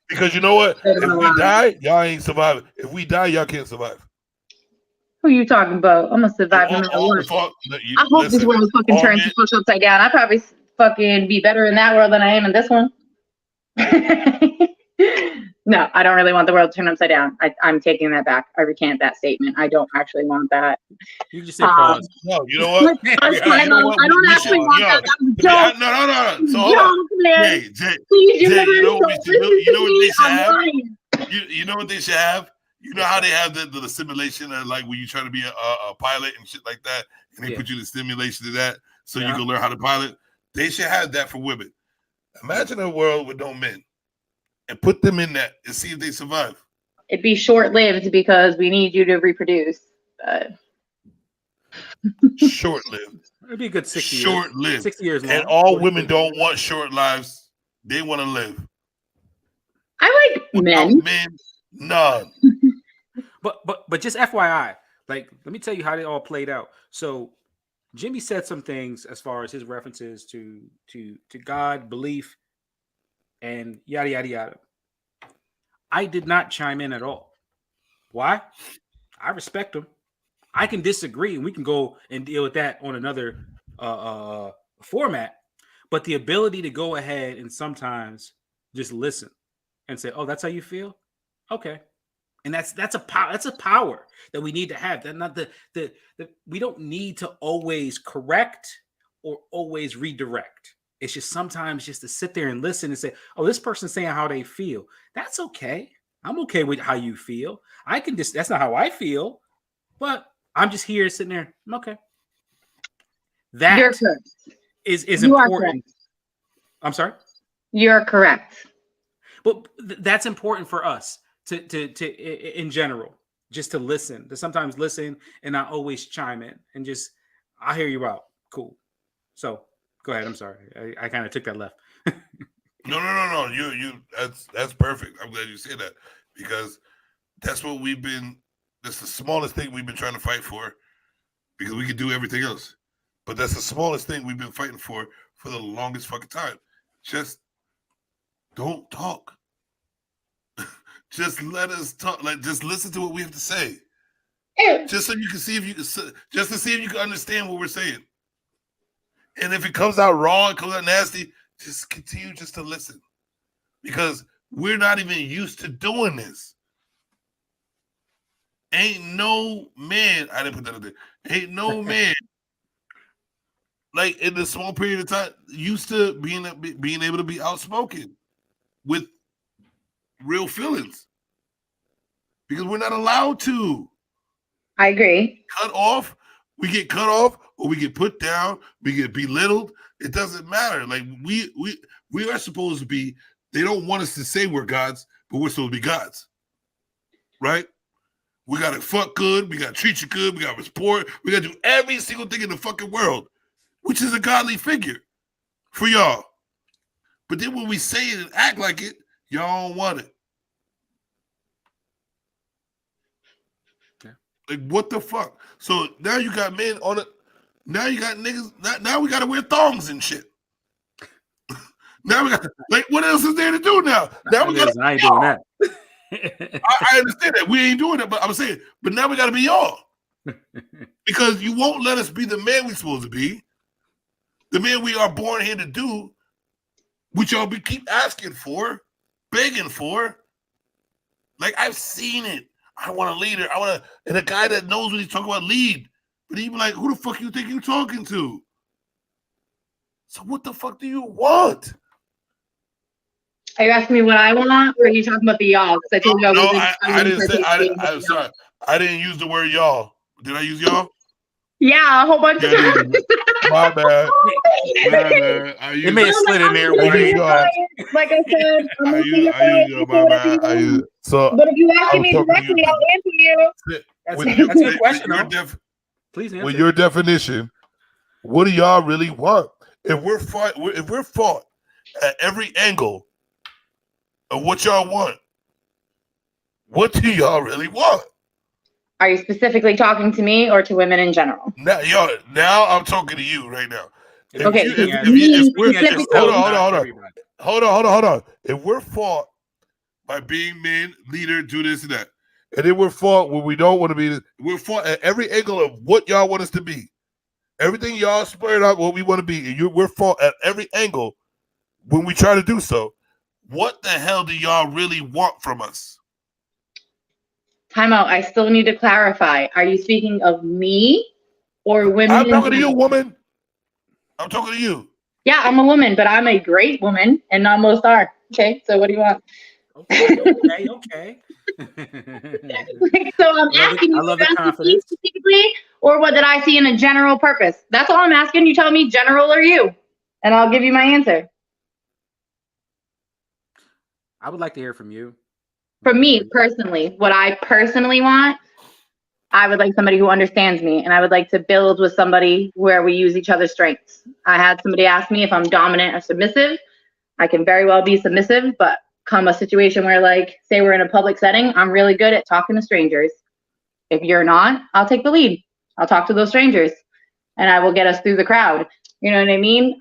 A: Because you know what? If we die, y'all ain't surviving. If we die, y'all can't survive.
B: Who you talking about? I'm gonna survive no matter what. I hope this world fucking turns the fuck upside down. I'd probably fucking be better in that world than I am in this one. No, I don't really want the world to turn upside down. I'm taking that back. I recant that statement. I don't actually want that.
G: You just say pause.
A: No, you know what?
B: I don't actually want that. That was a joke.
A: So hold on.
B: Man.
A: Jay,
B: Please,
A: you know what we should do? You know what they should
B: I'm
A: have?
B: lying.
A: You know what they should have? You know how they have the simulation of like when you try to be a pilot and shit like that, and they put you in the simulation of that so you can learn how to pilot. They should have that for women. Imagine a world with no men and put them in that and see if they survive.
B: It'd be short-lived because we need you to reproduce.
A: Short-lived.
G: It'd be a good 60 years.
A: Short-lived.
G: 60 years long.
A: And all women don't want short lives. They want to live.
B: I like men.
A: None.
G: But just FYI, like, let me tell you how they all played out. So Jimmy said some things as far as his references to God, belief, and yada yada yada. I did not chime in at all. Why? I respect him. I can disagree, and we can go and deal with that on another format. But the ability to go ahead and sometimes just listen and say, "Oh, that's how you feel." Okay, and that's a power that we need to have. That not the we don't need to always correct or always redirect. It's just sometimes just to sit there and listen and say, "Oh, this person's saying how they feel." That's okay. I'm okay with how you feel. I can just that's not how I feel, but I'm just here sitting there. Okay, that is important. I'm sorry.
B: You're correct.
G: But that's important for us to in general, just to listen, to sometimes listen and not always chime in and just, I hear you out. Cool. So go ahead. I'm sorry. I kind of took that left.
A: No. You that's perfect. I'm glad you said that because that's what that's the smallest thing we've been trying to fight for because we could do everything else. But that's the smallest thing we've been fighting for the longest fucking time. Just don't talk. Just let us talk. Like, just listen to what we have to say. just so you can see if you can, just to see if you can understand what we're saying. And if it comes out wrong, it comes out nasty, just continue just to listen, because we're not even used to doing this. Ain't no man, I didn't put that in there. Ain't no man, like in this small period of time, used to being able to be outspoken with real feelings, because we're not allowed to.
B: I agree.
A: We get cut off, or we get put down, we get belittled. It doesn't matter. Like we are supposed to be. They don't want us to say we're gods, but we're supposed to be gods, right? We gotta fuck good. We gotta treat you good. We gotta support. We gotta do every single thing in the fucking world, which is a godly figure for y'all. But then when we say it and act like it, y'all don't want it.
G: Yeah.
A: Like, what the fuck? So now you got men on it. Now you got niggas. Now we gotta wear thongs and shit. Now we got, like, what else is there to do now? Now we gotta.
G: I ain't doing that.
A: I understand that. We ain't doing it, but I'm saying, but now we gotta be y'all. Because you won't let us be the man we're supposed to be, the man we are born here to do, which y'all keep asking for, begging for. Like, I've seen it. I want a leader. And a guy that knows when he's talking about lead. But he be like, who the fuck you think you're talking to? So what the fuck do you want?
B: Are you asking me what I want, or are you talking about the y'all? Because I told you
A: I didn't say. I'm sorry. I didn't use the word y'all. Did I use y'all?
B: Yeah, a whole bunch of times.
A: My bad.
G: It may have slid in there.
B: Like I said,
A: I use y'all. My bad. So,
B: but if you ask me directly, I'll answer you.
G: That's a good question. Please answer.
A: With your definition, what do y'all really want? If we're fought at every angle of what y'all want, what do y'all really want?
B: Are you specifically talking to me or to women in general?
A: Now I'm talking to you right now.
B: Okay.
A: Hold on. If we're fought by being men, leader, do this and that, and then we're fought when we don't want to be, we're fought at every angle of what y'all want us to be. Everything y'all spread out what we want to be, and we're fought at every angle when we try to do so. What the hell do y'all really want from us?
B: Time out. I still need to clarify. Are you speaking of me or women?
A: I'm talking to you, woman. I'm talking to you.
B: Yeah, I'm a woman, but I'm a great woman, and not most are. Okay, so what do you want?
G: Okay.
B: So I'm asking you specifically, or what did I see in a general purpose? That's all I'm asking. You tell me general or you, and I'll give you my answer.
G: I would like to hear from you.
B: For me personally, what I personally want, I would like somebody who understands me, and I would like to build with somebody where we use each other's strengths. I had somebody ask me if I'm dominant or submissive. I can very well be submissive, but come a situation where, like, say we're in a public setting, I'm really good at talking to strangers. If you're not, I'll take the lead. I'll talk to those strangers, and I will get us through the crowd. You know what I mean?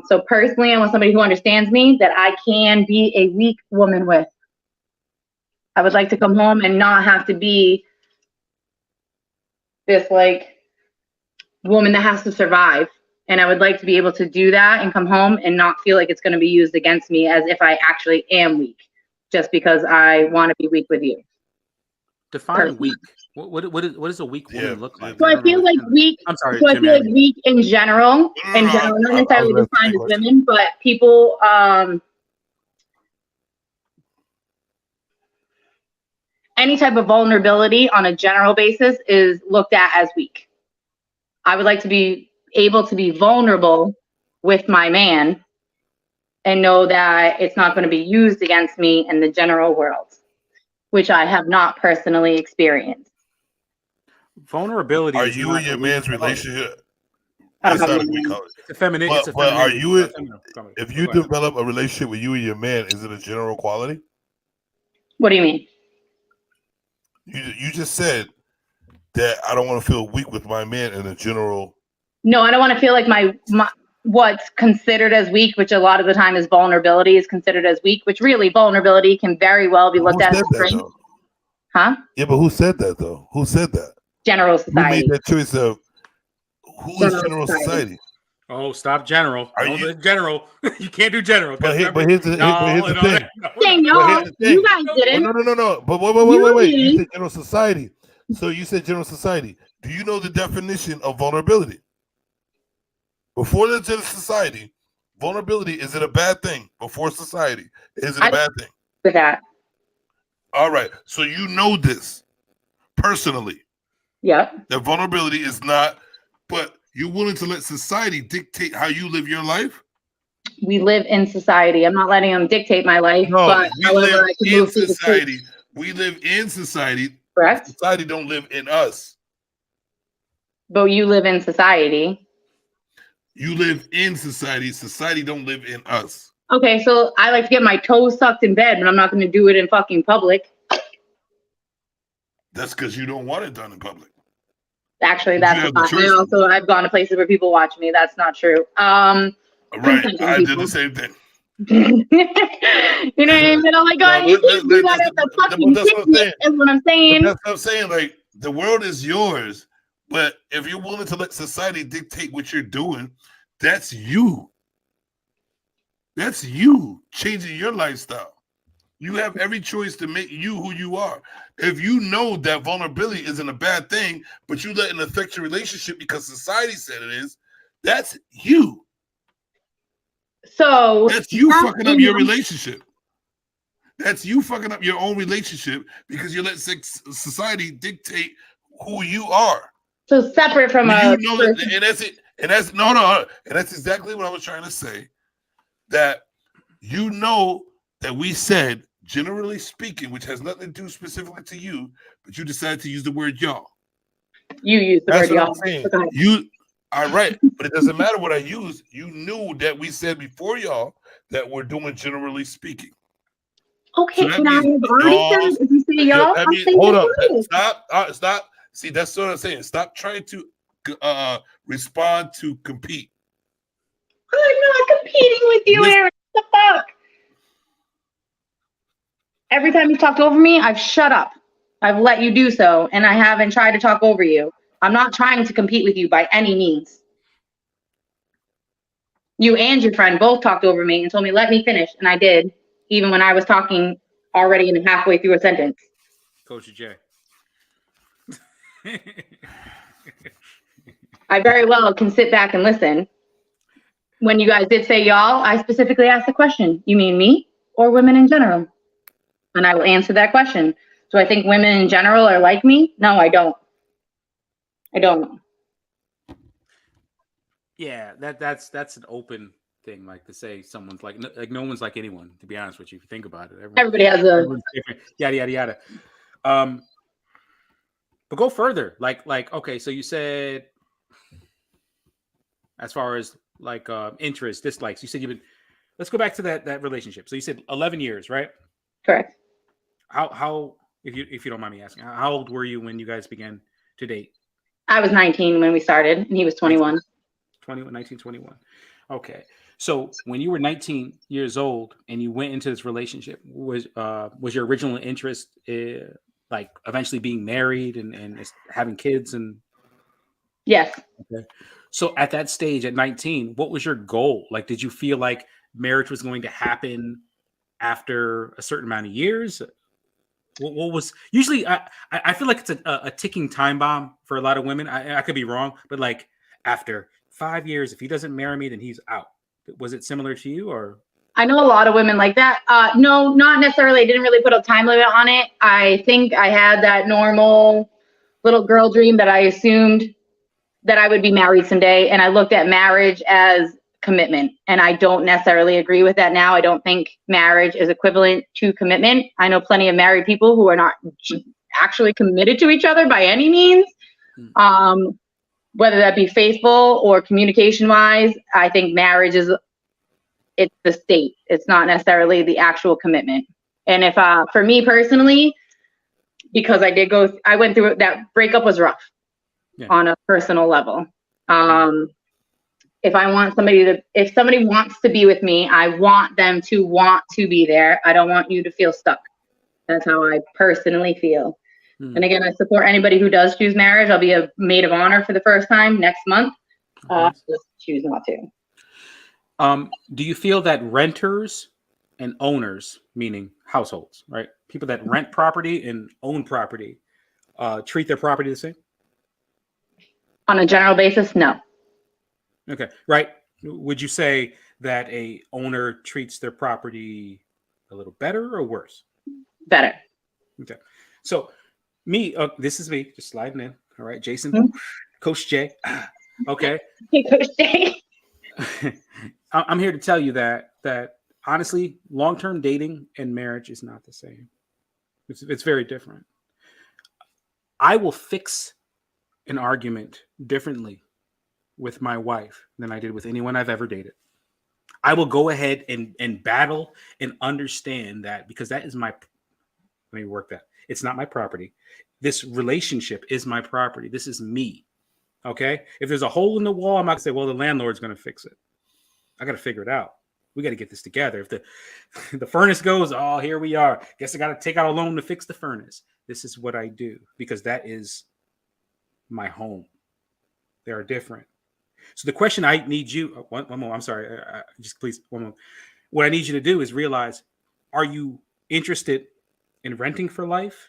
B: So personally, I want somebody who understands me, that I can be a weak woman with. I would like to come home and not have to be this, like, woman that has to survive. And I would like to be able to do that and come home and not feel like it's going to be used against me as if I actually am weak, just because I want to be weak with you.
G: Define weak. What does a weak woman look like?
B: So I feel like weak.
G: I'm sorry.
B: So I feel like weak in general, not necessarily defined as women, but people. Any type of vulnerability on a general basis is looked at as weak. I would like to be able to be vulnerable with my man and know that it's not going to be used against me in the general world, which I have not personally experienced.
G: Vulnerability.
A: Are you in your man's relationship?
B: That's
A: not a weak color.
G: It's a feminine.
A: But are you? If you develop a relationship with you and your man, is it a general quality?
B: What do you mean?
A: You just said that I don't want to feel weak with my man in a general.
B: No, I don't want to feel like my what's considered as weak, which a lot of the time is vulnerability, is considered as weak, which really vulnerability can very well be looked at as strength. Huh?
A: Yeah, but who said that though? Who said that?
B: general
A: Who made
B: society.
A: that choice of who is general society?
G: Oh, stop general.
A: Are
G: Don't
A: you-
G: do general. You can't do general.
A: But,
G: Remember,
A: here's the thing.
B: Saying
A: But
B: y'all,
A: here's the thing.
B: you guys
A: But
B: didn't.
A: no. But wait. You
B: You
A: said general society. So you said general society. Do you know the definition of vulnerability? Before the general society, vulnerability, is it a bad thing? Before society, is it a bad thing?
B: with that.
A: All right. So you know this personally.
B: Yep.
A: That vulnerability is not, but you're willing to let society dictate how you live your life?
B: We live in society. I'm not letting them dictate my life,
A: No,
B: but
A: we live
B: however I can
A: in
B: move through the
A: society.
B: streets.
A: We live in society.
B: Correct.
A: Society don't live in us.
B: But you live in society.
A: You live in society. Society don't live in us.
B: Okay, so I like to get my toes sucked in bed, but I'm not going to do it in fucking public.
A: That's because you don't want it done in public.
B: Actually,
A: You
B: that's
A: have the
B: not.
A: choice.
B: I've gone to places where people watch me. That's not true.
A: Right.
B: Consenting
A: I did
B: people.
A: the same thing.
B: You know what I mean? Oh my God, you can't do that at the fucking
A: that's what I'm
B: picnic, is what I'm
A: But
B: saying.
A: that's what I'm saying. Like, the world is yours, but if you're willing to let society dictate what you're doing, that's you. That's you changing your lifestyle. You have every choice to make you who you are. If you know that vulnerability isn't a bad thing, but you let it affect your relationship because society said it is, that's you.
B: So
A: That's you fucking up your relationship. That's you fucking up your own relationship because you let society dictate who you are.
B: So separate from
A: You know that, and that's it. And that's no, and that's exactly what I was trying to say. That you know that we said, generally speaking, which has nothing to do specifically to you, but you decided to use the word y'all.
B: You use the
A: That's
B: word
A: what
B: y'all.
A: I'm saying.
B: Okay.
A: You are right, but it doesn't matter what I use. You knew that we said before y'all that we're doing generally speaking.
B: Okay,
A: So
B: and I have already said, if you say y'all,
A: I
B: I'm
A: mean,
B: saying
A: hold up.
B: y'all.
A: Stop. See, that's what I'm saying. Stop trying to respond to compete.
B: I'm not competing with you,
A: Yes.
B: Aaron. What the fuck? Every time you've talked over me, I've shut up. I've let you do so, and I haven't tried to talk over you. I'm not trying to compete with you by any means. You and your friend both talked over me and told me, let me finish, and I did, even when I was talking already in halfway through a sentence.
G: Coach J.
B: I very well can sit back and listen. When you guys did say y'all, I specifically asked the question, you mean me or women in general? And I will answer that question. Do I think women in general are like me? No, I don't. I don't.
G: Yeah, that's an open thing, like to say someone's like no one's like anyone. To be honest with you, if you think about it,
B: Everybody has a
G: different, yada yada yada. But go further, like okay, so you said as far as like interests, dislikes. You said you've been. Let's go back to that relationship. So you said 11 years, right?
B: correct.
G: How if you don't mind me asking, how old were you when you guys began to date?
B: I was 19 when we started, and he was 21.
G: 1921. Okay. So when you were 19 years old and you went into this relationship, was your original interest like eventually being married and having kids and
B: Yes.
G: okay. So at that stage at 19, what was your goal? Like, did you feel like marriage was going to happen after a certain amount of years? What was usually I feel like it's a ticking time bomb for a lot of women. I could be wrong, but like after 5 years, if he doesn't marry me, then he's out. Was it similar to you or?
B: I know a lot of women like that. No, not necessarily. I didn't really put a time limit on it. I think I had that normal little girl dream that I assumed that I would be married someday. And I looked at marriage as commitment. And I don't necessarily agree with that now. I don't think marriage is equivalent to commitment. I know plenty of married people who are not actually committed to each other by any means. Whether that be faithful or communication wise, I think marriage it's the state. It's not necessarily the actual commitment. And if for me personally, because I went through that breakup was rough on a personal level. If somebody wants to be with me, I want them to want to be there. I don't want you to feel stuck. That's how I personally feel. And again, I support anybody who does choose marriage. I'll be a maid of honor for the first time next month. Just choose not to.
G: Do you feel that renters and owners, meaning households, right? People that rent property and own property, treat their property the same?
B: On a general basis, no.
G: Okay, right. Would you say that a owner treats their property a little better or worse?
B: Better.
G: Okay. So me, this is me just sliding in. All right, Jason, Coach J. Okay.
B: Hey, Coach J.
G: I'm here to tell you that honestly, long-term dating and marriage is not the same. It's very different. I will fix an argument differently with my wife than I did with anyone I've ever dated. I will go ahead and battle and understand that, because that is my, let me work that. It's not my property. This relationship is my property. This is me. Okay. If there's a hole in the wall, I'm not gonna say, well, the landlord's going to fix it. I got to figure it out. We got to get this together. If the furnace goes, oh, here we are. Guess I got to take out a loan to fix the furnace. This is what I do, because that is my home. They are different. So the question I need you, one more, I'm sorry, just please, one more. What I need you to do is realize, are you interested in renting for life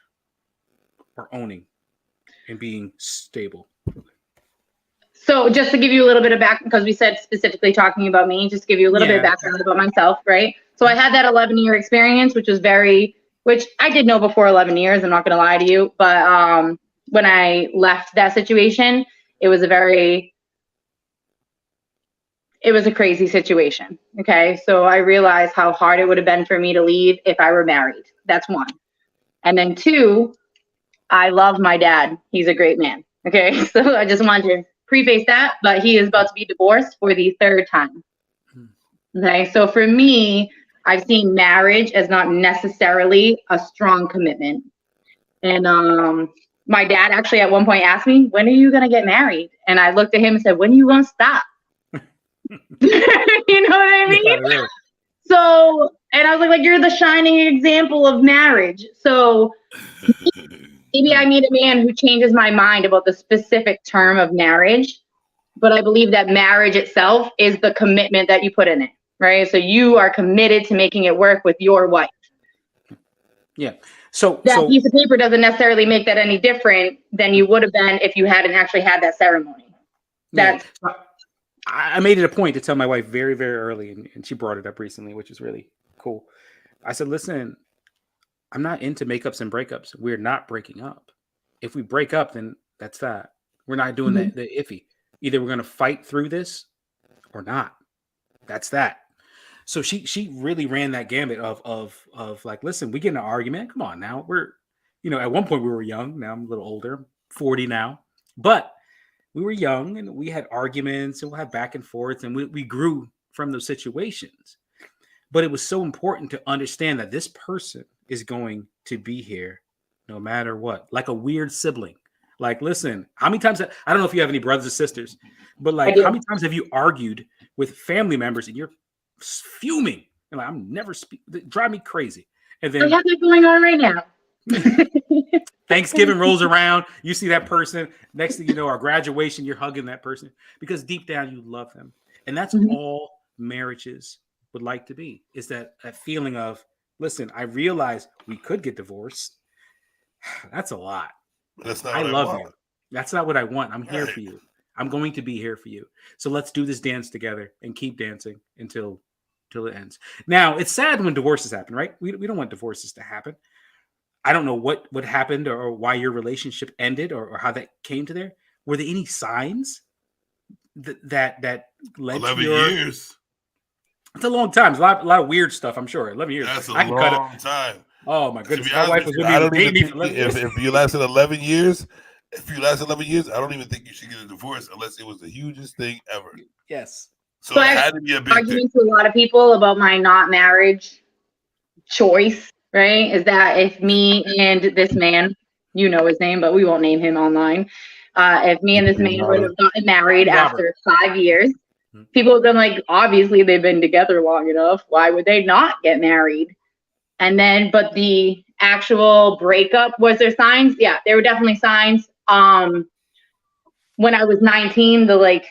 G: or owning and being stable?
B: So just to give you a little bit of back, because we said specifically talking about me, just to give you a little bit of background about myself, right? So I had that 11-year experience, which I did know before 11 years, I'm not going to lie to you. But when I left that situation, it was a crazy situation. Okay. So I realized how hard it would have been for me to leave if I were married. That's one. And then two, I love my dad. He's a great man. Okay. So I just wanted to preface that, but he is about to be divorced for the third time. Okay. So for me, I've seen marriage as not necessarily a strong commitment. And my dad actually at one point asked me, when are you going to get married? And I looked at him and said, when are you going to stop? You know what I mean? Yeah, really. So, and I was like, you're the shining example of marriage. So maybe I meet a man who changes my mind about the specific term of marriage, but I believe that marriage itself is the commitment that you put in it, right? So you are committed to making it work with your wife.
G: Yeah. So
B: that piece of paper doesn't necessarily make that any different than you would have been if you hadn't actually had that ceremony. That's
G: I made it a point to tell my wife very, very early, and she brought it up recently, which is really cool. I said, listen, I'm not into makeups and breakups. We're not breaking up. If we break up, then that's that. We're not doing the iffy. Either we're going to fight through this or not. That's that. So she really ran that gambit of like, listen, we get in an argument. Come on now. We're, at one point we were young. Now I'm a little older, I'm 40 now, but we were young and we had arguments and we'll have back and forth, and we grew from those situations. But it was so important to understand that this person is going to be here no matter what, like a weird sibling. Like, listen, how many times, I don't know if you have any brothers or sisters, but like, how many times have you argued with family members and you're fuming and like, I'm never drive me crazy. And then
B: I have that going on right now.
G: Thanksgiving rolls around, you see that person, next thing you know, our graduation, you're hugging that person because deep down you love them. And that's all marriages would like to be, is that feeling of, listen, I realize we could get divorced. That's a lot.
A: That's not
G: I
A: what
G: love
A: I
G: you.
A: want.
G: That's not what I want. I'm here for you. I'm going to be here for you. So let's do this dance together and keep dancing until it ends. Now, it's sad when divorces happen, right? We don't want divorces to happen. I don't know what happened or why your relationship ended or how that came to there. Were there any signs that led
A: 11
G: to your...
A: years.
G: It's a long time. It's a lot of weird stuff, I'm sure. 11 years.
A: That's a long time.
G: Oh, my goodness.
A: To be
G: My wife was with me.
A: I don't even
G: me
A: think
G: for 11 years.
A: if you lasted 11 years, I don't even think you should get a divorce unless it was the hugest thing ever.
G: Yes.
A: So it had to be a big
B: arguing
A: thing.
B: to a lot of people about my not marriage choice, right? Is that if me and this man, you know his name, but we won't name him online. If me and this man would have gotten married after 5 years, people have been like, obviously they've been together long enough. Why would they not get married? And then, but the actual breakup, was there signs? Yeah, there were definitely signs. When I was 19, the like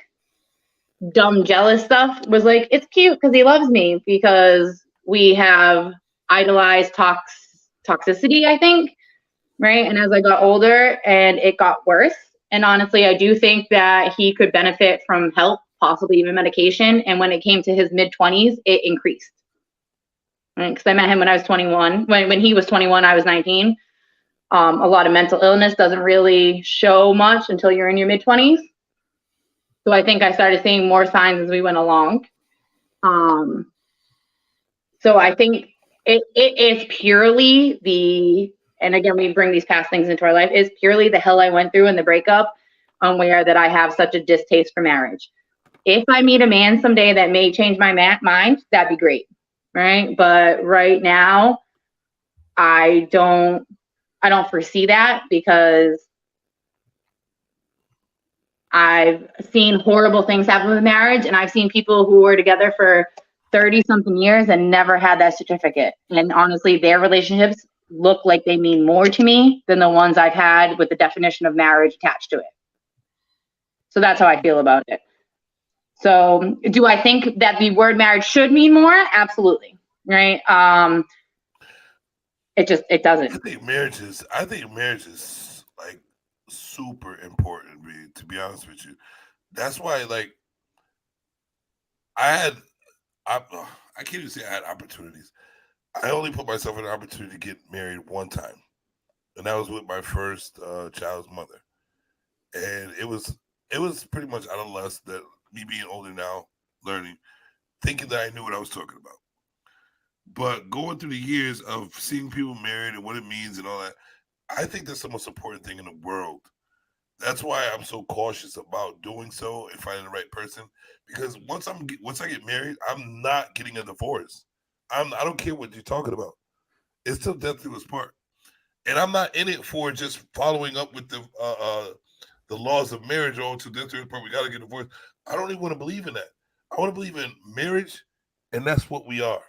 B: dumb jealous stuff was like, it's cute because he loves me, because we have idolized toxicity, I think, right? And as I got older, and it got worse. And honestly, I do think that he could benefit from help, possibly even medication. And when it came to his mid-20s, it increased. Because I met him when I was 21. When he was 21, I was 19. A lot of mental illness doesn't really show much until you're in your mid-20s. So I think I started seeing more signs as we went along. So I think it is purely the, and again, we bring these past things into our life, is purely the hell I went through in the breakup, where that I have such a distaste for marriage. If I meet a man someday that may change my mind, that'd be great, right? But right now, I don't foresee that, because I've seen horrible things happen with marriage, and I've seen people who were together for 30 something years and never had that certificate. And honestly, their relationships look like they mean more to me than the ones I've had with the definition of marriage attached to it. So that's how I feel about it. So do I think that the word marriage should mean more? Absolutely. Right. It doesn't.
A: I think marriage is like super important, Reed, to be honest with you. That's why, like, I can't even say I had opportunities. I only put myself in an opportunity to get married one time, and that was with my first child's mother. And it was pretty much out of lust, that me being older now, learning, thinking that I knew what I was talking about. But going through the years of seeing people married and what it means and all that, I think that's the most important thing in the world. That's why I'm so cautious about doing so and finding the right person. Because once I get married, I'm not getting a divorce. I don't care what you're talking about. It's till death do us part. And I'm not in it for just following up with the laws of marriage. Oh, till death do us part, we got to get divorced. I don't even want to believe in that. I want to believe in marriage, and that's what we are.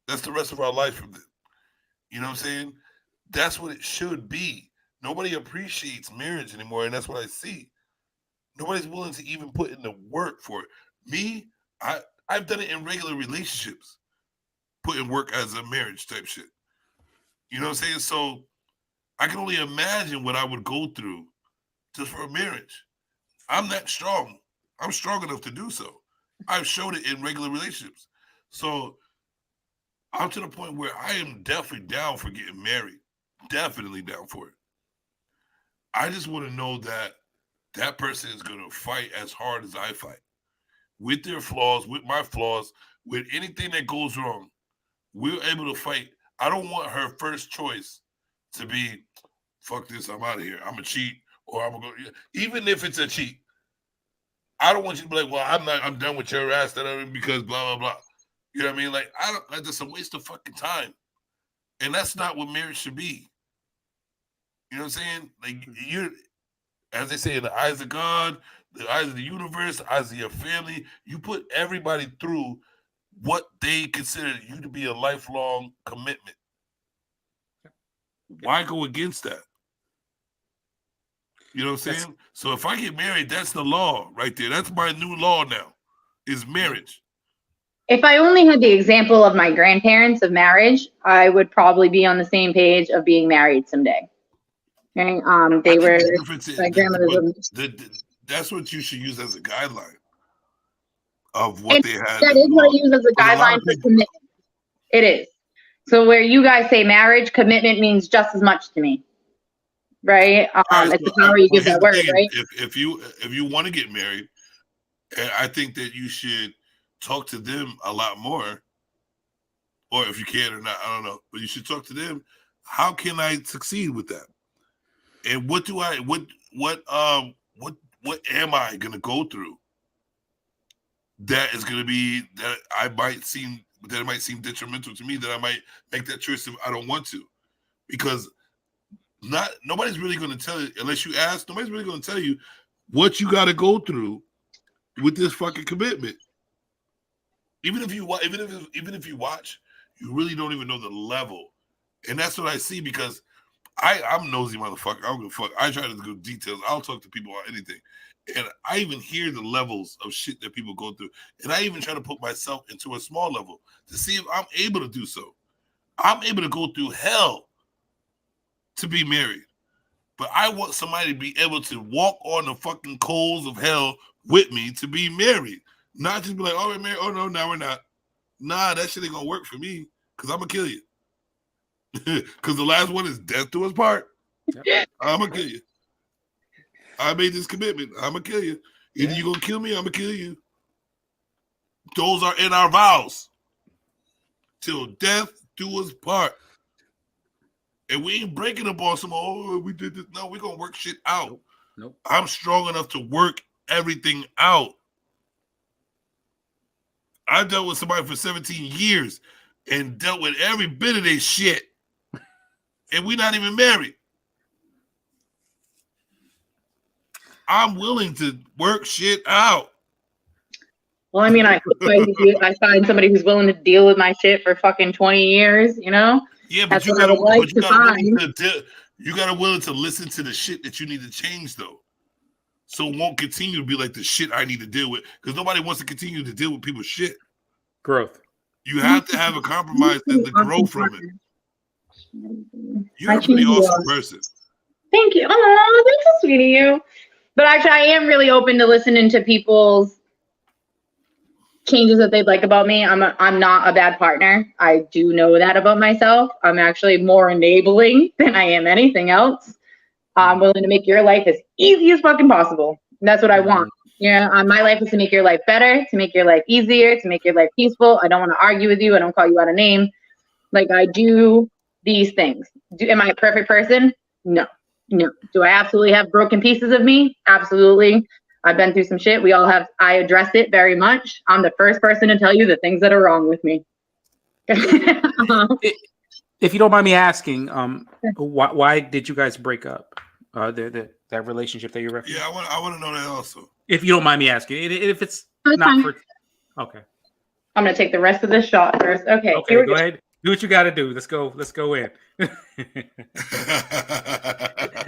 A: That's the rest of our life from then. You know what I'm saying? That's what it should be. Nobody appreciates marriage anymore, and that's what I see. Nobody's willing to even put in the work for it. Me, I've done it in regular relationships, put in work as a marriage type shit. You know what I'm saying? So I can only imagine what I would go through just for a marriage. I'm that strong. I'm strong enough to do so. I've showed it in regular relationships. So I'm to the point where I am definitely down for getting married. Definitely down for it. I just want to know that that person is going to fight as hard as I fight. With their flaws, with my flaws, with anything that goes wrong, we're able to fight. I don't want her first choice to be, fuck this, I'm out of here. I'm going to cheat, or I'm going to go. Even if it's a cheat, I don't want you to be like, well, I'm done with your ass, because blah, blah, blah. You know what I mean? Like, that's a waste of fucking time. And that's not what marriage should be. You know what I'm saying? Like, you're, as they say, in the eyes of God, the eyes of the universe, the eyes of your family, you put everybody through what they consider you to be a lifelong commitment. Why go against that? You know what I'm saying? So if I get married, that's the law right there. That's my new law now, is marriage.
B: If I only had the example of my grandparents of marriage, I would probably be on the same page of being married someday. Okay? They were my grandmother's.
A: That's what you should use as a guideline of what they had.
B: That is what I use as a guideline for commitment. It is. So where you guys say marriage, commitment means just as much to me, right? It's the power you give that word, right?
A: If you want to get married, I think that you should talk to them a lot more, or if you can or not, I don't know, but you should talk to them. How can I succeed with that? And what am I gonna go through that is gonna be that it might seem detrimental to me, that I might make that choice if I don't want to, because nobody's really gonna tell you unless you ask. Nobody's really gonna tell you what you got to go through with this fucking commitment. Even if you watch, you really don't even know the level And that's what I see because I'm nosy motherfucker. I don't give a fuck. I try to do details. I'll talk to people about anything. And I even hear the levels of shit that people go through. And I even try to put myself into a small level to see if I'm able to do so. I'm able to go through hell to be married. But I want somebody to be able to walk on the fucking coals of hell with me to be married. Not just be like, oh, we're married. Oh, no, now we're not. Nah, that shit ain't gonna work for me because I'm gonna kill you. Because the last one is death to us part. Yep. I'm gonna kill you. I made this commitment. I'm gonna kill you. Either you gonna kill me, I'm gonna kill you. Those are in our vows. Till death do us part. And we ain't breaking up on some, oh, we did this. No, we're gonna work shit out.
G: Nope.
A: I'm strong enough to work everything out. I dealt with somebody for 17 years and dealt with every bit of their shit. And we're not even married. I'm willing to work shit out.
B: Well, I mean, I find somebody who's willing to deal with my shit for fucking 20 years, you know?
A: Yeah, but
B: you gotta
A: willing to listen to the shit that you need to change, though. So it won't continue to be like the shit I need to deal with. Because nobody wants to continue to deal with people's shit.
G: Growth.
A: You have to have a compromise and to grow from it. You're a pretty awesome person.
B: Thank you. Oh, that's so sweet of you. But actually, I am really open to listening to people's changes that they'd like about me. I'm not a bad partner. I do know that about myself. I'm actually more enabling than I am anything else. I'm willing to make your life as easy as fucking possible. And that's what I want. Yeah, my life is to make your life better, to make your life easier, to make your life peaceful. I don't want to argue with you. I don't call you out of name. Like, I do these things. Am I a perfect person? No. Do I absolutely have broken pieces of me? Absolutely. I've been through some shit. We all have. I address it very much. I'm the first person to tell you the things that are wrong with me.
G: If you don't mind me asking, why did you guys break up? That relationship that you're referencing?
A: Yeah, I want to know that also.
G: If you don't mind me asking, if it's not for, okay.
B: I'm gonna take the rest of this shot first. Okay,
G: go ahead. Do what you got to do. Let's go in.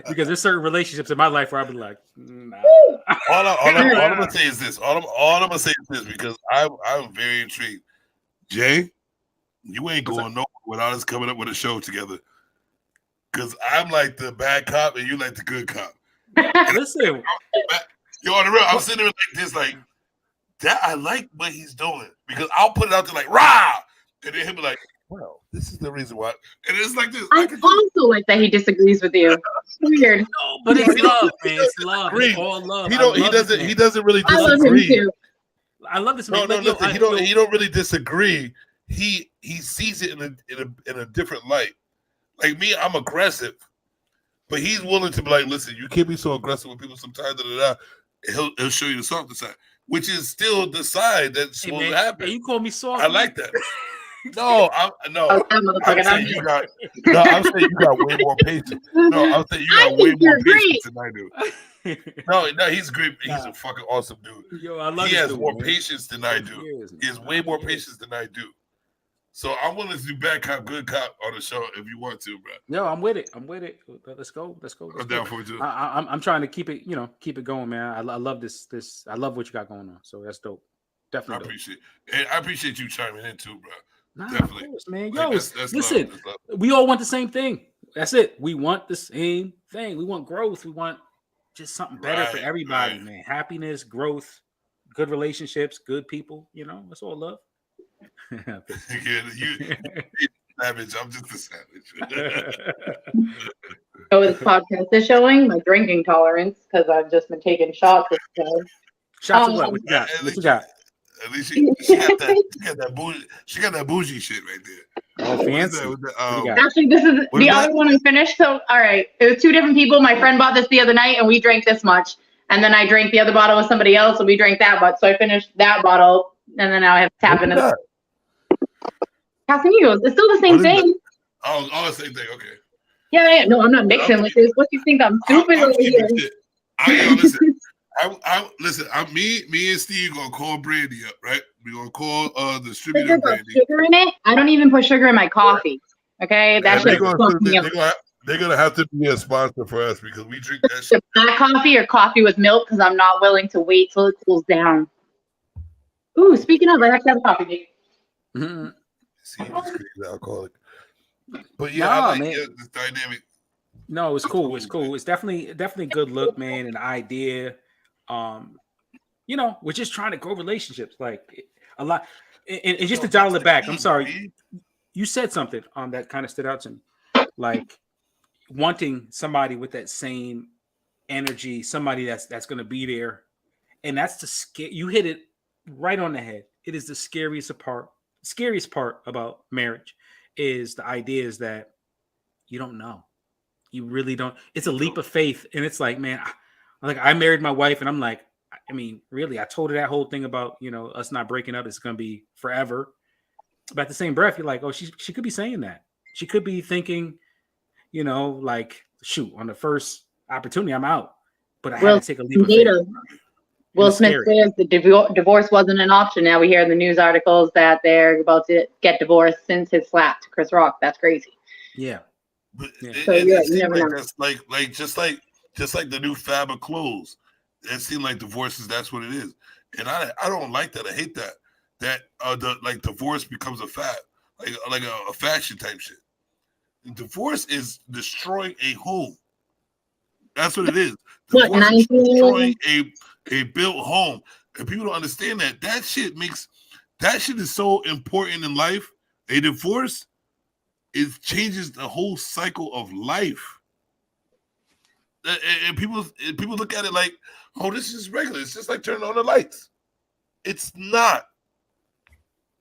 G: Because there's certain relationships in my life where I've been like, nah.
A: All I'm gonna say is this. All I'm gonna say is this because I'm very intrigued. Jay, you ain't going nowhere without us coming up with a show together. Because I'm like the bad cop and you like the good cop.
G: Listen,
A: yo, on the real, I'm sitting there like this, like that. I like what he's doing because I'll put it out there like rah, and then he'll be like, "Well, this is the reason why." And it's like this.
B: I also like that he disagrees with you. It's weird.
G: No, but it's love, man. It's love. It's all love.
A: He doesn't really disagree.
G: I love this
A: man. No, listen, he don't really disagree. He sees it in a different light. Like me, I'm aggressive, but he's willing to be like, listen, you can't be so aggressive with people sometimes. He'll show you the softer side, which is still the side that's supposed to happen.
G: Hey, you call me soft.
A: I like that. I'm saying you got way more patience. No, I'm saying you got way more patience than I do. No, he's great. He's a fucking awesome dude.
G: Yo, I love
A: he has more patience than I do. He has way more patience than I do. So I'm willing to do bad cop, good cop on the show if you want to, bro.
G: No, I'm with it. Let's go.
A: I'm down for it too.
G: I'm trying to keep it going, man. I love this. I love what you got going on. So that's dope. Definitely.
A: I appreciate you chiming in too, bro.
G: Nah,
A: definitely,
G: of course, man.
A: Yo,
G: that's listen, we all want the same thing. That's it. We want the same thing. We want growth. We want just something better for everybody, man. Happiness, growth, good relationships, good people. That's all love.
A: You savage. I'm just a savage.
B: So this podcast is showing my drinking tolerance because I've just been taking shots.
G: Shots of what? What you got?
A: At least she got that bougie shit right there.
G: Oh, fancy.
B: Actually, this is the other one I finished. So, all right, it was two different people. My friend bought this the other night, and we drank this much. And then I drank the other bottle with somebody else, and we drank that much. So I finished that bottle, and then now I have to tap into Casamigos. It's still the same thing.
A: Oh, the same thing. Okay.
B: Yeah. No, I'm not mixing with this. What do you think? I'm stupid over here.
A: Listen. Me and Steve gonna call Brandy up, right? We gonna call the distributor Brandy.
B: Sugar in it? I don't even put sugar in my coffee. Okay, that
A: And
B: shit fucked me up.
A: they're gonna have to be a sponsor for us because we drink that shit.
B: Black coffee or coffee with milk because I'm not willing to wait till it cools down. Ooh, speaking of, I have to have a coffee.
G: Mm-hmm.
A: See, he's crazy alcoholic. But yeah, I like this dynamic.
G: No, it's cool. It's cool. It's definitely good look, man, an idea. We're just trying to grow relationships, like a lot. And just to dial it back, I'm sorry, you said something that kind of stood out to me, like wanting somebody with that same energy, somebody that's going to be there, and that's the scare. You hit it right on the head. It is the scariest part. Scariest part about marriage is the idea is that you don't know. You really don't. It's a leap of faith, and it's like, man, I married my wife, and I'm like, I mean, really, I told her that whole thing about us not breaking up. It's going to be forever. But at the same breath, you're like, oh, she could be saying that. She could be thinking, like, shoot, on the first opportunity, I'm out. But I had to take a leap of faith.
B: Will Smith says the divorce wasn't an option. Now we hear in the news articles that they're about to get divorced since his slap to Chris Rock. That's crazy.
G: Yeah.
A: But
B: so you never know.
A: That's like just like the new fab of clothes. It seemed like divorces. That's what it is, and I don't like that. I hate that. That divorce becomes a fad, like a fashion type shit. And divorce is destroying a home. That's what it is. Divorce is destroying a built home, and people don't understand that. That shit is so important in life. A divorce. It changes the whole cycle of life, and people look at it like, "Oh, this is regular. It's just like turning on the lights." It's not.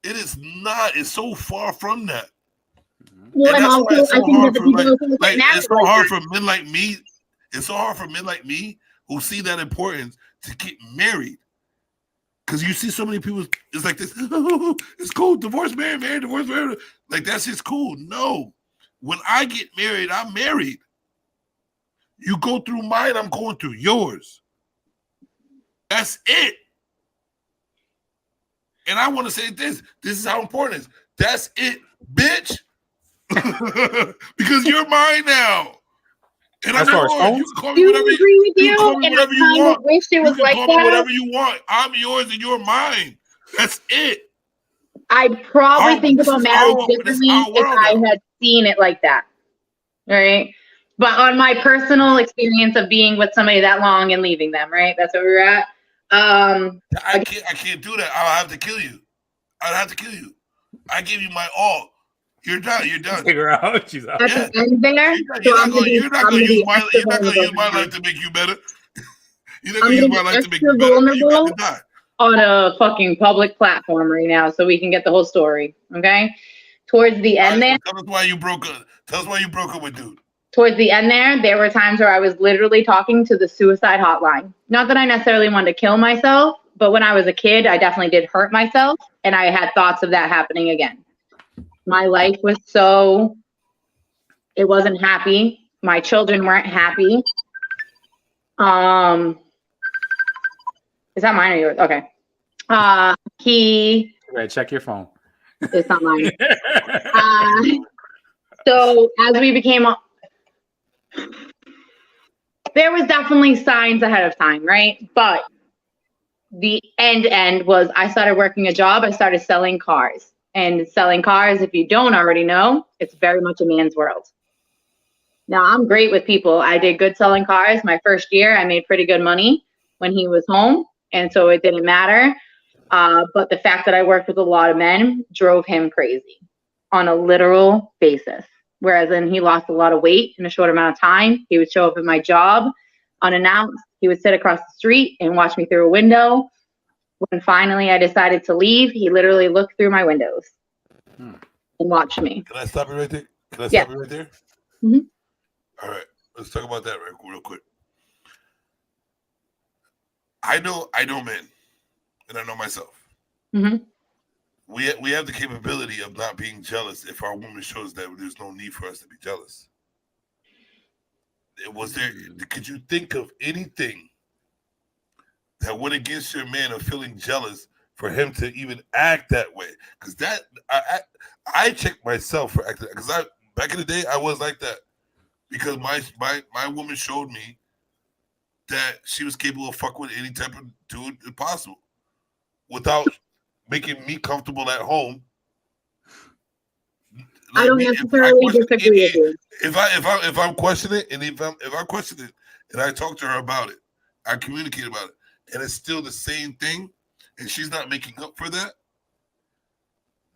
A: It is not. It's so far from that.
B: Well, and also, I think that the people
A: it's so hard for men like me. It's so hard for men like me who see that importance to get married. Because you see so many people, it's like this, it's cool, divorce, married, divorce, married. Like, that's just cool. No. When I get married, I'm married. You go through mine, I'm going through yours. That's it. And I want to say this. This is how important it is. That's it, bitch. Because you're mine now. And I'm yours. You can call me whatever you call me whatever you want.
B: Wish it was like
A: call me whatever you want. I'm yours and you're mine. That's it.
B: I'd probably think about marriage differently if I had seen it like that. Right? But on my personal experience of being with somebody that long and leaving them, right? That's where we're at.
A: I can't do that. I'll have to kill you. I'd have to kill you. I give you my all. You're done. You're done.
G: Figure out. She's out.
B: Yeah. You're not going to use
A: my life to make you better. You're not going to use my life to make you better. You got to die.
B: On a fucking public platform right now, so we can get the whole story. Okay. Towards the end there.
A: Tell us why you broke up. Tell us why you broke up with dude.
B: Towards the end there were times where I was literally talking to the suicide hotline. Not that I necessarily wanted to kill myself, but when I was a kid, I definitely did hurt myself, and I had thoughts of that happening again. My life was it wasn't happy. My children weren't happy. Is that mine or yours? Okay.
G: Right, check your phone.
B: It's not mine. So as we became, there was definitely signs ahead of time, right? But the end was I started working a job. I started selling cars. And selling cars, if you don't already know, it's very much a man's world. Now, I'm great with people. I did good selling cars. My first year, I made pretty good money when he was home. And so it didn't matter. But the fact that I worked with a lot of men drove him crazy on a literal basis. Whereas then he lost a lot of weight in a short amount of time. He would show up at my job unannounced. He would sit across the street and watch me through a window. When finally I decided to leave, he literally looked through my windows and watched me.
A: Can I stop you right there? Mm-hmm. All right. Let's talk about that real quick. I know men, and I know myself.
B: Mm-hmm.
A: We have the capability of not being jealous if our woman shows that there's no need for us to be jealous. Could you think of anything that went against your man of feeling jealous for him to even act that way? Because I check myself for acting, because Back in the day, I was like that because my woman showed me that she was capable of fucking with any type of dude possible without making me comfortable at home.
B: I don't necessarily disagree with you.
A: If I'm questioning it, and if I question it, and I talk to her about it, I communicate about it, and it's still the same thing, and she's not making up for that,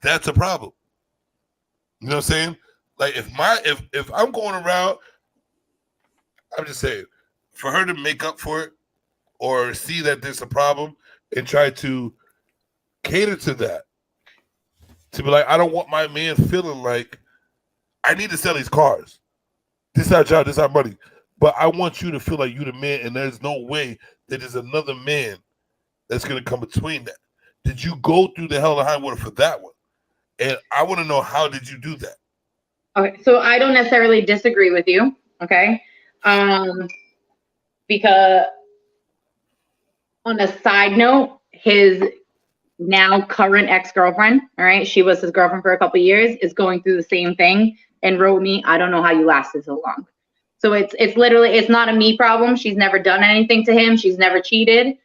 A: that's a problem. You know what I'm saying? Like if I'm going around, I'm just saying, for her to make up for it or see that there's a problem and try to cater to that, to be like, I don't want my man feeling like I need to sell these cars. This is our job, this is our money. But I want you to feel like you're the man, and there's no way that there's another man that's going to come between that. Did you go through the hell and high water for that one? And I want to know, how did you do that?
B: Okay, so I don't necessarily disagree with you, okay? Because on a side note, his now current ex-girlfriend, all right, she was his girlfriend for a couple of years, is going through the same thing and wrote me, I don't know how you lasted so long. So it's literally, it's not a me problem. She's never done anything to him. She's never cheated.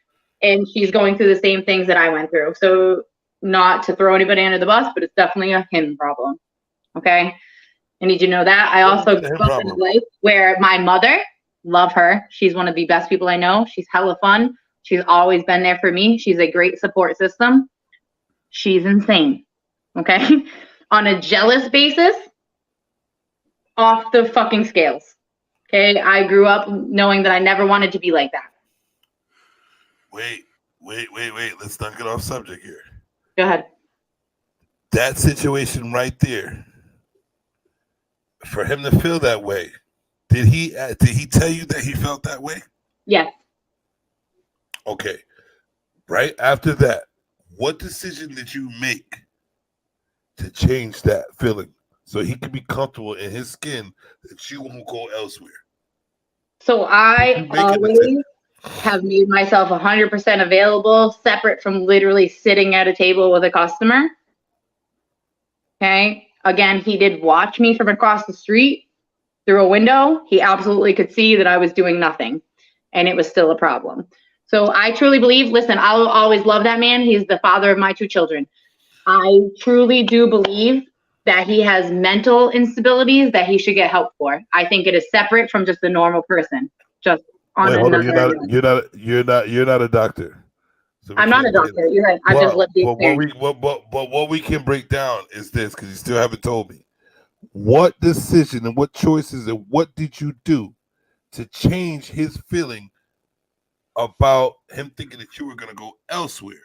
B: And she's going through the same things that I went through. So not to throw anybody under the bus, but it's definitely a him problem. Okay? I need you to know that. I also grew up in a life where my mother, love her. She's one of the best people I know. She's hella fun. She's always been there for me. She's a great support system. She's insane. Okay? On a jealous basis, off the fucking scales. Okay? I grew up knowing that I never wanted to be like that.
A: Wait. Let's not get off subject here.
B: Go ahead.
A: That situation right there, for him to feel that way, did he tell you that he felt that way?
B: Yes.
A: Okay. Right after that, what decision did you make to change that feeling so he can be comfortable in his skin that you won't go elsewhere?
B: So I always have made myself 100% available, separate from literally sitting at a table with a customer. Okay. Again, he did watch me from across the street through a window. He absolutely could see that I was doing nothing, and it was still a problem. So I truly believe, listen, I'll always love that man. He's the father of my 2 children. I truly do believe that he has mental instabilities that he should get help for. I think it is separate from just a normal person. Just on another.
A: You're not a doctor. So
B: I'm not a doctor. You're right. I've just lived the experience.
A: But what we can break down is this, because you still haven't told me. What decision and what choices and what did you do to change his feeling about him thinking that you were going to go elsewhere?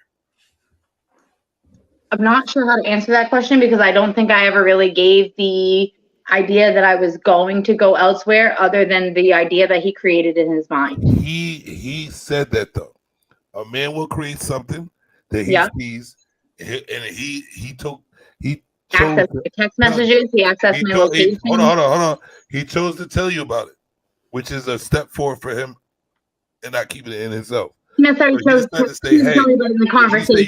B: I'm not sure how to answer that question because I don't think I ever really gave the idea that I was going to go elsewhere other than the idea that he created in his mind.
A: He said that though. A man will create something that he sees, and he chose
B: the text messages. He accessed my location.
A: Hold on. He chose to tell you about it, which is a step forward for him, and not keeping it in himself.
B: He chose to say, hey, in the conversation.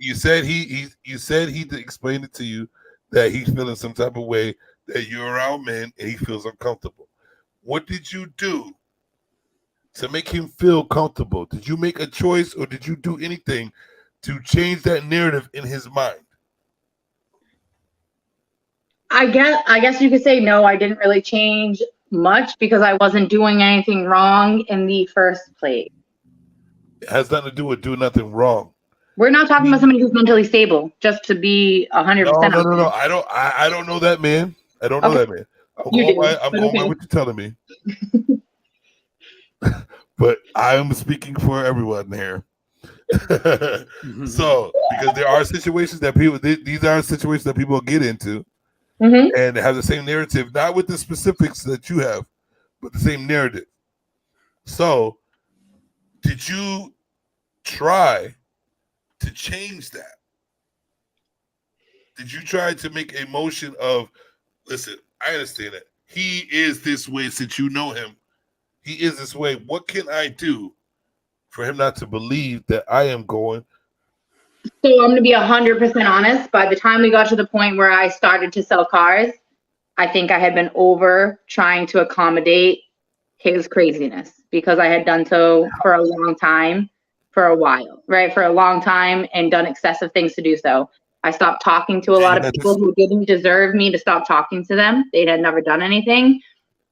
A: You said he explained it to you that he's feeling some type of way, that you're around men and he feels uncomfortable. What did you do to make him feel comfortable? Did you make a choice or did you do anything to change that narrative in his mind?
B: I guess you could say no, I didn't really change much because I wasn't doing anything wrong in the first place.
A: It has nothing to do with doing nothing wrong.
B: We're not talking about somebody who's mentally stable, just to be 100%.
A: No. I don't know that man. I don't know that man. I'm going by what you're telling me. But I'm speaking for everyone here. So, because there are situations that these are situations that people get into, and have the same narrative, not with the specifics that you have, but the same narrative. So, did you try to change that? Did you try to make a motion of, listen, I understand that he is this way since you know him. He is this way. What can I do for him not to believe that I am going?
B: So I'm going to be 100% honest. By the time we got to the point where I started to sell cars, I think I had been over trying to accommodate his craziness because I had done so for a long time, for a while, right? For a long time and done excessive things to do so. I stopped talking to a lot of people who didn't deserve me to stop talking to them. They had never done anything.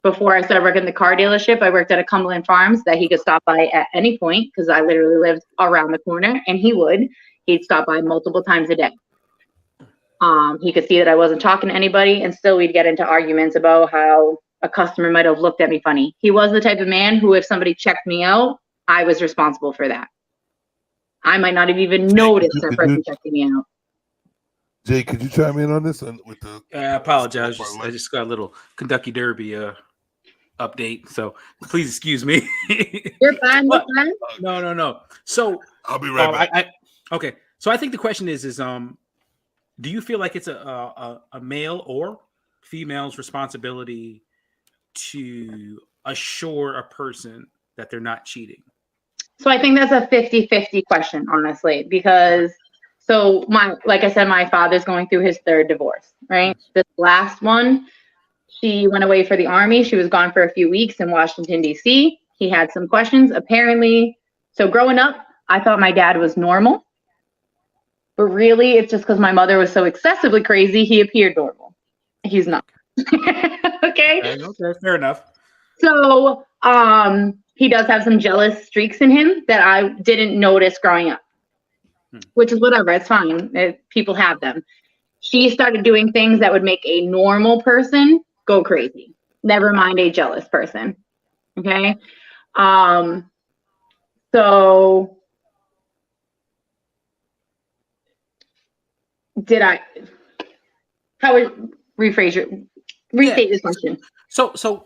B: Before I started working at the car dealership, I worked at a Cumberland Farms that he could stop by at any point because I literally lived around the corner, and he'd stop by multiple times a day. He could see that I wasn't talking to anybody, and still we'd get into arguments about how a customer might have looked at me funny. He was the type of man who, if somebody checked me out, I was responsible for that. I might not have even noticed that person checking me out.
A: Jay, could you chime in on this? With the
G: I apologize. I just got a little Kentucky Derby update, so please excuse me.
B: You're fine. You're fine.
G: No. So
A: I'll be right back.
G: Okay. So I think the question is do you feel like it's a male or female's responsibility to assure a person that they're not cheating?
B: So I think that's a 50-50 question, honestly, because like I said, my father's going through his third divorce, right? This last one, she went away for the Army. She was gone for a few weeks in Washington, D.C. He had some questions, apparently. So growing up, I thought my dad was normal. But really, it's just because my mother was so excessively crazy, he appeared normal. He's not. Okay?
G: Okay, fair enough.
B: So he does have some jealous streaks in him that I didn't notice growing up, which is whatever. It's fine. People have them. She started doing things that would make a normal person go crazy. Never mind a jealous person. Okay? So how would restate this question?
G: So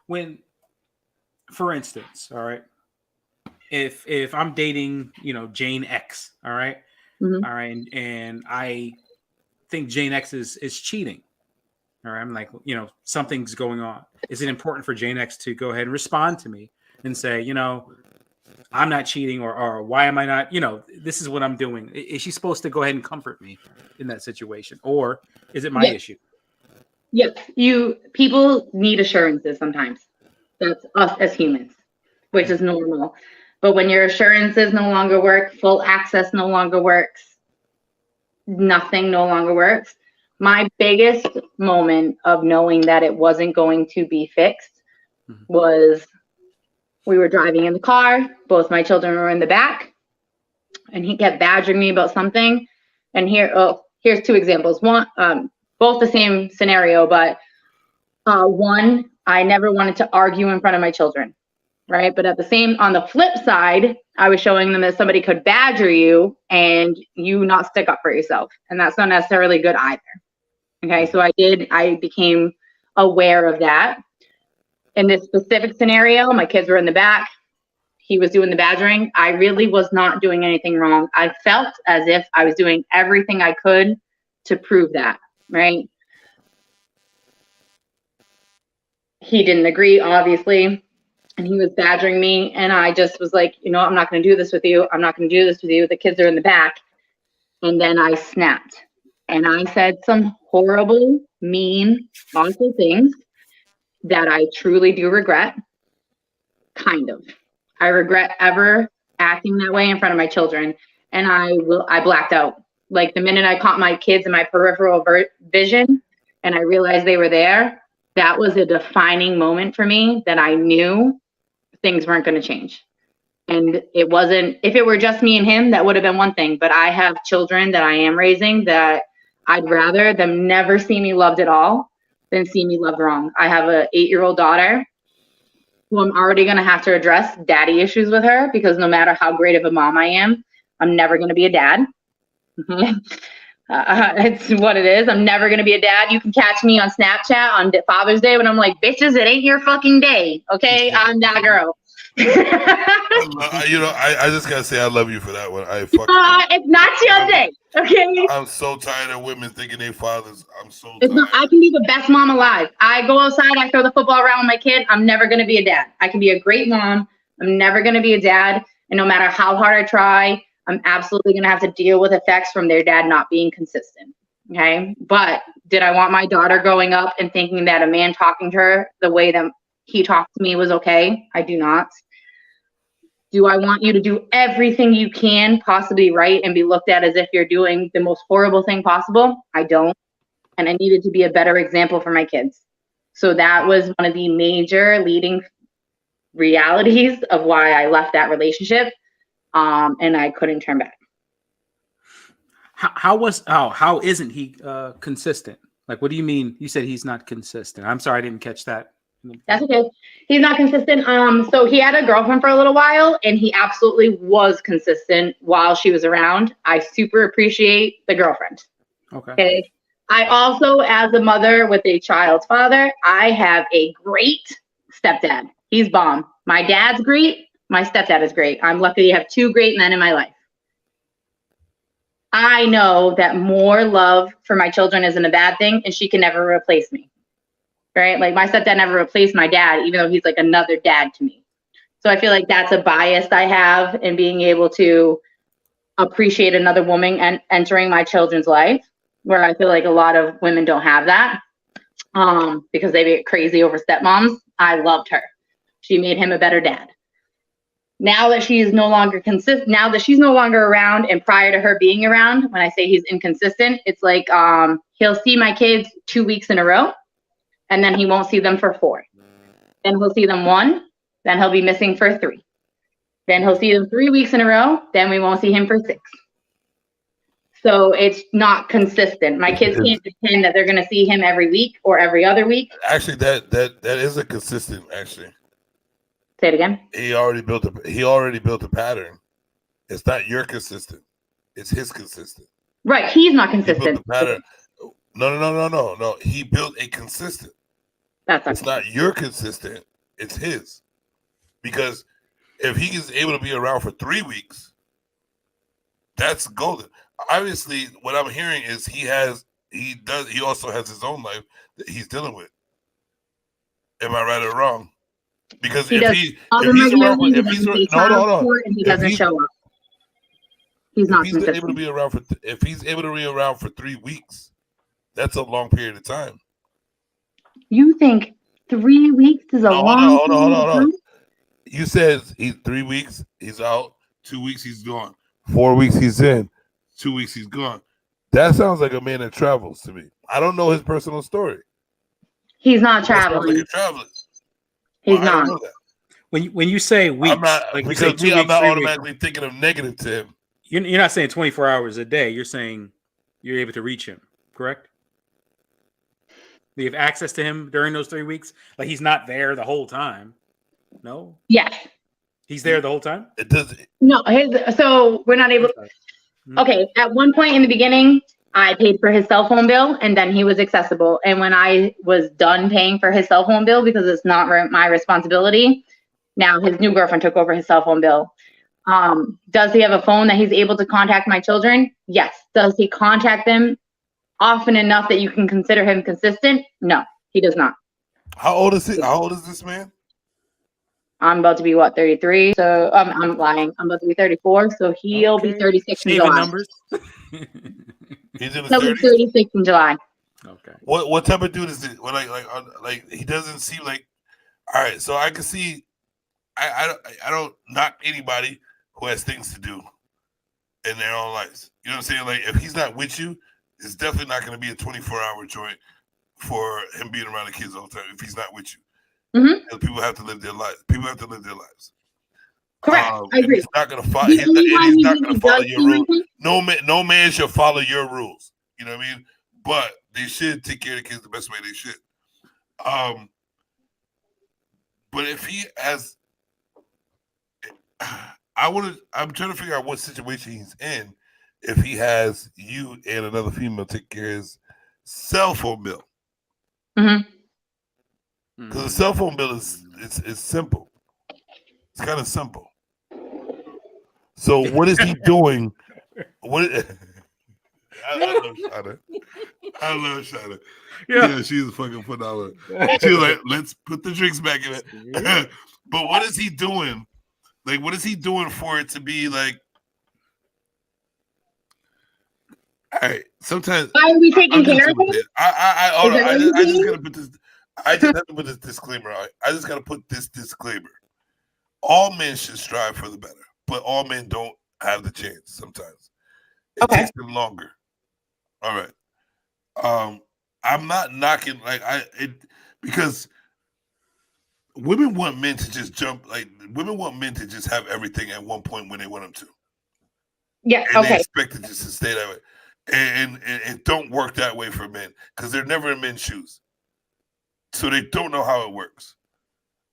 G: when, for instance, all right, if I'm dating, Jane X, all right,
B: Mm-hmm.
G: all right, and I think Jane X is cheating, all right, I'm like, something's going on. Is it important for Jane X to go ahead and respond to me and say, I'm not cheating, or why am I not, this is what I'm doing? Is she supposed to go ahead and comfort me in that situation, or is it my issue?
B: Yes, people need assurances sometimes. That's us as humans, which is normal. But when your assurances no longer work, full access no longer works, nothing no longer works. My biggest moment of knowing that it wasn't going to be fixed was we were driving in the car. Both my children were in the back, and he kept badgering me about something. And here's two examples. One, both the same scenario, but one, I never wanted to argue in front of my children, right? But on the flip side, I was showing them that somebody could badger you and you not stick up for yourself. And that's not necessarily good either. Okay, so I became aware of that. In this specific scenario, my kids were in the back. He was doing the badgering. I really was not doing anything wrong. I felt as if I was doing everything I could to prove that, right? He didn't agree, obviously, and he was badgering me, and I just was like, I'm not going to do this with you. I'm not going to do this with you. The kids are in the back. And then I snapped, and I said some horrible, mean, awful things that I truly do regret. Kind of. I regret ever acting that way in front of my children, and I blacked out. Like the minute I caught my kids in my peripheral vision and I realized they were there, that was a defining moment for me that I knew things weren't going to change. And it wasn't, if it were just me and him, that would have been one thing. But I have children that I am raising that I'd rather them never see me loved at all than see me loved wrong. I have an 8-year-old daughter who I'm already going to have to address daddy issues with her, because no matter how great of a mom I am, I'm never going to be a dad. It's what it is. I'm never going to be a dad. You can catch me on Snapchat on Father's Day when I'm like, bitches, it ain't your fucking day. Okay, I'm that girl.
A: I just gotta say I love you for that one.
B: It's not your day. Okay.
A: I'm so tired of women thinking they fathers. I
B: can be the best mom alive. I go outside, I throw the football around with my kid. I'm never gonna be a dad. I can be a great mom. I'm never gonna be a dad. And no matter how hard I try, I'm absolutely gonna have to deal with effects from their dad not being consistent. Okay. But did I want my daughter growing up and thinking that a man talking to her the way that he talked to me was okay? I do not. Do I want you to do everything you can possibly right and be looked at as if you're doing the most horrible thing possible? I don't. And I needed to be a better example for my kids. So that was one of the major leading realities of why I left that relationship. And I couldn't turn back.
G: How isn't he consistent? Like, what do you mean? You said he's not consistent. I'm sorry, I didn't catch that.
B: That's okay. He's not consistent. So he had a girlfriend for a little while, and he absolutely was consistent while she was around. I super appreciate the girlfriend. Okay. I also, as a mother with a child's father, I have a great stepdad. He's bomb. My dad's great. My stepdad is great. I'm lucky to have two great men in my life. I know that more love for my children isn't a bad thing, and she can never replace me. Right? Like, my stepdad never replaced my dad, even though he's like another dad to me. So I feel like that's a bias I have in being able to appreciate another woman and entering my children's life, where I feel like a lot of women don't have that because they get crazy over stepmoms. I loved her. She made him a better dad. Now that she's no longer consistent, now that she's no longer around, and prior to her being around, when I say he's inconsistent, it's like he'll see my kids 2 weeks in a row, and then he won't see them for 4. Then he'll see them 1, then he'll be missing for 3. Then he'll see them 3 weeks in a row, then we won't see him for 6. So it's not consistent. My kids can't pretend that they're going to see him every week or every other week.
A: Actually, that is a consistent. Actually,
B: say it again.
A: He already built a pattern. It's not your consistent. It's his consistent.
B: Right. He's not consistent.
A: He built the pattern. No. He built a consistent. It's not your consistent. It's his. Because if he is able to be around for 3 weeks, that's golden. Obviously, what I'm hearing is he also has his own life that he's dealing with. Am I right or wrong? Because if he's able to be around for 3 weeks, that's a long period of time.
B: You think 3 weeks is a long period of time?
A: You said he's 3 weeks, he's out, 2 weeks he's gone, 4 weeks he's in, 2 weeks he's gone. That sounds like a man that travels to me. I don't know his personal story.
B: He's not traveling. He's not.
G: When you say weeks,
A: I'm not automatically thinking of negative to him.
G: You're not saying 24 hours a day. You're saying you're able to reach him, correct? Do you have access to him during those 3 weeks? Like, he's not there the whole time. No.
B: Yes.
G: He's there the whole time.
A: It does.
B: No. So we're not able. Okay. At one point in the beginning, I paid for his cell phone bill, and then he was accessible. And when I was done paying for his cell phone bill, because it's not my responsibility, now his new girlfriend took over his cell phone bill. Does he have a phone that he's able to contact my children? Yes. Does he contact them often enough that you can consider him consistent? No, he does not.
A: How old is he? How old is this man?
B: I'm about to be 33. So I'm lying. I'm about to be 34. So he'll be 36 in July.
G: Numbers.
A: He's in his
B: He'll be 36 in July.
G: Okay.
A: What type of dude is it? Like he doesn't seem like. All right, so I can see. I don't knock anybody who has things to do in their own lives. You know what I'm saying? Like, if he's not with you, it's definitely not going to be a 24-hour joint for him being around the kids all the time if he's not with you.
B: Mm-hmm.
A: People have to live their lives. People have to live their lives.
B: Correct. I agree.
A: He's not going to follow. He's not going to follow your rules. No man should follow your rules. You know what I mean? But they should take care of the kids the best way they should. But if he has, I'm trying to figure out what situation he's in. If he has you and another female take care of his cell phone bill.
B: Mm-hmm.
A: Because the cell phone bill is simple. It's kind of simple. So what is he doing? I love Shana. Yeah, she's fucking phenomenal. She was like, let's put the drinks back in it. But what is he doing? Like, what is he doing for it to be like? All right. Sometimes
B: Why are we taking care of him?
A: Hold on. I just
B: saying?
A: gotta put this. I just have to put this disclaimer out. I just gotta put this disclaimer. All men should strive for the better, but all men don't have the chance. Sometimes it takes them longer. All right. I'm not knocking because women want men to just jump. Like women want men to just have everything at one point when they want them to.
B: Yeah.
A: And they
B: Okay.
A: expect it just to stay that way. And it don't work that way for men because they're never in men's shoes. So they don't know how it works.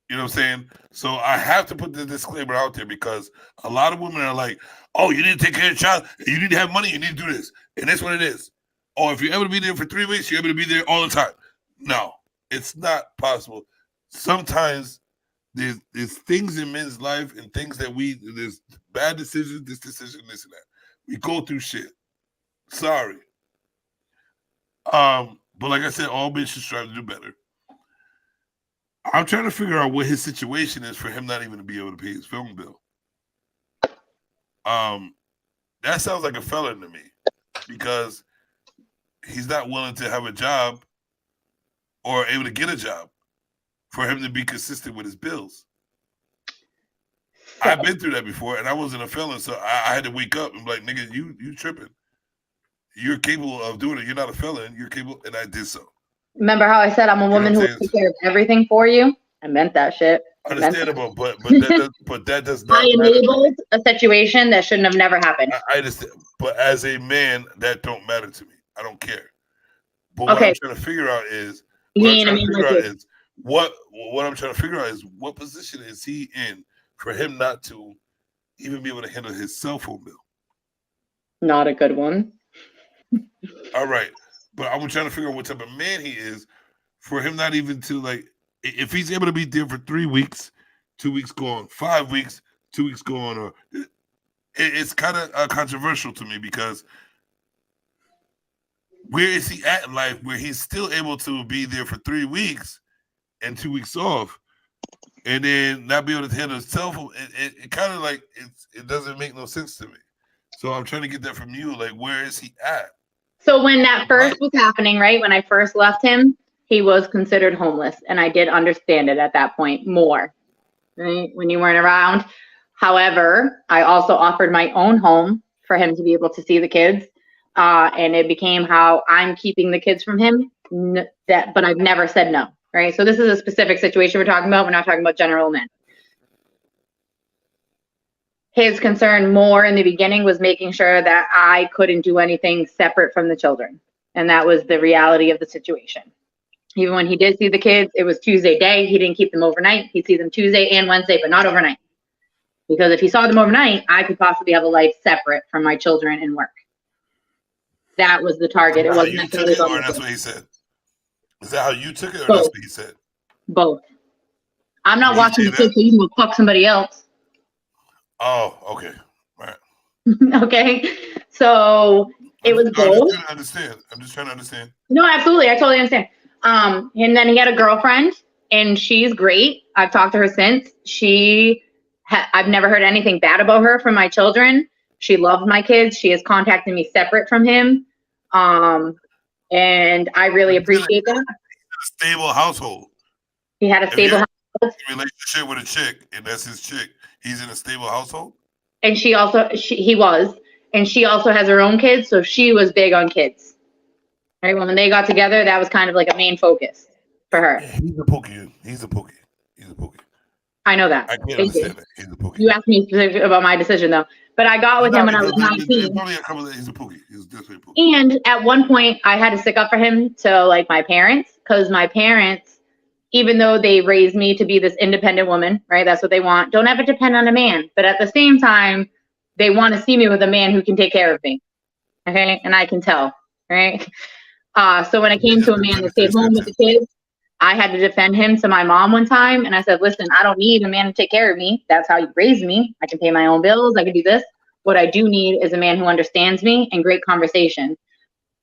A: You know what I'm saying? So I have to put the disclaimer out there because a lot of women are like, oh, you need to take care of your child. You need to have money. You need to do this. And that's what it is. Or if you're able to be there for 3 weeks, you're able to be there all the time. No, it's not possible. Sometimes there's things in men's life and things that there's bad decisions, this decision, this and that. We go through shit. Sorry. But like I said, all men should strive to do better. I'm trying to figure out what his situation is for him not even to be able to pay his phone bill. That sounds like a felon to me because he's not willing to have a job or able to get a job for him to be consistent with his bills. I've been through that before, and I wasn't a felon, so I had to wake up and be like, nigga, you tripping. You're capable of doing it. You're not a felon. You're capable, and I did so.
B: Remember how I said I'm a woman who will take care of everything for you? I meant that shit.
A: Understandable, but that does not.
B: I enabled a situation that shouldn't have never happened.
A: I understand, but as a man, that don't matter to me. I don't care. But what I'm trying to figure out is what I'm trying to figure out is what position is he in for him not to even be able to handle his cell phone bill.
B: Not a good one.
A: All right, but I'm trying to figure out what type of man he is for him not even to like. If he's able to be there for 3 weeks, 2 weeks gone, 5 weeks, 2 weeks gone, or it's kind of controversial to me because where is he at in life where he's still able to be there for 3 weeks and 2 weeks off, and then not be able to handle his cell phone? It kind of like it doesn't make no sense to me. So I'm trying to get that from you. Like, where is he at?
B: So when that first was happening, right, when I first left him, he was considered homeless, and I did understand it at that point more, right, when you weren't around. However, I also offered my own home for him to be able to see the kids, and it became how I'm keeping the kids from him, but I've never said no, right? So this is a specific situation we're talking about. We're not talking about general men. His concern more in the beginning was making sure that I couldn't do anything separate from the children, and that was the reality of the situation. Even when he did see the kids, it was Tuesday day. He didn't keep them overnight. He'd see them Tuesday and Wednesday, but not overnight. Because if he saw them overnight, I could possibly have a life separate from my children and work. That was the target. It wasn't necessarily
A: about that's what he said. Is that how you took it, or
B: Both.
A: that's what he said?
B: Both. I'm not watching the kids so you can go fuck somebody else.
A: Oh, okay. All right.
B: Okay. So it was both.
A: I'm just trying to understand.
B: No, absolutely. I totally understand. And then he had a girlfriend, and she's great. I've talked to her since. I've never heard anything bad about her from my children. She loves my kids. She has contacted me separate from him. And I really appreciate that.
A: A stable household.
B: He had a stable household.
A: Relationship with a chick, and that's his chick. He's in a stable household.
B: And he was, and she also has her own kids. So she was big on kids. Right, when they got together, that was kind of like a main focus for her.
A: Yeah, he's a pookie.
B: I know that.
A: I can't understand that. He's a pookie.
B: You asked me specifically about my decision, though. But I got with him when I was 19.
A: Probably a couple of, he's a pookie. He's definitely a pookie.
B: And at one point, I had to stick up for him to like my parents, because my parents, even though they raised me to be this independent woman, right? That's what they want. Don't ever depend on a man. But at the same time, they want to see me with a man who can take care of me. Okay, and I can tell, right? So when it came to a man that stayed home with the kids, I had to defend him to my mom one time. And I said, listen, I don't need a man to take care of me. That's how you raised me. I can pay my own bills. I can do this. What I do need is a man who understands me and great conversation.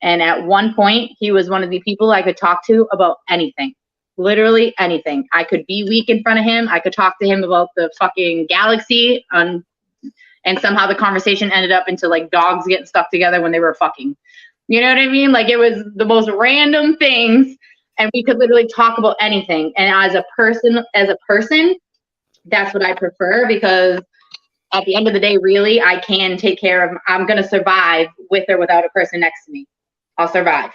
B: And at one point, he was one of the people I could talk to about anything, literally anything. I could be weak in front of him. I could talk to him about the fucking galaxy. And somehow the conversation ended up into like dogs getting stuck together when they were fucking. You know what I mean? Like, it was the most random things, and we could literally talk about anything. And as a person, that's what I prefer, because at the end of the day, really, I can take care of, I'm going to survive with or without a person next to me. I'll survive.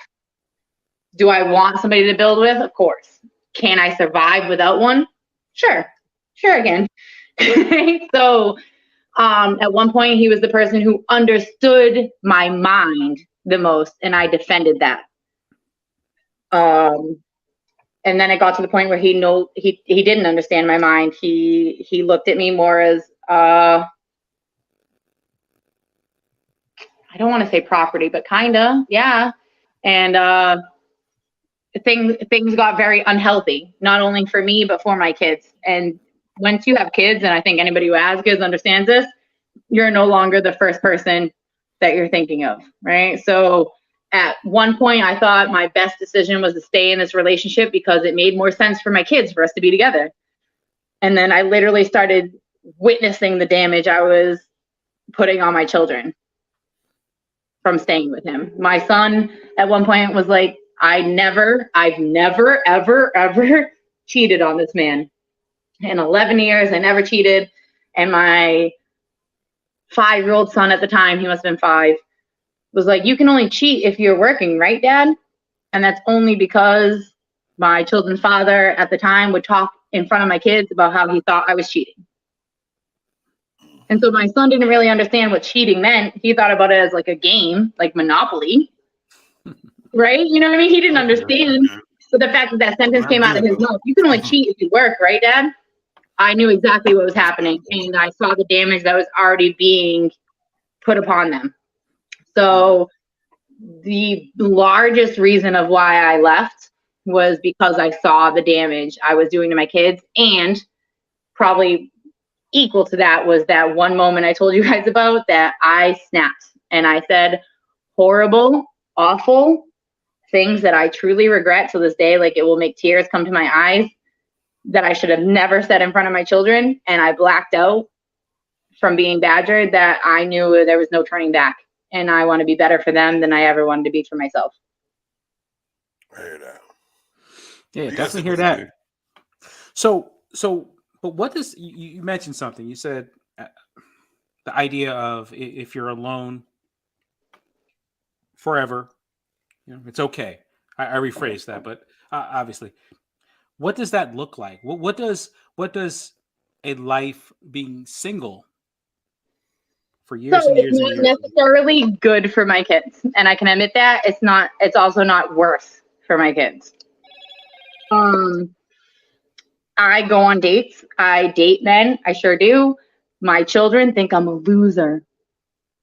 B: Do I want somebody to build with? Of course. Can I survive without one? Sure again. So at one point, he was the person who understood my mind the most, and I defended that. And then it got to the point where he didn't understand my mind. He looked at me more as I don't want to say property, but kinda, yeah. And things got very unhealthy, not only for me but for my kids. And once you have kids, and I think anybody who has kids understands this, you're no longer the first person that you're thinking of, right? So at one point, I thought my best decision was to stay in this relationship because it made more sense for my kids for us to be together. And then I literally started witnessing the damage I was putting on my children from staying with him. My son at one point was like, I've never, ever cheated on this man. In 11 years, I never cheated. And my 5-year-old son at the time, he must have been 5, was like, you can only cheat if you're working, right, Dad? And that's only because my children's father at the time would talk in front of my kids about how he thought I was cheating. And so my son didn't really understand what cheating meant. He thought about it as like a game, like Monopoly, right? You know what I mean? He didn't understand. But the fact that that sentence came out of his mouth, you can only cheat if you work, right, Dad? I knew exactly what was happening, and I saw the damage that was already being put upon them. So the largest reason of why I left was because I saw the damage I was doing to my kids, and probably equal to that was that one moment I told you guys about that I snapped and I said horrible, awful things that I truly regret to this day. Like, it will make tears come to my eyes that I should have never said in front of my children. And I blacked out from being badgered, that I knew there was no turning back. And I want to be better for them than I ever wanted to be for myself.
A: I hear that.
G: Yeah, definitely hear that. So, but what does, you mentioned something, you said the idea of if you're alone forever, you know, it's okay. I rephrased that, but obviously, what does that look like? What does a life being single for years and years
B: It's
G: and
B: not
G: years?
B: necessarily good for my kids, and I can admit that. It's also not worse for my kids. I go on dates. I date men. I sure do. My children think I'm a loser.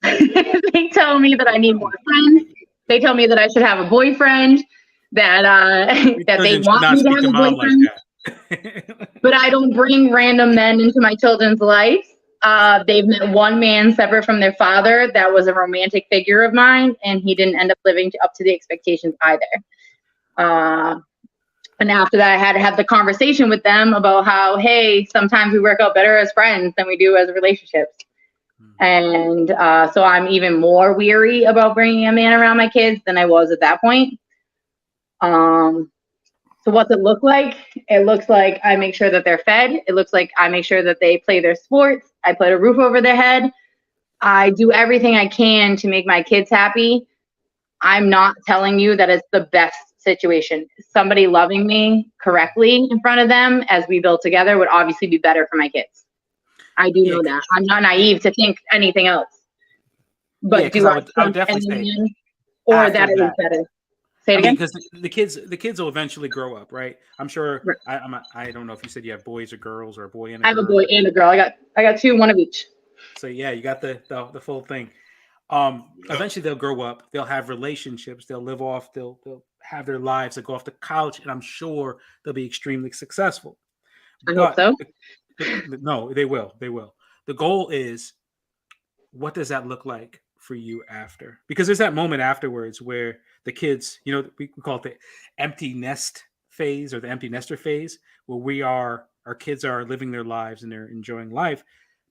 B: They tell me that I need more friends. They tell me that I should have a boyfriend. That they want me to have a boyfriend. But I don't bring random men into my children's lives. They've met one man separate from their father that was a romantic figure of mine, and he didn't end up living up to the expectations either. And after that, I had to have the conversation with them about how, hey, sometimes we work out better as friends than we do as relationships. And so I'm even more weary about bringing a man around my kids than I was at that point. So what's it look like? It looks like I make sure that they're fed. It looks like I make sure that they play their sports. I put a roof over their head. I do everything I can to make my kids happy. I'm not telling you that it's the best situation. Somebody loving me correctly in front of them as we build together would obviously be better for my kids. I do know that. I'm not naive to think anything else. But do I would definitely say or that it is better? Say it again.
G: Because the kids will eventually grow up, right? I'm sure. Right. I don't know if you said you have boys or girls, or a boy and a girl.
B: I have a boy and a girl. I got 2, one of each.
G: So yeah, you got the full thing. Eventually they'll grow up. They'll have relationships. They'll live off. They'll have their lives. They'll go off to college, and I'm sure they'll be extremely successful.
B: I hope so.
G: No, they will. They will. The goal is, what does that look like for you after? Because there's that moment afterwards where the kids, you know, we call it the empty nest phase, or the empty nester phase, where our kids are living their lives and they're enjoying life.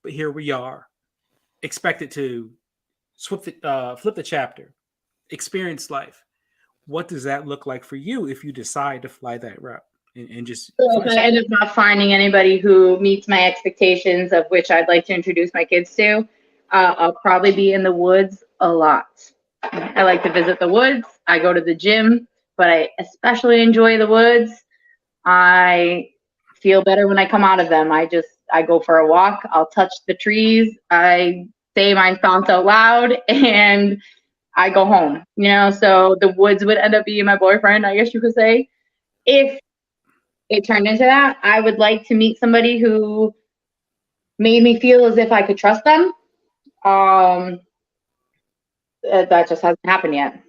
G: But here we are, expected to flip the chapter experienced life. What does that look like for you if you decide to fly that route and just
B: So if I end up not finding anybody who meets my expectations of which I'd like to introduce my kids to, I'll probably be in the woods a lot. I like to visit the woods. I go to the gym, but I especially enjoy the woods. I feel better when I come out of them. I go for a walk. I'll touch the trees. I say my thoughts out loud, and I go home. So the woods would end up being my boyfriend, I guess you could say. If it turned into that, I would like to meet somebody who made me feel as if I could trust them. That just hasn't happened yet.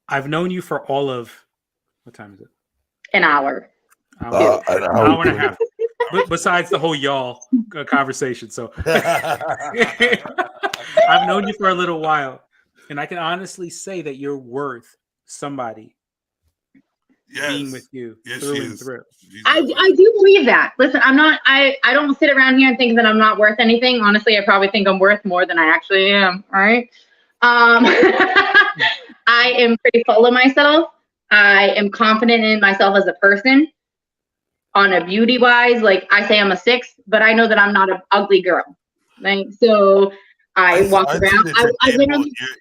G: I've known you for all of, what time is it?
B: An hour.
G: An hour and a half. Besides the whole y'all conversation. So I've known you for a little while, and I can honestly say that you're worth somebody being with you through and through.
B: I do believe that. Listen, I don't sit around here and think that I'm not worth anything. Honestly, I probably think I'm worth more than I actually am. All right. I am pretty full of myself. I am confident in myself as a person. On a beauty wise, like I say I'm a 6, but I know that I'm not an ugly girl. Right. So I walk around.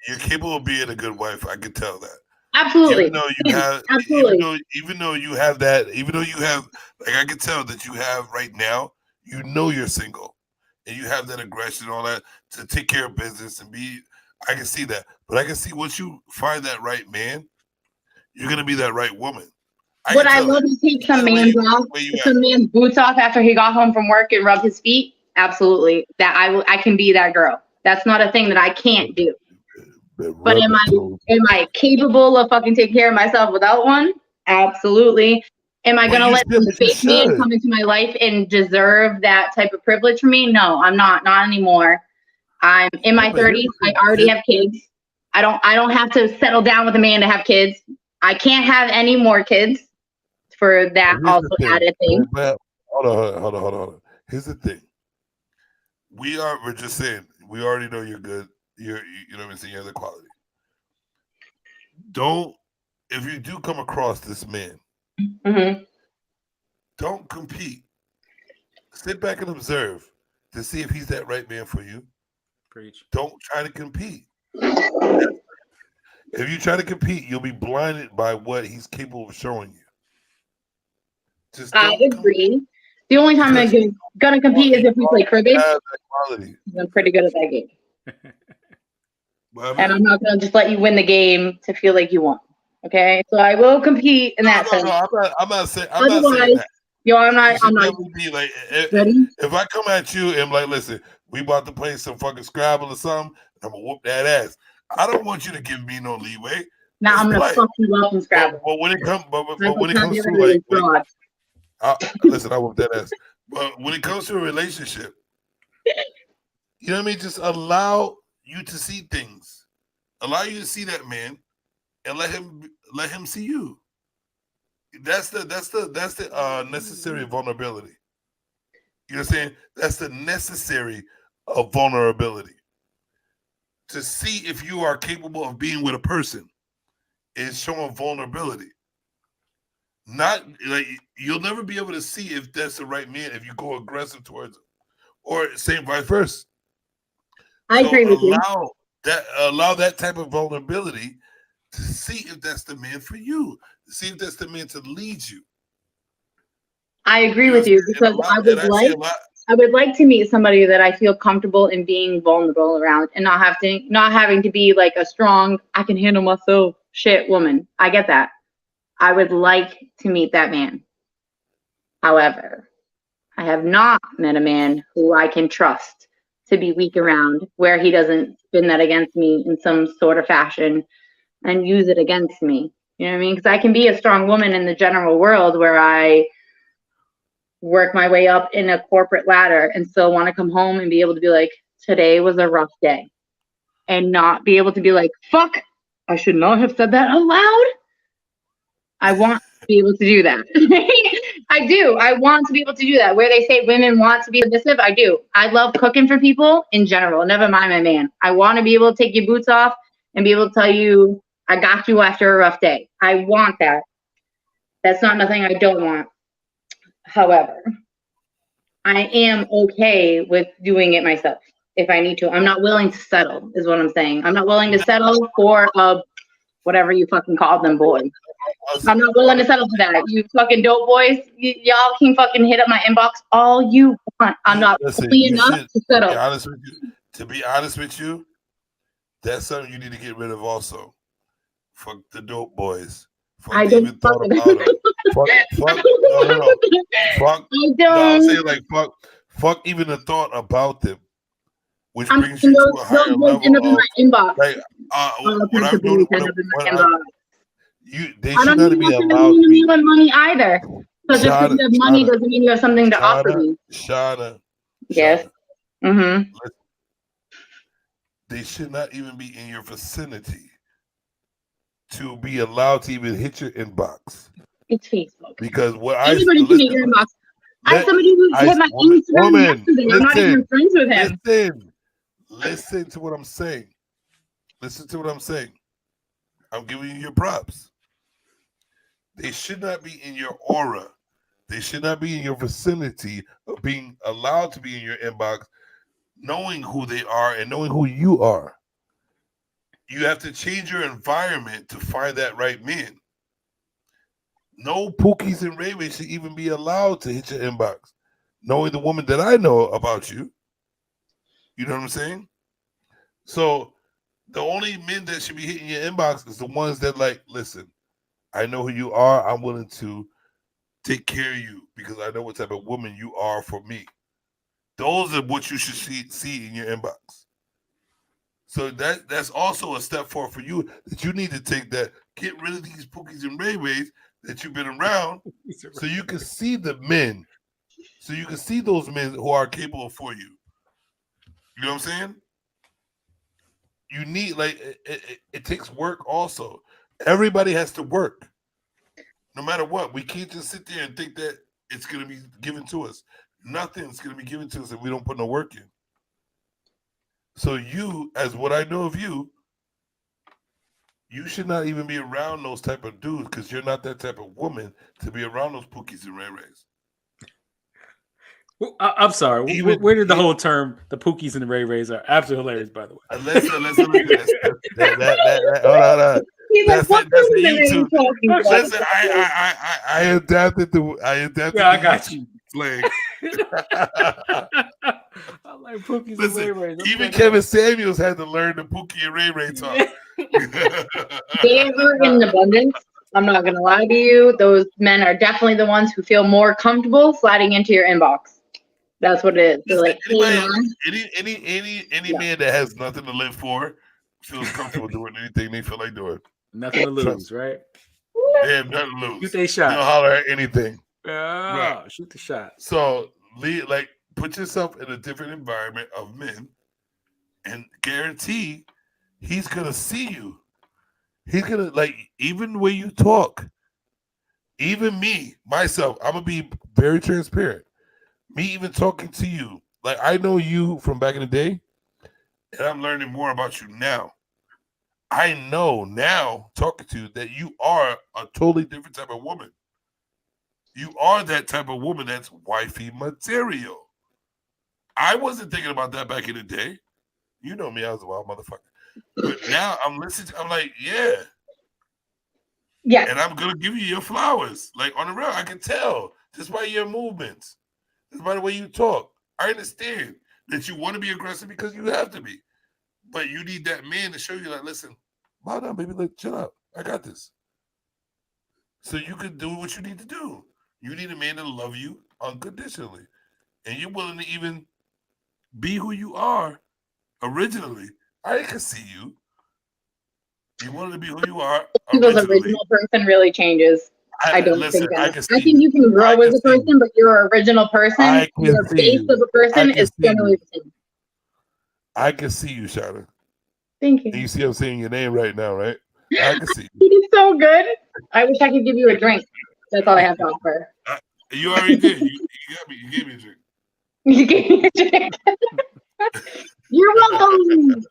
A: You're capable of being a good wife. I can tell that.
B: Absolutely.
A: Even though you have, even though you have, like I can tell that you have right now, you're single, and you have that aggression, all that to take care of business and be. I can see that, but I can see once you find that right man, you're gonna be that right woman.
B: Would I love to take some man's boots off after he got home from work and rub his feet? Absolutely. That I can be that girl. That's not a thing that I can't do. But am I capable of fucking taking care of myself without one? Absolutely. Am I gonna let some fake man come into my life and deserve that type of privilege from me? No, I'm not. Not anymore. I'm in my 30s. I already have kids. I don't have to settle down with a man to have kids. I can't have any more kids. For that also added thing.
A: Hold on. Here's the thing. We're just saying, we already know you're good. You know what I'm saying? You have the quality. If you do come across this man, don't compete. Sit back and observe to see if he's that right man for you.
G: Preach.
A: Don't try to compete. If you try to compete, you'll be blinded by what he's capable of showing you.
B: I agree. The only time I'm gonna compete is if we play cribbage. I'm pretty good at that game. And I'm not gonna just let you win the game to feel like you won. Okay, so I will compete in that sense.
A: I'm not saying that.
B: I'm not.
A: Be like, if I come at you and I'm like, listen, we about to play some fucking Scrabble or something, I'm gonna whoop that ass. I don't want you to give me no leeway.
B: Now I'm gonna fuck you up in Scrabble.
A: But when it comes, to like, listen, I whoop that ass. But when it comes to a relationship, you know what I mean? Just allow you to see things. Allow you to see that man, and let him see you. That's the necessary vulnerability. You know what I'm saying? That's the necessary of vulnerability. To see if you are capable of being with a person is showing vulnerability. Not like you'll never be able to see if that's the right man if you go aggressive towards him, or same vice versa.
B: I agree with you.
A: Allow that type of vulnerability to see if that's the man for you. To see if that's the man to lead you.
B: I agree with you because I would like to meet somebody that I feel comfortable in being vulnerable around and not having to be like a strong, I can handle myself shit woman. I get that. I would like to meet that man. However, I have not met a man who I can trust to be weak around, where he doesn't spin that against me in some sort of fashion and use it against me. You know what I mean? Because I can be a strong woman in the general world where I work my way up in a corporate ladder and still want to come home and be able to be like, today was a rough day. And not be able to be like, fuck, I should not have said that out loud. I want to be able to do that. I do. I want to be able to do that. Where they say women want to be submissive, I do. I love cooking for people in general. Never mind my man. I want to be able to take your boots off and be able to tell you, I got you after a rough day. I want that. That's not nothing I don't want. However, I am okay with doing it myself if I need to. I'm not willing to settle, is what I'm saying. I'm not willing to settle for whatever you fucking call them, boys. I'm not willing to settle for that. You fucking dope boys, y'all can fucking hit up my inbox all you want. I'm not fully enough to settle.
A: To be honest with you, that's something you need to get rid of also. Fuck the dope boys. Fuck
B: I don't even thought about
A: it. Fuck, no. Fuck,
B: I don't.
A: No, I'm saying like fuck even the thought about them, which brings you to a higher level
B: end up in my inbox.
A: Like, what I'm doing, they
B: I
A: should
B: don't
A: not be
B: even
A: allowed to be.
B: You have money either. So just because you have money doesn't mean you have something to offer me.
A: Shauna.
B: Yes. Mm-hmm.
A: They should not even be in your vicinity to be allowed to even hit your inbox.
B: It's Facebook.
A: Because what
B: anybody can hit your inbox. I have somebody who hit my Instagram yesterday. I'm not even friends with him.
A: Listen to what I'm saying. Listen to what I'm saying. I'm giving you your props. They should not be in your aura. They should not be in your vicinity of being allowed to be in your inbox, knowing who they are and knowing who you are. You have to change your environment to find that right man. No Pookies and Ray Ray should even be allowed to hit your inbox, knowing the woman that I know about you. You know what I'm saying? So the only men that should be hitting your inbox is the ones that like, listen, I know who you are. I'm willing to take care of you because I know what type of woman you are for me. Those are what you should see in your inbox. So that's also a step forward for you, that you need to take that, get rid of these Pookies and Ray Rays that you've been around so you can see the men. So you can see those men who are capable for you. You know what I'm saying? You need, like, it takes work also. Everybody has to work. No matter what. We can't just sit there and think that it's going to be given to us. Nothing's going to be given to us if we don't put no work in. So you, as what I know of you, you should not even be around those type of dudes because you're not that type of woman to be around those Pookies and Ray Rays.
G: Well, I'm sorry. Where did the whole term "the Pookies and the Ray Rays" are absolutely hilarious, by the way.
A: Listen. Hold on. That's YouTube. Listen, I adapted to.
G: Yeah, I got you.
A: Slang.
G: I like Pookies and Ray Rays.
A: Even Kevin Samuels had to learn the Pookie and Ray Ray talk.
B: They are in abundance. I'm not gonna lie to you. Those men are definitely the ones who feel more comfortable sliding into your inbox. That's what it is. So like,
A: any man that has nothing to live for feels comfortable doing anything they feel like doing.
G: Nothing to lose, right?
A: They have nothing to lose.
G: Shoot they shot.
A: They'll holler at anything.
G: Right. Shoot the shot.
A: So, like, put yourself in a different environment of men and guarantee he's going to see you. He's going to, like, even the way you talk, even me, myself, I'm going to be very transparent. Me even talking to you, like, I know you from back in the day, and I'm learning more about you now. I know now, talking to you, that you are a totally different type of woman. You are that type of woman that's wifey material. I wasn't thinking about that back in the day. You know me, I was a wild motherfucker. But now I'm listening, I'm like, yeah.
B: Yeah.
A: And I'm going to give you your flowers. Like, on the real, I can tell just by your movements, just by the way you talk. I understand that you want to be aggressive because you have to be. But you need that man to show you, like, listen, bow down, baby, like, chill out. I got this. So you can do what you need to do. You need a man to love you unconditionally. And you're willing to even be who you are originally. I can see you. You wanted to be who you are
B: People's original person really changes. I don't think that. I think you can grow as a person, but your original person, your face of a person is generally the same.
A: I can see you, Shauna.
B: Thank you.
A: And you see I'm saying your name right now, right? I can see
B: you. You're so good. I wish I could give you a drink. That's all I have to offer.
A: You already did. You gave me a drink.
B: You gave me a drink. You're welcome.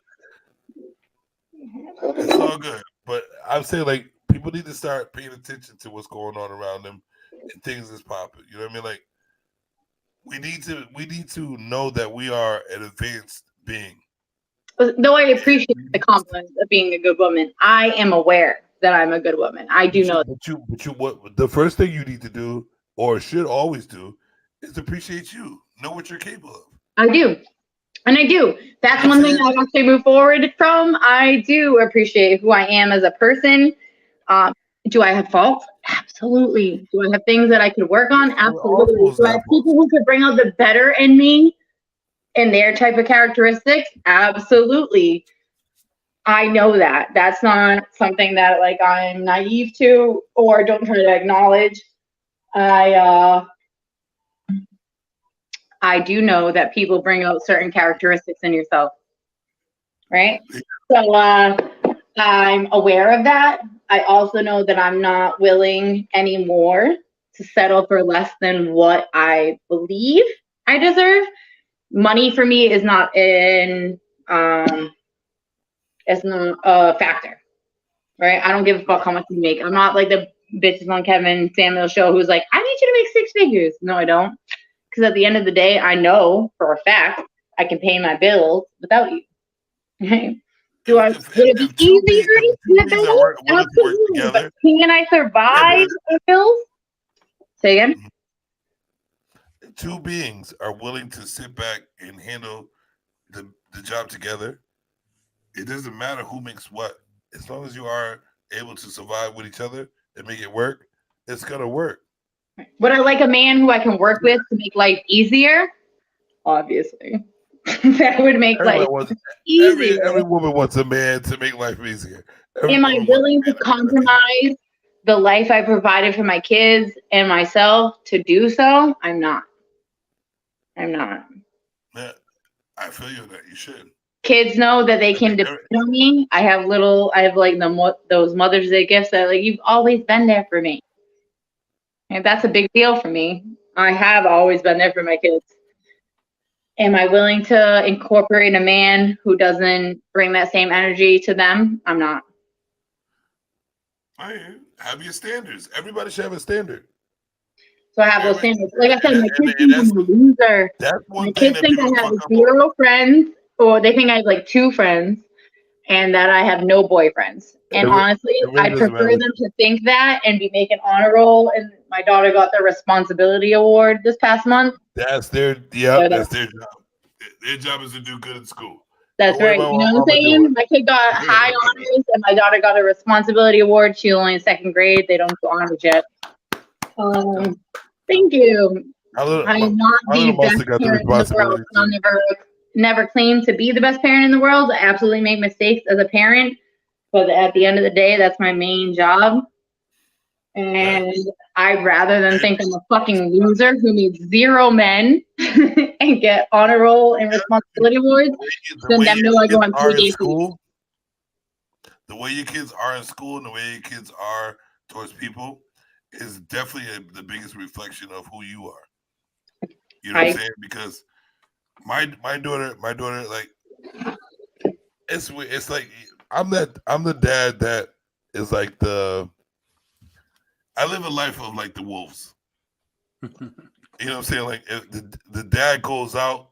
A: It's all good. But I'm saying like people need to start paying attention to what's going on around them and things that's popping. You know what I mean? Like we need to know that we are an advanced being.
B: Though I appreciate the compliments of being a good woman, I am aware that I'm a good woman. I do know.
A: But you, what the first thing you need to do, or should always do, is appreciate you. Know what you're capable of.
B: I do. And I do. That's one thing I actually move forward from. I do appreciate who I am as a person. Do I have faults? Absolutely. Do I have things that I could work on? Absolutely. Do I have people who could bring out the better in me and their type of characteristics? Absolutely. I know that. That's not something that like I'm naive to or don't try to acknowledge. I do know that people bring out certain characteristics in yourself, right? So I'm aware of that. I also know that I'm not willing anymore to settle for less than what I believe I deserve. Money for me is not it's not a factor, right? I don't give a fuck how much you make. I'm not like the bitches on Kevin Samuel's show who's like, I need you to make 6 figures. No, I don't. Because at the end of the day, I know for a fact I can pay my bills without you. Would it be easier? Absolutely. But can I survive the bills? Say again?
A: Two beings are willing to sit back and handle the job together. It doesn't matter who makes what. As long as you are able to survive with each other and make it work, it's going to work.
B: Would I like a man who I can work with to make life easier? Obviously. That would make life easier.
A: Every woman wants a man to make life easier.
B: Am I willing to compromise the life I provided for my kids and myself to do so? I'm not.
A: Yeah, I feel you that you should.
B: Kids know that they can depend on me. I have like those Mother's Day gifts that like you've always been there for me. And that's a big deal for me. I have always been there for my kids. Am I willing to incorporate a man who doesn't bring that same energy to them? I'm not.
A: Have your standards. Everybody should have a standard.
B: So I have those standards. Like I said, my kids think I'm a loser. My kids think I have 0 friends, or they think I have like 2 friends, and that I have no boyfriends. And honestly, I prefer them to think that and be making honor roll. And my daughter got the responsibility award this past month.
A: That's their job. Their job is to do good in school.
B: That's right. You know what I'm saying? My kid got high honors, and my daughter got a responsibility award. She's only in 2nd grade. They don't do honors yet. Thank you. I am not the best parent in the world. I'll never claim to be the best parent in the world. I absolutely make mistakes as a parent, but at the end of the day, that's my main job. And I'd rather than think I'm a fucking loser who needs 0 men and get honor roll and responsibility awards than them know I go on 3 days a week.
A: The way your kids are in school and the way your kids are towards people is definitely the biggest reflection of who you are. You know what I'm saying? Because my daughter, like it's like I'm the dad that is like I live a life of like the wolves. You know what I'm saying? Like if the dad goes out,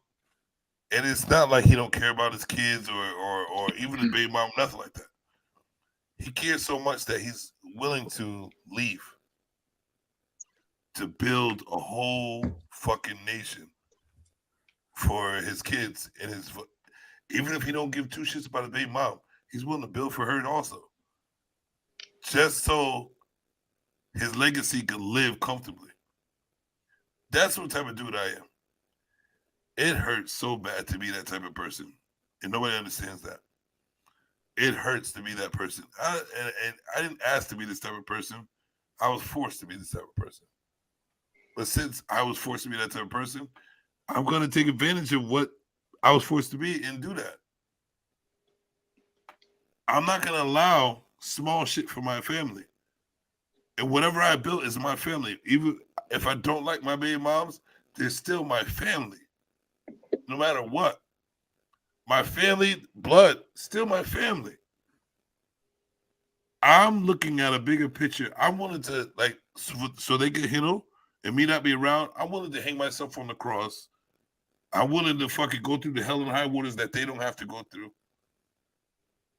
A: and it's not like he don't care about his kids or even his baby mom, nothing like that. He cares so much that he's willing to leave to build a whole fucking nation for his kids and even if he don't give 2 shits about his baby mom, he's willing to build for her also. Just so his legacy could live comfortably. That's what type of dude I am. It hurts so bad to be that type of person. And nobody understands that. It hurts to be that person. And I didn't ask to be this type of person. I was forced to be this type of person. But since I was forced to be that type of person, I'm going to take advantage of what I was forced to be and do that. I'm not going to allow small shit for my family. And whatever I built is my family. Even if I don't like my baby moms, they're still my family. No matter what. My family, blood, still my family. I'm looking at a bigger picture. I wanted to like so they could heal and me not be around. I wanted to hang myself on the cross. I wanted to fucking go through the hell and high waters that they don't have to go through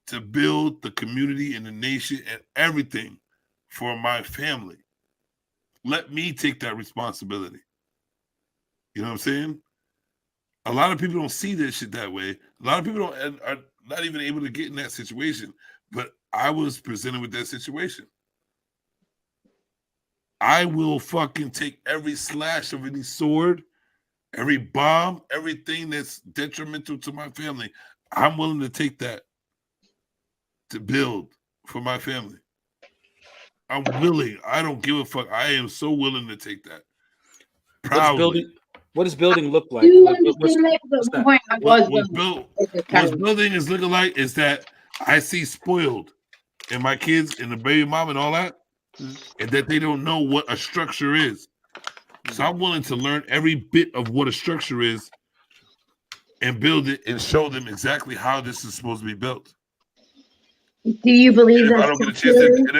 A: to build the community and the nation and everything for my family. Let me take that responsibility. You know what I'm saying? A lot of people don't see that shit that way. A lot of people are not even able to get in that situation. But I was presented with that situation. I will fucking take every slash of any sword, every bomb, everything that's detrimental to my family. I'm willing to take that to build for my family. I'm willing. I don't give a fuck. I am so willing to take that. Proudly.
G: What does building look like?
B: You
G: What's
B: understand that? Because at one point I was
A: What's building is looking like is that I see spoiled in my kids and the baby mom and all that, and that they don't know what a structure is. So I'm willing to learn every bit of what a structure is and build it and show them exactly how this is supposed to be built.
B: Do you believe
A: And
B: that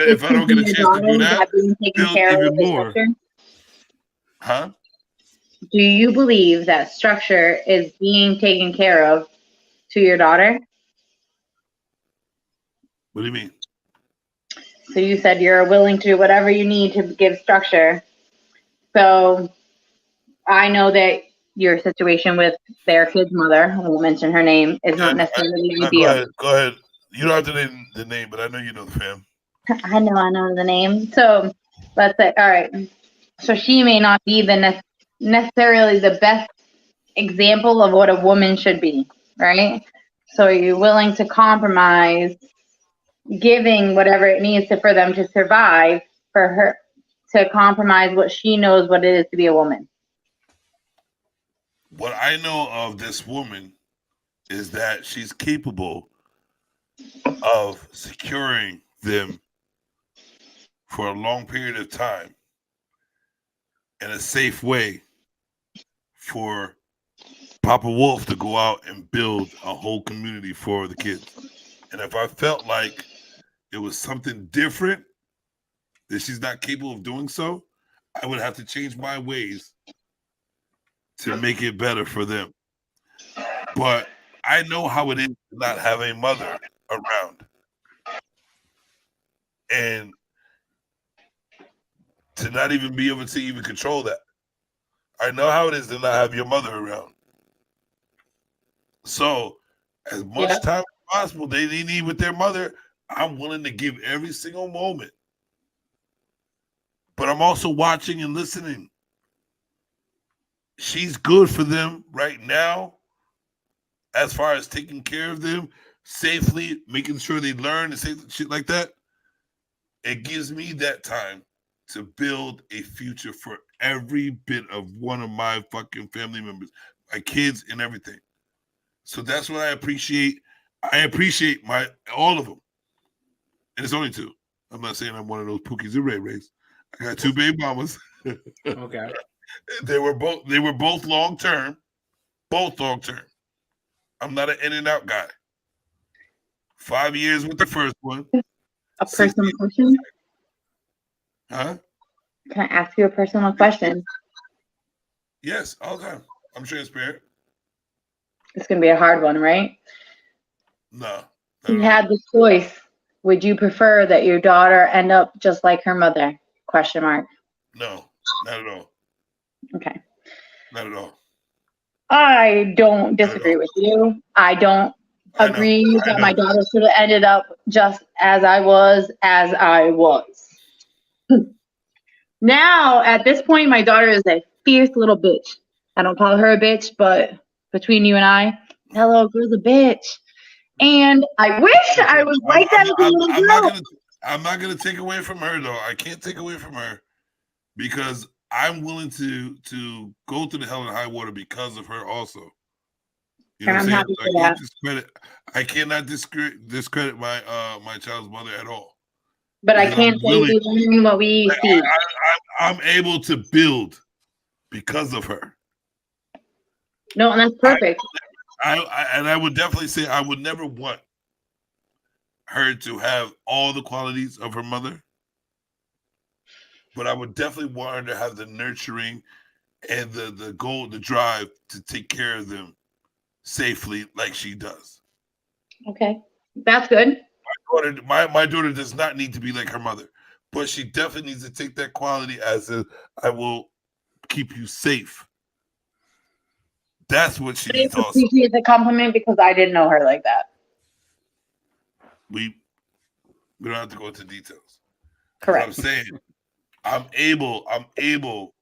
A: if I don't get a chance to do that,
B: being taken
A: build
B: care
A: even
B: of is
A: more.
B: structure?
A: Huh?
B: Do you believe that structure is being taken care of to your daughter?
A: What do you mean?
B: So you said you're willing to do whatever you need to give structure. So I know that your situation with their kid's mother, I won't mention her name, is not necessarily ideal.
A: Go ahead. You don't have to name the name, but I know you know the fam.
B: I know the name. So let's say, all right. So she may not be necessarily the best example of what a woman should be, right? So you're willing to compromise, giving whatever it needs for them to survive, for her to compromise what she knows what it is to be a woman.
A: What I know of this woman is that she's capable of securing them for a long period of time in a safe way for Papa Wolf to go out and build a whole community for the kids. And if I felt like it was something different, that she's not capable of doing so, I would have to change my ways to make it better for them. But I know how it is to not have a mother around. And to not even be able to even control that. I know how it is to not have your mother around. So as much time as possible they need with their mother, I'm willing to give every single moment. But I'm also watching and listening. She's good for them right now as far as taking care of them safely, making sure they learn and say shit like that. It gives me that time to build a future for every bit of one of my fucking family members, my kids and everything. So that's what I appreciate. I appreciate all of them. And it's only two. I'm not saying I'm one of those Pookies and Ray Rays. I got two baby mamas.
G: Okay.
A: They were both long term. Both long term. I'm not an in and out guy. 5 years with the first one.
B: A personal question?
A: Huh?
B: Can I ask you a personal question?
A: Yes, okay. I'm transparent.
B: It's gonna be a hard one, right?
A: No.
B: If you had the choice, would you prefer that your daughter end up just like her mother? Question mark.
A: No, not at all.
B: Okay.
A: Not at all.
B: I don't disagree with you. I don't agree that my daughter should have ended up just as I was. Now, at this point, my daughter is a fierce little bitch. I don't call her a bitch, but between you and I, that little girl's a bitch. And I wish I was like that as a little girl.
A: I'm not gonna take away from her though. I can't take away from her because I'm willing to go through the hell and high water because of her also. You know what I'm saying? I cannot discredit my child's mother at all.
B: But I can't say we learn what we see.
A: I'm able to build because of her.
B: No, and that's perfect.
A: I would definitely say I would never want her to have all the qualities of her mother, but I would definitely want her to have the nurturing and the goal, the drive to take care of them safely like she does.
B: Okay, that's good.
A: My daughter does not need to be like her mother, but she definitely needs to take that quality as a, I will keep you safe. That's what she
B: I
A: needs also.
B: appreciate the compliment because I didn't know her like that.
A: We don't have to go into details.
B: Correct.
A: What I'm saying, I'm able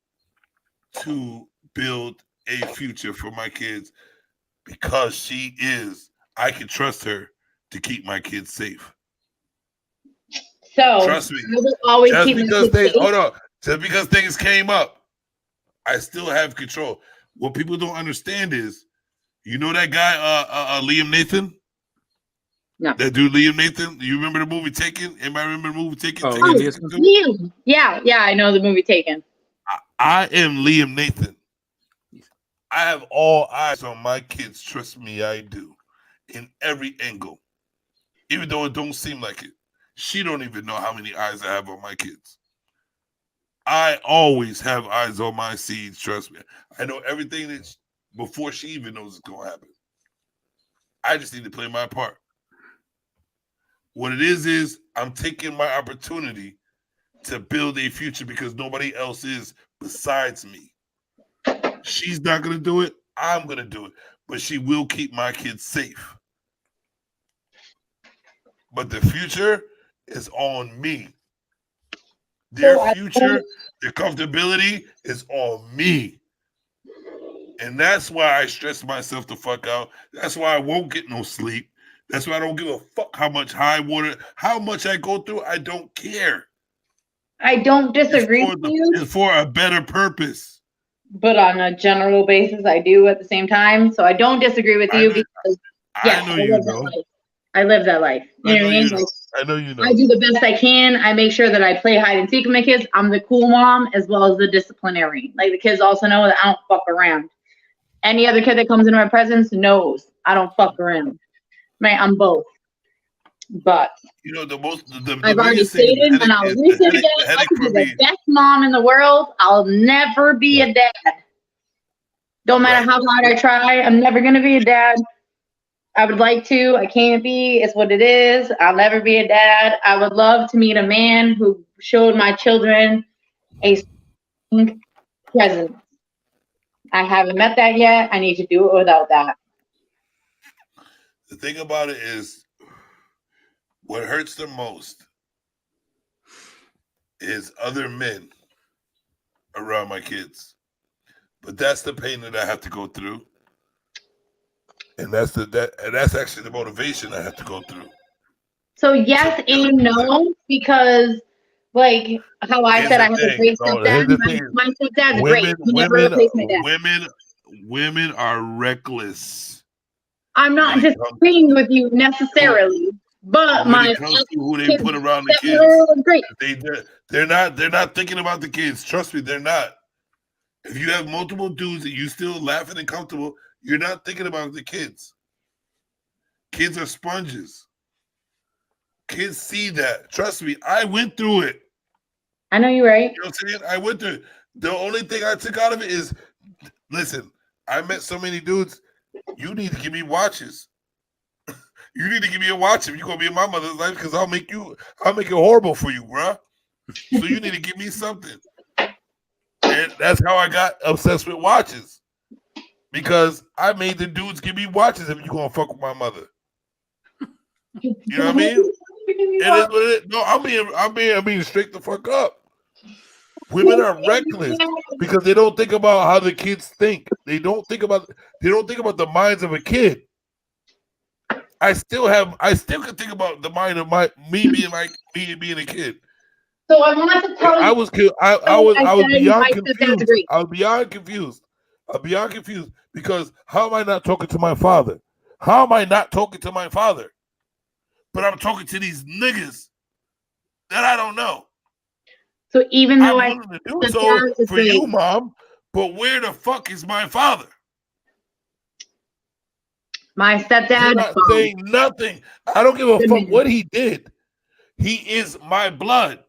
A: to build a future for my kids because she is, I can trust her to keep my kids safe.
B: So
A: Trust me.
B: I will always
A: Just
B: keep
A: because
B: my kids safe.
A: hold on, just because things came up, I still have control. What people don't understand is, you know that guy, Liam Nathan?
B: No.
A: That dude, Liam Nathan? You remember the movie Taken? Anybody remember the movie Taken?
G: Oh,
A: Taken
G: yes.
B: Liam. Yeah, I know the movie Taken.
A: I am Liam Nathan. I have all eyes on my kids. Trust me, I do. In every angle. Even though it don't seem like it. She don't even know how many eyes I have on my kids. I always have eyes on my seeds, trust me. I know everything that's before she even knows it's going to happen. I just need to play my part. What it is I'm taking my opportunity to build a future because nobody else is besides me. She's not going to do it. I'm going to do it. But she will keep my kids safe. But the future is on me. Their future, their comfortability is on me. And that's why I stress myself the fuck out. That's why I won't get no sleep. That's why I don't give a fuck how much high water, how much I go through. I don't care.
B: I don't disagree with you.
A: It's for a better purpose.
B: But on a general basis, I do at the same time. So I don't disagree with you because
A: I know you know.
B: I live that life. You know what I mean?
A: I know you know.
B: I do the best I can. I make sure that I play hide and seek with my kids. I'm the cool mom as well as the disciplinarian. Like the kids also know that I don't fuck around. Any other kid that comes into my presence knows I don't fuck around. Right? I'm both. But
A: you know the
B: I've already stated, and I'll repeat it again. I could be the best mom in the world. I'll never be a dad. Don't matter how hard I try. I'm never gonna be a dad. I would like to. I can't be. It's what it is. I'll never be a dad. I would love to meet a man who showed my children a presence. I haven't met that yet. I need to do it without that.
A: The thing about it is, what hurts the most is other men around my kids. But that's the pain that I have to go through. And that's actually the motivation I have to go through.
B: So yes and no, because like how I said I have a great stepdad. My stepdad's great. He never replaced my dad.
A: Women are reckless.
B: I'm not disagreeing with you necessarily, but
A: when it comes to who they put around the kids,
B: great.
A: They're not thinking about the kids. Trust me, they're not. If you have multiple dudes and you still laughing and comfortable, you're not thinking about the kids. Kids are sponges. Kids see that. Trust me, I went through it.
B: I know you're right.
A: You know what I'm saying? I went through it. The only thing I took out of it is, listen, I met so many dudes. You need to give me watches. You need to give me a watch if you're gonna be in my mother's life, because I'll make it horrible for you, bruh. So you need to give me something. And that's how I got obsessed with watches. Because I made the dudes give me watches if you're gonna fuck with my mother. You know what I mean? It is what it is. No, I'm being straight the fuck up. Women are reckless because they don't think about how the kids think. They don't think about the minds of a kid. I still can think about the mind of me being a kid.
B: So I want to tell you,
A: I was beyond confused. I was beyond confused because how am I not talking to my father? How am I not talking to my father? But I'm talking to these niggas that I don't know.
B: So even though
A: I'm willing to do so for you, Mom, but where the fuck is my father?
B: My stepdad.
A: You're not saying nothing. I don't give a fuck what he did. He is my blood.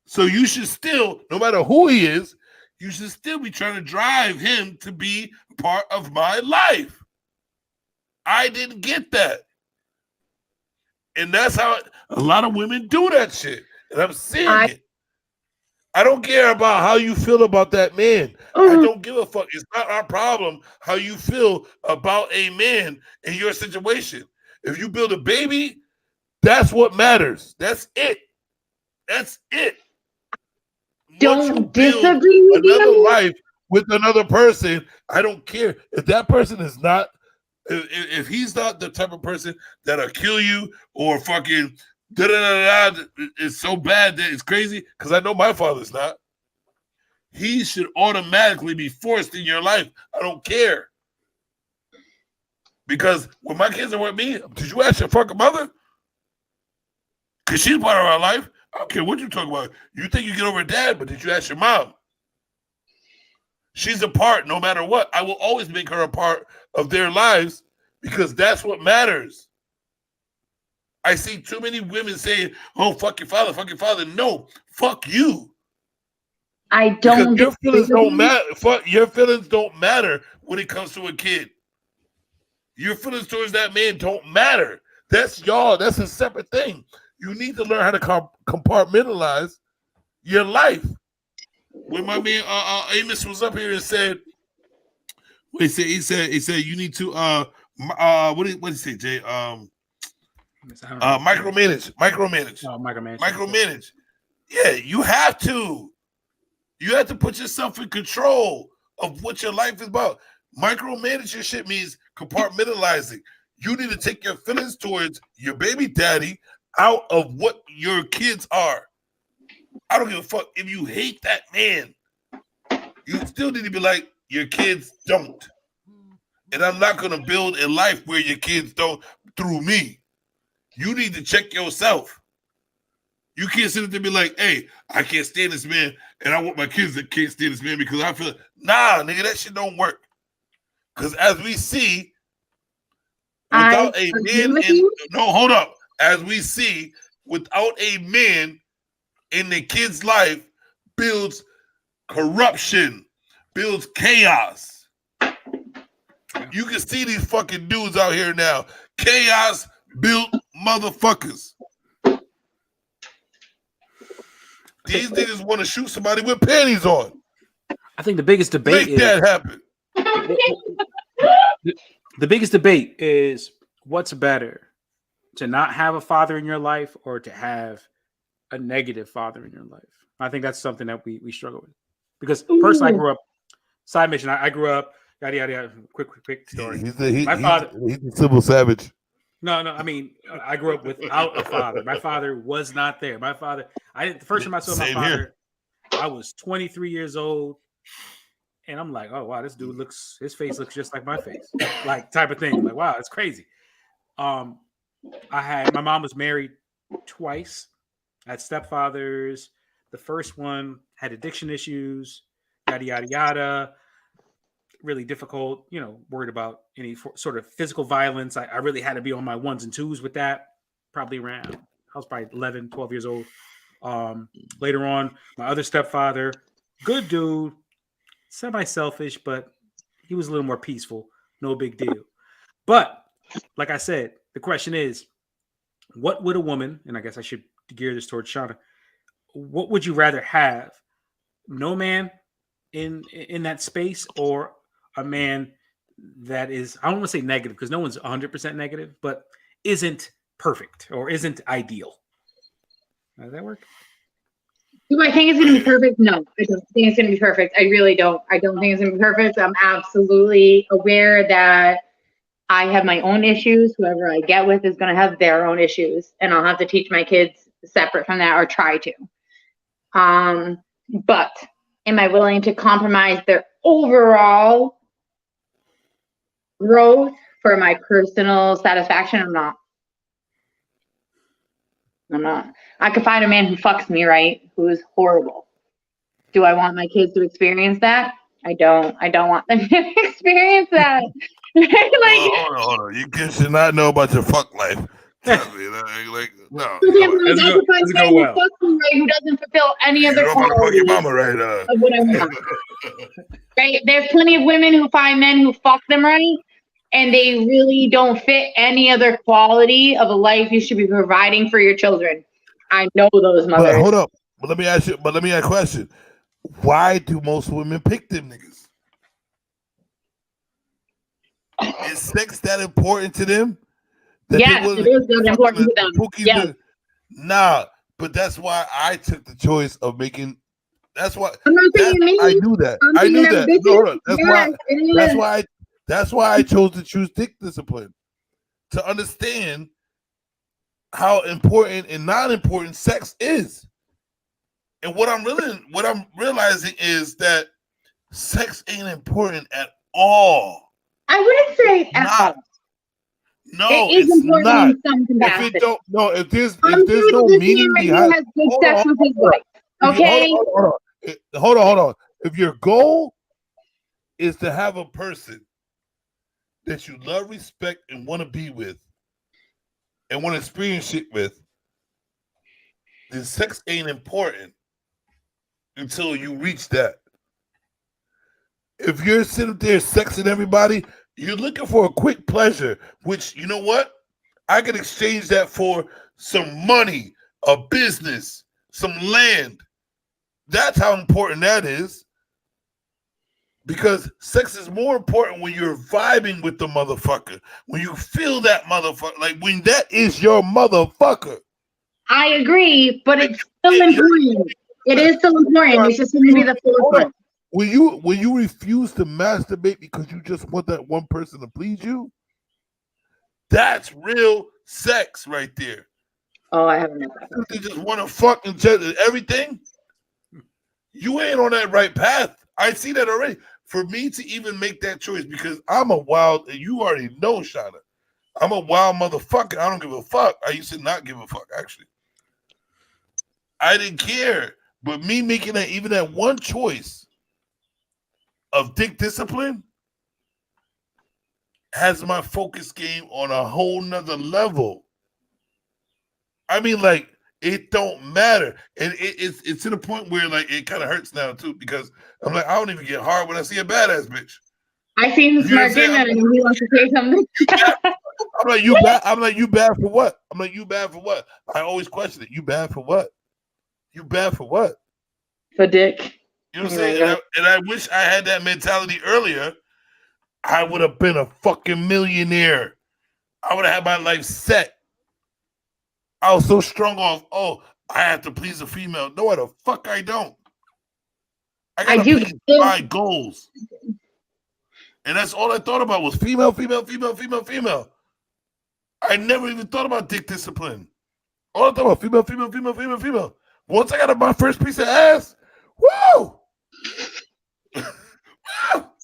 A: So you should still, no matter who he is, you should still be trying to drive him to be part of my life. I didn't get that. And that's how a lot of women do that shit. And I'm seeing it. I don't care about how you feel about that man. I don't give a fuck. It's not our problem how you feel about a man in your situation. If you build a baby, that's what matters. That's it. That's it.
B: Don't disagree with
A: another
B: you.
A: life with another person, I don't care. If that person is not, if he's not the type of person that'll kill you or fucking it's so bad that it's crazy, because I know my father's not. He should automatically be forced in your life. I don't care. Because when my kids are with me, did you ask your fucking mother? Because she's part of our life. I don't care what you talk about. You think you get over dad, but did you ask your mom? She's a part no matter what. I will always make her a part of their lives because that's what matters. I see too many women saying, oh, fuck your father, fuck your father. No, fuck you.
B: I don't.
A: Because your feelings don't matter. Your feelings don't matter when it comes to a kid. Your feelings towards that man don't matter. That's y'all. That's a separate thing. You need to learn how to compartmentalize your life. When my man Amos was up here and said, he said you need to what did he say, Jay? Micromanage.
G: Oh,
A: Micromanage. Yeah, you have to. You have to put yourself in control of what your life is about. Micromanage your shit means compartmentalizing. You need to take your feelings towards your baby daddy out of what your kids are. I don't give a fuck if you hate that man. You still need to be like, your kids don't. And I'm not going to build a life where your kids don't through me. You need to check yourself. You can't sit there and be like, hey, I can't stand this man, and I want my kids that can't stand this man because I feel, nah, nigga, that shit don't work. Because as we see, without a man hold up. As we see, without a man in the kid's life builds corruption, builds chaos. You can see these fucking dudes out here now. Chaos built motherfuckers. These niggas want to shoot somebody with panties on.
G: I think the biggest debate
A: Make that happen.
G: The biggest debate is what's better, to not have a father in your life or to have a negative father in your life. I think that's something that we struggle with. Because personally, I grew up, side mission, I grew up, yada, yada, yada. Quick story.
A: He's a civil savage.
G: No, I mean, I grew up without a father. My father was not there. The first time I saw my father, I was 23 years old. And I'm like, oh, wow, this dude his face looks just like my face. Like, type of thing. Like, wow, it's crazy. My mom was married twice. I had stepfathers. The first one had addiction issues, yada, yada, yada. Really difficult, worried about any sort of physical violence. I really had to be on my ones and twos with that. I was probably 11, 12 years old. Later on, my other stepfather, good dude, semi-selfish, but he was a little more peaceful. No big deal. But like I said, the question is, what would a woman, and I guess I should gear this towards Shauna, what would you rather have? No man in that space, or a man that is, I don't want to say negative because no one's 100% negative, but isn't perfect or isn't ideal? Does that work?
B: Do I think it's going to be perfect? No, I don't think it's going to be perfect. I really don't. I don't think it's going to be perfect. I'm absolutely aware that I have my own issues. Whoever I get with is going to have their own issues, and I'll have to teach my kids separate from that, or try to. But am I willing to compromise their overall growth for my personal satisfaction? I'm not. I could find a man who fucks me right, who is horrible. Do I want my kids to experience that? I don't want them to experience that. Like,
A: hold on. You kids should not know about your fuck life. Trust me, like no.
B: okay, but
G: Let's
B: I
G: go-
B: could find
G: let's go
B: someone
G: well.
B: who fucks me, right, who doesn't fulfill any
A: You
B: other
A: know about to fuck
B: quality
A: your mama, right?
B: of what I want. Right? There's plenty of women who find men who fuck them right, and they really don't fit any other quality of a life you should be providing for your children. I know those
A: But
B: mothers.
A: hold up. But let me ask you a question. Why do most women pick them niggas? Is sex that important to them? That
B: Yes, it is that important to them. Yes.
A: Nah, but that's why I took the choice of making. That's why.
B: I'm not saying me.
A: I knew that.
B: I'm
A: I knew
B: saying
A: that.
B: bitches.
A: No, hold on. That's
B: Yes,
A: why.
B: it is.
A: That's why. That's why I chose to choose dick discipline, to understand how important and not important sex is. And what I'm realizing is that sex ain't important at all.
B: I wouldn't say at all.
A: No,
B: It is
A: it's
B: important
A: not.
B: in some capacity.
A: If there's
B: I'm sure
A: no
B: this
A: meaning
B: man
A: behind,
B: has good sex with his wife. Okay.
A: Hold on. If your goal is to have a person that you love, respect, and want to be with, and want to experience shit with, then sex ain't important until you reach that. If you're sitting there sexing everybody, you're looking for a quick pleasure, which, you know what? I can exchange that for some money, a business, some land. That's how important that is. Because sex is more important when you're vibing with the motherfucker. When you feel that motherfucker. Like when that is your motherfucker.
B: I agree, but it's still important. It is still important. It's just going to be the forefront.
A: When you refuse to masturbate because you just want that one person to please you, that's real sex right there.
B: Oh, I haven't.
A: They just want to fuck and everything. You ain't on that right path. I see that already. For me to even make that choice, because I'm a wild, you already know, Shauna, I'm a wild motherfucker. I don't give a fuck. I used to not give a fuck, actually. I didn't care. But me making that one choice of dick discipline has my focus game on a whole nother level. I mean, like, it don't matter. And it's to the point where, like, it kind of hurts now, too, because I'm like, I don't even get hard when I see a badass bitch.
B: I seen him smirking and he wants to say something.
A: I'm like, you bad? I'm like, you bad for what? I'm like, you bad for what? I always question it. You bad for what? You bad for what?
B: For dick.
A: You know what I'm saying? And I wish I had that mentality earlier. I would have been a fucking millionaire. I would have had my life set. I was so strong off, I have to please a female. No, the fuck I don't. I gotta please my goals. And that's all I thought about was female. I never even thought about dick discipline. All I thought about female. Once I got my first piece of ass, woo!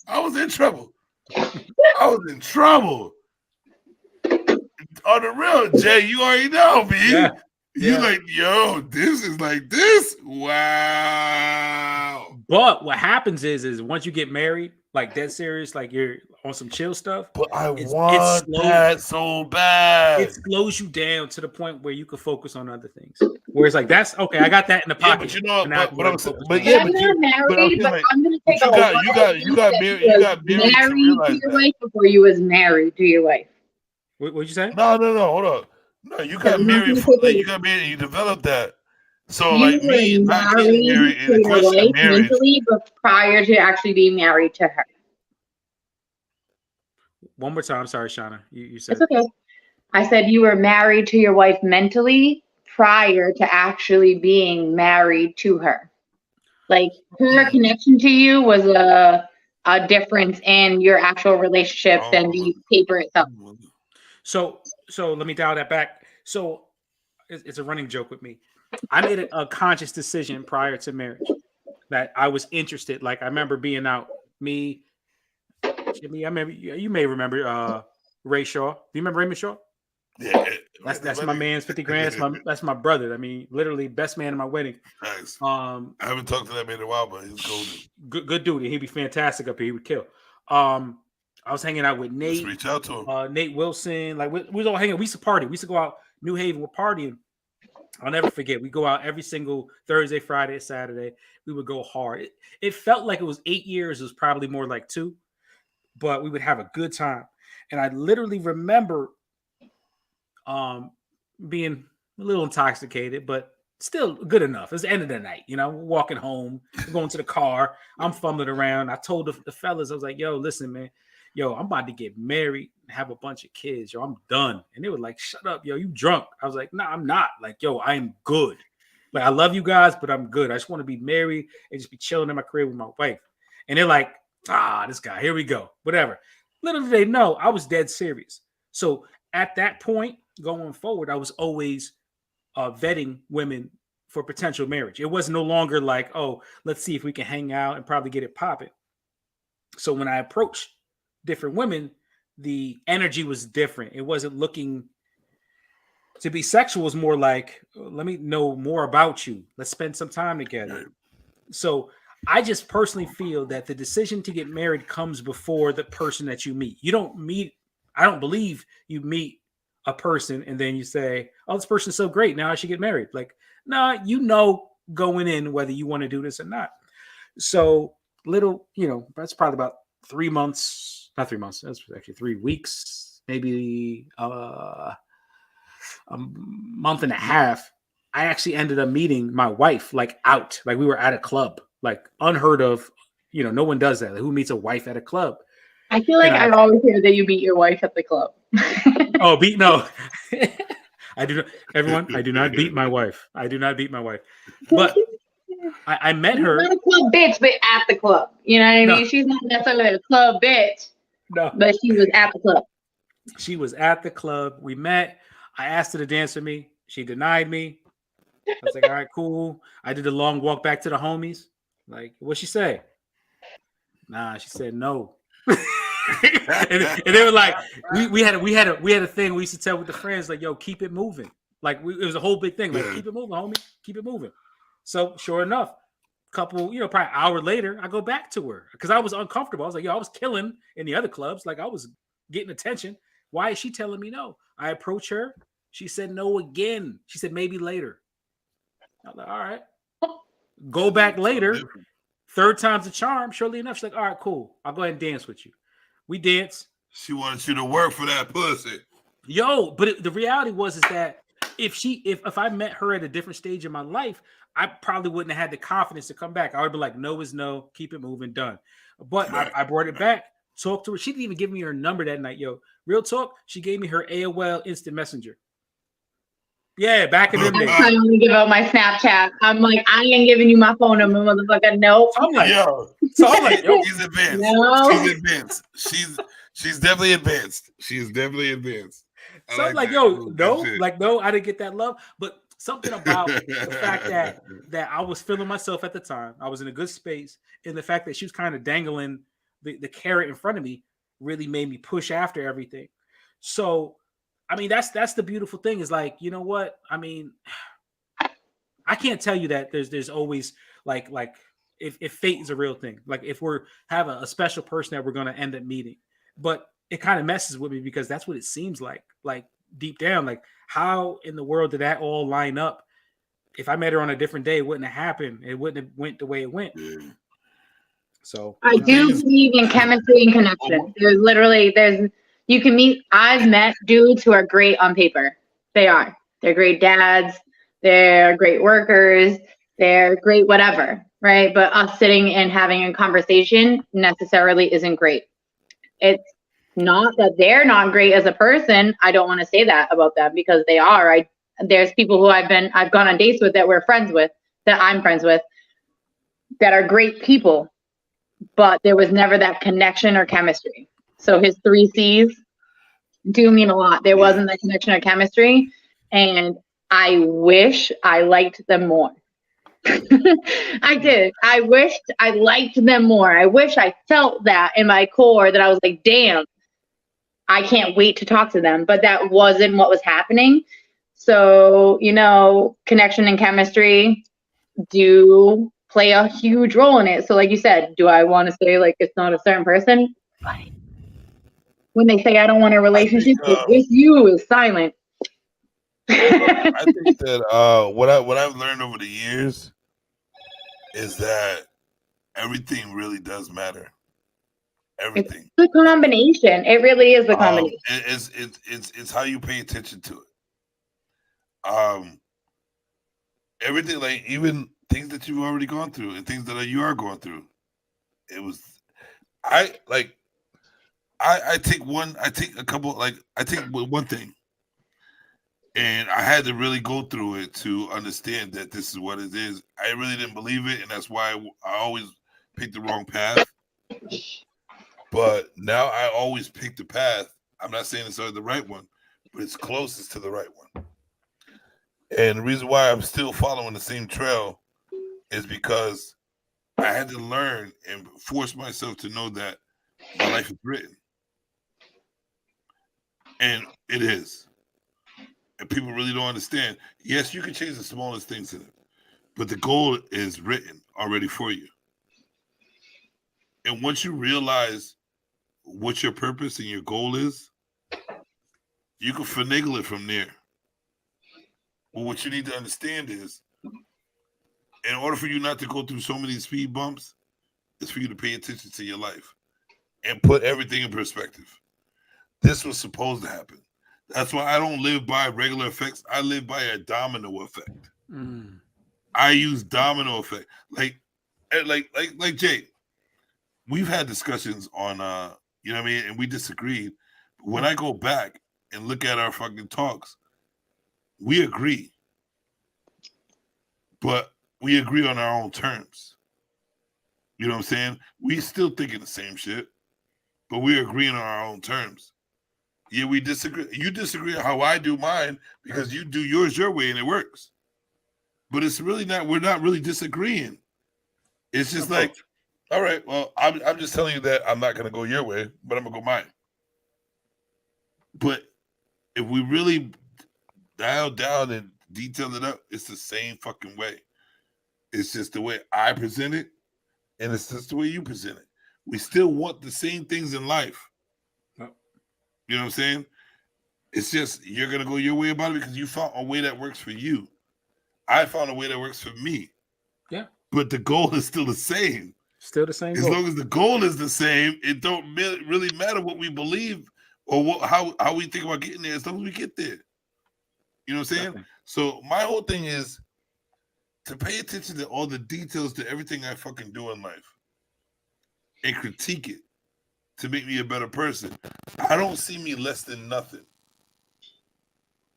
A: I was in trouble. On the real, Jay, you already know, me. Yeah. You like, yo, this is like this. Wow.
G: But what happens is once you get married, like dead serious, like you're on some chill stuff.
A: But I want that so bad.
G: It slows you down to the point where you can focus on other things. Where it's like, that's okay, I got that in the pocket.
A: Yeah, but you know,
B: I'm not gonna take you got married to your wife before you was married to your wife.
G: What'd you say?
A: No, hold on. No, you got married. You got married and you developed that. So like me, not getting married in the question of marriage.
B: Mentally, but prior to actually being married to her.
G: One more time. Sorry, Shauna. You said.
B: It's okay. I said you were married to your wife mentally prior to actually being married to her. Like her connection to you was a difference in your actual relationship than the paper itself.
G: So let me dial that back. So it's a running joke with me. I made a conscious decision prior to marriage that I was interested. Like I remember being out, me, Jimmy. I remember you may remember Ray Shaw. Do you remember Raymond Shaw?
A: Yeah,
G: that's my man's 50 grand. That's my brother. I mean, literally best man in my wedding.
A: Nice. I haven't talked to that man in a while, but he's golden.
G: Good dude. He'd be fantastic up here. He would kill. I was hanging out with Nate.
A: Just reach out to him.
G: Nate Wilson. Like we was all hanging. We used to party. We used to go out New Haven. We're partying. I'll never forget. We go out every single Thursday, Friday, Saturday. We would go hard. It felt like it was 8 years. It was probably more like 2, but we would have a good time. And I literally remember being a little intoxicated, but still good enough. It's the end of the night, you know, we're walking home, we're going to the car. I'm fumbling around. I told the fellas, I was like, yo, listen, man, yo, I'm about to get married and have a bunch of kids. Yo, I'm done. And they were like, shut up, yo, you drunk. I was like, nah, I'm not. Like, yo, I am good. Like, I love you guys, but I'm good. I just want to be married and just be chilling in my crib with my wife. And they're like, this guy, here we go. Whatever. Little did they know, I was dead serious. So at that point, going forward, I was always vetting women for potential marriage. It was no longer like, oh, let's see if we can hang out and probably get it popping. So when I approached different women, the energy was different. It wasn't looking to be sexual. It was more like, let me know more about you. Let's spend some time together. So I just personally feel that the decision to get married comes before the person that you meet. You don't meet, I don't believe you meet a person and then you say, oh, this person's so great, now I should get married. Like, nah, you know, going in whether you want to do this or not. So little, you know, that's probably about 3 months, not 3 months, that's actually 3 weeks, maybe a month and a half. I actually ended up meeting my wife, like out, like we were at a club, like unheard of, you know, no one does that. Like, who meets a wife at a club?
B: I feel like I always hear that you beat your wife at the club.
G: Oh, no. I do not, everyone, I do not beat my wife. I do not beat my wife. But I met her.
B: She's not a club bitch, but at the club. You know what I mean? She's not necessarily a club bitch.
G: No.
B: But she was at the club.
G: She was at the club. We met. I asked her to dance with me. She denied me. I was like, all right, cool. I did a long walk back to the homies. Like, what'd she say? Nah, she said no. and they were like, we had a thing we used to tell with the friends, like, yo, keep it moving. Like, it was a whole big thing, like, keep it moving, homie, keep it moving. So sure enough, couple, you know, probably an hour later, I go back to her because I was uncomfortable. I was like, yo, I was killing in the other clubs, like I was getting attention. Why is she telling me no? I approach her. She said no again. She said maybe later. I was like, all right. Go back later. Third time's a charm. Surely enough, she's like, all right, cool. I'll go ahead and dance with you. We dance.
A: She wanted you to work for that pussy.
G: Yo, but the reality was is that if I met her at a different stage in my life, I probably wouldn't have had the confidence to come back. I would be like, no is no, keep it moving, done. But I brought it back, talked to her. She didn't even give me her number that night, yo. Real talk, she gave me her AOL Instant Messenger. Yeah, back in the day.
B: I'm trying to give out my Snapchat. I'm like, I ain't giving you my phone number, motherfucker. No.
G: I'm like,
A: yo, she's advanced.
B: No.
A: She's advanced. She's definitely advanced. She's definitely advanced.
G: So I'm like, yo, no, I didn't get that love. But something about the fact that I was feeling myself at the time, I was in a good space, and the fact that she was kind of dangling the carrot in front of me really made me push after everything. So, I mean, that's the beautiful thing is like, you know what? I mean, I can't tell you that there's always like if fate is a real thing, like if we're have a special person that we're going to end up meeting, but it kind of messes with me because that's what it seems like deep down, like how in the world did that all line up? If I met her on a different day, it wouldn't have happened. It wouldn't have went the way it went. So
B: I do believe in chemistry and connection. You can meet. I've met dudes who are great on paper. They're great dads. They're great workers. They're great whatever, right? But us sitting and having a conversation necessarily isn't great. It's not that they're not great as a person. I don't want to say that about them because they are. There's people who I've gone on dates with that we're friends with, that I'm friends with, that are great people, but there was never that connection or chemistry. So his 3 C's do mean a lot. There wasn't that connection or chemistry, and I wish I liked them more. I did. I wished I liked them more. I wish I felt that in my core that I was like, damn, I can't wait to talk to them. But that wasn't what was happening. So, you know, connection and chemistry do play a huge role in it. So like you said, do I want to say like it's not a certain person? when they say I don't want a relationship, with you is silent.
A: I think that what I've learned over the years is that everything really does matter. Everything.
B: It's the combination. It really is the combination.
A: It's how you pay attention to it. Everything, like even things that you've already gone through and things that you are going through. It was, I take a couple, like I take one thing, and I had to really go through it to understand that this is what it is. I really didn't believe it, and that's why I always picked the wrong path. But now I always pick the path. I'm not saying it's the right one, but it's closest to the right one. And the reason why I'm still following the same trail is because I had to learn and force myself to know that my life is written. And it is. And people really don't understand. Yes, you can change the smallest things in it, but the goal is written already for you. And once you realize what your purpose and your goal is, you can finagle it from there. Well, what you need to understand is, in order for you not to go through so many speed bumps, is for you to pay attention to your life and put everything in perspective. This was supposed to happen. That's why I don't live by regular effects. I live by a domino effect. I use domino effect. Like Jay, we've had discussions on you know what I mean, and we disagreed. But when I go back and look at our fucking talks, we agree. But we agree on our own terms. You know what I'm saying? We still thinking the same shit, but we're agreeing on our own terms. Yeah, we disagree. You disagree on how I do mine because you do yours your way and it works. But it's really not, we're not really disagreeing. It's just like, all right, well, I'm just telling you that I'm not going to go your way, but I'm going to go mine. But if we really dial down and detail it up, it's the same fucking way. It's just the way I present it, and it's just the way you present it. We still want the same things in life. You know what I'm saying? It's just you're going to go your way about it because you found a way that works for you. I found a way that works for me.
G: Yeah.
A: But the goal is still the same.
G: Still the same
A: As
G: goal.
A: long as the goal is the same, it don't really matter what we believe or how we think about getting there as long as we get there. You know what I'm saying?
G: Definitely.
A: So my whole thing is to pay attention to all the details to everything I fucking do in life and critique it to make me a better person. I don't see me less than nothing.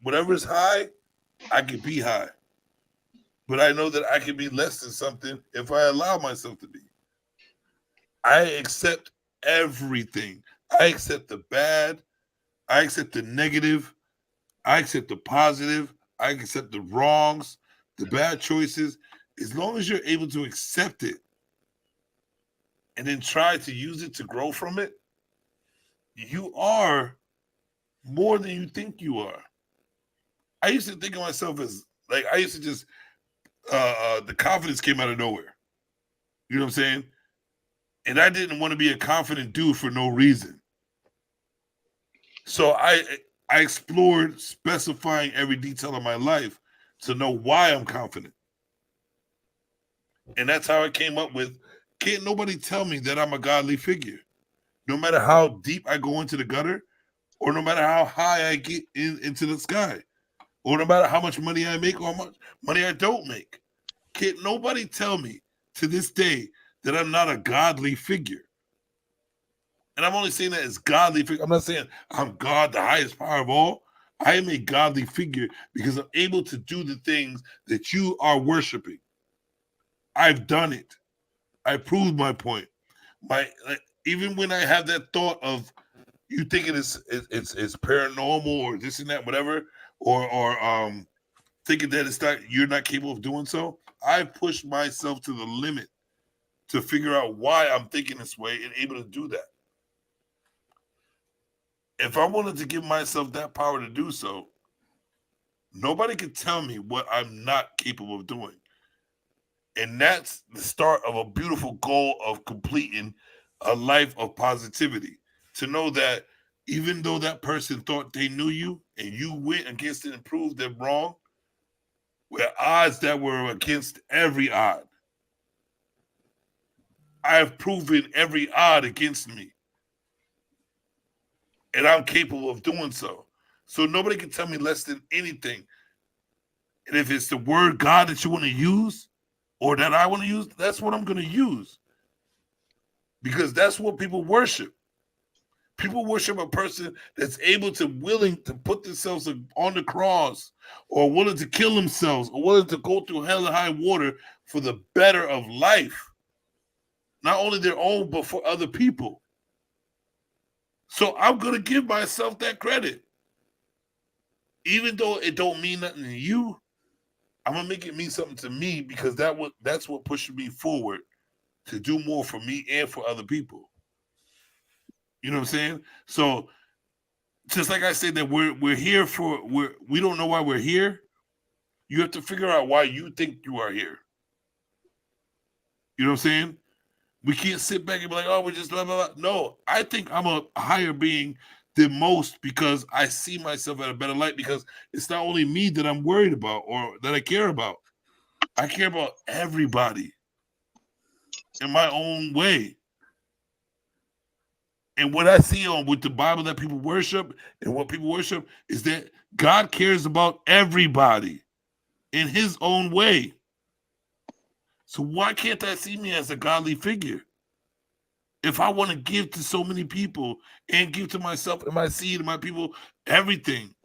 A: Whatever's high, I can be high. But I know that I can be less than something if I allow myself to be. I accept everything. I accept the bad. I accept the negative. I accept the positive. I accept the wrongs, the bad choices. As long as you're able to accept it and then try to use it to grow from it, you are more than you think you are. I used to think of myself as, like, I used to just, the confidence came out of nowhere. You know what I'm saying? And I didn't want to be a confident dude for no reason. So I explored specifying every detail of my life to know why I'm confident. And that's how I came up with, can't nobody tell me that I'm a godly figure. No matter how deep I go into the gutter, or no matter how high I get into the sky, or no matter how much money I make or how much money I don't make. Can't nobody tell me to this day that I'm not a godly figure. And I'm only saying that as godly figure. I'm not saying I'm God, the highest power of all. I am a godly figure because I'm able to do the things that you are worshiping. I've done it. I proved my point. Even when I have that thought of you thinking it's paranormal or this and that, whatever, or thinking that it's not, you're not capable of doing so, I pushed myself to the limit to figure out why I'm thinking this way and able to do that. If I wanted to give myself that power to do so, nobody can tell me what I'm not capable of doing. And that's the start of a beautiful goal of completing a life of positivity. To know that even though that person thought they knew you and you went against it and proved them wrong, with odds that were against every odd. I have proven every odd against me. And I'm capable of doing so. So nobody can tell me less than anything. And if it's the word God that you want to use or that I want to use, that's what I'm going to use. Because that's what people worship. People worship a person that's willing to put themselves on the cross, or willing to kill themselves, or willing to go through hell and high water for the better of life. Not only their own, but for other people. So I'm going to give myself that credit. Even though it don't mean nothing to you, I'm going to make it mean something to me, because that's what pushes me forward to do more for me and for other people. You know what I'm saying? So just like I said that we're here we don't know why we're here. You have to figure out why you think you are here. You know what I'm saying? We can't sit back and be like, oh, we're just blah, blah, blah. No, I think I'm a higher being than most, because I see myself at a better light, because it's not only me that I'm worried about or that I care about. I care about everybody in my own way. And what I see with the Bible that people worship and what people worship is that God cares about everybody in his own way. So why can't I see me as a godly figure? If I want to give to so many people and give to myself and my seed and my people, everything,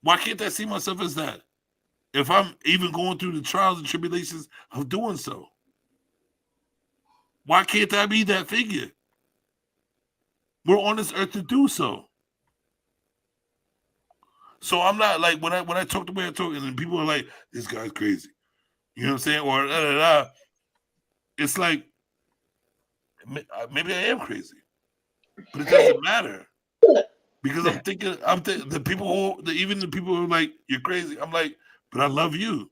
A: why can't I see myself as that? If I'm even going through the trials and tribulations of doing so, why can't I be that figure? We're on this earth to do so. So I'm not like, when I talk the way I talk, and then people are like, this guy's crazy. You know what I'm saying? Or da, da, da. It's like, maybe I am crazy, but it doesn't matter, because I'm thinking the people even the people who are like, you're crazy. I'm like, but I love you.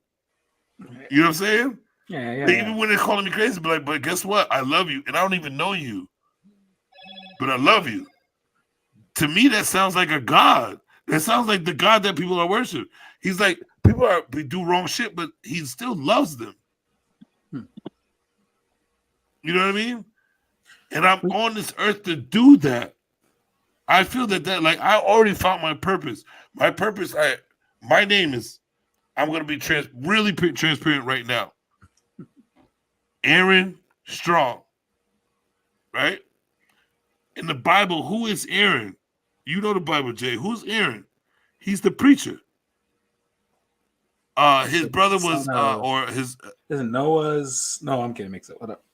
A: You know what I'm saying?
G: Yeah.
A: Even when they're calling me crazy, but guess what? I love you, and I don't even know you, but I love you. To me, that sounds like a God. That sounds like the God that people are worshiping. He's like, we do wrong shit, but he still loves them. You know what I mean? And I'm on this earth to do that. I feel that like, I already found my purpose. My purpose, my name is, I'm going to be really transparent right now. Aaron Strong, right? In the Bible, who is Aaron? You know the Bible, Jay. Who's Aaron? He's the preacher. His brother was,
G: Isn't Noah's? No, I'm kidding. Mix it. What up,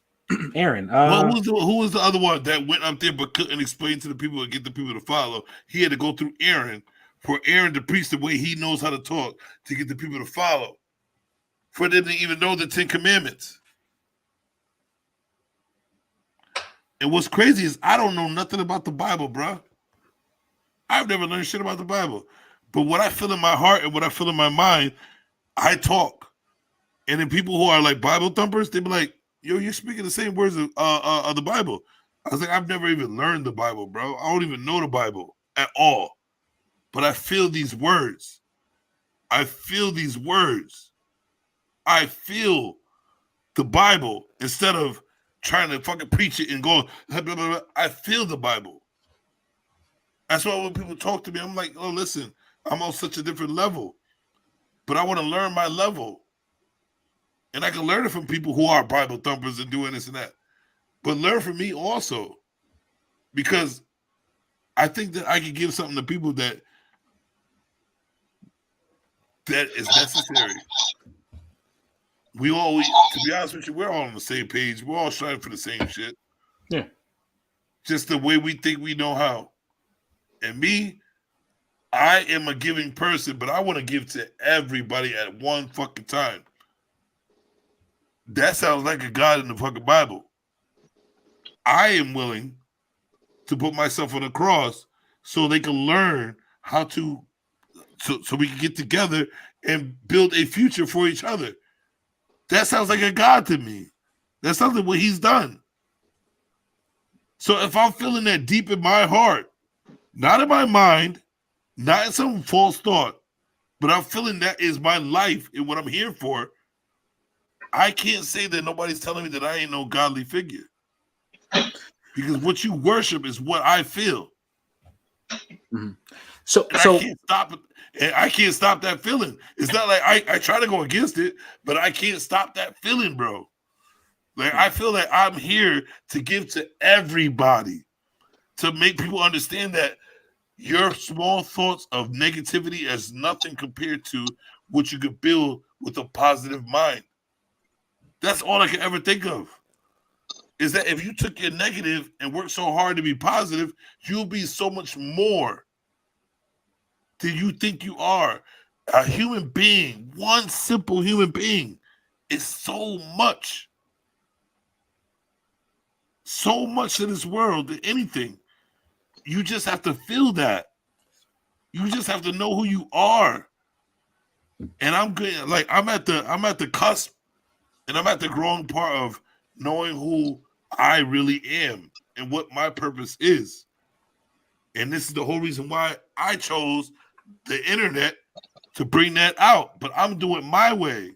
G: Aaron?
A: Well, who was the other one that went up there but couldn't explain to the people and get the people to follow? He had to go through Aaron for Aaron to preach the way he knows how to talk to get the people to follow, for them to even know the 10 Commandments. And what's crazy is I don't know nothing about the Bible, bro. I've never learned shit about the Bible. But what I feel in my heart and what I feel in my mind, I talk. And then people who are like Bible thumpers, they be like, yo, you're speaking the same words of the Bible. I was like, I've never even learned the Bible, bro. I don't even know the Bible at all. But I feel these words. I feel these words. I feel the Bible instead of trying to fucking preach it and go, blah, blah, blah. I feel the Bible. That's why when people talk to me, I'm like, oh, listen, I'm on such a different level. But I want to learn my level. And I can learn it from people who are Bible thumpers and doing this and that. But learn from me also. Because I think that I can give something to people that is necessary. To be honest with you, we're all on the same page. We're all striving for the same shit.
G: Yeah.
A: Just the way we think we know how. And me, I am a giving person, but I want to give to everybody at one fucking time. That sounds like a God in the fucking Bible. I am willing to put myself on the cross so they can learn how to, so we can get together and build a future for each other. That sounds like a God to me. That's something what he's done. So if I'm feeling that deep in my heart, not in my mind, not in some false thought, but I'm feeling that is my life and what I'm here for. I can't say that nobody's telling me that I ain't no godly figure. Because what you worship is what I feel.
G: Mm-hmm. So
A: I can't stop it. And I can't stop that feeling. It's not like I try to go against it, but I can't stop that feeling, bro. Like I feel like I'm here to give to everybody, to make people understand that your small thoughts of negativity is nothing compared to what you could build with a positive mind. That's all I can ever think of. Is that if you took your negative and worked so hard to be positive, you'll be so much more than you think you are. A human being, one simple human being, is so much in this world than anything. You just have to feel that. You just have to know who you are. And I'm good. Like I'm at the cusp, and I'm at the growing part of knowing who I really am and what my purpose is. And this is the whole reason why I chose the internet to bring that out. But I'm doing it my way.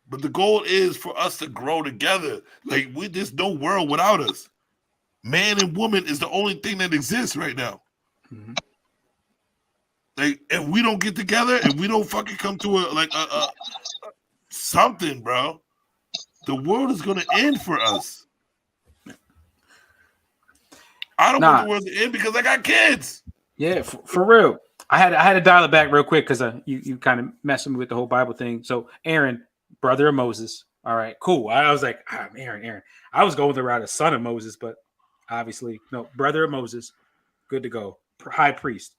A: But the goal is for us to grow together. Like there's no world without us. Man and woman is the only thing that exists right now.
G: Mm-hmm.
A: Like if we don't get together, if we don't fucking come to a something, bro, the world is gonna end for us. I don't want the world to end because I got kids.
G: Yeah, for real. I had to dial it back real quick because you kind of messed with me with the whole Bible thing. So Aaron, brother of Moses. All right, cool. I was like, Aaron. I was going the route of son of Moses, but obviously no, brother of Moses. Good to go. High priest.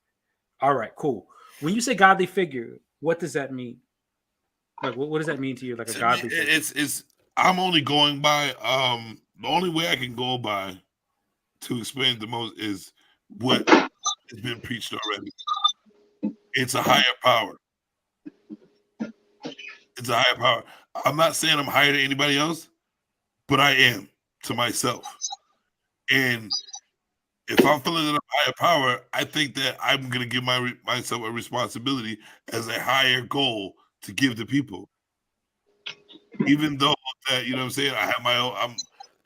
G: All right, cool. When you say godly figure, what does that mean? Like, what does that mean to you? Like a godly figure?
A: It's. I'm only going by the only way I can go by to explain the most is what has been preached already. It's a higher power. It's a higher power. I'm not saying I'm higher than anybody else, but I am to myself. And if I'm feeling that I'm higher power, I think that I'm going to give myself a responsibility as a higher goal to give to people. Even though that, you know what I'm saying, I have my own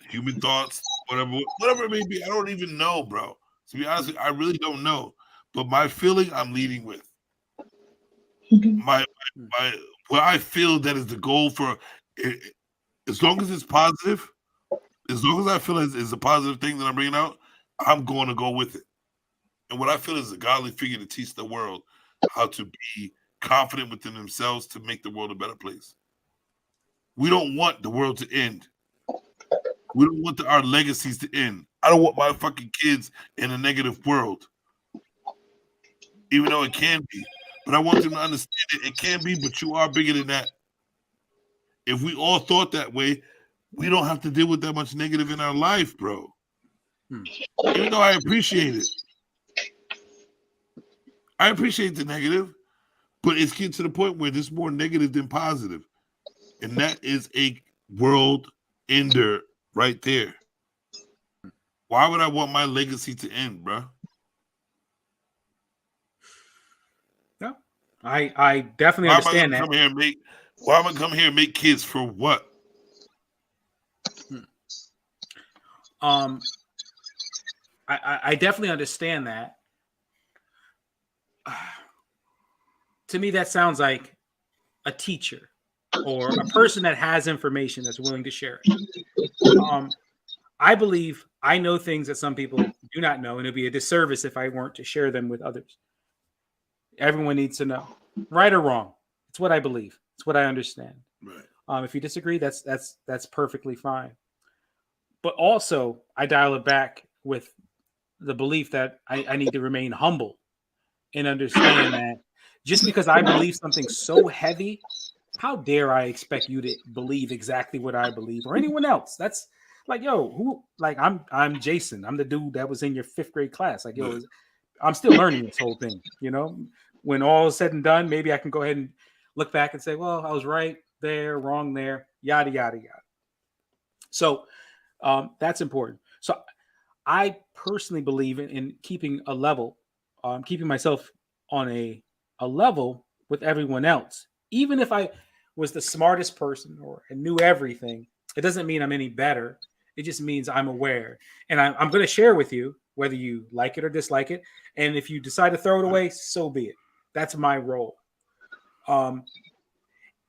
A: human thoughts, whatever it may be. I don't even know, bro. To be honest, I really don't know. But my feeling, I'm leading with. My what I feel that is the goal for it, as long as it's positive, as long as I feel is a positive thing that I'm bringing out, I'm going to go with it. And what I feel is a godly figure to teach the world how to be confident within themselves to make the world a better place. We don't want the world to end. We don't want our legacies to end. I don't want my fucking kids in a negative world. Even though it can be. But I want them to understand it can be, but you are bigger than that. If we all thought that way, we don't have to deal with that much negative in our life, bro. Even though I appreciate it. I appreciate the negative, but it's getting to the point where there's more negative than positive. And that is a world ender right there. Why would I want my legacy to end, bro?
G: No, I definitely understand that.
A: Why am I come here and make kids for what?
G: I definitely understand that. To me, that sounds like a teacher or a person that has information that's willing to share it. I believe I know things that some people do not know, and it'd be a disservice if I weren't to share them with others. Everyone needs to know, right or wrong. It's what I believe. It's what I understand.
A: Right.
G: If you disagree, that's perfectly fine. But also, I dial it back with the belief that I need to remain humble and understand that just because I believe something so heavy, how dare I expect you to believe exactly what I believe or anyone else? That's like, yo, who? Like, I'm Jason. I'm the dude that was in your 5th grade class. Like, yo, I'm still learning this whole thing. You know, when all is said and done, maybe I can go ahead and look back and say, well, I was right there, wrong there, yada yada yada. So that's important. So I personally believe in keeping a level, keeping myself on a level with everyone else. Even if I was the smartest person or I knew everything, it doesn't mean I'm any better. It just means I'm aware, and I'm going to share with you whether you like it or dislike it. And if you decide to throw it away, so be it. That's my role.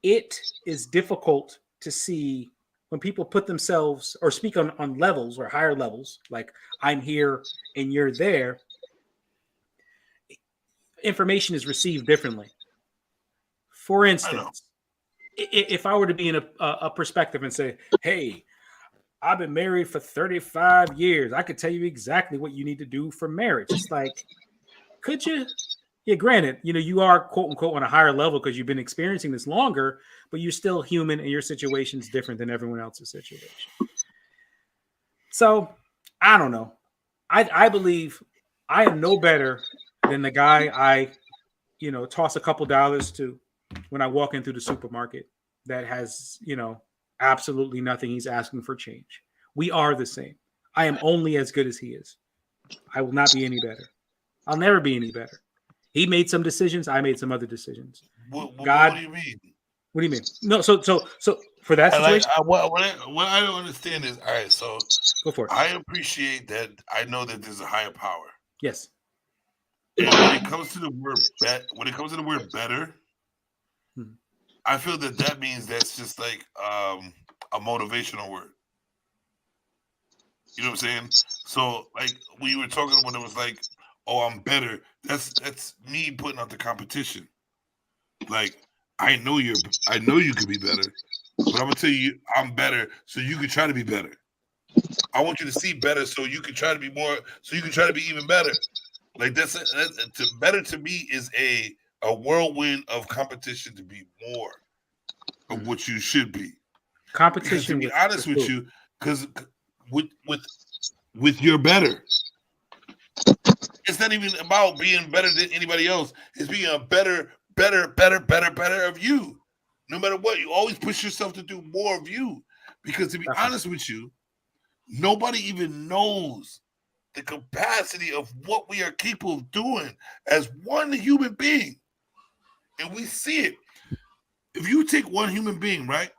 G: It is difficult to see when people put themselves or speak on levels or higher levels, like I'm here and you're there. Information is received differently. For instance, if I were to be in a perspective and say, hey, I've been married for 35 years, I could tell you exactly what you need to do for marriage. It's like, could you? Yeah, granted, you are quote unquote on a higher level because you've been experiencing this longer, but you're still human and your situation is different than everyone else's situation. So I don't know. I believe I am no better than the guy I, toss a couple dollars to when I walk in through the supermarket that has, absolutely nothing he's asking for change. We are the same. I am only as good as he is. I will not be any better. I'll never be any better. He made some decisions. I made some other decisions.
A: What do you mean?
G: What do you mean? No, so for that situation,
A: what I don't understand is, all right. So
G: go for it.
A: I appreciate that. I know that there's a higher power.
G: Yes.
A: And when it comes to the word better, I feel that means that's just like a motivational word. You know what I'm saying? So like when you were talking when it was like, oh, I'm better. That's me putting out the competition. Like I know you could be better, but I'm gonna tell you I'm better, so you can try to be better. I want you to see better, so you can try to be more, so you can try to be even better. Like better to me is a whirlwind of competition to be more of what you should be.
G: Competition.
A: Because to be honest with you, because with your better, it's not even about being better than anybody else. It's being a better of you. No matter what, you always push yourself to do more of you. Because to be honest with you, nobody even knows the capacity of what we are capable of doing as one human being. And we see it. If you take one human being, right?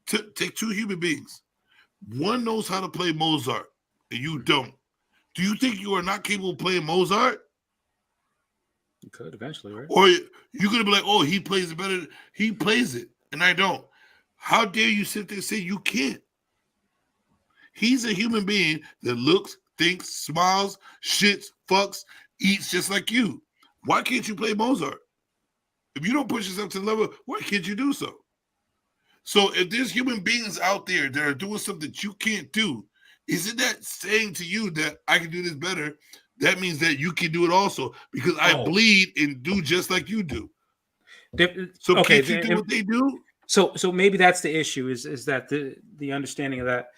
A: Take two human beings. One knows how to play Mozart and you don't. Do you think you are not capable of playing Mozart?
G: You could eventually, right?
A: Or you're going to be like, oh, he plays it better. He plays it and I don't. How dare you sit there and say you can't? He's a human being that looks, thinks, smiles, shits, fucks, eats just like you. Why can't you play Mozart? If you don't push yourself to the level, why can't you do so? So if there's human beings out there that are doing something that you can't do, isn't that saying to you that I can do this better? That means that you can do it also because I bleed and do just like you do. So
G: okay,
A: can't you do what they do?
G: So maybe that's the issue is that the understanding of that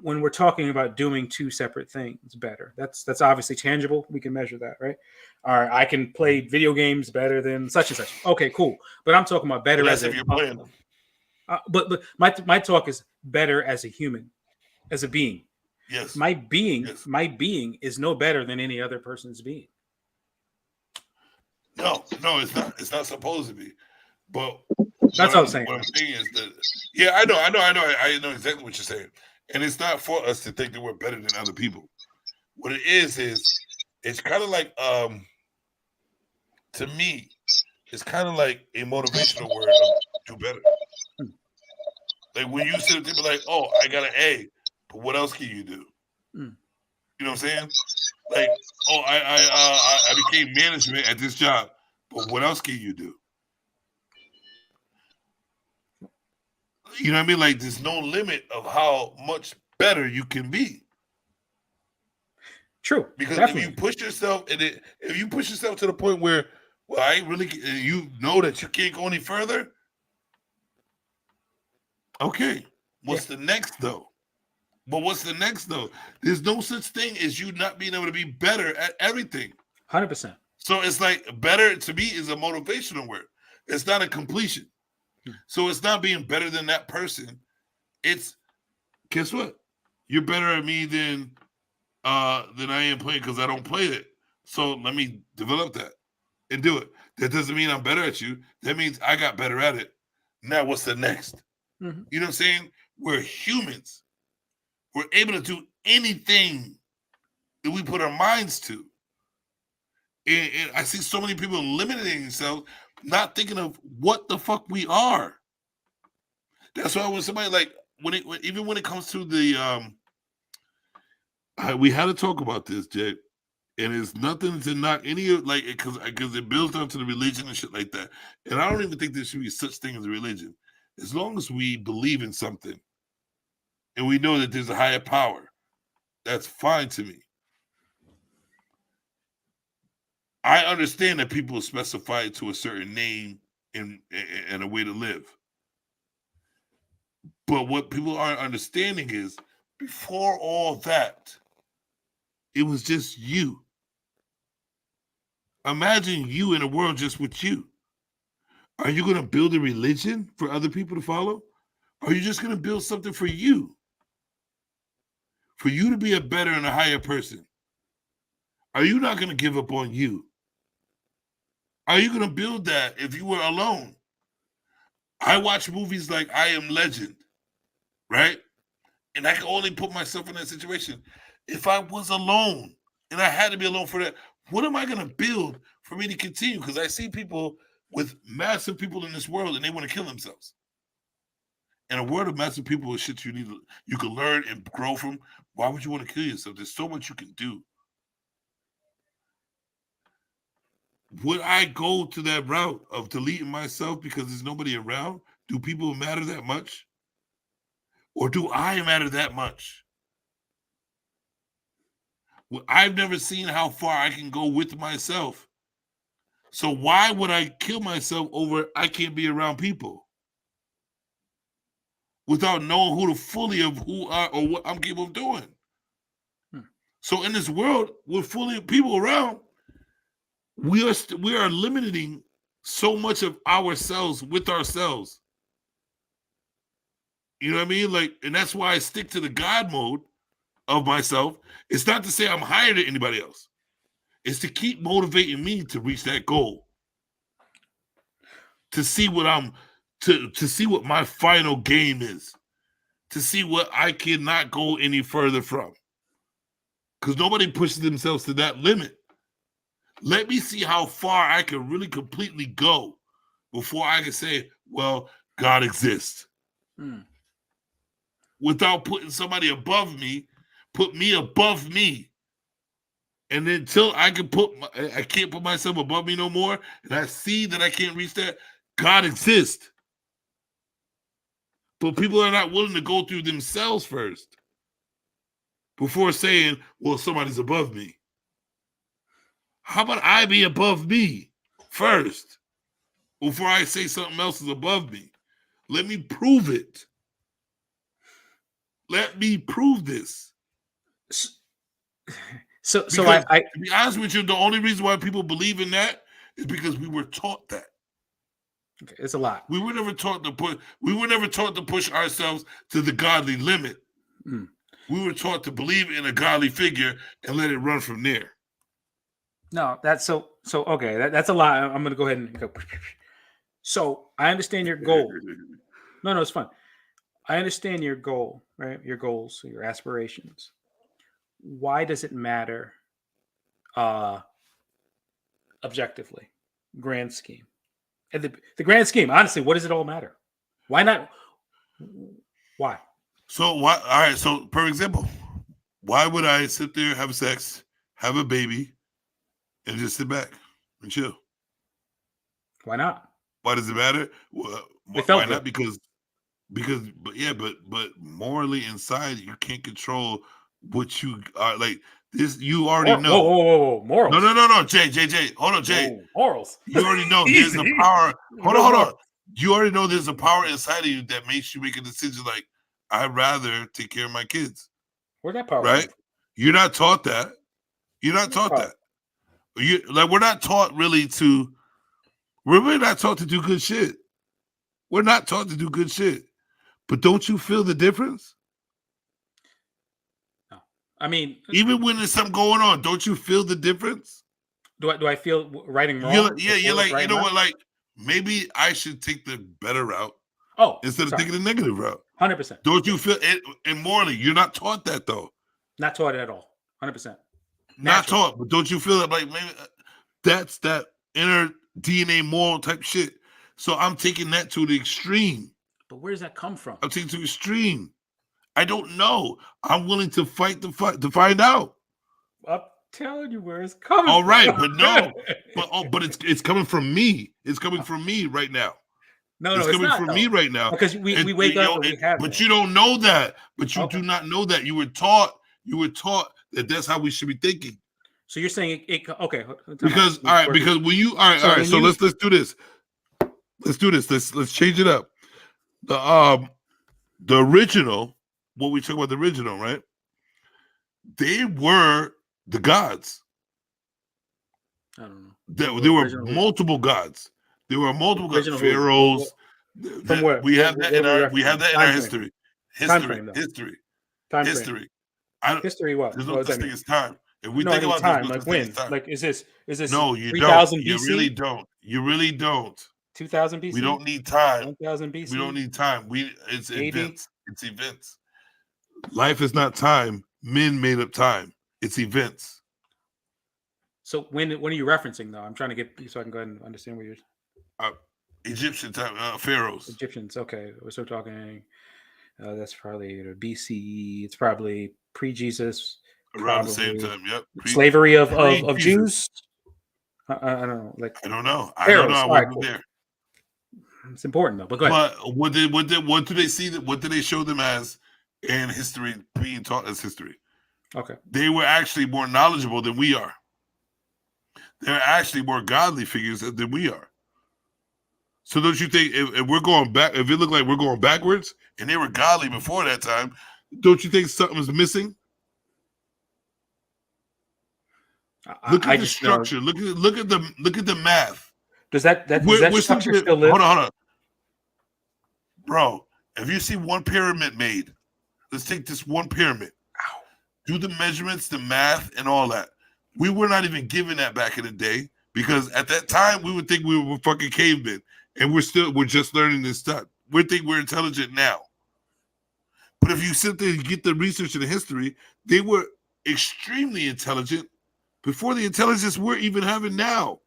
G: when we're talking about doing two separate things better, that's obviously tangible. We can measure that, right? All right, I can play video games better than such and such. Okay, cool. But I'm talking about better as
A: if you're playing them.
G: But my talk is better as a human, as a being.
A: Yes.
G: My being is no better than any other person's being.
A: No, it's not. It's not supposed to be. But
G: that's what I'm saying.
A: What I'm saying is that, yeah, I know exactly what you're saying. And it's not for us to think that we're better than other people. What it is it's kind of like, to me, it's kind of like a motivational word of do better. Like when you sit there, be like, oh, I got an A, but what else can you do? You know what I'm saying? Like, oh, I became management at this job, but what else can you do? You know what I mean? Like, there's no limit of how much better you can be.
G: True.
A: Because
G: definitely.
A: if you push yourself to the point where, well, I ain't really, you know that you can't go any further. Okay. What's the next though? But what's the next though? There's no such thing as you not being able to be better at everything.
G: 100%.
A: So it's like better to me is a motivational word. It's not a completion. So it's not being better than that person. It's, guess what? you're better at me than I am playing because I don't play it. So let me develop that and do it. That doesn't mean I'm better at you. That means I got better at it. Now what's the next?
G: Mm-hmm.
A: You know what I'm saying? We're humans. We're able to do anything that we put our minds to. And I see so many people limiting themselves, not thinking of what the fuck we are. That's why when somebody like even when it comes to the we had to talk about this, Jay, and it's nothing to knock any of like because it builds down to the religion and shit like that. And I don't even think there should be such thing as a religion, as long as we believe in something and we know that there's a higher power. That's fine to me. I understand that people specify it to a certain name and a way to live. But what people aren't understanding is before all that, it was just you. Imagine you in a world just with you. Are you going to build a religion for other people to follow? Or are you just going to build something for you? For you to be a better and a higher person? Are you not going to give up on you? Are you going to build that if you were alone? I watch movies like I Am Legend, right? And I can only put myself in that situation. If I was alone and I had to be alone for that, what am I going to build for me to continue? Because I see people with massive people in this world and they want to kill themselves. In a world of massive people with shit you can learn and grow from, why would you want to kill yourself? There's so much you can do. Would I go to that route of deleting myself because there's nobody around? Do people matter that much? Or do I matter that much? Well, I've never seen how far I can go with myself. So why would I kill myself over I can't be around people? Without knowing who the fully of who are or what I'm capable of doing. So in this world, with fully people around, we are limiting so much of ourselves with ourselves. You know what I mean? Like, and that's why I stick to the God mode of myself. It's not to say I'm higher than anybody else. It's to keep motivating me to reach that goal. To see what to see what my final game is. To see what I cannot go any further from. Because nobody pushes themselves to that limit. Let me see how far I can really completely go before I can say, well, God exists. Without putting somebody above me, put me above me. And then until I can't put myself above me no more, and I see that I can't reach that, God exists. But people are not willing to go through themselves first before saying, well, somebody's above me. How about I be above me first before I say something else is above me? Let me prove it. Let me prove this.
G: So
A: to be honest with you, the only reason why people believe in that is because we were taught that.
G: Okay, it's a lot.
A: We were never taught to push ourselves to the godly limit. We were taught to believe in a godly figure and let it run from there.
G: No, that's so okay. That's a lot. I'm gonna go ahead and go. So I understand your goal. No, it's fine. I understand your goal, right? Your goals, your aspirations. Why does it matter objectively, grand scheme? And the grand scheme, honestly, what does it all matter? Why not? Why?
A: So why? All right. So, for example, why would I sit there, have sex, have a baby, and just sit back and chill?
G: Why not?
A: Why does it matter? Well, why not? Because but morally inside, you can't control what you are like. This you already know.
G: Whoa, morals.
A: No, Jay, hold on, Jay.
G: Whoa, morals.
A: You already know there's a power. Hold on. You already know there's a power inside of you that makes you make a decision like, I'd rather take care of my kids.
G: Where's that power?
A: Right? You're not taught that. You're not taught that. We're not taught we're really not taught to do good shit. We're not taught to do good shit. But don't you feel the difference?
G: I mean,
A: even when there's something going on, don't you feel the difference?
G: do I feel right and wrong?
A: You're like,
G: right
A: you know what, like maybe I should take the better route instead of taking the negative route.
G: 100%.
A: Don't you feel it? And morally, you're not taught that though.
G: Not taught it at all. 100%.
A: Not taught, but don't you feel that like maybe that's that inner DNA moral type shit? So I'm taking that to the extreme.
G: But where does that come from?
A: I'm taking it to the extreme. I don't know. I'm willing to fight the fight to find out.
G: I'm telling you where it's coming
A: All
G: from.
A: right, but no, but it's coming from me. It's coming from me right now.
G: No,
A: it's coming from me right now
G: because we wake up and we have.
A: But you don't know that. But you do not know that. You were taught that that's how we should be thinking.
G: So you're saying it okay?
A: Because all right, because when you all right. So let's do this. Let's do this. Let's change it up. The original. What we talk about the original, right? They were the gods.
G: I don't know.
A: There were multiple gods. There were multiple gods. Pharaohs.
G: From where?
A: We have that in our history. History.
G: History what?
A: There's no such thing as time. If we
G: no,
A: think about
G: time, like when? Like is this
A: no, you
G: 3000
A: don't.
G: BC?
A: You really don't. You really don't.
G: 2000 BC?
A: We don't need time.
G: 1000 BC?
A: We don't need time. It's
G: 80?
A: events. It's events. Life is not time. Men made up time. It's events.
G: So when are you referencing though? I'm trying to get so I can go ahead and understand what you're.
A: Egyptian time, pharaohs.
G: Egyptians. Okay, we're still talking. That's probably BCE. It's probably pre-Jesus.
A: Around the same time. Yep.
G: Slavery of Jews. I don't know. Like
A: I don't know. I
G: pharaohs.
A: don't know. I wasn't there.
G: It's important though. But go ahead.
A: But what do they see? What do they show them as in history being taught as history?
G: Okay.
A: They were actually more knowledgeable than we are. They're actually more godly figures than we are. So don't you think if we're going back, if it looked like we're going backwards and they were godly before that time, don't you think something's missing? Look at the structure. Look at the math.
G: Does that structure still live?
A: Hold on. Bro, if you see one pyramid made, let's take this one pyramid. Do the measurements, the math, and all that. We were not even given that back in the day because at that time we would think we were fucking cavemen, and we're just learning this stuff. We think we're intelligent now. But if you sit there and get the research and the history, they were extremely intelligent before the intelligence we're even having now.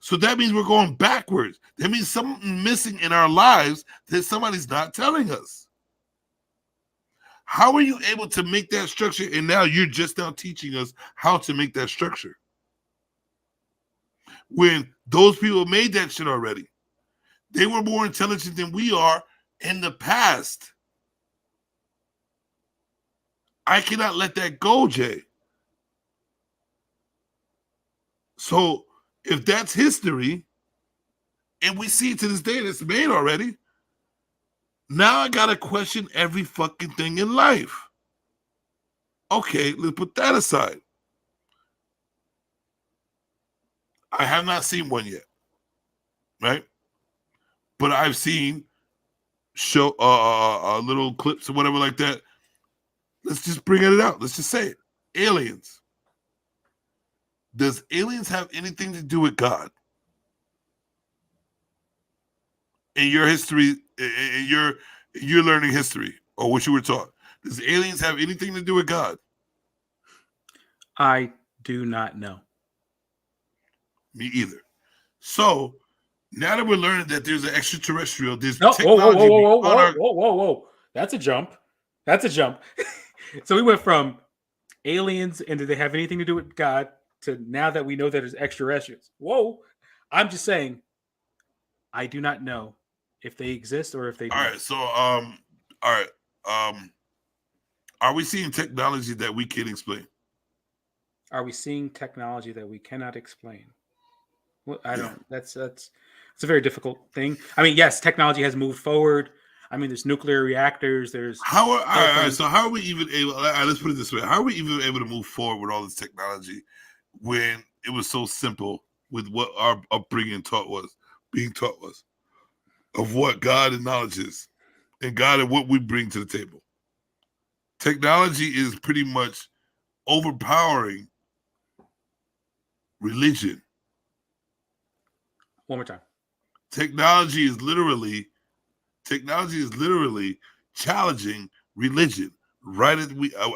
A: So that means we're going backwards. That means something missing in our lives that somebody's not telling us. How are you able to make that structure? And now you're just now teaching us how to make that structure. When those people made that shit already. They were more intelligent than we are in the past. I cannot let that go, Jay. So if that's history, and we see it to this day and it's made already, now I gotta question every fucking thing in life. Okay, let's put that aside. I have not seen one yet, right? But I've seen show little clips or whatever like that. Let's just bring it out. Let's just say it. Aliens. Does aliens have anything to do with God? In your history, in your learning history, or what you were taught, does aliens have anything to do with God?
G: I do not know.
A: Me either. So now that we're learning that there's an extraterrestrial, there's
G: technology. Whoa! That's a jump. So we went from aliens and did they have anything to do with God to now that we know that there's extraterrestrials. Whoa! I'm just saying, I do not know if they exist or if they.
A: All right. So are we seeing technology that we can't explain?
G: Are we seeing technology that we cannot explain? Well, I don't. That's it's a very difficult thing. I mean, yes, technology has moved forward. I mean, there's nuclear reactors. There's
A: so how are we even able? Let's put it this way: how are we even able to move forward with all this technology when it was so simple with what our upbringing being taught was of what God and knowledge is, and God and what we bring to the table? Technology is pretty much overpowering religion.
G: One more time.
A: Technology is literally challenging religion right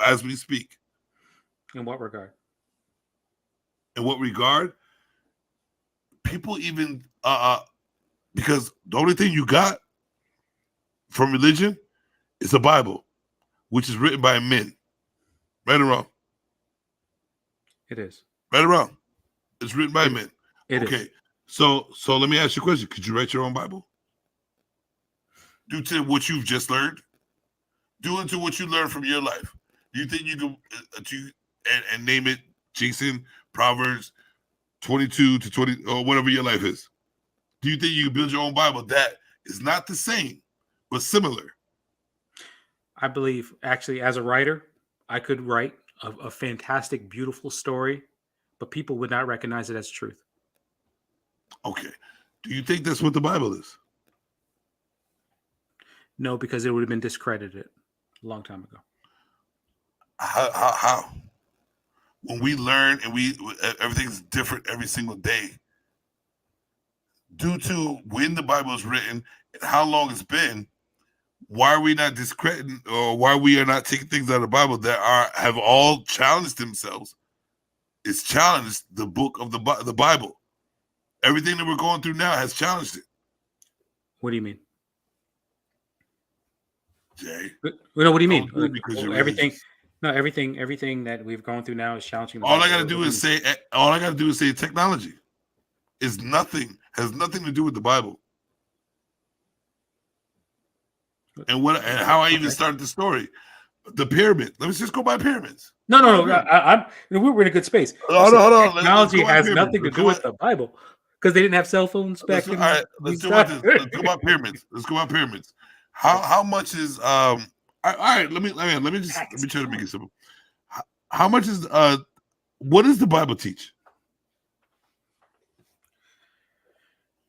A: as we speak.
G: In what regard?
A: In what regard? People even because the only thing you got from religion is the Bible, which is written by men. Right or wrong?
G: It is.
A: Right or wrong? It's written by men.
G: Okay.
A: So let me ask you a question. Could you write your own Bible? Due to what you've just learned? Due to what you learned from your life? Do you think you can and name it Jason, Proverbs 22 to 20 or whatever your life is? Do you think you can build your own Bible that is not the same, but similar?
G: I believe, actually, as a writer, I could write a fantastic, beautiful story, but people would not recognize it as truth.
A: Okay. Do you think that's what the Bible is?
G: No, because it would have been discredited a long time ago.
A: How? When we learn and everything's different every single day, due to when the Bible is written and how long it's been, why are we not discrediting or why we are not taking things out of the Bible that have all challenged themselves? It's challenged the book of the Bible. Everything that we're going through now has challenged it.
G: What do you mean?
A: Jay.
G: No, what do you mean?
A: Because
G: Everything. No, everything that we've gone through now is challenging.
A: All I gotta do is say technology has nothing to do with the Bible. And how I even started the story. The pyramid. Let's just go by pyramids.
G: No. We're in a good space.
A: Hold on.
G: Technology has nothing to do with the Bible because they didn't have cell phones back then.
A: All right, let's go about pyramids. How much is all right? Let me try to make it simple. How much is what does the Bible teach?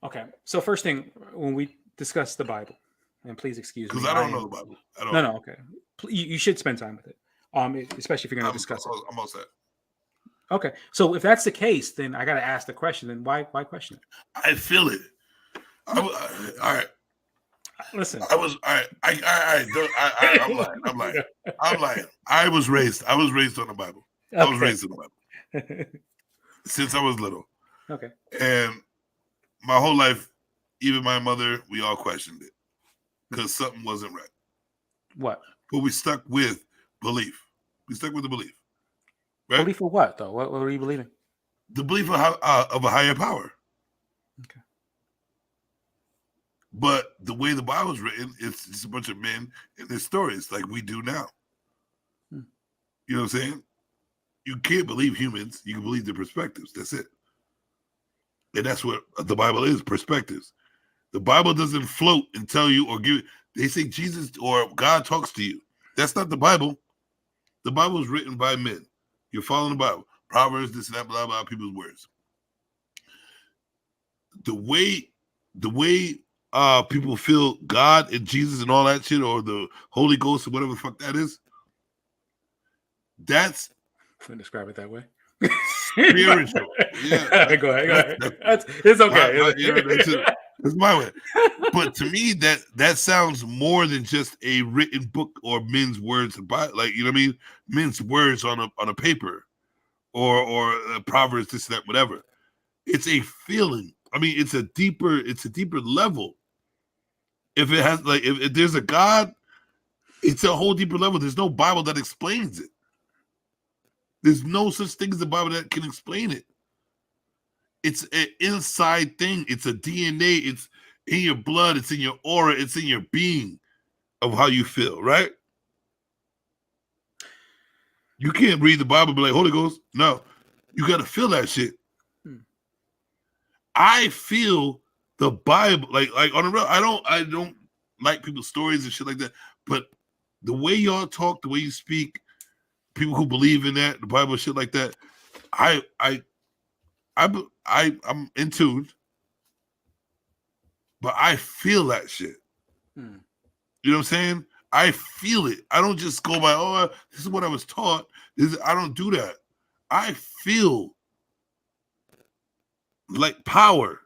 G: Okay, so first thing when we discuss the Bible, and please excuse me
A: because I don't know the Bible at all.
G: No, okay. You should spend time with it, especially if you're going to discuss it.
A: I'm all set.
G: Okay, so if that's the case, then I got to ask the question. Then why question it?
A: I feel it. All right.
G: Listen,
A: I was all right. I'm lying. I was raised on the Bible. Okay. I was raised in the Bible since I was little.
G: Okay.
A: And my whole life, even my mother, we all questioned it because something wasn't right.
G: What?
A: But we stuck with belief. We stuck with the belief. Right?
G: Belief of what, though? What were you believing?
A: The belief of a higher power.
G: Okay.
A: But the way the Bible is written, it's just a bunch of men and their stories like we do now. You know what I'm saying? You can't believe humans. You can believe their perspectives. That's it. And that's what the Bible is, perspectives. The Bible doesn't float and tell you or give. They say Jesus or God talks to you. That's not the Bible. The Bible is written by men. You're following the Bible. Proverbs, this and that, blah, blah, people's words. The way people feel God and Jesus and all that shit, or the Holy Ghost or whatever the fuck that is, that's
G: I describe it that way.
A: Spiritual. Yeah.
G: Go ahead. It's okay.
A: That's my way. But to me, that sounds more than just a written book or men's words about, like, you know what I mean? Men's words on a paper or Proverbs, this, that, whatever. It's a feeling. I mean, it's a deeper level. If it has, like, if there's a God, it's a whole deeper level. There's no Bible that explains it. There's no such thing as a Bible that can explain it. It's an inside thing. It's a DNA. It's in your blood. It's in your aura. It's in your being of how you feel, right? You can't read the Bible and be like, Holy Ghost. No. You got to feel that shit. I feel the Bible, like on the real, I don't like people's stories and shit like that. But the way y'all talk, the way you speak, people who believe in that, the Bible, shit like that, I'm in tune, but I feel that shit. You know what I'm saying? I feel it. I don't just go by, oh, this is what I was taught. I don't do that. I feel like power.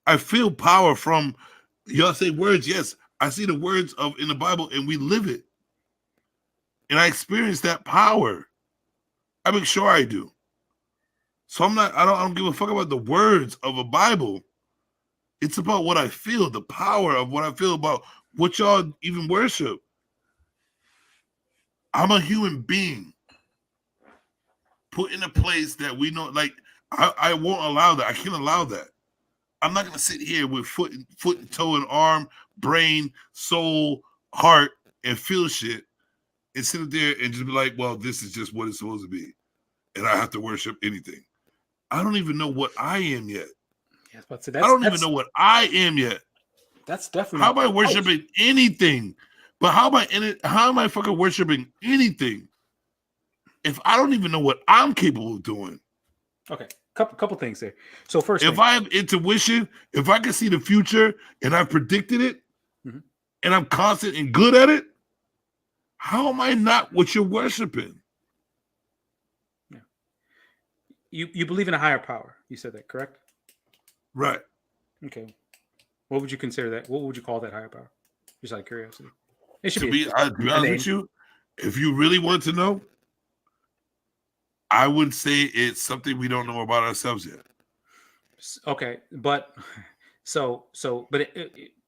A: I feel power from, y'all say words. Yes, I see the words of in the Bible and we live it. And I experience that power. I make sure I do. So I don't give a fuck about the words of a Bible. It's about what I feel, the power of what I feel about what y'all even worship. I'm a human being put in a place that we know, like, I won't allow that. I can't allow that. I'm not going to sit here with foot and toe and arm, brain, soul, heart, and feel shit and sit there and just be like, well, this is just what it's supposed to be. And I have to worship anything. I don't even know what I am yet.
G: Yeah, but so
A: I don't even know what I am yet.
G: That's definitely.
A: How am I worshiping anything? But how am I fucking worshiping anything if I don't even know what I'm capable of doing?
G: Okay, couple things there. So first,
A: if I have intuition, if I can see the future and I've predicted it, and I'm constant and good at it, how am I not what you're worshiping?
G: Yeah. You believe in a higher power. You said that, correct?
A: Right.
G: Okay. What would you consider that? What would you call that higher power? Just out of curiosity. It should
A: to be honest with you, if you really want to know, I would say it's something we don't know about ourselves yet.
G: Okay, but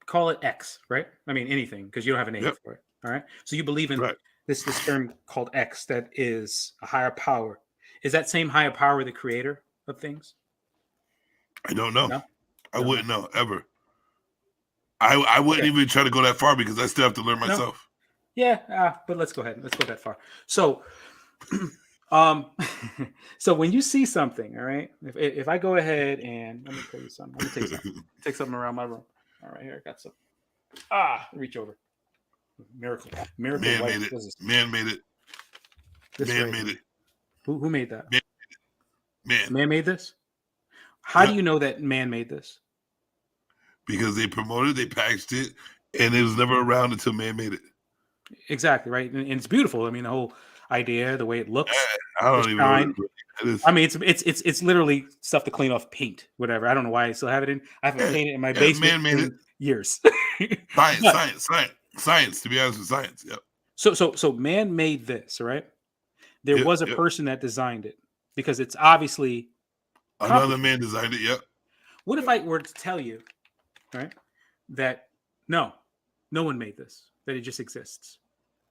G: call it X, right? I mean anything, because you don't have a name for it. All right. So you believe in this term called X that is a higher power. Is that same higher power the creator of things?
A: I don't know.
G: No?
A: I wouldn't know ever. I wouldn't even try to go that far because I still have to learn myself.
G: No. Yeah, but let's go ahead. Let's go that far. So, so when you see something, all right, if I go ahead and let me tell you something. Let me take something. Take something around my room. All right, here I got some. Reach over. Miracle.
A: Man made it. Man made it. Man made it.
G: Who made that?
A: Man
G: made this? How do you know that man made this?
A: Because they promoted, they packaged it, and it was never around until man made it.
G: Exactly, right? And it's beautiful. I mean, the whole idea, the way it looks.
A: I don't even know.
G: I mean, it's literally stuff to clean off paint, whatever. I don't know why I still have it in. I haven't painted in my basement in years.
A: Science. To be honest with science, yep.
G: So man made this, right? There was a person that designed it because it's obviously
A: another man designed it. Yep.
G: What if I were to tell you, right, that no one made this, that it just exists?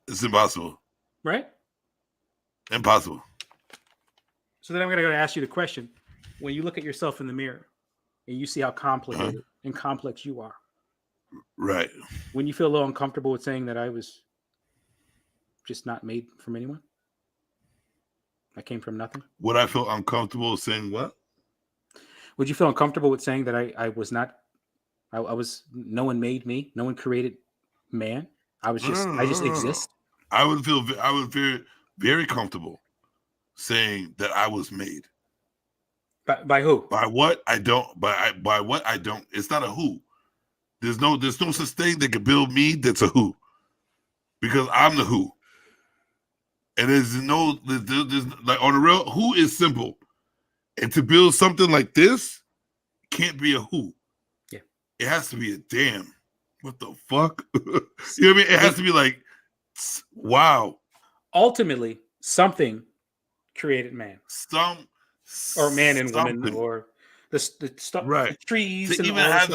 A: It's impossible.
G: Right?
A: Impossible.
G: So then I'm going to ask you the question. When you look at yourself in the mirror and you see how complicated and complex you are.
A: Right.
G: When you feel a little uncomfortable with saying that I was just not made from anyone? I came from nothing?
A: Would I feel uncomfortable saying what?
G: Would you feel uncomfortable with saying that I was not, I was, no one made me, no one created man? I just exist?
A: I would feel very comfortable saying that I was made.
G: By who?
A: By what? I don't. By what? I don't. It's not a who. There's no such thing that can build me that's a who. Because I'm the who. And there's like on the real, who is simple. And to build something like this can't be a who.
G: Yeah.
A: It has to be a damn. What the fuck? You know what I mean? It has to be like, wow.
G: Ultimately, something created man. Or man and woman, or the stuff,
A: right?
G: The trees,
A: to
G: and
A: even have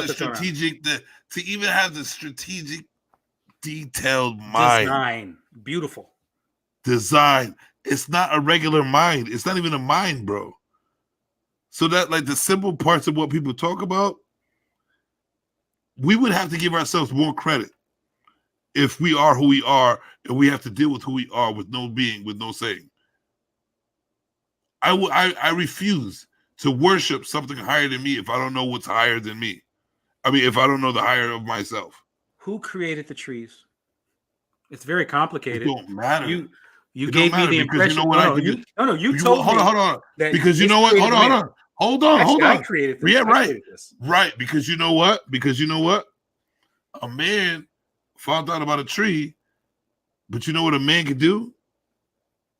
A: the strategic, detailed mind.
G: Design, beautiful
A: design. It's not a regular mind. It's not even a mind, bro. So that, like, the simple parts of what people talk about, we would have to give ourselves more credit if we are who we are, and we have to deal with who we are with no being, with no saying. I refuse to worship something higher than me if I don't know what's higher than me. I mean, if I don't know the higher of myself.
G: Who created the trees? It's very complicated.
A: It don't matter.
G: You gave me the impression.
A: You know what?
G: You told me.
A: Hold on. Because you know what? Hold on.
G: I created this.
A: Yeah, right. Right. Because you know what? A man found out about a tree, but you know what a man can do?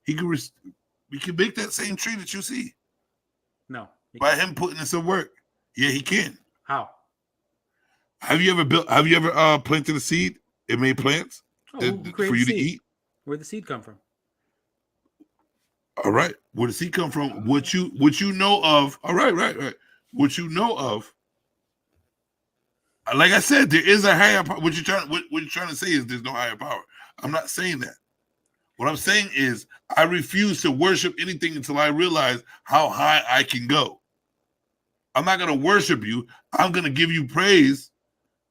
A: He can make that same tree that you see.
G: No.
A: By him putting in some work. Yeah, he can.
G: How?
A: Have you ever planted a seed? It made plants for you to eat.
G: Where'd the seed come from?
A: All right. Where does seed come from? What you know of? All right, right. What you know of? Like I said, there is a higher power. What you're trying to say is there's no higher power. I'm not saying that. What I'm saying is I refuse to worship anything until I realize how high I can go. I'm not going to worship you. I'm going to give you praise.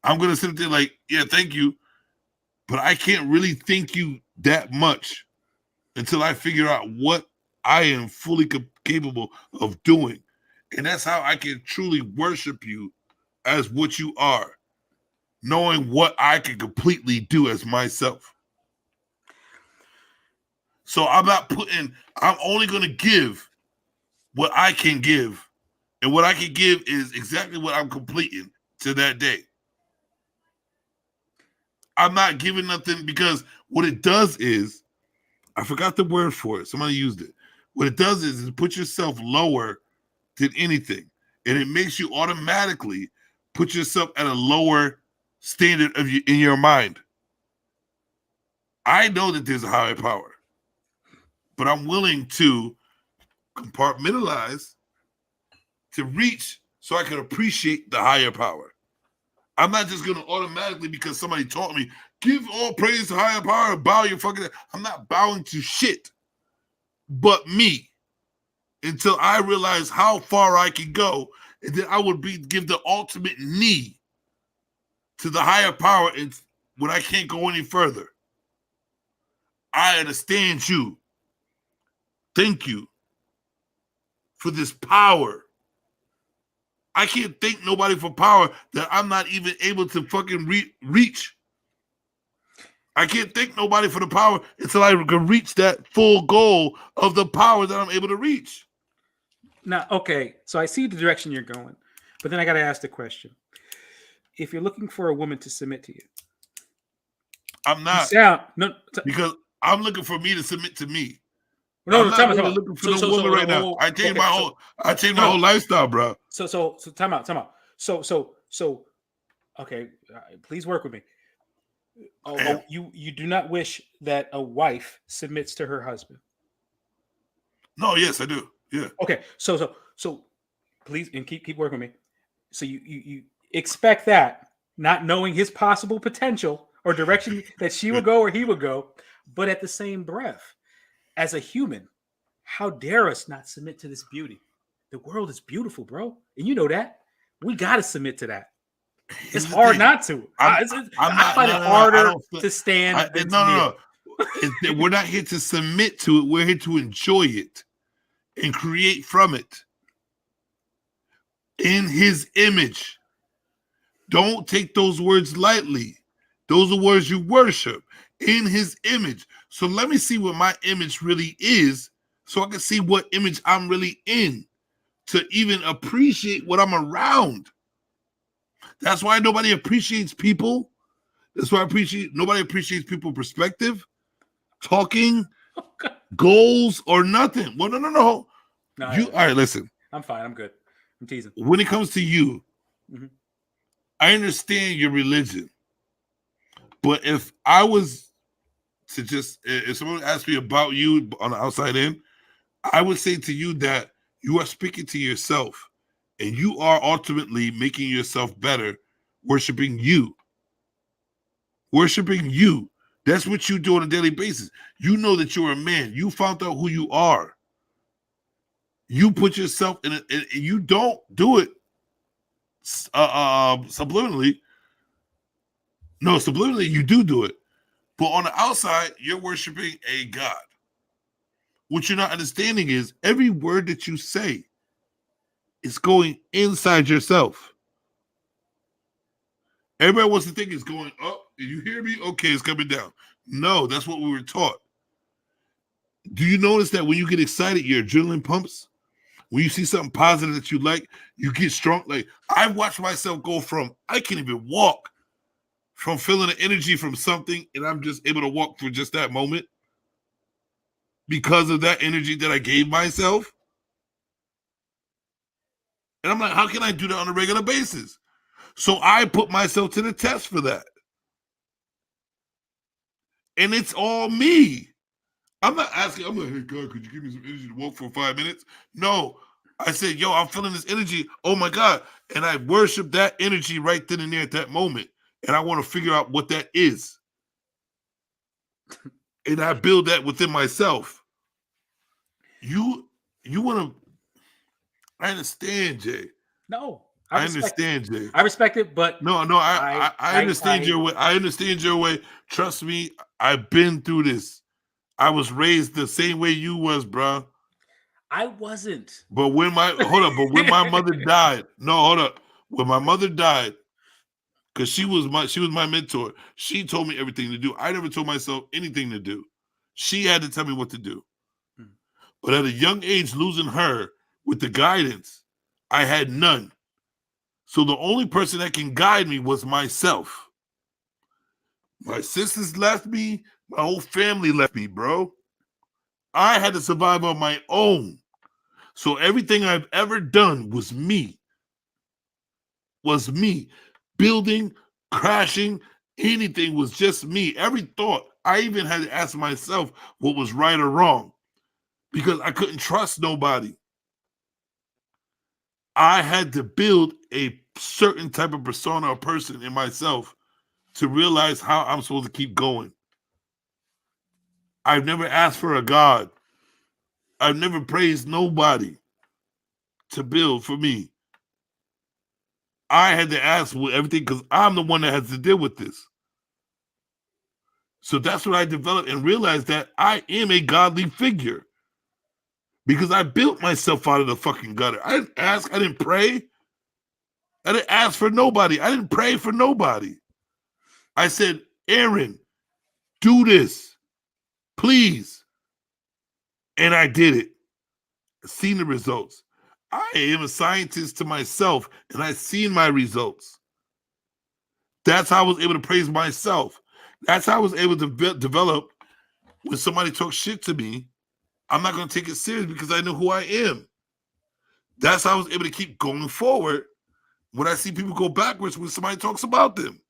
A: I'm going to sit there like, yeah, thank you. But I can't really thank you that much until I figure out what I am fully capable of doing. And that's how I can truly worship you as what you are, knowing what I can completely do as myself. So I'm only going to give what I can give. And what I can give is exactly what I'm completing to that day. I'm not giving nothing because what it does is, I forgot the word for it. Somebody used it. What it does is it puts yourself lower than anything. And it makes you automatically put yourself at a lower standard in your mind. I know that there's a higher power, but I'm willing to compartmentalize to reach so I can appreciate the higher power. I'm not just going to automatically, because somebody taught me, give all praise to higher power, bow your fucking head. I'm not bowing to shit but me until I realize how far I can go. And then I would give the ultimate knee to the higher power and when I can't go any further. I understand you. Thank you for this power. I can't thank nobody for power that I'm not even able to fucking reach. I can't thank nobody for the power until I can reach that full goal of the power that I'm able to reach.
G: Now, okay, so I see the direction you're going, but then I got to ask the question. If you're looking for a woman to submit to you,
A: I'm not. Because I'm looking for me to submit to me. I'm not really looking for no woman right now. I changed my whole lifestyle, bro.
G: So time out. So okay, please work with me. You do not wish that a wife submits to her husband?
A: No, yes, I do. Yeah.
G: Okay, so please, and keep working with me. So you expect that, not knowing his possible potential or direction that she will go or he will go, but at the same breath, as a human, how dare us not submit to this beauty? The world is beautiful, bro, and you know that. We got to submit to that. It's hard not to. I find it harder to stand.
A: No. We're not here to submit to it. We're here to enjoy it and create from it in his image. Don't take those words lightly. Those are words you worship in his image. So let me see what my image really is so I can see what image I'm really in to even appreciate what I'm around. That's why nobody appreciates people. That's why nobody appreciates people's perspective, talking, goals, or nothing. Well, no. All right, listen.
G: I'm fine. I'm good. I'm teasing.
A: When it comes to you, I understand your religion. But if I was to if someone asked me about you on the outside in, I would say to you that you are speaking to yourself and you are ultimately making yourself better, worshiping you. Worshiping you. That's what you do on a daily basis. You know that you're a man. You found out who you are. You put yourself in it, and you don't do it subliminally. No, subliminally, you do it. But on the outside, you're worshiping a God. What you're not understanding is every word that you say is going inside yourself. Everybody wants to think it's going up. Did you hear me? Okay, it's coming down. No, that's what we were taught. Do you notice that when you get excited, your adrenaline pumps? When you see something positive that you like, you get strong. Like, I watch myself go from, I can't even walk from feeling the energy from something, and I'm just able to walk through just that moment because of that energy that I gave myself. And I'm like, how can I do that on a regular basis? So I put myself to the test for that. And it's all me. I'm not asking, I'm like, hey, God, could you give me some energy to walk for 5 minutes? No. I said, yo, I'm feeling this energy. Oh, my God. And I worship that energy right then and there at that moment. And I want to figure out what that is. And I build that within myself. You want to, I understand, Jay.
G: No,
A: I understand, Jay.
G: I respect it, but
A: no, I understand your way. I understand your way. Trust me, I've been through this. I was raised the same way you was, bro.
G: I wasn't.
A: But when my mother died, when my mother died, because she was my mentor. She told me everything to do. I never told myself anything to do. She had to tell me what to do. But at a young age, losing her with the guidance, I had none. So the only person that can guide me was myself. My sisters left me. My whole family left me, bro. I had to survive on my own. So everything I've ever done was me. Was me. Building, crashing, anything was just me. Every thought. I even had to ask myself what was right or wrong because I couldn't trust nobody. I had to build a certain type of persona or person in myself to realize how I'm supposed to keep going. I've never asked for a God. I've never praised nobody to build for me. I had to ask for everything because I'm the one that has to deal with this. So that's what I developed and realized that I am a godly figure because I built myself out of the fucking gutter. I didn't ask. I didn't pray. I didn't ask for nobody. I didn't pray for nobody. I said, Aaron, do this, please. And I did it. I've seen the results. I am a scientist to myself, and I've seen my results. That's how I was able to praise myself. That's how I was able to develop when somebody talks shit to me. I'm not going to take it serious because I know who I am. That's how I was able to keep going forward when I see people go backwards when somebody talks about them.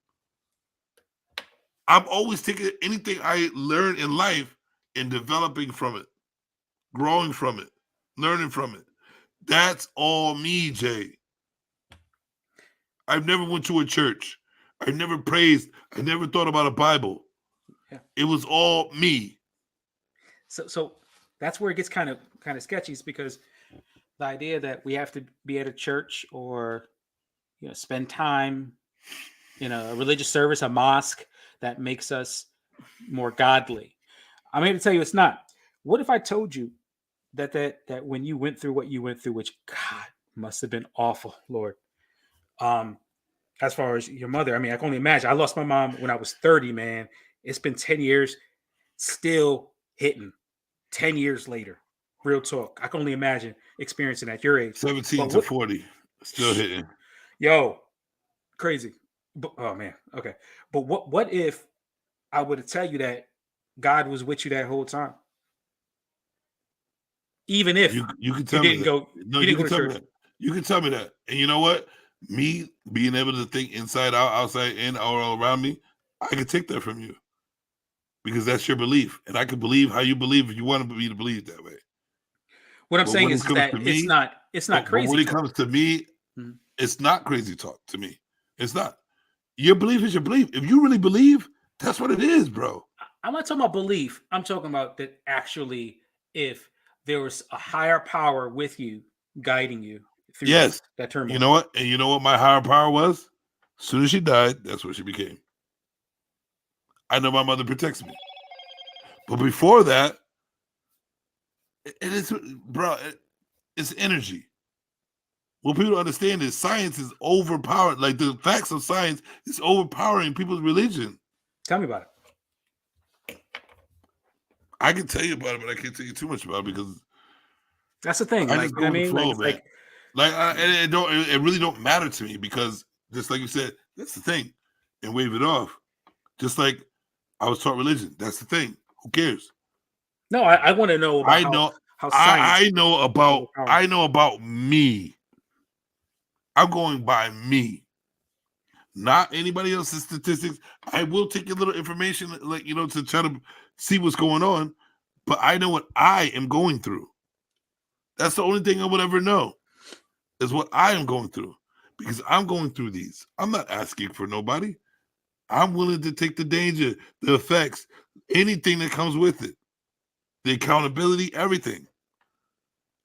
A: I'm always taking anything I learn in life and developing from it, growing from it, learning from it. That's all me, Jay. I've never went to a church. I never praised. I never thought about a Bible. Yeah. It was all me.
G: So that's where it gets kind of sketchy, is because the idea that we have to be at a church or spend time in a religious service, a mosque, that makes us more godly. I'm here to tell you it's not. What if I told you that when you went through what you went through, which God must have been awful, Lord. As far as your mother, I mean, I can only imagine. I lost my mom when I was 30, man. It's been 10 years, still hitting 10 years later. Real talk. I can only imagine experiencing at your age.
A: 17 to 40, still hitting.
G: Yo, crazy. But, oh, man. Okay. But what if I were to tell you that God was with you that whole time? Even if
A: you can tell me that. You can tell me that. You can tell me that. And you know what? Me being able to think inside out, outside in, all around me, I can take that from you. Because that's your belief. And I can believe how you believe if you want me to believe that way.
G: What I'm saying is that it's not crazy.
A: But when it comes to me, it's not crazy talk to me. It's not. Your belief is your belief. If you really believe, that's what it is, bro.
G: I'm not talking about belief. I'm talking about that actually if there was a higher power with you, guiding you through that turmoil.
A: You know what? And you know what my higher power was? As soon as she died, that's what she became. I know my mother protects me. But before that, it's energy. What people don't understand is science is overpowered. Like the facts of science is overpowering people's religion.
G: Tell me about it.
A: I can tell you about it, but I can't tell you too much about it because
G: that's the thing.
A: I just go with the flow, man. It really don't matter to me because just like you said, that's the thing. and wave it off. Just like I was taught religion. That's the thing. Who cares?
G: No, I want to know about how science.
A: I know about me. I'm going by me, not anybody else's statistics. I will take a little information, like, you know, to try to see what's going on, but I know what I am going through. That's the only thing I would ever know, is what I am going through, because I'm going through these. I'm not asking for nobody. I'm willing to take the danger, the effects, anything that comes with it, the accountability, everything.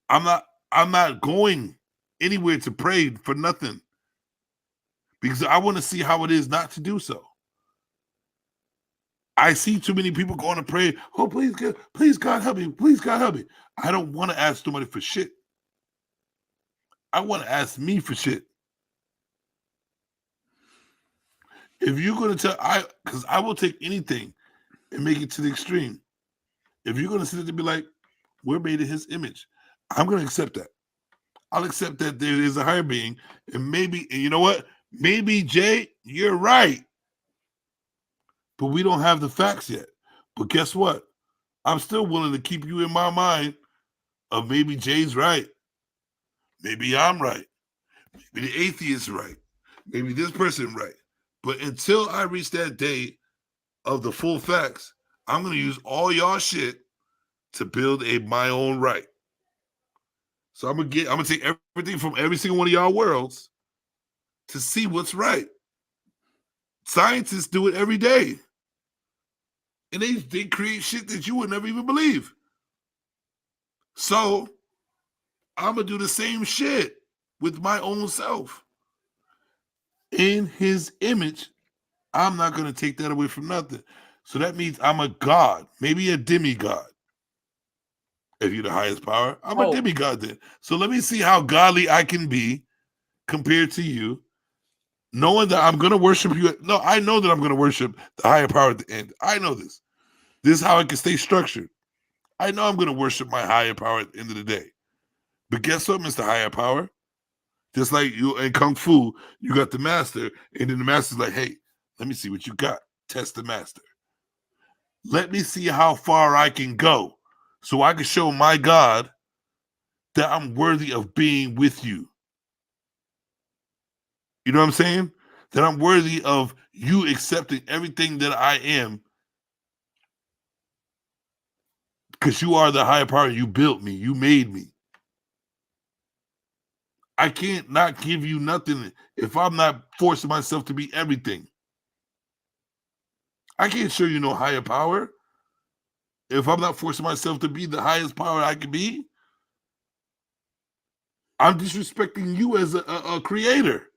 A: I'm not going anywhere to pray for nothing, because I want to see how it is not to do so. I see too many people going to pray. Oh, please God help me. Please God help me. I don't want to ask somebody for shit. I want to ask me for shit. If you're going to tell, because I will take anything and make it to the extreme. If you're going to sit there and be like, we're made in his image, I'm going to accept that. I'll accept that there is a higher being, and you know what? Maybe, Jay, you're right. But we don't have the facts yet. But guess what? I'm still willing to keep you in my mind of maybe Jay's right. Maybe I'm right. Maybe the atheist is right. Maybe this person right. But until I reach that day of the full facts, I'm going to use all y'all shit to build my own right. So I'm gonna take everything from every single one of y'all worlds to see what's right. Scientists do it every day. And they create shit that you would never even believe. So I'm gonna do the same shit with my own self. In his image, I'm not gonna take that away from nothing. So that means I'm a god, maybe a demigod. If you're the highest power, I'm a demigod then. So let me see how godly I can be compared to you, knowing that I'm going to worship you. No, I know that I'm going to worship the higher power at the end. I know this. This is how I can stay structured. I know I'm going to worship my higher power at the end of the day. But guess what, Mr. Higher Power? Just like you in Kung Fu, you got the master, and then the master's like, hey, let me see what you got. Test the master. Let me see how far I can go, so I can show my God that I'm worthy of being with you. You know what I'm saying? That I'm worthy of you accepting everything that I am, because you are the higher power. You built me. You made me. I can't not give you nothing if I'm not forcing myself to be everything. I can't show you no higher power if I'm not forcing myself to be the highest power I can be. I'm disrespecting you as a creator,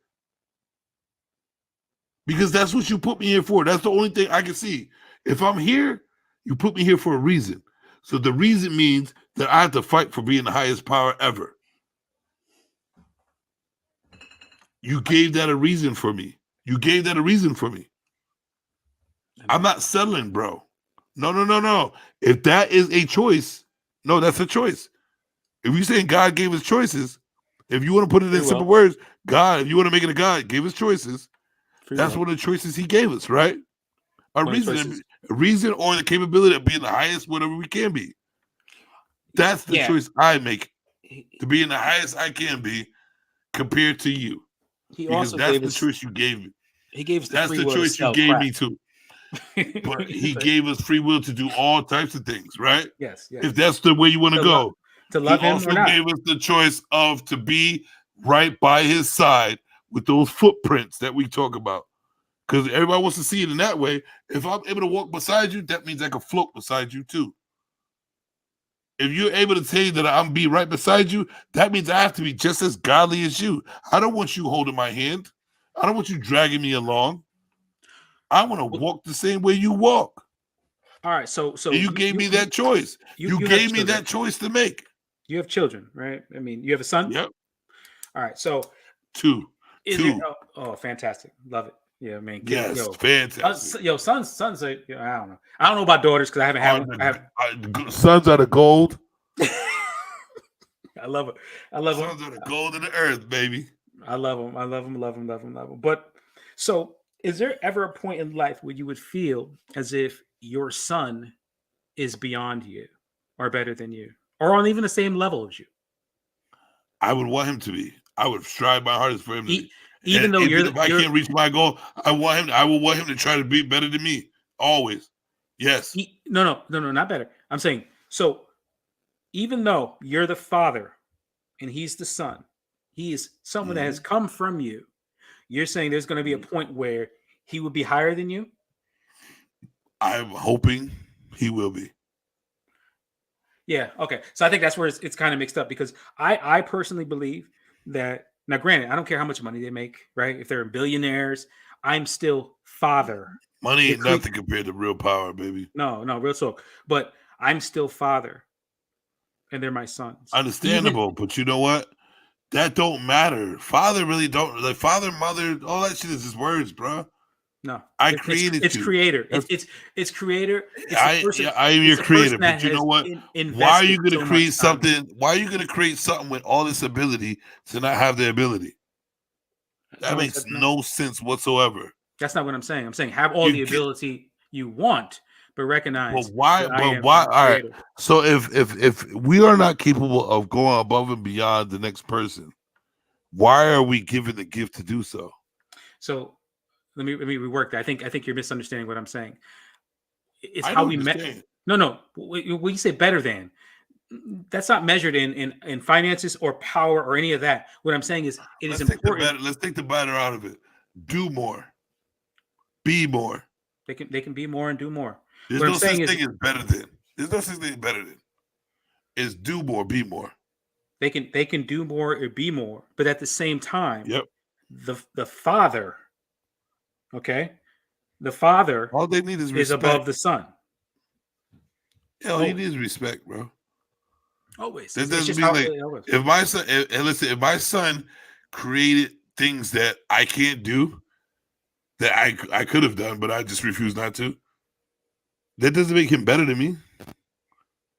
A: because that's what you put me here for. That's the only thing I can see. If I'm here, you put me here for a reason. So the reason means that I have to fight for being the highest power ever. You gave that a reason for me. You gave that a reason for me. I'm not settling, bro. No. If that is a choice, no, that's a choice. If you're saying God gave us choices, if you want to put it in simple words, God, if you want to make it a God, gave us choices. That's one of the choices he gave us, right? A reason or the capability of being the highest, whatever we can be. That's the choice I make, to be in the highest I can be compared to you. Because that's the choice you gave me.
G: He gave us
A: that's the choice you gave me too. But he gave us free will to do all types of things, right?
G: Yes.
A: If that's the way you want to go.
G: To love him
A: also
G: or not.
A: gave us the choice of to be right by his side with those footprints that we talk about. Because everybody wants to see it in that way. If I'm able to walk beside you, that means I can float beside you too. If you're able to say that I'm be right beside you, that means I have to be just as godly as you. I don't want you holding my hand. I don't want you dragging me along. I want to walk the same way you walk.
G: All right, so
A: you gave me that choice. You gave me that choice to make.
G: You have children, right? I mean, you have a son?
A: Yep.
G: All right, so
A: two.
G: Oh, fantastic. Love it. Yeah, man.
A: Yes, fantastic.
G: Sons are, I don't know. I don't know about daughters because I haven't had one.
A: Sons are the gold.
G: I love it. Sons
A: are the gold of the earth, baby.
G: I love them. But so Is there ever a point in life where you would feel as if your son is beyond you or better than you or on even the same level as you?
A: I would want him to be. I would strive my hardest for him to be.
G: Even
A: And
G: though
A: even if I can't reach my goal, I will want him to try to be better than me. Always. Yes.
G: No, not better. I'm saying, so even though you're the father and he's the son, he is someone that has come from you. You're saying there's going to be a point where he would be higher than you?
A: I'm hoping he will be.
G: Yeah, okay. So I think that's where it's kind of mixed up, because I personally believe that, now granted, I don't care how much money they make, right? If they're billionaires, I'm still father.
A: Money ain't nothing compared to real power, baby.
G: No, real talk. But I'm still father, and they're my sons.
A: Understandable, but you know what? That don't matter. Father really don't, like father, mother, all that shit is just words, bro.
G: No,
A: created
G: it's
A: you.
G: Creator. It's creator.
A: I am your creator, but you know what? Why are you going to create something? Why are you going to create something with all this ability to not have the ability? That makes no sense whatsoever.
G: That's not what I'm saying. I'm saying have all the ability you want, but recognize.
A: But why? But why? All right. So if we are not capable of going above and beyond the next person, why are we given the gift to do so?
G: So let me rework that. I think you're misunderstanding what I'm saying. It's how we met. No. When you say better than, that's not measured in finances or power or any of that. What I'm saying is is important.
A: Let's take the better out of it. Do more. Be more.
G: They can be more and do more.
A: There's no such thing as better than. There's no such thing as better than. It's do more, be more.
G: They can do more or be more, but at the same time,
A: yep.
G: The father, okay, the father,
A: all they need is
G: above the son.
A: Yeah, all you need is respect, bro.
G: Always.
A: That doesn't mean like if my son, listen, if my son created things that I can't do, that I could have done, but I just refuse not to, that doesn't make him better than me.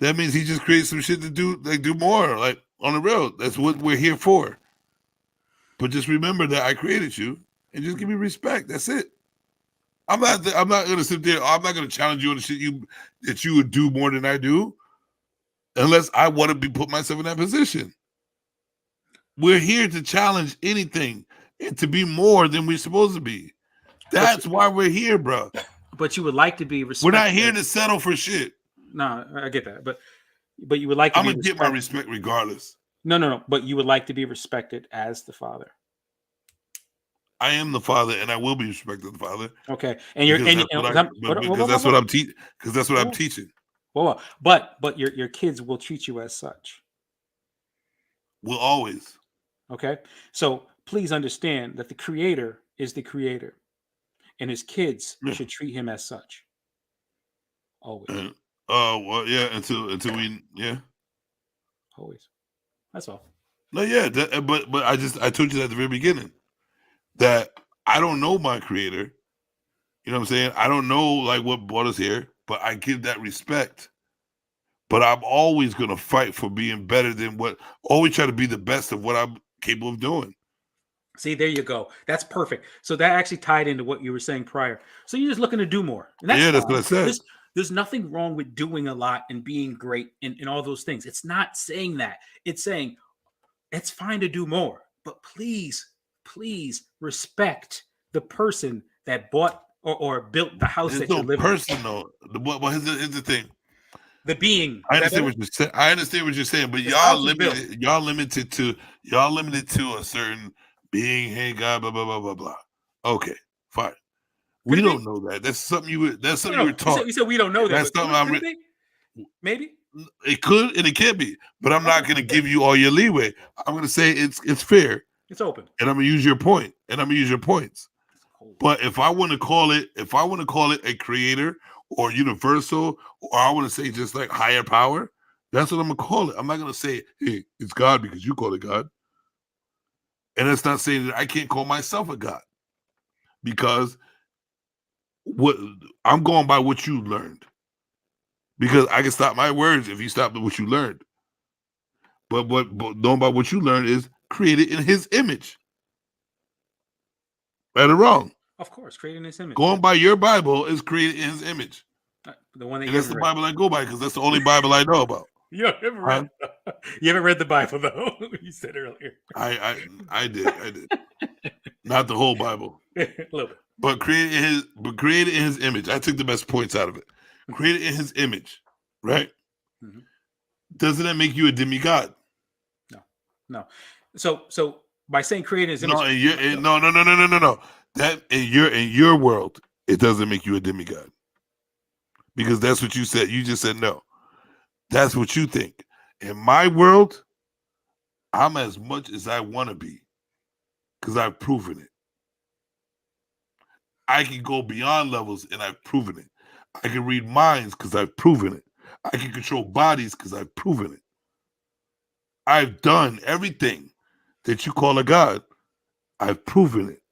A: That means he just creates some shit to do more, like on the road. That's what we're here for. But just remember that I created you, and just give me respect. That's it. I'm not gonna sit there. I'm not gonna challenge you on the shit that you would do more than I do, unless I want to put myself in that position. We're here to challenge anything and to be more than we're supposed to be. That's why we're here, bro.
G: But you would like to be respected.
A: We're not here to settle for shit.
G: No, I get that, but you would like to.
A: I'm gonna get my respect regardless.
G: No. But you would like to be respected as the father.
A: I am the father, and I will be respected the father.
G: Okay, and you're
A: because that's what I'm teaching. Because that's what I'm teaching.
G: Well, but your kids will treat you as such.
A: Will always.
G: Okay, so please understand that the creator is the creator, and his kids should treat him as such. Always.
A: Well, yeah. Until we, yeah.
G: Always. That's all.
A: No, yeah. But I told you that at the very beginning that I don't know my creator. You know what I'm saying? I don't know like what brought us here, but I give that respect. But I'm always gonna fight for being better than always try to be the best of what I'm capable of doing.
G: See, there you go. That's perfect. So that actually tied into what you were saying prior. So you're just looking to do more. And that's
A: what I said.
G: There's nothing wrong with doing a lot and being great and all those things. It's not saying that. It's saying it's fine to do more, but please respect the person that bought or built the house that you're living in.
A: Personal. Here's the thing.
G: The being.
A: I understand what you're saying. I understand what you're saying, but y'all limited to a certain being. Hey, God, blah blah blah blah blah. Okay, fine. We don't know that. That's something you were taught.
G: You said we don't know that.
A: That's something
G: maybe
A: it could and it can be, but I'm not going to give you all your leeway. I'm going to say it's fair.
G: It's open,
A: and I'm going to use your point, and I'm going to use your points. But if I want to call it a creator or universal, or I want to say just like higher power, that's what I'm going to call it. I'm not going to say, hey, it's God because you call it God. And it's not saying that I can't call myself a God, because I'm going by what you learned. Because I can stop my words if you stop what you learned. But knowing about what you learned is created in his image. Right or wrong?
G: Of course, created in His image.
A: Going by your Bible is created in His image.
G: The one that
A: And
G: you
A: that's the
G: haven't read.
A: Bible I go by because that's the only Bible I know about.
G: You haven't read. You haven't read the Bible though. You said earlier.
A: I did. Not the whole Bible.
G: A little bit.
A: But created in His image. I took the best points out of it. Created in His image, right?
G: Mm-hmm.
A: Doesn't that make you a demigod?
G: No. So by saying created in His image,
A: no. That in your world, it doesn't make you a demigod. Because that's what you said. You just said no. That's what you think. In my world, I'm as much as I want to be because I've proven it. I can go beyond levels and I've proven it. I can read minds because I've proven it. I can control bodies because I've proven it. I've done everything that you call a god. I've proven it.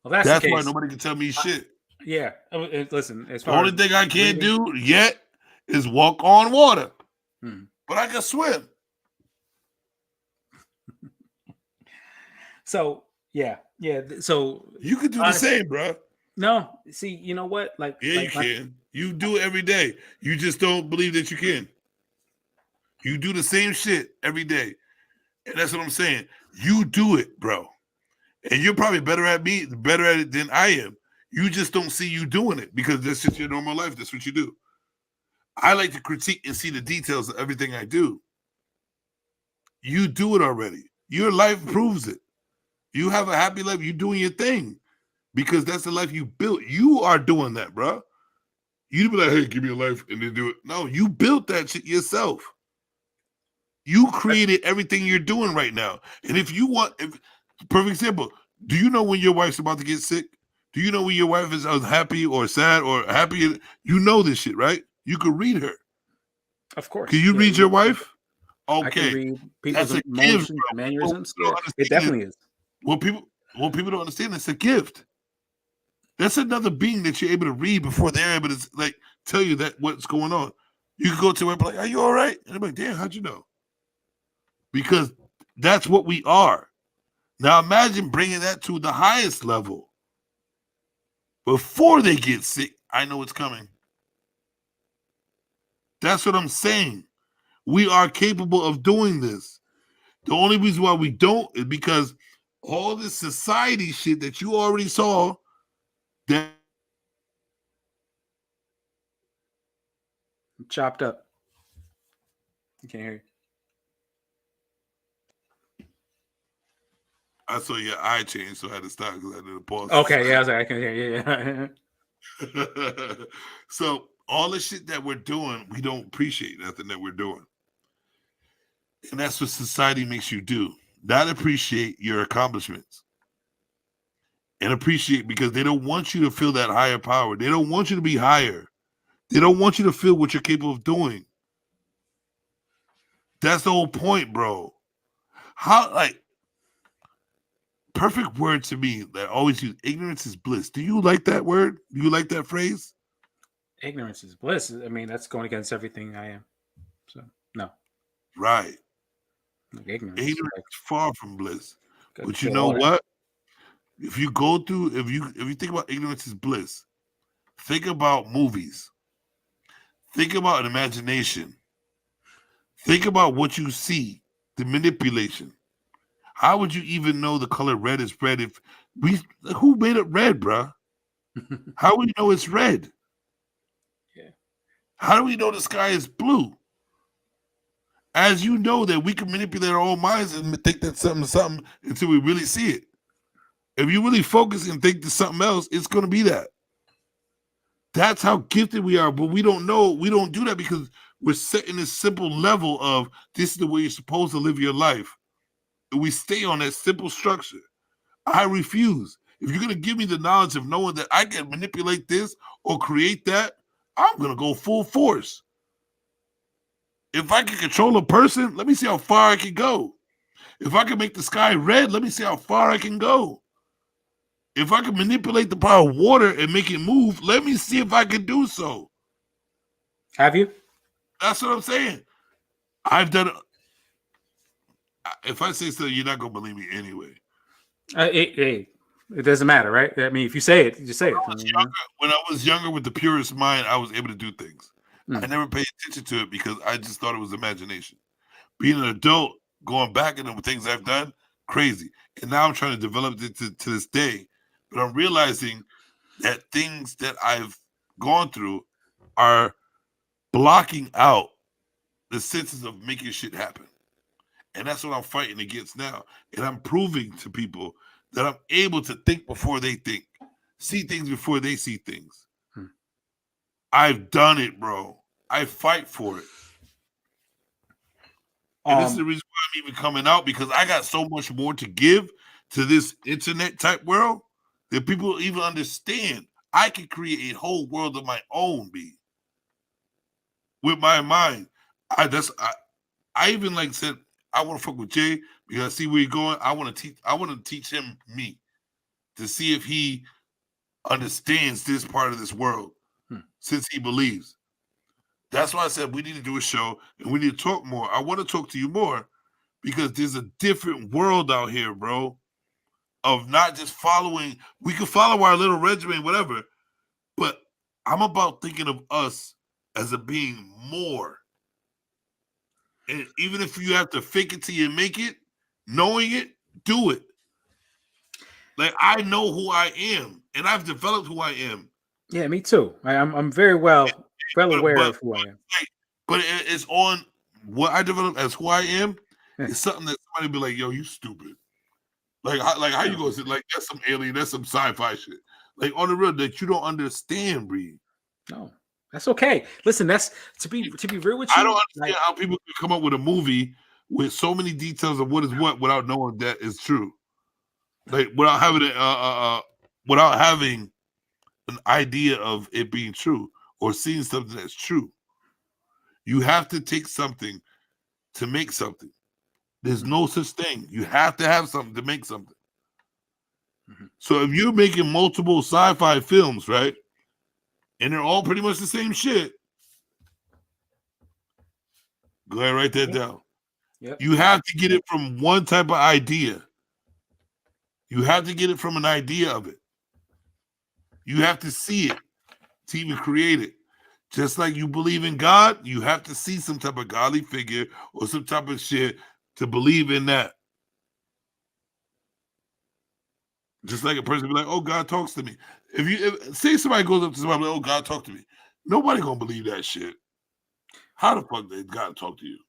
G: Well, that's the case.
A: Why nobody can tell me shit.
G: Yeah. Listen, as
A: The
G: far
A: only
G: as
A: thing I can't do yet is walk on water. But I can swim.
G: So yeah. So
A: you could do the same, bro.
G: No, see, you know what?
A: You can. You do it every day. You just don't believe that you can. You do the same shit every day, and that's what I'm saying. You do it, bro, and you're probably better at it than I am. You just don't see you doing it because that's just your normal life. That's what you do. I like to critique and see the details of everything I do. You do it already. Your life proves it. You have a happy life. You're doing your thing because that's the life you built. You are doing that, bro. You be like, hey, give me a life and then do it. No, you built that shit yourself. You created everything you're doing right now. And if you want, perfect example, do you know when your wife's about to get sick? Do you know when your wife is happy or sad or happy? You know this shit, right? You can read her.
G: Of course.
A: Can you read your wife? Okay.
G: I can read people's emotions, mannerisms. Yeah, it definitely is.
A: Well, people don't understand. It's a gift. That's another being that you're able to read before they're able to tell you that what's going on. You can go to her and be like, "Are you all right?" And I'm like, "Damn, how'd you know?" Because that's what we are. Now imagine bringing that to the highest level. Before they get sick, I know it's coming. That's what I'm saying. We are capable of doing this. The only reason why we don't is because all this society shit that you already saw that
G: chopped up. I can't hear you.
A: I saw your eye change, so I had to stop because I did a pause.
G: Okay, yeah, I was like, I can hear you.
A: Yeah. So all the shit that we're doing, we don't appreciate nothing that we're doing. And that's what society makes you do. Not appreciate your accomplishments. And appreciate because they don't want you to feel that higher power. They don't want you to be higher. They don't want you to feel what you're capable of doing. That's the whole point, bro. Perfect word to me that I always use, ignorance is bliss. Do you like that word? Do you like that phrase?
G: Ignorance is bliss. I mean, that's going against everything I am. So, no.
A: Right.
G: Ignorance
A: is far from bliss. But you know what? If you go through, if you think about ignorance is bliss, think about movies. Think about an imagination. Think about what you see, the manipulation. How would you even know the color red is red if who made it red, bruh? How do we know it's red?
G: Yeah.
A: How do we know the sky is blue? As you know that we can manipulate our own minds and think that something until we really see it. If you really focus and think to something else, it's going to be that. That's how gifted we are, but we don't know. We don't do that because we're set in this simple level of this is the way you're supposed to live your life. And we stay on that simple structure. I refuse. If you're going to give me the knowledge of knowing that I can manipulate this or create that, I'm going to go full force. If I can control a person, let me see how far I can go. If I can make the sky red, let me see how far I can go. If I can manipulate the power of water and make it move, let me see if I can do so.
G: Have you?
A: That's what I'm saying. I've done it. If I say so, you're not going to believe me anyway.
G: Hey, It doesn't matter, right? I mean, if you say it, you just say it.
A: When I was younger with the purest mind, I was able to do things.
G: Mm.
A: I never paid attention to it because I just thought it was imagination. Being an adult, going back into the things I've done, crazy. And now I'm trying to develop it to this day. But I'm realizing that things that I've gone through are blocking out the senses of making shit happen. And that's what I'm fighting against now. And I'm proving to people that I'm able to think before they think, see things before they see things. I've done it, bro. I fight for it. And this is the reason why I'm even coming out, because I got so much more to give to this internet type world that people even understand. I can create a whole world of my own, B. With my mind. I even like said, I want to fuck with Jay because I see where he's going. I want to teach him me to see if he understands this part of this world since he believes. That's why I said we need to do a show and we need to talk more. I want to talk to you more because there's a different world out here, bro, of not just following. We can follow our little regimen, whatever, but I'm about thinking of us as a being more. And even if you have to fake it till you make it, knowing it, do it. Like, I know who I am, and I've developed who I am.
G: Yeah, me too. I'm very well aware of who I am.
A: But it's on what I developed as who I am. It's something that somebody be like, "Yo, you stupid." Like how you gonna say like that's some alien, that's some sci-fi shit. Like on the real that you don't understand, Breed.
G: No, that's okay. Listen, that's to be real with you.
A: I don't understand how people can come up with a movie with so many details of what is what without knowing that is true. Like without having an idea of it being true or seeing something that's true. You have to take something to make something. There's no such thing. You have to have something to make something. So if you're making multiple sci-fi films, right, and they're all pretty much the same shit, go ahead and write that down.
G: Yep.
A: You have to get it from one type of idea. You have to get it from an idea of it. You have to see it to even create it. Just like you believe in God, you have to see some type of godly figure or some type of shit to believe in that. Just like a person be like, "Oh, God talks to me." If say somebody goes up to somebody like, "Oh, God talk to me," nobody gonna believe that shit. How the fuck did God talk to you?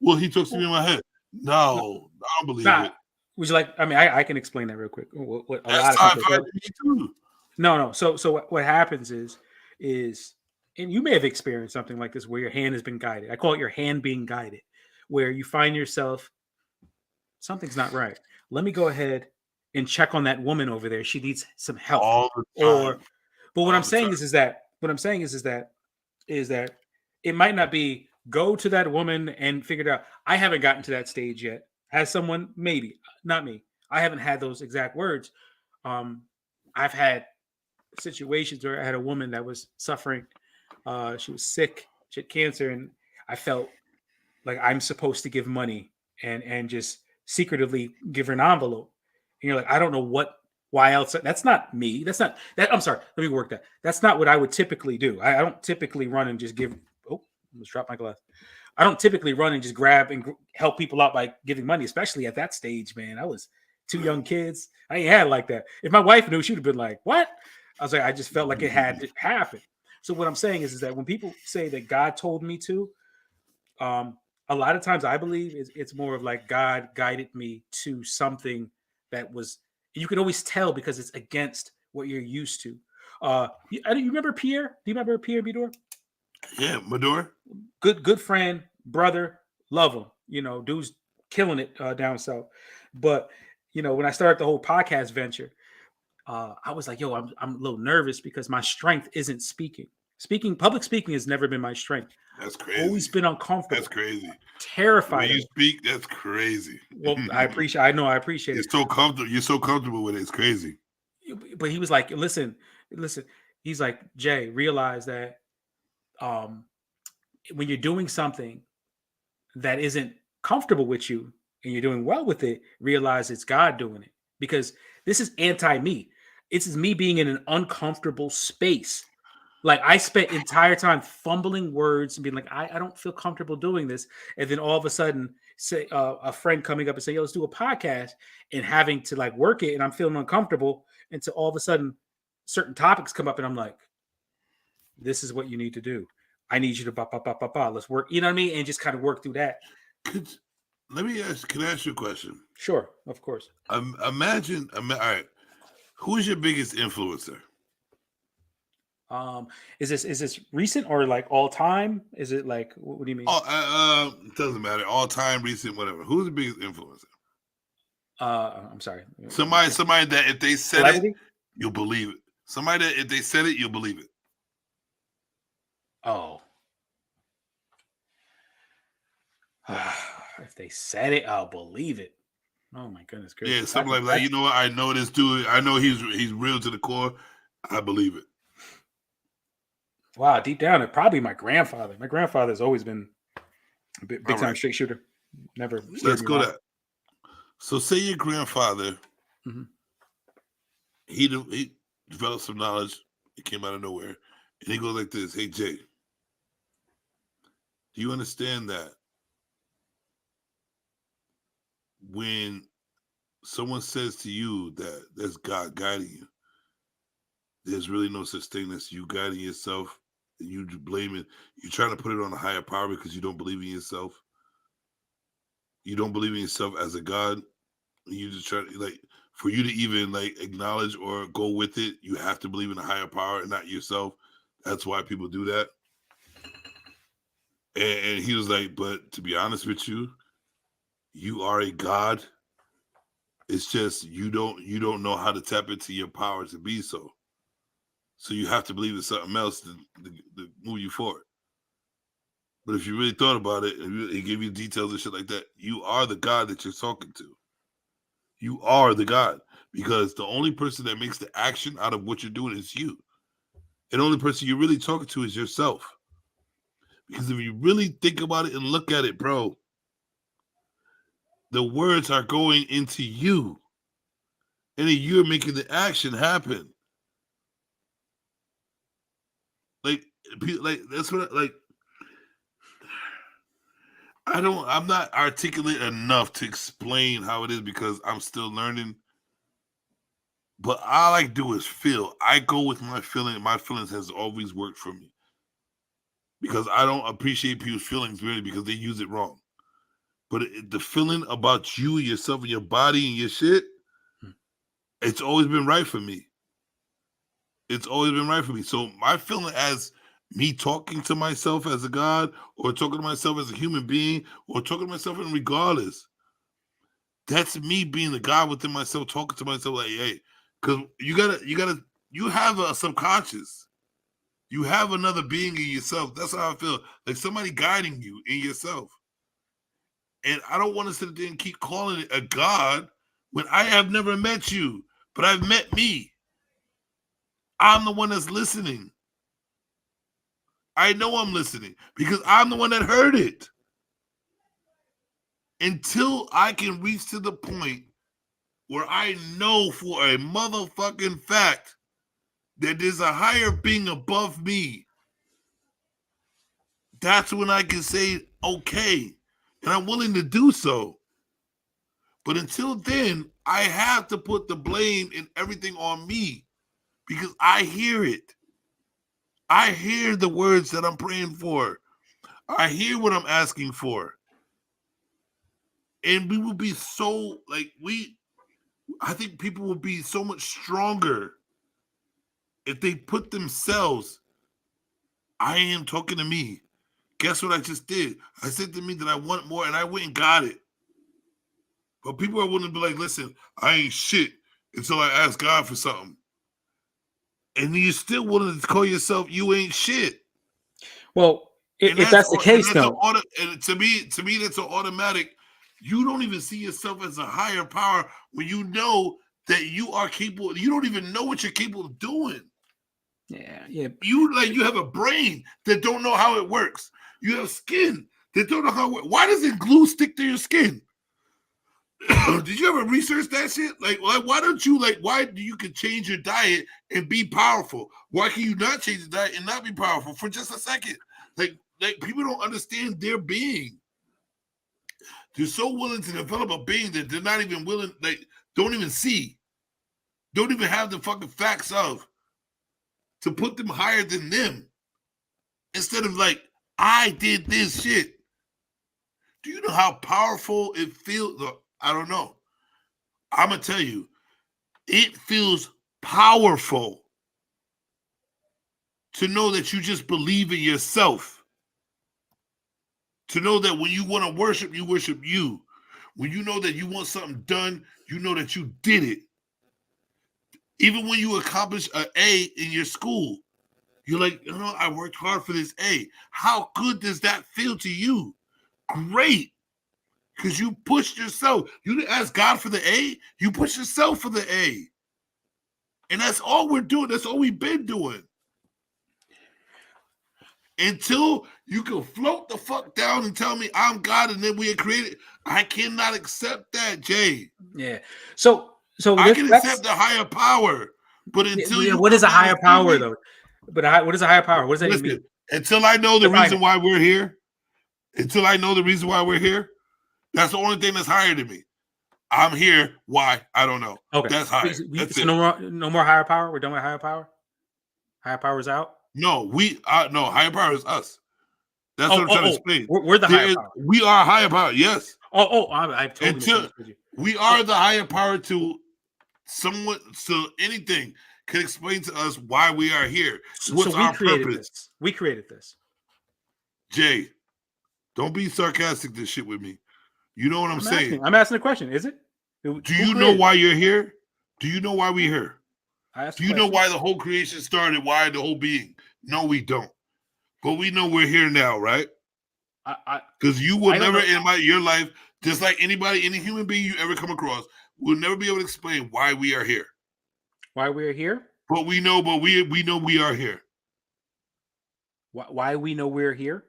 A: Well, he talks to me in my head. No, I don't believe it.
G: Would you like? I mean, I can explain that real quick. What a
A: That's
G: lot of people
A: sci-fi to me too.
G: No. So what happens is, and you may have experienced something like this where your hand has been guided. I call it your hand being guided, where you find yourself, something's not right. Let me go ahead and check on that woman over there. She needs some help.
A: All the time.
G: But what I'm saying is that it might not be go to that woman and figure it out. I haven't gotten to that stage yet. Has someone? Maybe, not me. I haven't had those exact words. I've had situations where I had a woman that was suffering. She was sick. She had cancer, and I felt like I'm supposed to give money and just secretively give her an envelope. And you're like, I don't know why else. That's not me. That's not that. I'm sorry. Let me work that. That's not what I would typically do. I don't typically run and just give. Oh, almost dropped my glass. I don't typically run and just grab and help people out by giving money, especially at that stage, man. I was 2 young kids. I ain't had like that. If my wife knew, she'd have been like, "What?" I was like, I just felt like it had to happen. So what I'm saying is that when people say that God told me to, a lot of times I believe it's more of like God guided me to something that was, you can always tell because it's against what you're used to. You remember Pierre? Do you remember Pierre Bidor?
A: Yeah, Mador.
G: Good friend, brother, love him. You know, dude's killing it down south. But you know, when I started the whole podcast venture, I was like, yo, I'm a little nervous because my strength isn't speaking. Public speaking has never been my strength.
A: That's crazy.
G: Always been uncomfortable.
A: That's crazy.
G: Terrified.
A: When you speak, that's crazy.
G: Well, I appreciate it.
A: You're so comfortable. You're so comfortable with it. It's crazy.
G: But he was like, listen. He's like, Jay, realize that when you're doing something that isn't comfortable with you and you're doing well with it, realize it's God doing it. because this is anti-me. This is me being in an uncomfortable space. Like I spent entire time fumbling words and being like, I don't feel comfortable doing this. And then all of a sudden, say a friend coming up and say, yo, let's do a podcast, and having to like work it, and I'm feeling uncomfortable. And so all of a sudden, certain topics come up, and I'm like, this is what you need to do. I need you to let's work. You know what I mean? And just kind of work through that.
A: Let me ask. Can I ask you a question?
G: Sure, of course.
A: Imagine. All right. Who is your biggest influencer?
G: Is this recent or like all time? Is it like what do you mean?
A: Oh, it doesn't matter. All time, recent, whatever. Who's the biggest influencer?
G: I'm sorry.
A: Somebody that if they said
G: Celebrity?
A: it, you'll believe it. Somebody that if they said it, you'll believe it.
G: Oh. If they said it, I'll believe it. Oh my goodness gracious.
A: Yeah, something like that. You know what? I know this dude. I know he's real to the core. I believe it.
G: Wow, deep down, it probably my grandfather. My grandfather's always been a big time straight shooter. Never.
A: Let's go that. So, say your grandfather, he developed some knowledge. It came out of nowhere, and he goes like this: "Hey Jay, do you understand that when someone says to you that there's God guiding you, there's really no such thing as you guiding yourself, and you blame it. You're trying to put it on a higher power because you don't believe in yourself. You don't believe in yourself as a God. You just try to, like, for you to even like acknowledge or go with it, you have to believe in a higher power and not yourself. That's why people do that." And he was like, "But to be honest with you, you are a God. It's just you don't know how to tap into your power to be so. So you have to believe in something else to move you forward. But if you really thought about it, and he gave you details and shit like that, you are the God that you're talking to. You are the God, because the only person that makes the action out of what you're doing is you. And the only person you're really talking to is yourself. Because if you really think about it and look at it, bro, the words are going into you. And then you're making the action happen. Like that's what I'm not articulate enough to explain how it is because I'm still learning. But all I do is feel. I go with my feeling. My feelings has always worked for me. Because I don't appreciate people's feelings really because they use it wrong. But the feeling about you, yourself, and your body and your shit, it's always been right for me. It's always been right for me. So my feeling as me talking to myself as a God, or talking to myself as a human being, or talking to myself in regardless, that's me being the God within myself, talking to myself like, hey, because you have a subconscious. You have another being in yourself. That's how I feel. Like somebody guiding you in yourself. And I don't want to sit there and keep calling it a God when I have never met you, but I've met me. I'm the one that's listening. I know I'm listening because I'm the one that heard it. Until I can reach to the point where I know for a motherfucking fact that there's a higher being above me, that's when I can say, okay, and I'm willing to do so. But until then, I have to put the blame and everything on me because I hear it. I hear the words that I'm praying for. I hear what I'm asking for. And we will be so, I think people will be so much stronger if they put themselves, I am talking to me. Guess what I just did? I said to me that I want more and I went and got it. But people are willing to be like, listen, I ain't shit until I ask God for something. And you're still willing to call yourself you ain't shit.
G: Well, if that's the case, though.
A: And to me, that's an automatic. You don't even see yourself as a higher power when you know that you are capable. You don't even know what you're capable of doing.
G: Yeah.
A: You have a brain that don't know how it works. You have skin that don't know how it works. Why doesn't glue stick to your skin? Did you ever research that shit? Like, why don't you why do you can change your diet and be powerful? Why can you not change the diet and not be powerful for just a second? Like people don't understand their being. They're so willing to develop a being that they're not even willing, don't even see, don't even have the fucking facts of, to put them higher than them. Instead of I did this shit. Do you know how powerful it feels? I don't know. I'm going to tell you, it feels powerful to know that you just believe in yourself. To know that when you want to worship, you worship you. When you know that you want something done, you know that you did it. Even when you accomplish an A in your school, you're like, I worked hard for this A. How good does that feel to you? Great. Because you pushed yourself. You didn't ask God for the A. You pushed yourself for the A. And that's all we're doing. That's all we've been doing. Until you can float the fuck down and tell me I'm God and then we are created. I cannot accept that, Jay.
G: Yeah. So
A: I can accept the higher power. But until
G: what is a higher power, though? But what is a higher power? What does that even mean?
A: Until I know the reason why we're here, that's the only thing that's higher than me. I'm here. Why? I don't know.
G: Okay.
A: That's higher. That's it.
G: No more higher power? We're done with higher power? Higher power is out?
A: No, higher power is us. That's what I'm trying to explain.
G: We're the higher power.
A: We are higher power, yes.
G: I totally misunderstood you.
A: We are the higher power to anything can explain to us why we are here. What's our purpose?
G: We created this.
A: Jay, don't be sarcastic this shit with me. You know what I'm saying?
G: I'm asking a question. Is it?
A: Do you know why you're here? Do you know why we're here? Do you know why the whole creation started? Why the whole being? No, we don't. But we know we're here now, right? Because you will never in your life, just like any human being you ever come across, will never be able to explain why we are here.
G: Why we are here?
A: But we know we are here.
G: Why we know we're here?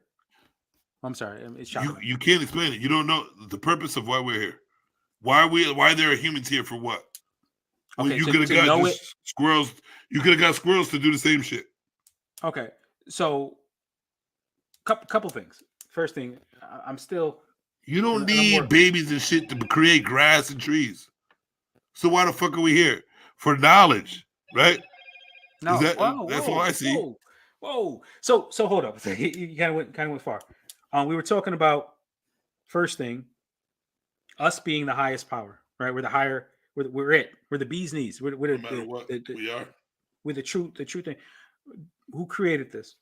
G: I'm sorry, it's shocking.
A: You can't explain it. You don't know the purpose of why we're here. Why there are humans here for what?
G: Okay,
A: you could have got squirrels. You could have got squirrels to do the same shit.
G: Okay, so couple things. First thing, I'm still.
A: You don't need babies and shit to create grass and trees. So why the fuck are we here? For knowledge, right?
G: No,
A: that's all I see.
G: Whoa. So hold up. You kind of went far. We were talking about first thing, us being the highest power, right? We're the higher. We're it. We're the bee's knees. We're
A: no matter what we are.
G: We're the truth thing. Who created this?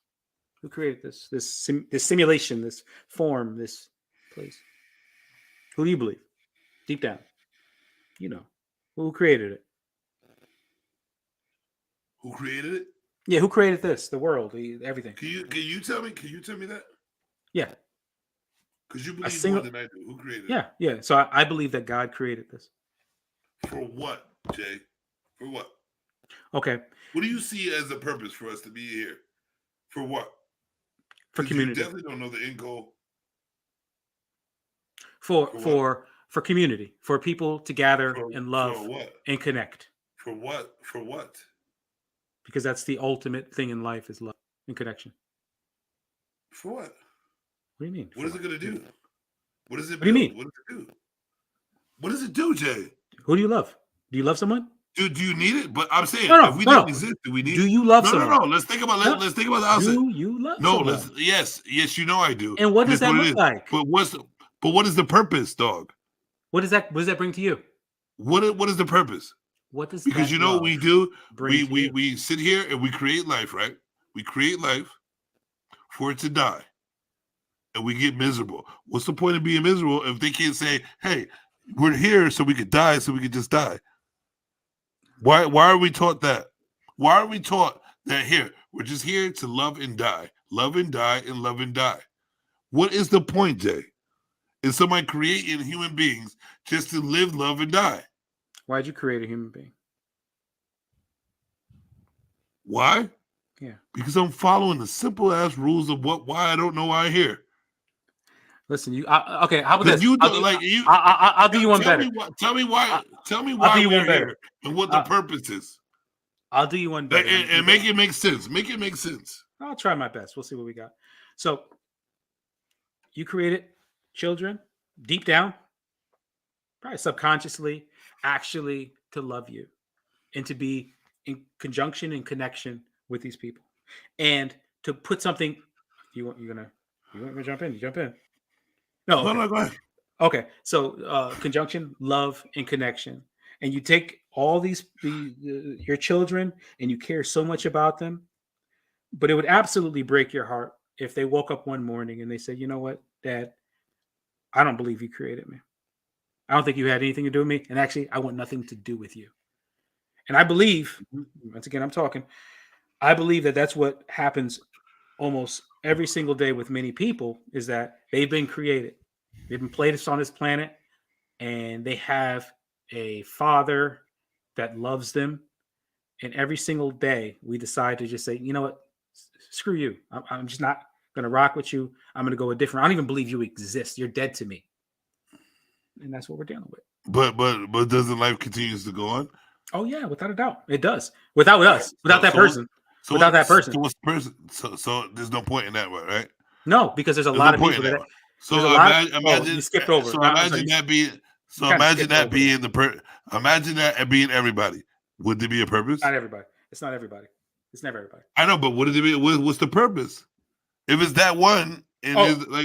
G: Who created this? This simulation, this form, this place. Who do you believe? Deep down, who created it?
A: Who created it?
G: Yeah, who created this? The world, everything.
A: Can you tell me? Can you tell me that?
G: Yeah.
A: Because you believe more than I do. Who created it?
G: Yeah. So I believe that God created this.
A: For what, Jay? For what?
G: Okay.
A: What do you see as the purpose for us to be here? For what?
G: For community.
A: You definitely don't know the end goal.
G: For community, for people to gather and love and connect.
A: For what? For what?
G: Because that's the ultimate thing in life is love and connection.
A: For what?
G: What do you mean?
A: What is it going to do? What does it
G: do you mean?
A: What does it do? What does it do, Jay?
G: Who do you love? Do you love someone?
A: Do you need it? But I'm saying,
G: if
A: we didn't exist, do we need it?
G: Do you love someone?
A: No. Let's think about let's think about the outside.
G: Do you love someone?
A: Yes, you know I do.
G: And what does that look like?
A: But what is the purpose, dog?
G: What does that bring to you?
A: What is the purpose?
G: What does
A: because you know what we do? We sit here and we create life, right? We create life for it to die. And we get miserable. What's the point of being miserable if they can't say, hey, we're here so we could die, so we could just die? Why are we taught that? Why are we taught that here? We're just here to love and die. Love and die and love and die. What is the point, Jay? Is somebody creating human beings just to live, love, and die?
G: Why'd you create a human being?
A: Why?
G: Yeah.
A: Because I'm following the simple ass rules of why I don't know why I'm here.
G: Listen, you okay? How about
A: Because
G: this?
A: you
G: I'll
A: do
G: do,
A: like you.
G: I'll do you one
A: tell
G: better.
A: Me why, tell me why. Tell me
G: I'll
A: why
G: do you
A: we're
G: one better.
A: here and what the purpose is.
G: I'll do you one better.
A: And make it make sense. Make it make sense.
G: I'll try my best. We'll see what we got. So, you created children deep down, probably subconsciously, actually to love you and to be in conjunction and connection with these people, and to put something. You want to jump in? You jump in. No, okay.
A: No, go ahead.
G: Okay, so conjunction, love, and connection, and you take all your children, and you care so much about them, but it would absolutely break your heart if they woke up one morning and they said, "You know what, Dad? I don't believe you created me. I don't think you had anything to do with me, and actually, I want nothing to do with you." And I believe, once again, I'm talking. I believe that that's what happens almost every single day with many people, is that they've been created. They've been placed on this planet, and they have a father that loves them. And every single day, we decide to just say, "You know what? Screw you. I'm just not going to rock with you. I'm going to go a different. I don't even believe you exist. You're dead to me." And that's what we're dealing with.
A: But doesn't life continues to go on?
G: Oh yeah, without a doubt, it does. Without us, without that person.
A: So
G: without that person.
A: So what's the person? So there's no point in that, right?
G: No, because there's a lot of people that.
A: So imagine
G: you skipped over.
A: So imagine that being. So imagine that being Imagine that being everybody. Would there be a purpose?
G: Not everybody. It's not everybody. It's never everybody.
A: I know, but what did it be? What's the purpose? If it's that one, and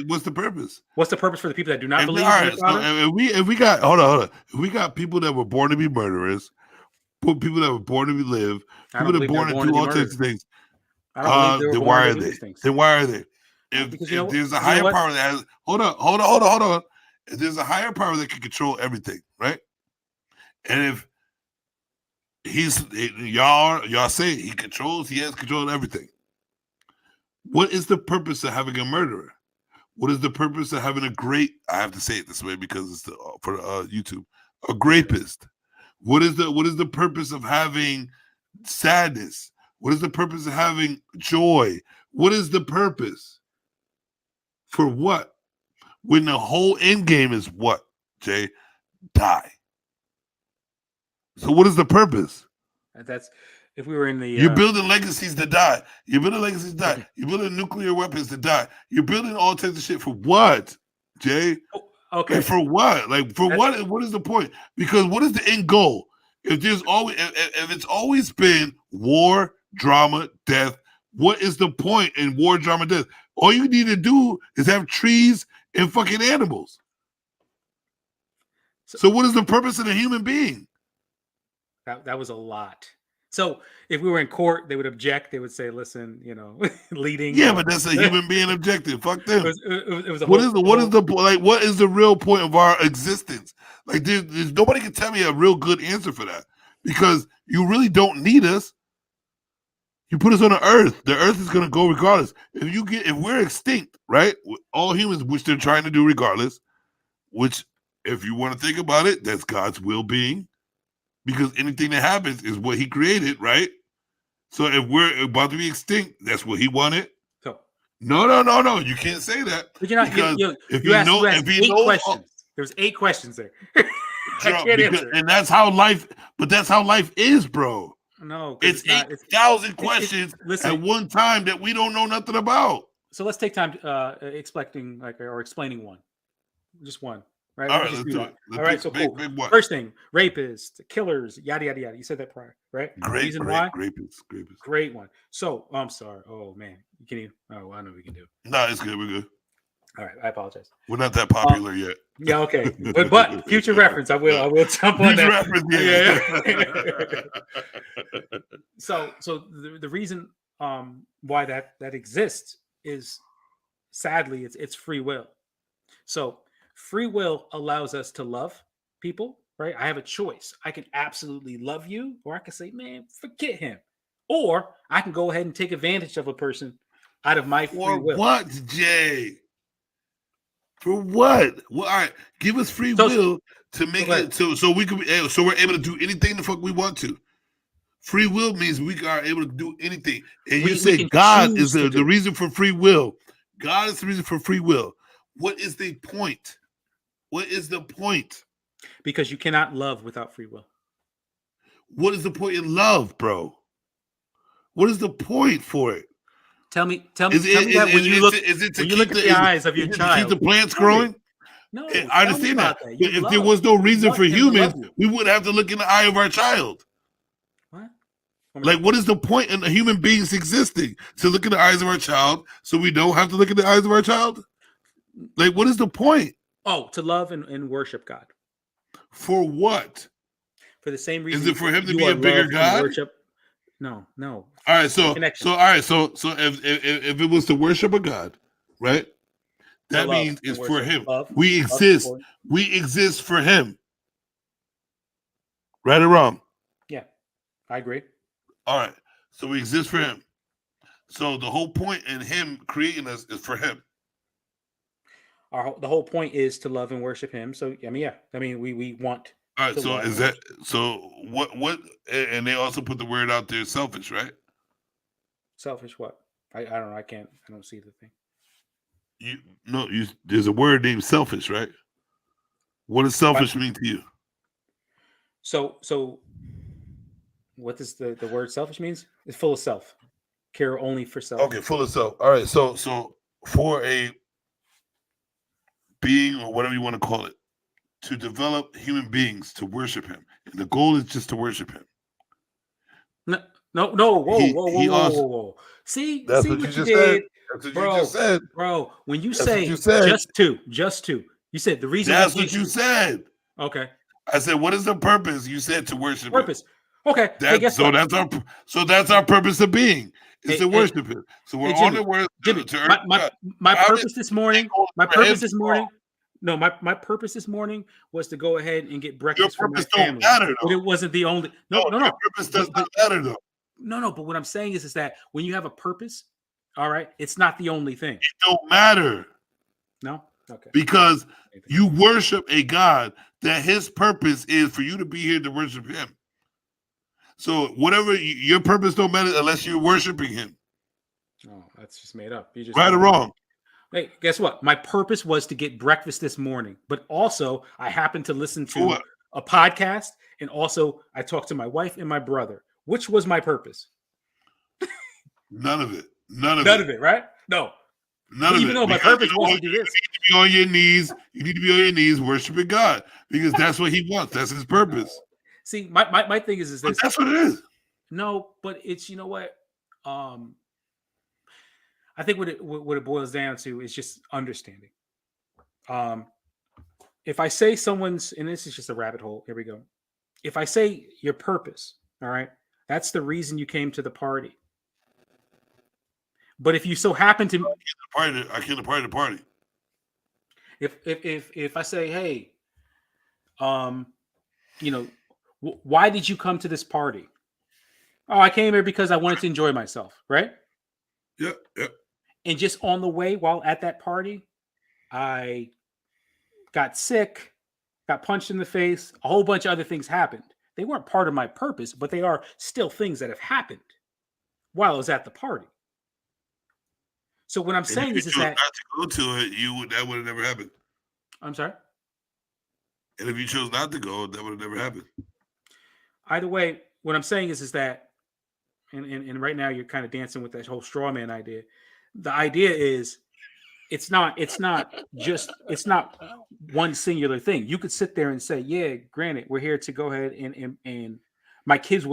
A: what's the purpose?
G: What's the purpose for the people that do not believe?
A: If we got hold on. If we got people that were born to be murderers, people that were born to live, people that were born to do all types of things. Then why are they? Then why are they? If there's a higher power that has hold on. If there's a higher power that can control everything, right? And if y'all say he has control of everything. What is the purpose of having a murderer? What is the purpose of having I have to say it this way because it's for YouTube, a grapist? What is the purpose of having sadness? What is the purpose of having joy? What is the purpose? For what? When the whole end game is what, Jay? Die. So what is the purpose?
G: That's if we were in the
A: you're building legacies to die. You're building legacies to die. You're building nuclear weapons to die. You're building all types of shit for what, Jay?
G: Okay.
A: Like for what? Like for what? What is the point? Because what is the end goal? If it's always been war, drama, death, what is the point in war, drama, death? All you need to do is have trees and fucking animals. So what is the purpose of the human being?
G: That was a lot. So if we were in court, they would object. They would say, "Listen, leading."
A: Yeah, but that's a human being objective. Fuck them.
G: It was
A: what is the real point of our existence? Like, there's nobody can tell me a real good answer for that because you really don't need us. You put us on the earth. The earth is going to go regardless. If we're extinct, right? All humans, which they're trying to do regardless. Which, if you want to think about it, that's God's will being. Because anything that happens is what he created, right? So if we're about to be extinct, that's what he wanted.
G: So
A: no. You can't say that.
G: But you're not. You asked 8 questions. There's 8 questions there. I can't answer.
A: And that's how life. But that's how life is, bro.
G: No,
A: it's 8,000 questions at one time that we don't know nothing about.
G: So let's take time explaining one, just one. Right.
A: All right. Let's do it.
G: All right. So cool. First thing, rapists, killers, yada yada yada. You said that prior, right? Reason why?
A: Rapists.
G: Great one. So I'm sorry. Oh man, you can even. Oh, I know we can do.
A: No, it's good. We're good.
G: All right. I apologize.
A: We're not that popular yet.
G: Yeah. Okay. But future reference, I will jump on that. Future reference. Yeah. So the reason why that exists is sadly it's free will. So. Free will allows us to love people, right? I have a choice. I can absolutely love you, or I can say, man, forget him. Or I can go ahead and take advantage of a person out of my free will.
A: For what, Jay? For what? Well, all right, give us free will to make it so we can so we're able to do anything the fuck we want to. Free will means we are able to do anything. And you say God is the reason for free will. God is the reason for free will. What is the point? What is the point?
G: Because you cannot love without free will.
A: What is the point in love, bro? What is the point for it?
G: Tell me that when you look at the eyes of your child,
A: to keep the plants growing.
G: No,
A: I understand that.
G: But
A: if there was no reason for humans, we wouldn't have to look in the eye of our child.
G: What?
A: Like, what is the point in human beings existing? To look in the eyes of our child so we don't have to look in the eyes of our child? Like, what is the point?
G: Oh, to love and worship God.
A: For what?
G: For the same reason.
A: Is it for him to be a bigger God?
G: Worship? No.
A: All right, so if it was to worship a God, right? That means it's for him. We exist for him. Right or wrong?
G: Yeah, I agree.
A: All right. So we exist for him. So the whole point in him creating us is for him.
G: The whole point is to love and worship him. So we want.
A: All right. So is that so? What? And they also put the word out there, selfish, right?
G: Selfish what? I don't know. I don't see the thing.
A: There's a word named selfish, right? What does selfish mean to you?
G: So what does the word selfish means? It's full of self. Care only for self.
A: Okay, full of self. All right. So for a being, or whatever you want to call it, to develop human beings to worship him. And the goal is just to worship him.
G: No. Whoa. See what you just did.
A: That's what you just said.
G: Bro, when you say just to, you said the reason.
A: That's what you said.
G: Okay.
A: I said, what is the purpose? You said to worship
G: purpose.
A: him.
G: Okay.
A: That's our purpose of being. Is to worship him. So we're on the word.
G: My purpose this morning. My purpose this morning was to go ahead and get breakfast for my family.
A: Matter,
G: but it wasn't the only. No.
A: Your purpose does not matter, though.
G: No. But what I'm saying is that when you have a purpose, all right, it's not the only thing.
A: It don't matter.
G: No. Okay.
A: Because you worship a God that his purpose is for you to be here to worship him. So whatever your purpose don't matter unless you're worshiping him.
G: Oh, that's just made up. You just
A: right or wrong.
G: Hey, guess what? My purpose was to get breakfast this morning, but also I happened to listen to a podcast, and also I talked to my wife and my brother. Which was my purpose?
A: None of it.
G: None of it, right? No.
A: None of it.
G: Even though my purpose was to do this.
A: You need to be on your knees. You need to be on your knees worshiping God because that's what he wants. That's his purpose.
G: See, my thing is this.
A: That's what it is.
G: No, but it's, you know what? I think what it boils down to is just understanding. If I say someone's, and this is just a rabbit hole, here we go. If I say your purpose, all right, that's the reason you came to the party. But if you so happen to,
A: I came to the party.
G: If I say, hey, why did you come to this party? Oh, I came here because I wanted to enjoy myself, right?
A: Yeah.
G: And just on the way while at that party, I got sick, got punched in the face, a whole bunch of other things happened. They weren't part of my purpose, but they are still things that have happened while I was at the party. So what I'm saying is that
A: not to go to it, that would have never happened.
G: I'm sorry?
A: And if you chose not to go, that would have never happened.
G: Either way, what I'm saying is that, and right now you're kind of dancing with that whole straw man idea. The idea is it's not one singular thing. You could sit there and say, yeah, granted, we're here to go ahead and my kids,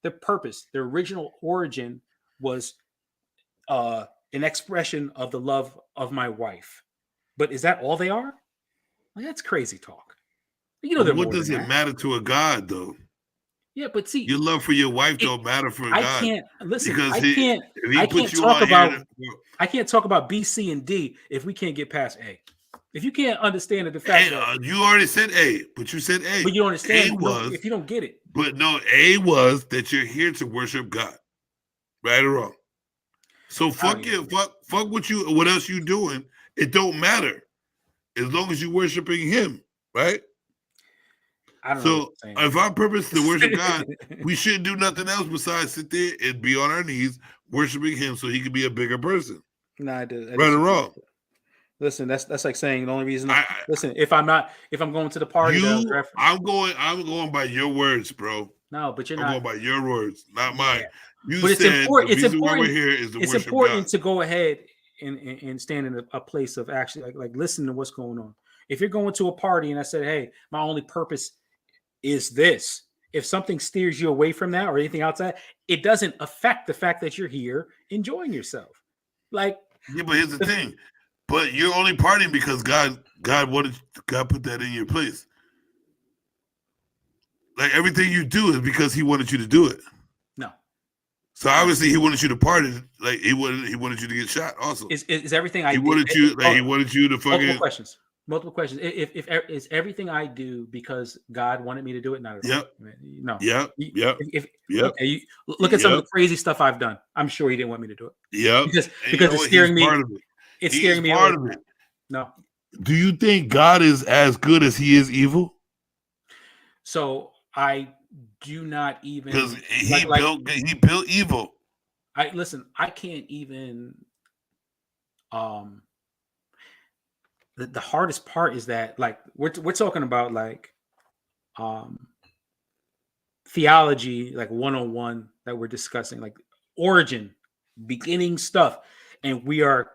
G: their purpose, their original origin was an expression of the love of my wife. But is that all they are? Well, that's crazy talk.
A: What does it matter to a God, though?
G: Yeah, but see,
A: your love for your wife don't matter for God.
G: I can't listen.
A: Because
G: I can't talk about B, C, and D if we can't get past A. If you can't understand the fact that
A: you already said A, but you said A.
G: But you don't understand if you don't get it.
A: But no, A was that you're here to worship God, right or wrong. So fuck what else you doing. It don't matter as long as you're worshiping Him, right? So if our purpose is to worship God, we shouldn't do nothing else besides sit there and be on our knees worshiping Him so He can be a bigger person.
G: No, I do.
A: Right or wrong?
G: Listen, that's like saying the only reason. Listen, if I'm going to the party,
A: I'm going by your words, bro.
G: No, but you're
A: I'm
G: not
A: going by your words, not mine. You
G: but
A: said the reason
G: why
A: we're here is to
G: it's
A: worship
G: important
A: God.
G: to go ahead and stand in a place of actually like listen to what's going on. If you're going to a party and I said, hey, my only purpose is this. If something steers you away from that or anything outside, it doesn't affect the fact that you're here enjoying yourself. Like,
A: yeah, but here's the thing. But you're only partying because God put that in your place. Like everything you do is because He wanted you to do it.
G: No.
A: So obviously He wanted you to party. Like He wanted you to get shot. Also,
G: is everything I
A: He wanted you to fucking
G: multiple questions. If is everything I do because God wanted me to do it? Not at all. No.
A: Yep.
G: Okay, look at some of the crazy stuff I've done. I'm sure He didn't want me to do it.
A: Yep.
G: Because it's scaring me. It's scaring me.
A: Part of it.
G: No.
A: Do you think God is as good as He is evil?
G: So I do not even
A: because He built evil.
G: I can't even. The hardest part is that like we're talking about like theology like 101 that we're discussing, like origin, beginning stuff, and we are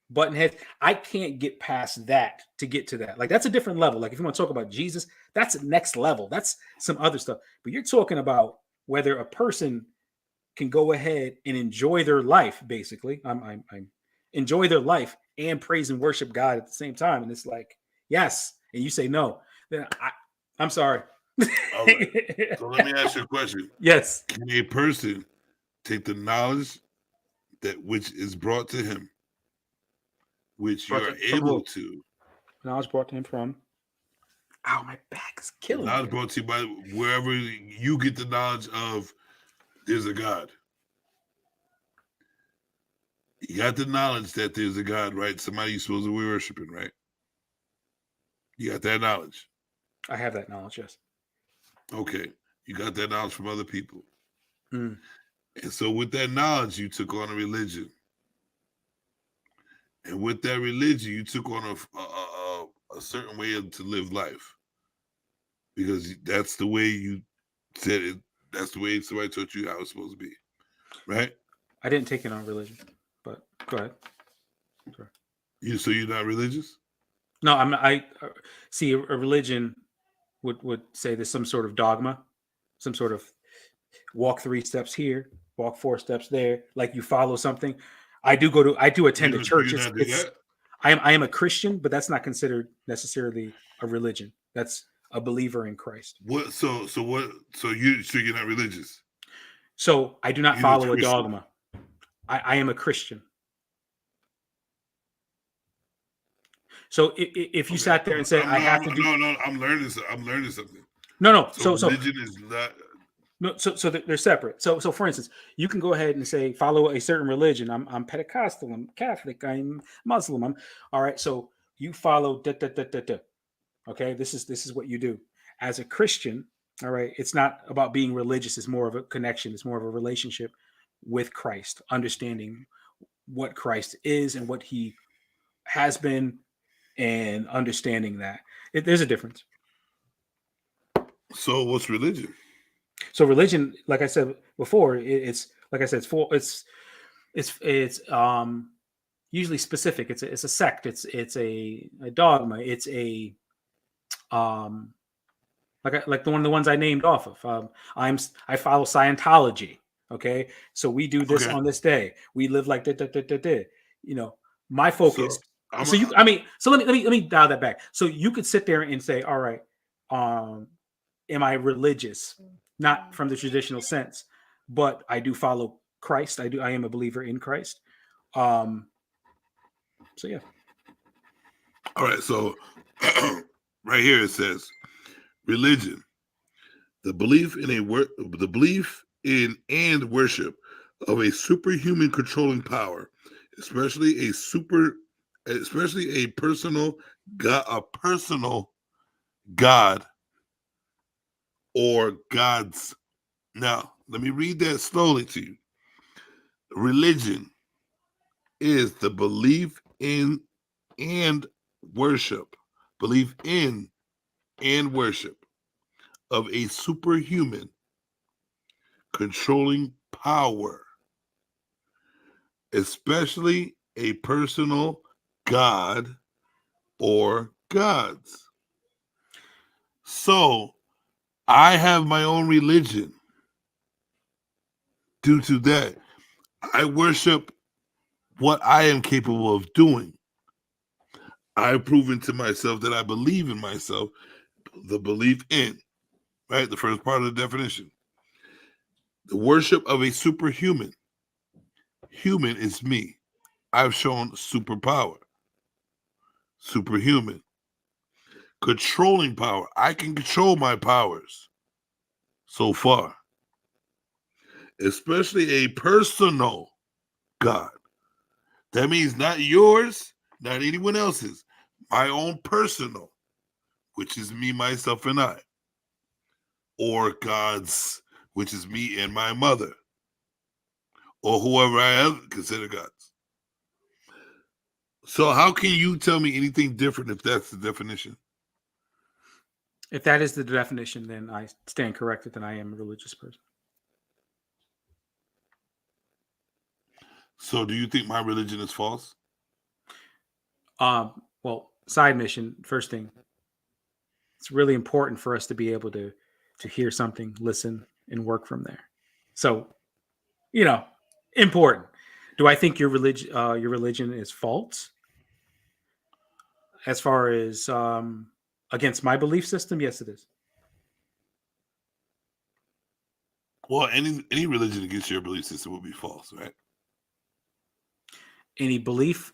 G: button heads. I can't get past that to get to that. Like that's a different level. Like if you want to talk about Jesus, that's next level. That's some other stuff. But you're talking about whether a person can go ahead and enjoy their life, basically. I'm enjoy their life and praise and worship God at the same time. And it's like, yes. And you say no. Then I'm sorry.
A: All right. So let me ask you a question.
G: Yes.
A: Can a person take the knowledge that which is brought to him, which you are able to?
G: Knowledge brought to him from. Ow, my back is killing me.
A: Knowledge brought to you by wherever you get the knowledge of there's a God. You got the knowledge that there's a God, right? Somebody you're supposed to be worshiping, right? You got that knowledge.
G: I have that knowledge, yes.
A: Okay. You got that knowledge from other people.
G: Mm.
A: And so with that knowledge, you took on a religion. And with that religion, you took on a certain way to live life. Because that's the way you said it. That's the way somebody taught you how it's supposed to be. Right?
G: I didn't take it on religion, but go ahead. Sorry.
A: So you're not religious?
G: No, I see a religion would say there's some sort of dogma, some sort of walk 3 steps here, walk 4 steps there, like you follow something. I do attend a church. I am a Christian, but that's not considered necessarily a religion. That's a believer in Christ.
A: What? So you're not religious?
G: So I do not follow a dogma. I am a Christian. So if you sat there and said, "I have to do,"
A: no, I'm learning something.
G: No. So
A: religion is not.
G: No, so they're separate. So for instance, you can go ahead and say follow a certain religion. I'm Pentecostal. I'm Catholic. I'm Muslim. I'm all right. So you follow da. Okay, this is what you do as a Christian. All right, it's not about being religious. It's more of a connection. It's more of a relationship with Christ, understanding what Christ is and what He has been, and understanding that there's a difference.
A: So what's religion?
G: So religion, like I said before, it's usually specific. It's a sect. It's a dogma. It's a like the ones I named off of. I follow Scientology. Okay, so we do this on this day. We live like that. You know, my focus. So let me dial that back. So you could sit there and say, all right, am I religious? Not from the traditional sense, but I do follow Christ. I am a believer in Christ. So yeah.
A: All right. So right here it says, religion, the belief in and worship of a superhuman controlling power, especially a personal God or gods. Now, let me read that slowly to you. Religion is the belief in and worship, belief in and worship of a superhuman controlling power, especially a personal God or gods. So I have my own religion. Due to that, I worship what I am capable of doing. I've proven to myself that I believe in myself, the belief in, right? The first part of the definition. The worship of a superhuman. Human is me. I've shown superpower. Superhuman. Controlling power. I can control my powers so far. Especially a personal God. That means not yours, not anyone else's. My own personal, which is me, myself, and I. Or God's, which is me and my mother. Or whoever I have consider gods. So how can you tell me anything different if that's the definition?
G: If that is the definition, then I stand corrected. Then I am a religious person.
A: So do you think my religion is false?
G: Well, side mission. First thing, it's really important for us to be able to hear something, listen, and work from there. So, important. Do I think your religion is false? As far as against my belief system, yes, it is.
A: Well, any religion against your belief system would be false, right?
G: Any belief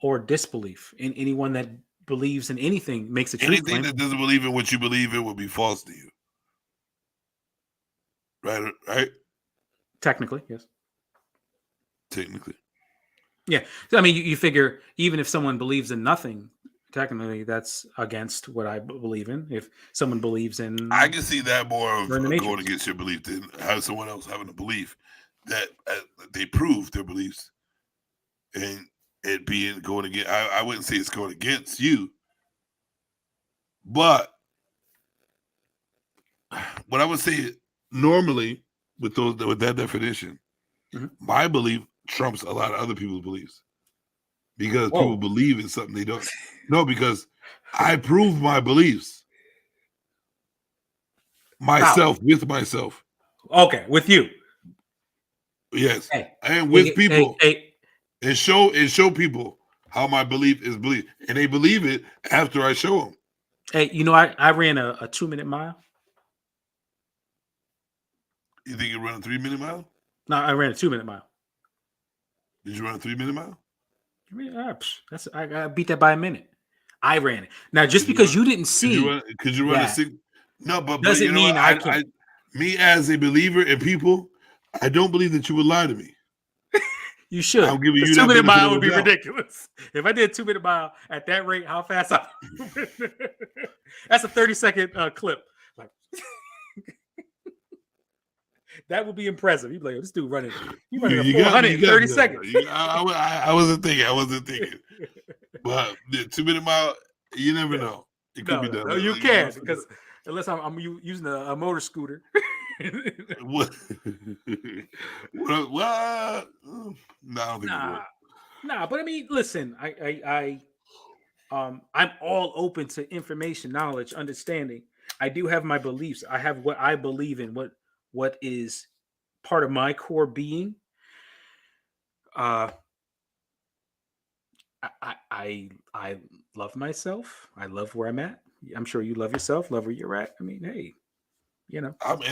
G: or disbelief in anyone that believes in anything makes a truth
A: Anything
G: claim.
A: that doesn't believe in what you believe in would be false to you. Right?
G: Technically, yes.
A: Technically.
G: Yeah. So, I mean, you figure even if someone believes in nothing, technically that's against what I believe in. If someone believes in...
A: I can see that more of
G: We're in the
A: going
G: Matrix.
A: against your belief than have someone else having a belief that they prove their beliefs and it being going against. I wouldn't say it's going against you, but what I would say normally with that definition,
G: Mhm.
A: my belief trumps a lot of other people's beliefs because
G: Whoa.
A: people believe in something they don't. No, because I prove my beliefs myself with myself.
G: Okay, with you.
A: Yes,
G: Hey,
A: and with people,
G: hey.
A: and show people how my belief is believed, and they believe it after I show them.
G: Hey, I ran a 2-minute mile.
A: You think you run a 3-minute mile?
G: No, I ran a 2-minute mile.
A: Did you run a 3-minute mile?
G: I mean, I beat that by a minute. I ran it. Now, just because you didn't see,
A: could you run a
G: that
A: 6? No, but
G: doesn't
A: you know
G: mean
A: what?
G: I can't.
A: Me as a believer in people, I don't believe that you would lie to me.
G: You should.
A: I'm giving you
G: A
A: that
G: 2-minute
A: benefit
G: mile
A: of
G: would
A: the
G: be
A: doubt.
G: ridiculous. If I did a 2-minute mile at that rate, how fast I that's a 30-second clip. Like that would be impressive. You'd be like, this dude running. You running a 400 in 30 seconds.
A: I wasn't thinking. But the 2-minute mile, you never know. It could be done.
G: No, you can because unless I'm using a motor scooter.
A: What? What? No, I don't think it would.
G: Nah, but I mean, listen, I'm all open to information, knowledge, understanding. I do have my beliefs. I have what I believe in, what is part of my core being. I love myself. I love where I'm at. I'm sure you love yourself, love where you're at. I mean, hey,
A: I'm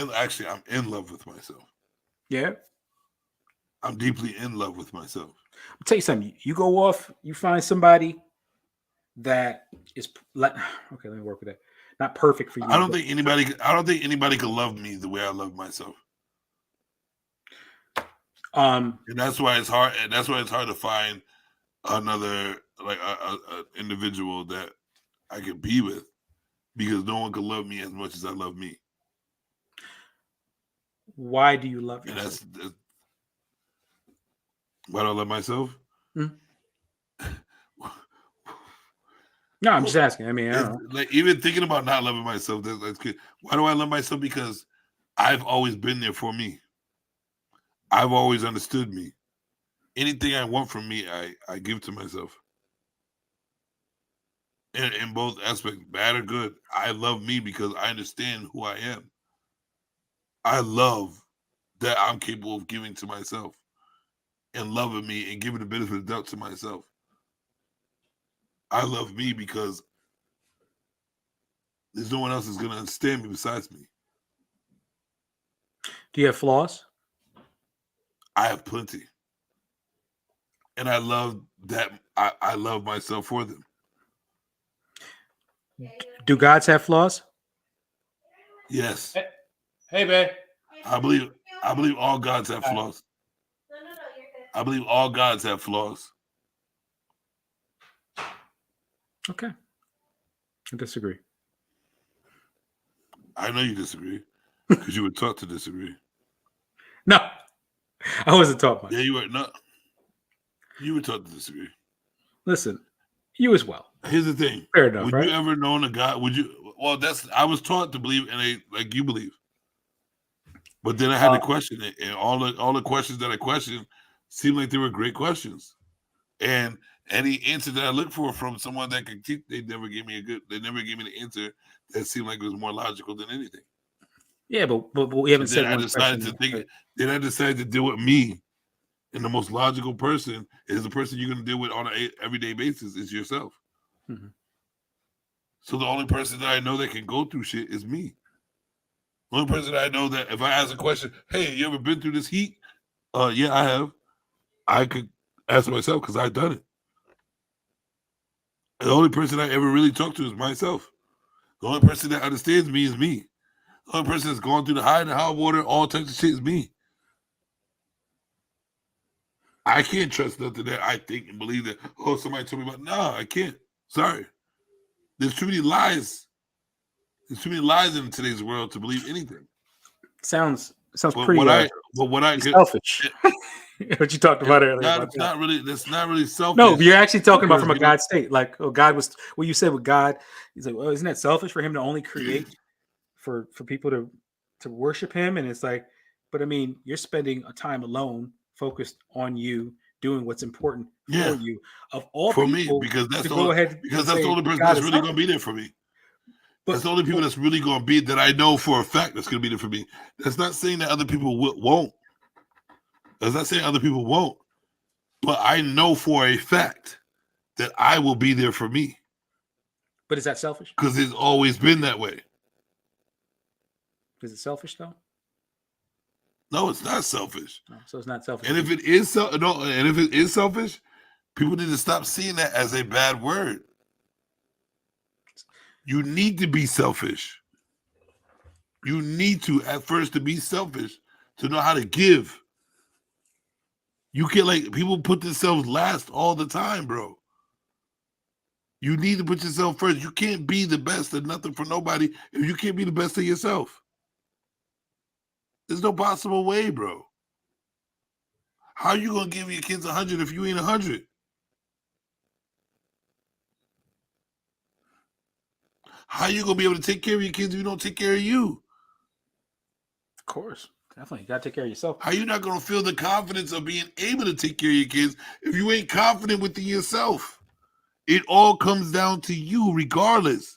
A: in love with myself.
G: Yeah.
A: I'm deeply in love with myself.
G: I'll tell you something. You go off, you find somebody that is okay, let me work with that. Not perfect for you.
A: I don't think anybody can love me the way I love myself. And that's why it's hard. And that's why it's hard to find another like a individual that I can be with, because no one can love me as much as I love me.
G: Why do you love yourself?
A: And that's why do I love myself?
G: No, I'm just asking. I mean, I don't know.
A: Like even thinking about not loving myself, that's good. Why do I love myself? Because I've always been there for me. I've always understood me. Anything I want from me, I give to myself. In both aspects, bad or good, I love me because I understand who I am. I love that I'm capable of giving to myself and loving me and giving the benefit of the doubt to myself. I love me because there's no one else that's going to understand me besides me.
G: Do you have flaws?
A: I have plenty. And I love that. I love myself for them.
G: Do gods have flaws?
A: Yes.
G: Hey, babe.
A: I believe all gods have flaws. I believe all gods have flaws.
G: Okay. I disagree.
A: I know you disagree because you were taught to disagree.
G: No, I wasn't taught much.
A: Yeah, you were not. You were taught to disagree.
G: Listen, you as well.
A: Here's the thing.
G: Fair enough,
A: would
G: right?
A: you ever known a God? Would you? Well, I was taught to believe in a like you believe. But then I had to question it, and all the questions that I questioned seemed like they were great questions. And any answer that I looked for from someone that could teach, they never gave me the answer that seemed like it was more logical than anything.
G: Yeah, but we haven't said
A: I decided to think. Then I decided to deal with me, and the most logical person is the person you're going to deal with on an everyday basis is yourself.
G: Mm-hmm.
A: So the only person that I know that can go through shit is me. The only person I know that if I ask a question, hey, you ever been through this heat? Yeah, I have. I could ask myself because I've done it. And the only person I ever really talk to is myself. The only person that understands me is me. The only person that's gone through the high and the high water, all types of shit is me. I can't trust nothing that I think and believe that, oh, somebody told me about. No, I can't. Sorry. There's too many lies. There's too many lies in today's world to believe anything.
G: Sounds
A: But
G: pretty selfish. What you talked about earlier.
A: That's not really selfish.
G: No, you're actually talking about from a God state. Like, oh, God was what you said with God. He's like, well, isn't that selfish for him to only create for people to worship him? And it's like, but I mean, you're spending a time alone, focused on you, doing what's important for you. Of all
A: for
G: people,
A: me, because that's
G: the only
A: person that's really going to be there for me. That's the only people that's really going to be that I know for a fact that's going to be there for me. That's not saying that other people won't. That's not saying other people won't. But I know for a fact that I will be there for me.
G: But is that selfish?
A: Because it's always been that way.
G: Is it selfish though?
A: No, it's not selfish.
G: No, so it's not selfish.
A: And if it is selfish, people need to stop seeing that as a bad word. You need to be selfish. You need to, at first, to be selfish, to know how to give. You can't, people put themselves last all the time, bro. You need to put yourself first. You can't be the best of nothing for nobody if you can't be the best of yourself. There's no possible way, bro. How are you going to give your kids 100 if you ain't 100? How are you going to be able to take care of your kids if you don't take care of you?
G: Of course. Definitely. You got to take care of yourself.
A: How are you not going to feel the confidence of being able to take care of your kids if you ain't confident within yourself? It all comes down to you regardless.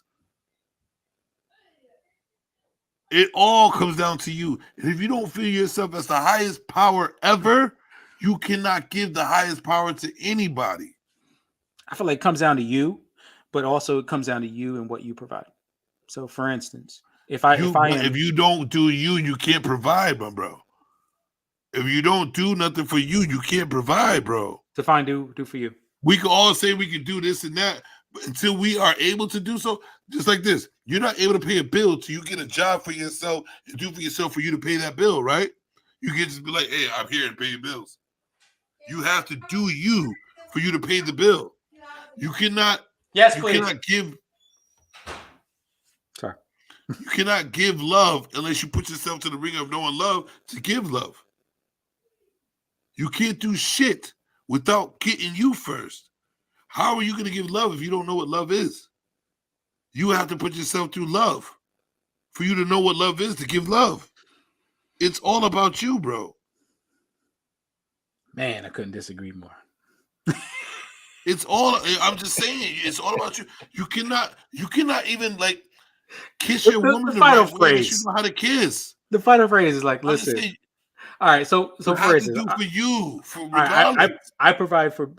A: It all comes down to you. And if you don't feel yourself as the highest power ever, you cannot give the highest power to anybody.
G: I feel like it comes down to you, but also it comes down to you and what you provide. So, for instance, if you
A: don't do you, you can't provide, my bro. If you don't do nothing for you, you can't provide, bro.
G: Define do for you.
A: We can all say we can do this and that, but until we are able to do so, just like this, you're not able to pay a bill till you get a job for yourself and do for yourself for you to pay that bill, right? You can just be like, hey, I'm here to pay your bills. You have to do you for you to pay the bill. You cannot.
G: Yes,
A: you
G: please.
A: Cannot give.
G: Sorry.
A: You cannot give love unless you put yourself to the ring of knowing love to give love. You can't do shit without getting you first. How are you going to give love if you don't know what love is? You have to put yourself through love for you to know what love is, to give love. It's all about you, bro.
G: Man, I couldn't disagree more.
A: It's all. I'm just saying. It's all about you. You cannot even like kiss your woman the
G: final
A: right way that you
G: phrase.
A: know how to kiss.
G: The final phrase is like,
A: I'm just
G: listen.
A: saying,
G: All right, so
A: you
G: for
A: have to
G: instance,
A: do for you, for
G: I
A: regardless.
G: I provide for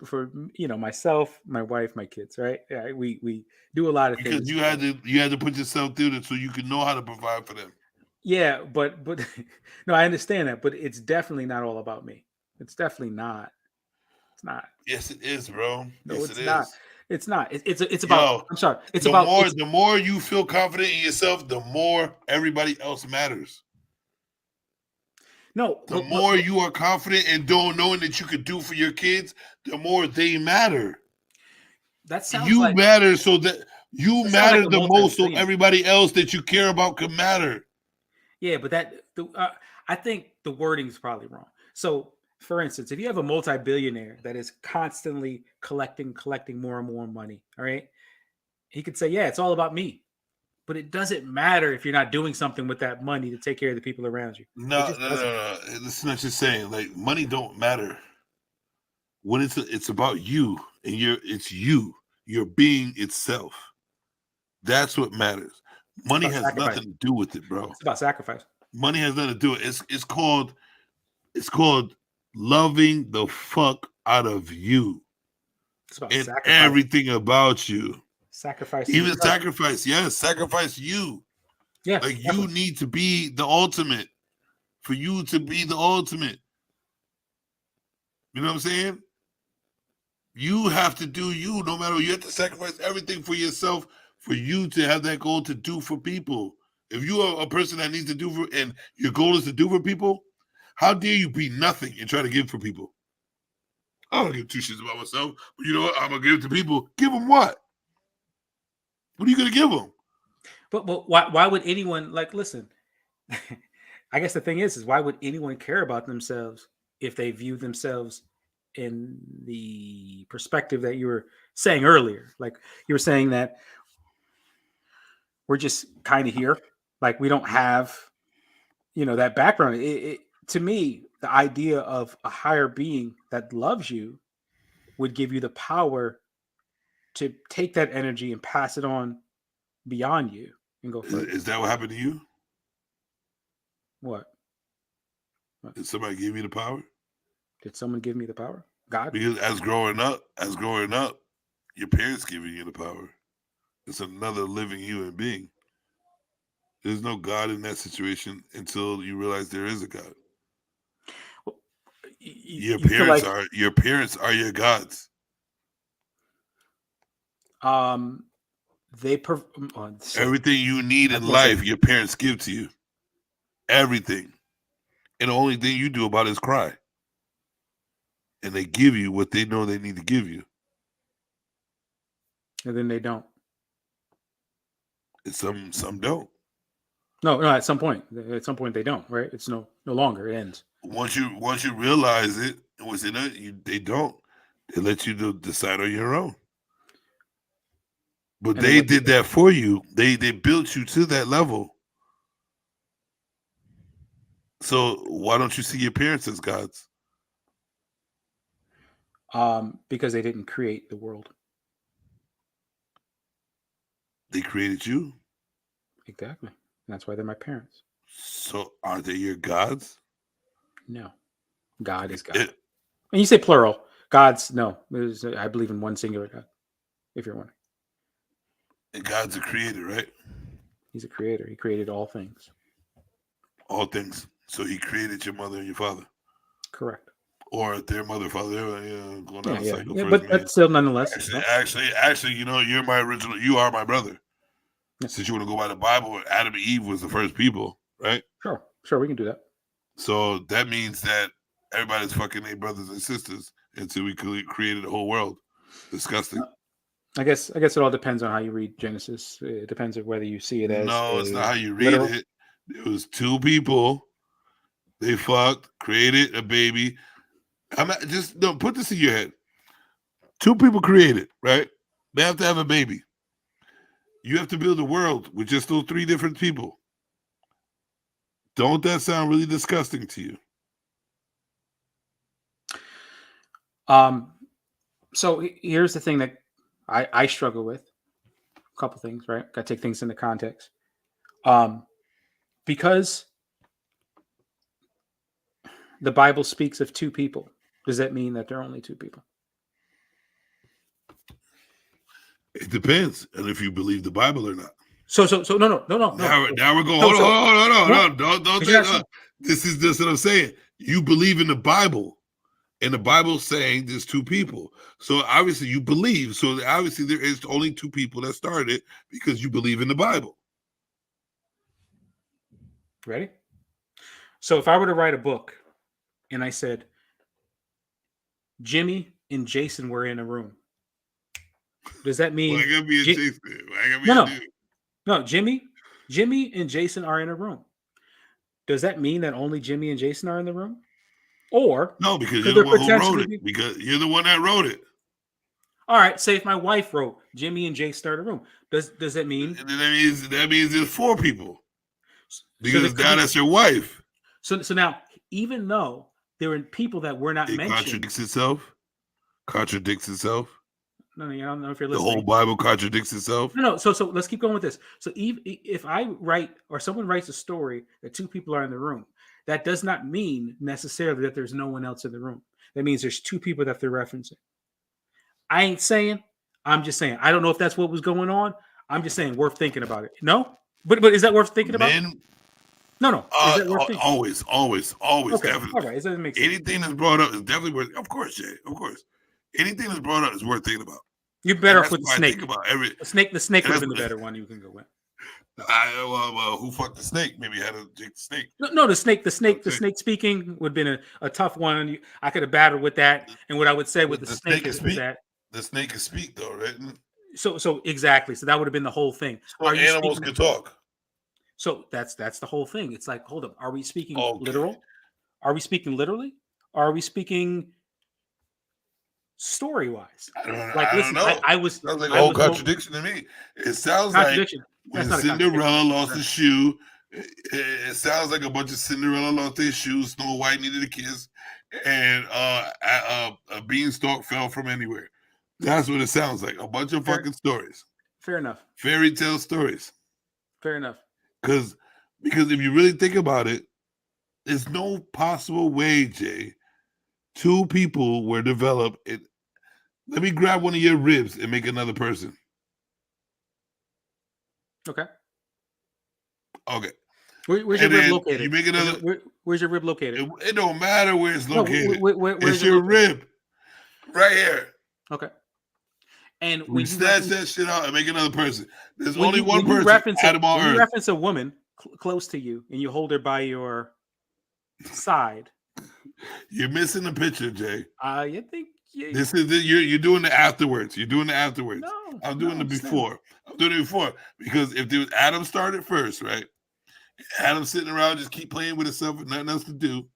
G: myself, my wife, my kids, right? Yeah, we do a lot of
A: Because
G: things.
A: you had to put yourself through it so you can know how to provide for them.
G: Yeah, but no, I understand that, but it's definitely not all about me. It's definitely not. It's not.
A: Yes, it is, bro.
G: No,
A: Yes,
G: it's
A: it
G: not.
A: is.
G: It's not. It's about.
A: Yo,
G: I'm sorry. It's
A: the
G: about.
A: more you feel confident in yourself, the more everybody else matters.
G: No,
A: The more you are confident and knowing that you could do for your kids, the more they matter.
G: That sounds
A: You
G: like
A: matter so that you
G: that sounds
A: matter
G: like a
A: the most, so
G: multi-billionaire.
A: everybody else that you care about can matter.
G: Yeah, but I think the wording is probably wrong. So, for instance, if you have a multi-billionaire that is constantly collecting more and more money, all right, he could say, "Yeah, it's all about me," but it doesn't matter if you're not doing something with that money to take care of the people around you.
A: No. It's not just saying like money don't matter. When it's about you and it's your being itself. That's what matters. Money has
G: Sacrifice.
A: nothing to do with it, bro.
G: It's about sacrifice.
A: Money has nothing to do with it. It's called loving the fuck out of you.
G: It's about
A: and
G: sacrifice.
A: everything about you.
G: Sacrifice.
A: Even sacrifice, yes, sacrifice you.
G: Yeah,
A: like
G: definitely.
A: You need to be the ultimate for you to be the ultimate. You know what I'm saying? You have to do you, no matter what. You have to sacrifice everything for yourself for you to have that goal to do for people. If you are a person that needs to do for, and your goal is to do for people, how dare you be nothing and try to give for people? I don't give two shits about myself, but you know what? I'm gonna give it to people. Give them what? What are you gonna give them?
G: But why would anyone listen? I guess the thing is why would anyone care about themselves if they view themselves in the perspective that you were saying earlier? Like you were saying that we're just kind of here, like we don't have, that background. To me, the idea of a higher being that loves you would give you the power to take that energy and pass it on beyond you and go further.
A: Is that what happened to you?
G: What?
A: Did somebody give you the power?
G: Did someone give me the power? God?
A: Because as growing up, your parents giving you the power. It's another living human being. There's no God in that situation until you realize there is a God.
G: Well,
A: your parents are your gods. Everything you need in life, your parents give to you. Everything. And the only thing you do about it is cry. And they give you what they know they need to give you.
G: And then they don't.
A: And some don't.
G: No, at some point. At some point they don't, right? It's no longer. It ends.
A: Once you realize it, they don't. They let you decide on your own. But they did that for you. They built you to that level. So why don't you see your parents as gods?
G: Because they didn't create the world.
A: They created you.
G: Exactly. That's why they're my parents.
A: So are they your gods?
G: No. God is God. And you say plural. Gods, no. I believe in one singular God, if you're wondering.
A: And God's a creator, right?
G: He's a creator. He created all things.
A: All things. So he created your mother and your father.
G: Correct.
A: Or their mother, father, going down the cycle.
G: Yeah, but still, nonetheless.
A: Actually, you're my original. You are my brother. Yeah. Since you want to go by the Bible, Adam and Eve was the first people, right?
G: Sure, we can do that.
A: So that means that everybody's fucking their brothers and sisters until we created the whole world. Disgusting.
G: I guess it all depends on how you read Genesis. It depends on whether you see it as
A: it's not how you read it. It was two people. They fucked, created a baby. Put this in your head. Two people created, right? They have to have a baby. You have to build a world with just those 3 different people. Don't that sound really disgusting to you?
G: So here's the thing that I struggle with. A couple things, right? Got to take things into context. Because the Bible speaks of 2 people, does that mean that there are only 2 people?
A: It depends, and if you believe the Bible or not.
G: So no.
A: Now we're going. Hold on. Don't say that. This is just what I'm saying. You believe in the Bible, and the Bible's saying there's 2 people. So obviously you believe. So obviously there is only 2 people that started it because you believe in the Bible.
G: Ready? So if I were to write a book, and I said Jimmy and Jason were in a room, does that mean?
A: Why gotta be a Jason? Why gotta be a dude?
G: No, Jimmy and Jason are in a room. Does that mean that only Jimmy and Jason are in the room? Or
A: no, because you're the one who wrote it. Because you're the one that wrote it.
G: All right. Say if my wife wrote Jimmy and Jason are in a room, does that mean?
A: That means there's 4 people. Because now that's your wife.
G: So now, even though there are people that were not mentioned,
A: contradicts itself.
G: No, I don't know if you're
A: listening.
G: The
A: whole Bible contradicts itself.
G: No. So let's keep going with this. So if I write or someone writes a story that 2 people are in the room, that does not mean necessarily that there's no one else in the room. That means there's 2 people that they're referencing. I ain't saying. I'm just saying. I don't know if that's what was going on. I'm just saying worth thinking about it. No, but is that worth thinking about? No. Is that worth thinking?
A: Always,
G: okay.
A: Definitely.
G: All right. It doesn't make sense.
A: Anything that's brought up is definitely worth. Of course, Jay. Of course. Anything that's brought up is worth thinking about.
G: You're better off with the snake. The snake would have been the better one you can go with.
A: Who fucked the snake? Maybe you had to take the snake.
G: No, the snake speaking would have been a tough one. I could have battled with that. And what I would say with the snake is that
A: the snake can speak, though, right?
G: So exactly. So that would have been the whole thing.
A: So animals can talk.
G: So that's the whole thing. It's like, hold up, are we speaking literal? Are we speaking literally? Or are we speaking story-wise?
A: I don't know.
G: I was
A: sounds like a whole contradiction to me. It sounds like when Cinderella lost a shoe, it sounds like a bunch of Cinderella lost their shoes, Snow White needed a kiss, and a beanstalk fell from anywhere. That's what it sounds like. A bunch of fucking stories.
G: Fair enough.
A: Fairy tale stories.
G: Fair enough.
A: Because if you really think about it, there's no possible way, Jay, 2 people were developed. Let me grab one of your ribs and make another person.
G: Okay.
A: Where's
G: your rib located?
A: You make another.
G: Where's your rib located?
A: It don't matter where it's located.
G: Where's
A: it's your rib, right here.
G: Okay. And
A: we snatch that shit out and make another person. There's only one
G: person.
A: You
G: reference a woman close to you and you hold her by your side.
A: You're missing the picture, Jay.
G: You think
A: this is you're doing the afterwards. You're doing the afterwards.
G: No,
A: I'm doing the before. I'm doing it before because if there was Adam started first, right? Adam sitting around just keep playing with himself with nothing else to do.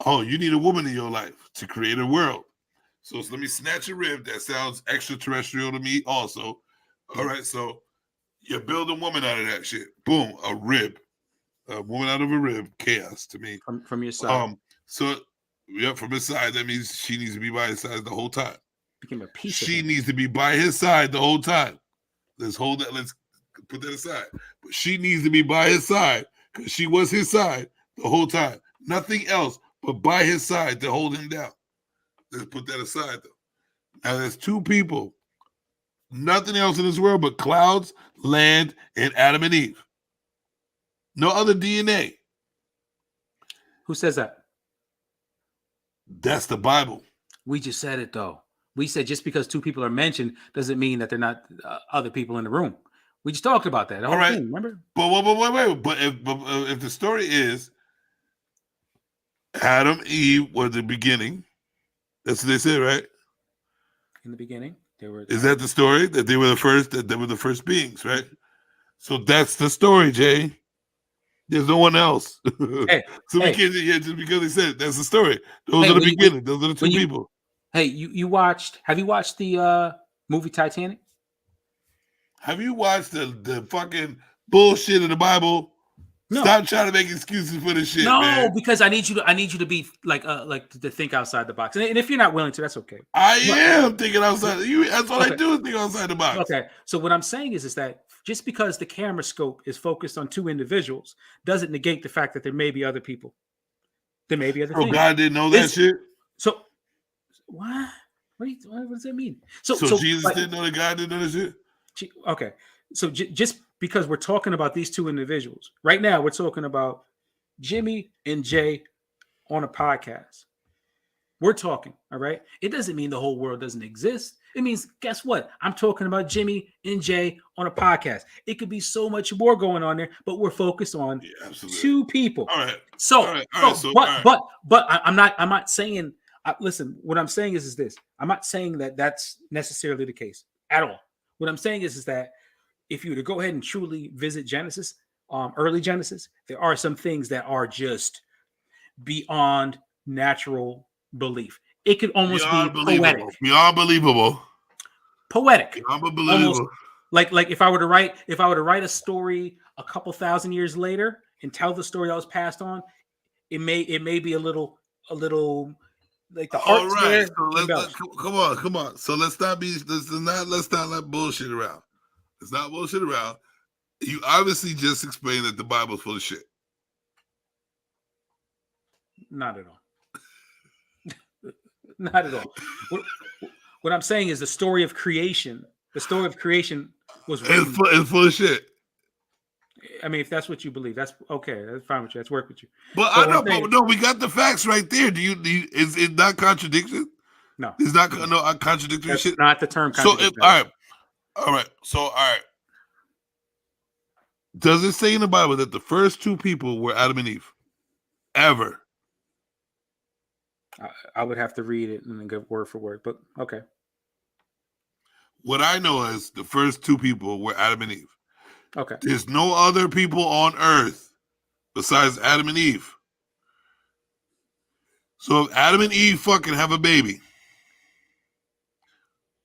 A: Oh, you need a woman in your life to create a world. So let me snatch a rib. That sounds extraterrestrial to me also. All right, so you build a woman out of that shit. Boom, a rib. A woman out of a rib. Chaos to me.
G: From your side.
A: From his side, that means she needs to be by his side the whole time.
G: Became a piece
A: she needs to be by his side the whole time. Let's put that aside. But she needs to be by his side because she was his side the whole time. Nothing else but by his side to hold him down. Let's put that aside, though. Now, there's 2 people. Nothing else in this world but clouds, land, and Adam and Eve. No other DNA.
G: Who says that?
A: That's the Bible.
G: We just said it, though. We said just because 2 people are mentioned doesn't mean that they're not other people in the room. We just talked about that.
A: All right.
G: Thing, remember?
A: But wait. But if the story is Adam, Eve were the beginning, that's what they said, right?
G: In the beginning, they were.
A: Is that the story that they were the first? That they were the first beings, right? So that's the story, Jay. There's no one else. We can't just because they said it, that's the story. Those are the beginning. Those are the 2 people.
G: Hey, have you watched the movie Titanic?
A: Have you watched the fucking bullshit in the Bible?
G: No.
A: Stop trying to make excuses for this shit,
G: No,
A: man.
G: because I need you to be like to think outside the box. And if you're not willing to, that's okay.
A: I am thinking outside. That's all I
G: Okay.
A: do is think outside the box.
G: Okay. So what I'm saying is that just because the camera scope is focused on two individuals doesn't negate the fact that there may be other people. There may be other things.
A: God didn't know that shit?
G: So what? What does that mean? So
A: Jesus didn't know that God didn't know that shit?
G: Okay. So just because we're talking about these two individuals, right now we're talking about Jimmy and Jay on a podcast. We're talking, all right? It doesn't mean the whole world doesn't exist. It means, guess what? I'm talking about Jimmy and Jay on a podcast. It could be so much more going on there, but we're focused on two people.
A: All right.
G: But I'm not saying, listen, what I'm saying is this. I'm not saying that that's necessarily the case at all. What I'm saying is that if you were to go ahead and truly visit Genesis, early Genesis, there are some things that are just beyond natural belief. It could almost be poetic.
A: Beyond believable.
G: Poetic.
A: Beyond believable.
G: Like if I were to write a story a couple thousand years later and tell the story that was passed on, it may be a little like the heart.
A: All right. So come on. So let's not let bullshit around. Let's not bullshit around. You obviously just explained that the Bible's full of shit.
G: Not at all. Not at all. What I'm saying is the story of creation. The story of creation was
A: it's full of shit.
G: I mean, if that's what you believe, that's okay. That's fine with you. That's work with you.
A: But I know, no, we got the facts right there. Do you is it not contradiction?
G: No,
A: it's not contradictory
G: that's
A: shit.
G: Not the term.
A: So all right. So all right. Does it say in the Bible that the first two people were Adam and Eve? Ever?
G: I would have to read it and then go word for word, but okay.
A: What I know is the first two people were Adam and Eve.
G: Okay.
A: There's no other people on earth besides Adam and Eve. So if Adam and Eve fucking have a baby,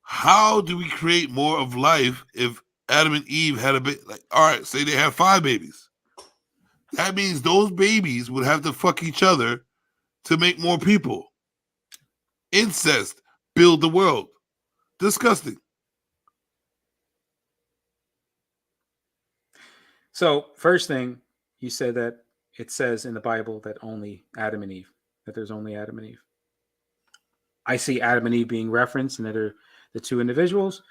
A: how do we create more of life if Adam and Eve had a baby? Like, all right, say they have 5 babies. That means those babies would have to fuck each other to make more people. Incest, build the world. Disgusting.
G: So first thing, you said that it says in the Bible that only Adam and Eve, that there's only Adam and Eve. I see Adam and Eve being referenced and that are the two individuals.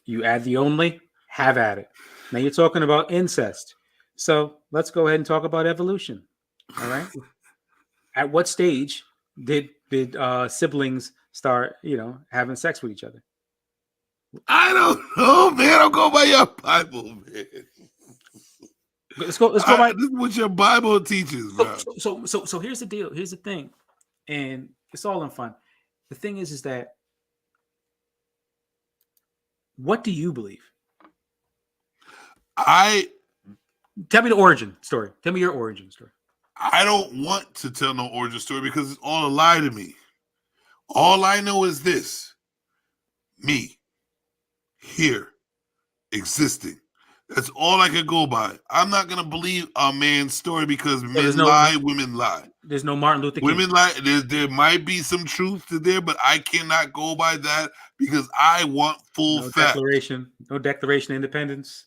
G: You add the only, have at it. Now you're talking about incest. So let's go ahead and talk about evolution. All right. At what stage did siblings start, having sex with each other?
A: I don't know, man. I'll go by your Bible, man.
G: Let's go by
A: this is what your Bible teaches, bro.
G: So here's the deal. Here's the thing, and it's all in fun. The thing is that what do you believe? Tell me the origin story. Tell me your origin story.
A: I don't want to tell no origin story because it's all a lie to me. All I know is this: me here existing. That's all I can go by. I'm not gonna believe a man's story because men lie, women lie.
G: There's no Martin Luther King.
A: Women lie. There might be some truth to there, but I cannot go by that because I want full fact.
G: No Declaration of Independence.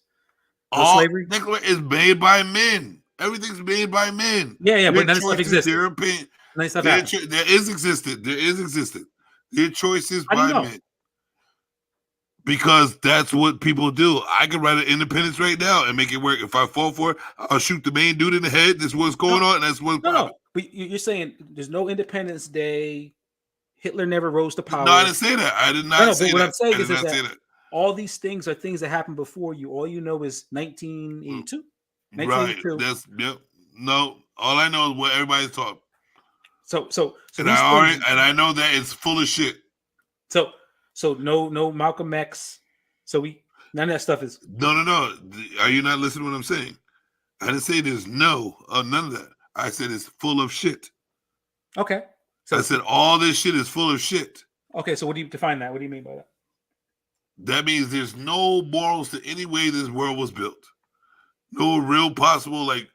G: No
A: all
G: slavery
A: is made by men. Everything's made by men.
G: Yeah, but none of stuff exists.
A: Their opinion. There is existed. Their choices by men. Because that's what people do. I can write an independence right now and make it work. If I fall for it, I'll shoot the main dude in the head. This is what's going on. And that's what's
G: no. But you're saying there's no Independence Day. Hitler never rose to power.
A: No, I didn't say that. I did not say that.
G: What I'm saying is that all these things are things that happened before you. All you know is 1982.
A: Right. No. All I know is what everybody's talking.
G: So
A: I know that it's full of shit.
G: So no Malcolm X. So none of that stuff is
A: no. Are you not listening to what I'm saying? I didn't say there's none of that. I said it's full of shit.
G: Okay.
A: So I said all this shit is full of shit.
G: Okay, so what do you define that? What do you mean by that?
A: that means there's no morals to any way this world was built. No real possible, like,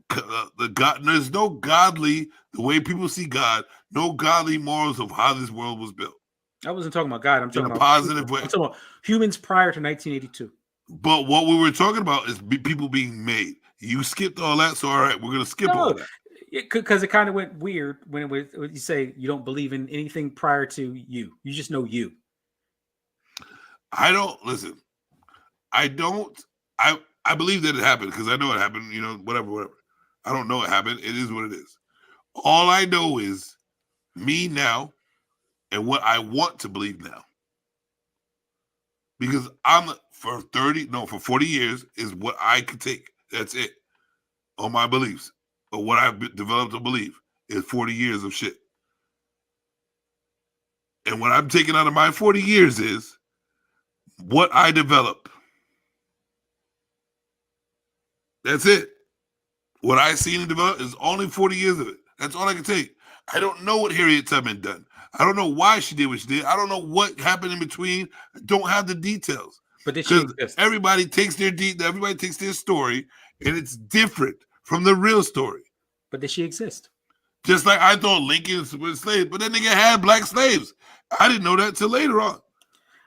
A: the God. There's no godly, the way people see God, no godly morals of how this world was built.
G: I wasn't talking about God. I'm
A: In
G: talking
A: a
G: about
A: positive way.
G: I'm talking about humans prior to 1982.
A: But what we were talking about is people being made. You skipped all that, so all right, we're gonna skip all that.
G: Because it kind of went weird when you say you don't believe in anything prior to you. You just know you.
A: I don't listen. I don't. I believe that it happened because I know it happened. You know, whatever. I don't know it happened. It is what it is. All I know is me now and what I want to believe now. Because for 40 years is what I could take. That's it. On my beliefs. Or what I've developed to believe is 40 years of shit. And what I'm taking out of my 40 years is what I develop. That's it. What I seen and develop is only 40 years of it. That's all I can take. I don't know what Harriet Tubman done. I don't know why she did what she did. I don't know what happened in between. I don't have the details.
G: But did she exist?
A: Everybody takes their story, and it's different from the real story.
G: But did she exist?
A: Just like I thought Lincoln was slaves, but that nigga had black slaves. I didn't know that till later on.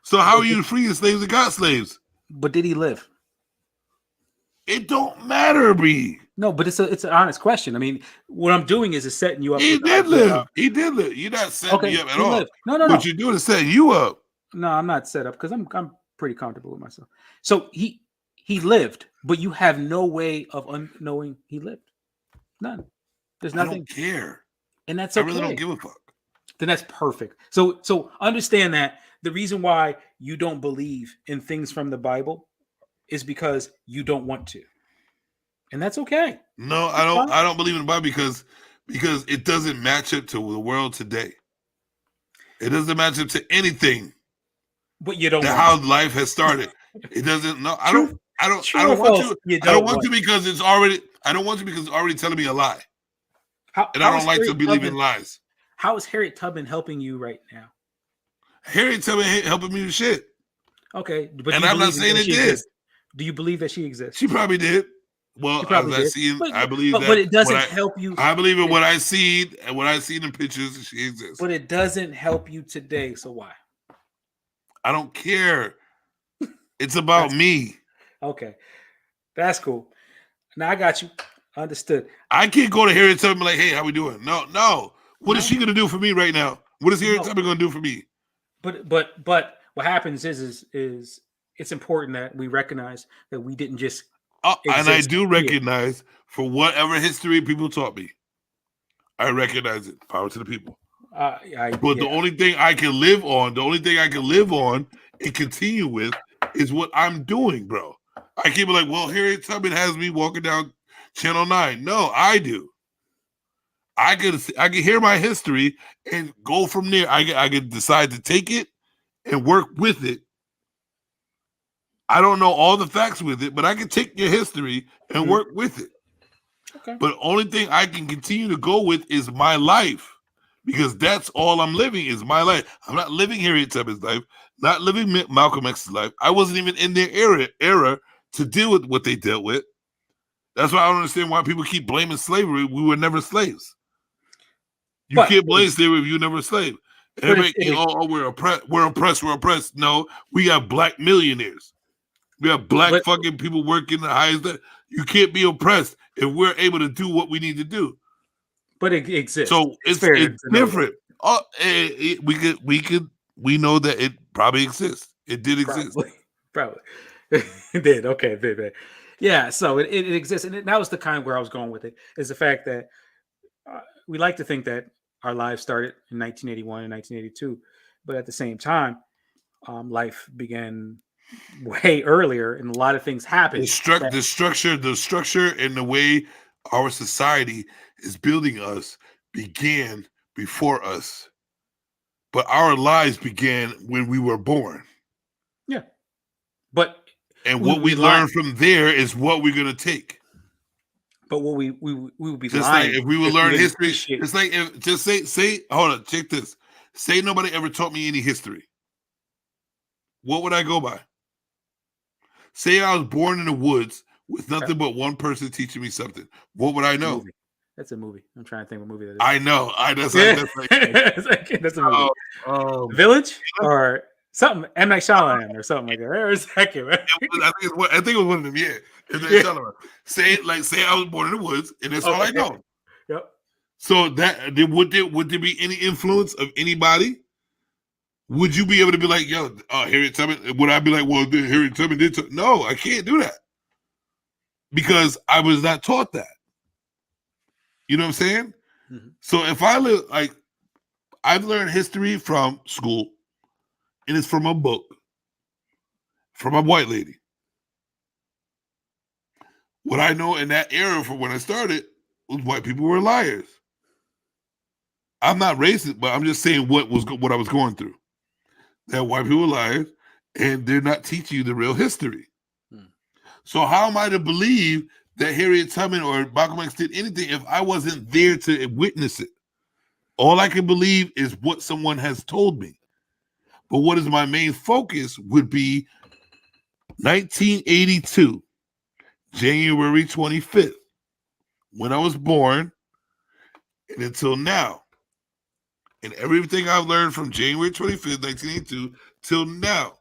A: So how are you freeing slaves that got slaves?
G: But did he live?
A: It don't matter, B.
G: No, but it's an honest question. I mean, what I'm doing is setting you up.
A: He did live. He did live. You're not setting me up at all.
G: No.
A: What you're doing is setting you up.
G: No, I'm not set up because I'm pretty comfortable with myself. So he lived, but you have no way of knowing he lived. None. There's nothing.
A: I don't care.
G: And that's okay.
A: I really don't give a fuck.
G: Then that's perfect. So understand that the reason why you don't believe in things from the Bible is because you don't want to. And that's okay.
A: No, I don't. I don't believe in the Bible because it doesn't match up to the world today. It doesn't match up to anything.
G: But you don't.
A: How life has started. It doesn't. No, I don't. I don't want to. I don't want to because it's already. I don't want to because it's already telling me a lie. And I don't like to believe in lies.
G: How is Harriet Tubman helping you right now?
A: Harriet Tubman ain't helping me with shit.
G: Okay, but
A: and I'm not saying it did.
G: Do you believe that she exists?
A: She probably did. Well, I believe that.
G: But it doesn't help you.
A: I believe in what I see and what I see in pictures. She exists.
G: But it doesn't help you today. So why?
A: I don't care. It's about me.
G: Okay, that's cool. Now I got you. Understood.
A: I can't go to Harriet Tubman like, "Hey, how we doing?" No. What is she gonna do for me right now? What is Harriet Tubman gonna do for me?
G: But what happens is it's important that we recognize that we didn't just.
A: And I do recognize for whatever history people taught me, I recognize it. Power to the people. The only thing I can live on, and continue with is what I'm doing, bro. I can't be like, well, Harriet Tubman has me walking down Channel 9. No, I do. I can hear my history and go from there. I could decide to take it and work with it. I don't know all the facts with it, but I can take your history and work with it.
G: Okay.
A: But the only thing I can continue to go with is my life, because that's all I'm living is my life. I'm not living Harriet Tubman's life, not living Malcolm X's life. I wasn't even in their era to deal with what they dealt with. That's why I don't understand why people keep blaming slavery. We were never slaves. You can't blame slavery if you were never a slave. Everybody, we're oppressed. No, we got black millionaires. We have black fucking people working the highest. You can't be oppressed if we're able to do what we need to do.
G: But it exists.
A: So it's different. We know that it probably exists. It did exist.
G: Probably. It did. Okay. Baby. Yeah. So it exists. And that was the kind where I was going with it, is the fact that we like to think that our lives started in 1981 and 1982. But at the same time, life began way earlier, and a lot of things happened.
A: The structure and the way our society is building us began before us, but our lives began when we were born.
G: Yeah,
A: and what we learn from there is what we're gonna take.
G: But what we would be
A: just
G: lying
A: like if we would learn history. It's like if just say hold on, check this. Say nobody ever taught me any history. what would I go by? Say I was born in the woods with nothing but one person teaching me something. What would I know?
G: That's a movie. I'm trying to think what movie that is.
A: I know. That's
G: a movie. Village or something. M. Night Shyamalan or something like that. Or second, right?
A: I think it was one of them. Yeah. Say I was born in the woods, and that's all I know.
G: Yep.
A: So that would there be any influence of anybody? Would you be able to be like, yo, Harriet Tubman? Would I be like, well, Harriet Tubman did? No, I can't do that because I was not taught that. You know what I'm saying?
G: Mm-hmm.
A: So if I live like, I've learned history from school, and it's from a book, from a white lady. What I know in that era from when I started was white people were liars. I'm not racist, but I'm just saying what I was going through. That white people are liars, and they're not teaching you the real history. So how am I to believe that Harriet Tubman or Malcolm X did anything if I wasn't there to witness it? All I can believe is what someone has told me. But what is my main focus would be 1982, January 25th, when I was born, and until now. And everything I've learned from January 25th, 1982, till now.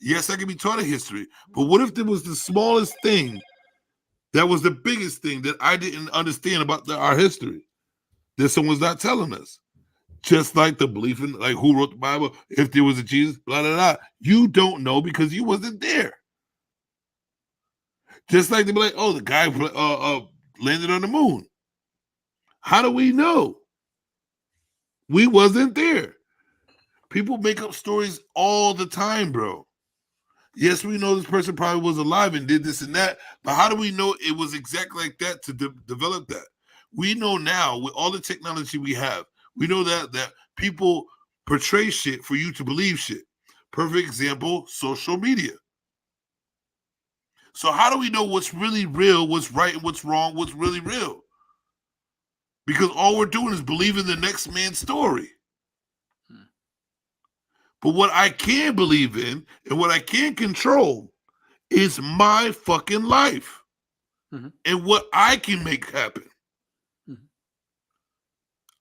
A: Yes, I can be taught a history, but what if there was the smallest thing that was the biggest thing that I didn't understand about our history that someone's not telling us? Just like the belief in, like, who wrote the Bible, if there was a Jesus, blah, blah, blah. You don't know because you wasn't there. Just like they be like, oh, the guy landed on the moon. How do we know? We wasn't there. People make up stories all the time, bro. Yes, we know this person probably was alive and did this and that, but how do we know it was exactly like that to develop that? We know now with all the technology we have, we know that people portray shit for you to believe shit. Perfect example, social media. So how do we know what's really real, what's right and what's wrong, what's really real? Because all we're doing is believing the next man's story. But what I can believe in and what I can control is my fucking life and what I can make happen.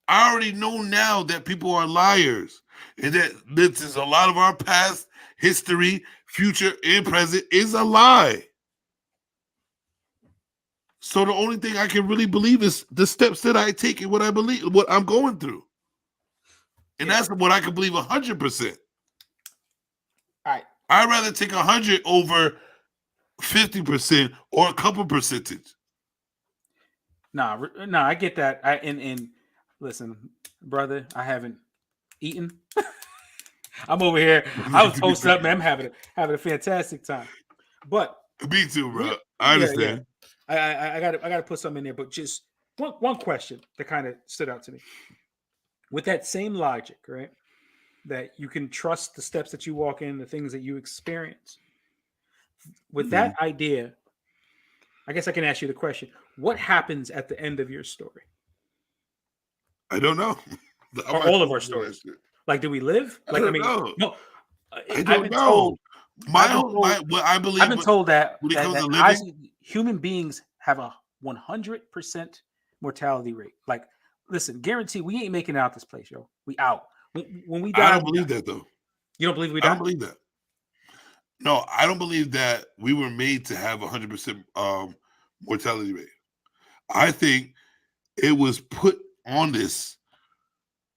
A: I already know now that people are liars and that this is a lot of our past history, future, and present is a lie. So the only thing I can really believe is the steps that I take and what I believe, what I'm going through. And that's what I can believe 100%.
G: All right.
A: I'd rather take 100 over 50% or a couple percentage.
G: Nah, I get that. And listen, brother, I haven't eaten. I'm over here. I was posted up, man. I'm having a fantastic time. But
A: me too, bro. I understand.
G: Yeah. I gotta put something in there, but just one question that kind of stood out to me. With that same logic, right? That you can trust the steps that you walk in, the things that you experience. With that idea, I guess I can ask you the question: what happens at the end of your story?
A: I don't know.
G: Or all of our stories. Like, do we live? Like, I mean,
A: know.
G: No.
A: I don't know. I believe.
G: I've been told that
A: when it comes to living,
G: human beings have a 100% mortality rate. Like, listen, guarantee we ain't making it out this place, yo. We out. When we die,
A: I don't believe that though.
G: You don't believe we die?
A: I don't believe that. No, I don't believe that we were made to have 100% mortality rate. I think it was put on this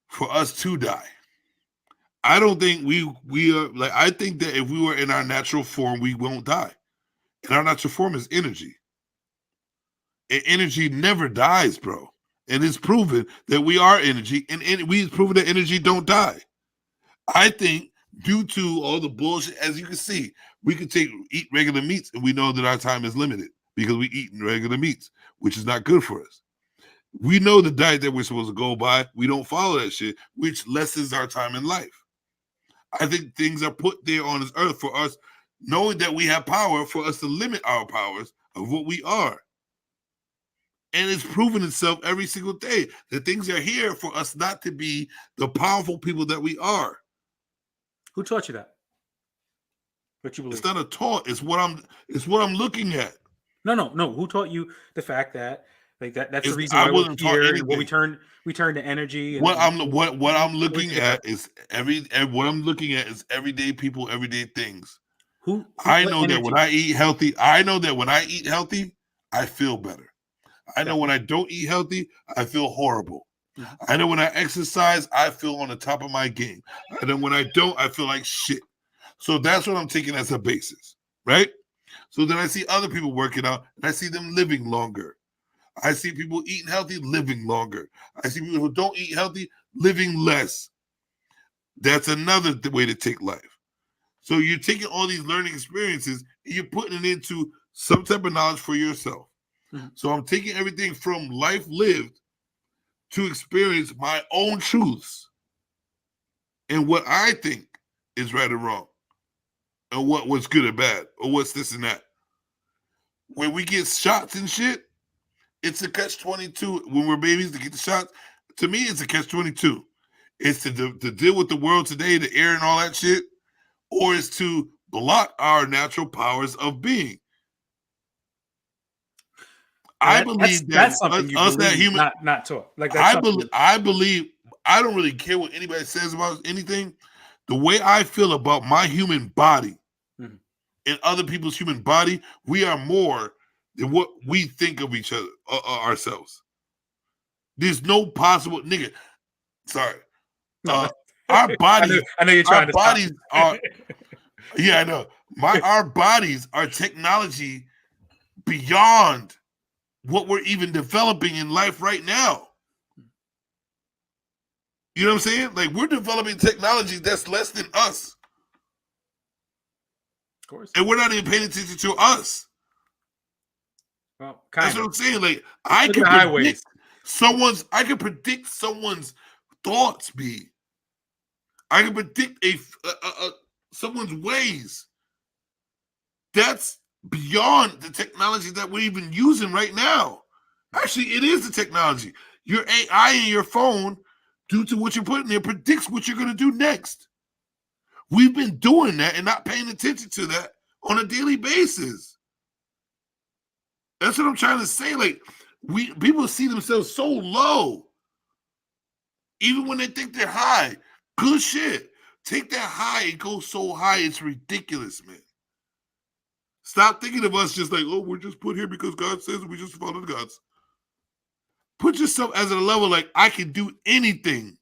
A: for us to die. I don't think we are like. I think that if we were in our natural form, we won't die. And our natural form is energy. And energy never dies, bro. And it's proven that we are energy, and we've proven that energy don't die. I think due to all the bullshit, as you can see, we could eat regular meats, and we know that our time is limited because we eat regular meats, which is not good for us. We know the diet that we're supposed to go by. We don't follow that shit, which lessens our time in life. I think things are put there on this earth for us, knowing that we have power, for us to limit our powers of what we are. And it's proven itself every single day that things are here for us not to be the powerful people that we are.
G: Who taught you that? What you believe?
A: It's not a taught. It's what I'm looking at.
G: No. Who taught you the fact that like that's the reason
A: I
G: why we're
A: wasn't taught
G: here and what
A: anything.
G: we turn to energy and
A: What I'm looking
G: together.
A: at is everyday people, everyday things.
G: Who
A: I
G: what
A: know that
G: energy?
A: when I eat healthy, I feel better. I know when I don't eat healthy, I feel horrible.
G: Mhm.
A: I know when I exercise, I feel on the top of my game. I know when I don't, I feel like shit. So that's what I'm taking as a basis, right? So then I see other people working out and I see them living longer. I see people eating healthy, living longer. I see people who don't eat healthy, living less. That's another way to take life. So you're taking all these learning experiences and you're putting it into some type of knowledge for yourself.
G: Mhm.
A: So I'm taking everything from life lived to experience my own truths and what I think is right or wrong, and what's good or bad, or what's this and that. When we get shots and shit, it's a catch-22. When we're babies to get the shots, to me, it's a catch-22. It's to deal with the world today, the air and all that shit, or it's to block our natural powers of being. I believe
G: that's
A: that
G: something you
A: us that
G: believe,
A: human,
G: not taught. Like that's something.
A: I believe. I don't really care what anybody says about anything. The way I feel about my human body
G: Mhm.
A: and other people's human body, we are more than what we think of each other, ourselves. There's no possible nigga. Sorry,
G: No,
A: our bodies.
G: I know you're trying to stop.
A: Are. Yeah, I know. Our bodies are technology beyond what we're even developing in life right now. You know what I'm saying? Like we're developing technology that's less than us.
G: Of course.
A: And we're not even paying attention to us.
G: Well,
A: That's
G: kind
A: what
G: of.
A: I'm saying. Like I
G: Look
A: can
G: at the highways.
A: predict someone's thoughts. I can predict someone's ways. That's beyond the technology that we're even using right now. Actually, it is the technology. Your AI in your phone, due to what you're putting there, predicts what you're going to do next. We've been doing that and not paying attention to that on a daily basis. That's what I'm trying to say. Like, people see themselves so low, even when they think they're high. Good shit. Take that high and go so high, it's ridiculous, man. Stop thinking of us just like, oh, we're just put here because God says we just follow the gods. Put yourself as at a level like I can do anything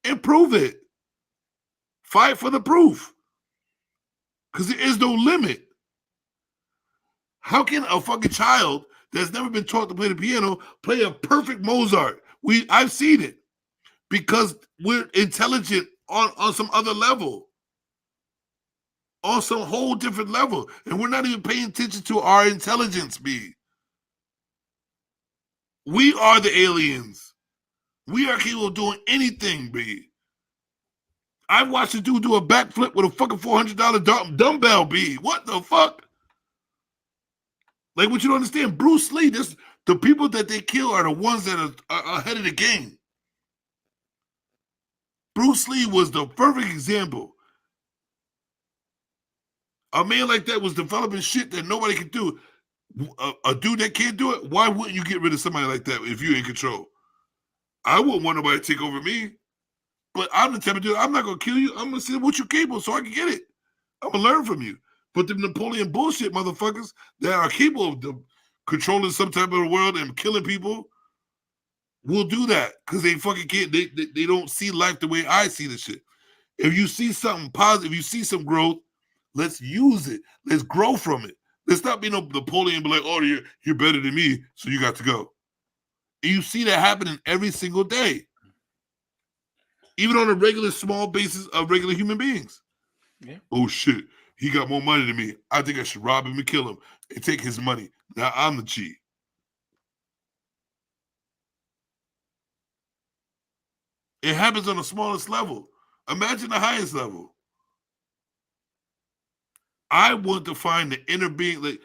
A: and prove it. Fight for the proof. Because there is no limit. How can a fucking child that's never been taught to play the piano play a perfect Mozart? I've seen it. Because we're intelligent on some other level. On some whole different level. And we're not even paying attention to our intelligence, B. We are the aliens. We are capable of doing anything, B. I watched a dude do a backflip with a fucking $400 dumbbell, B. What the fuck? Like, what you don't understand, Bruce Lee, the people that they kill are the ones that are ahead of the game. Bruce Lee was the perfect example. A man like that was developing shit that nobody could do. A dude that can't do it, why wouldn't you get rid of somebody like that if you're in control? I wouldn't want nobody to take over me. But I'm the type of dude, I'm not going to kill you. I'm going to see what you're capable so I can get it. I'm going to learn from you. But the Napoleon bullshit motherfuckers that are capable of controlling some type of the world and killing people will do that because they fucking can't. They don't see life the way I see the shit. If you see something positive, if you see some growth, let's use it. Let's grow from it. Let's not be no Napoleon and be like, oh, you're better than me, so you got to go. And you see that happening every single day. Even on a regular small basis of regular human beings.
G: Yeah.
A: Oh shit, he got more money than me. I think I should rob him and kill him and take his money. Now I'm the G. It happens on the smallest level. Imagine the highest level. I want to find the inner being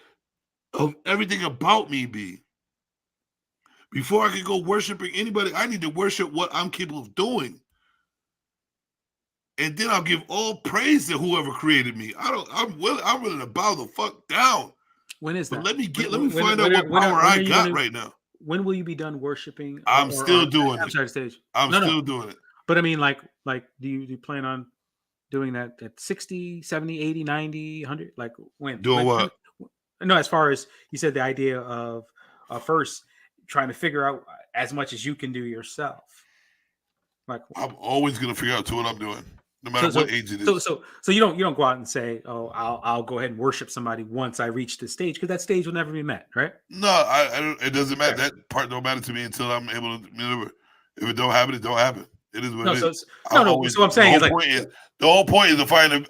A: of everything about me, B. Before I can go worshiping anybody, I need to worship what I'm capable of doing. and then I'll give all praise to whoever created me. I'm willing to bow the fuck down.
G: When is that?
A: But let me find out what power I got right now.
G: When will you be done worshiping?
A: I'm still doing
G: I'm
A: it.
G: sorry, stage.
A: I'm still doing it.
G: But I mean, like, do you plan on doing that at 60, 70, 80, 90, 100? Like when?
A: Doing what?
G: No, as far as you said, the idea of first trying to figure out as much as you can do yourself. Like,
A: I'm always gonna figure out what I'm doing, no matter what age it is.
G: So you don't go out and say, oh, I'll go ahead and worship somebody once I reach the stage, because that stage will never be met, right?
A: No, I don't. It doesn't matter. Right. That part don't matter to me until I'm able to maneuver. If it don't happen, it don't happen. It is what it is.
G: So what I'm saying is like
A: the whole point is to find a.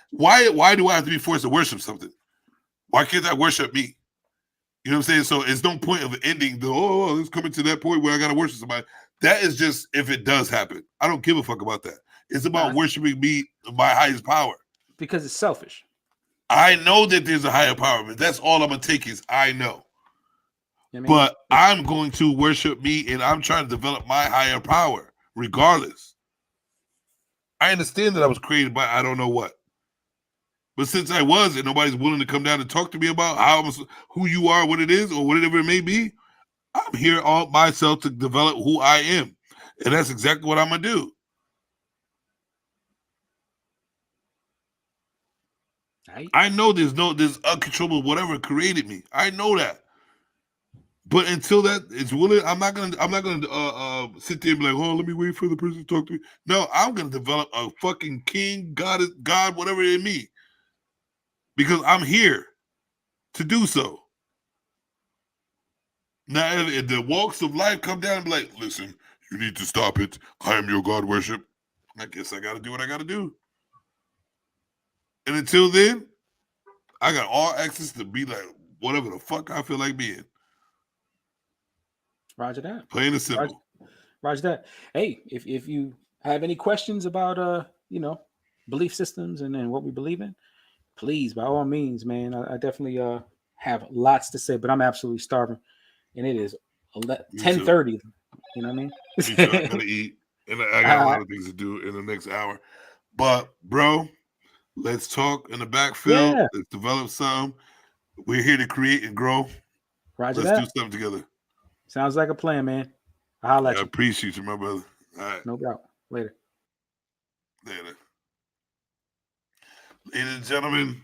A: Why do I have to be forced to worship something? Why can't I worship me? You know what I'm saying? So it's no point of ending the it's coming to that point where I gotta worship somebody. That is just if it does happen. I don't give a fuck about that. It's about worshiping me, my highest power.
G: Because it's selfish.
A: I know that there's a higher power, but that's all I'm gonna take is I know. But I'm going to worship me, and I'm trying to develop my higher power, regardless. I understand that I was created by I don't know what. But since I was, and nobody's willing to come down and talk to me about who you are, what it is, or whatever it may be, I'm here all myself to develop who I am. And that's exactly what I'm going to do. I know there's uncontrollable whatever created me. I know that. But until that is willing, I'm not gonna sit there and be like, oh, let me wait for the person to talk to me. No, I'm gonna develop a fucking king, God, whatever it me. Because I'm here to do so. Now, if the walks of life come down and be like, listen, you need to stop it. I am your God worship. I guess I got to do what I got to do. And until then, I got all access to be like whatever the fuck I feel like being.
G: Roger that.
A: Plain and simple.
G: Roger that. Hey, if you have any questions about belief systems and what we believe in, please, by all means, man. I definitely have lots to say, but I'm absolutely starving. And it is 10:30. You know what I mean?
A: Me too. I gotta eat, and I got a lot of things to do in the next hour. But bro, let's talk in the backfield. Yeah. Let's develop something. We're here to create and grow.
G: Roger
A: let's do something together.
G: Sounds like a plan, man. I'll let you.
A: I appreciate you, my brother. All right.
G: No doubt. Later.
A: Ladies and gentlemen.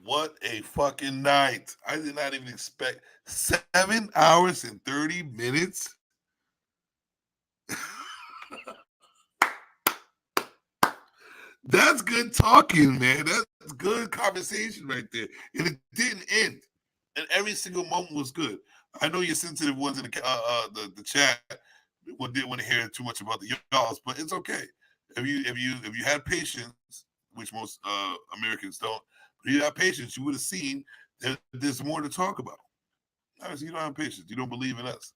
A: What a fucking night. I did not even expect 7 hours and 30 minutes. That's good talking, man. That's good conversation right there. And it didn't end. And every single moment was good. I know you're sensitive ones in the chat didn't want to hear too much about the y'alls, but it's okay. If you had patience, which most Americans don't, if you have patience, you would have seen that there's more to talk about. Obviously, you don't have patience. You don't believe in us.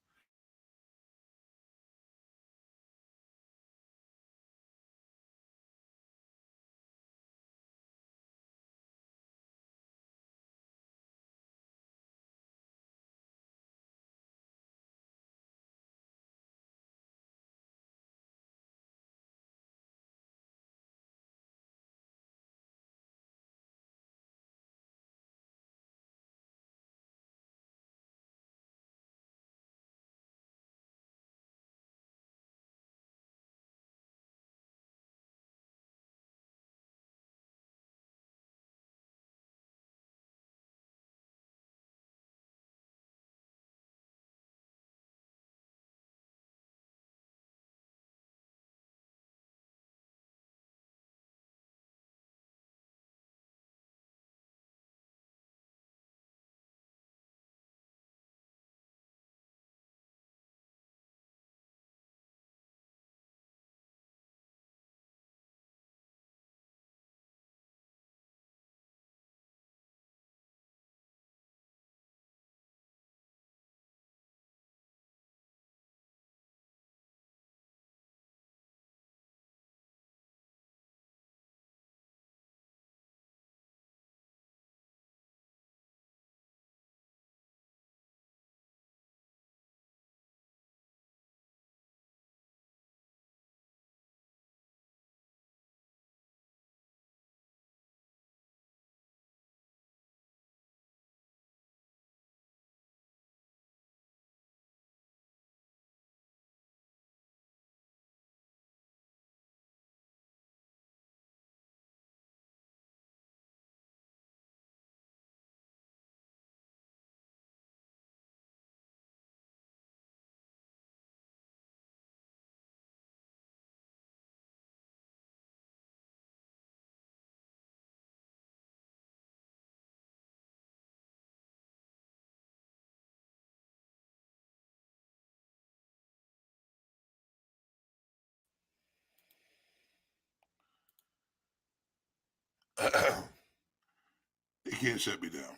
A: They can't shut me down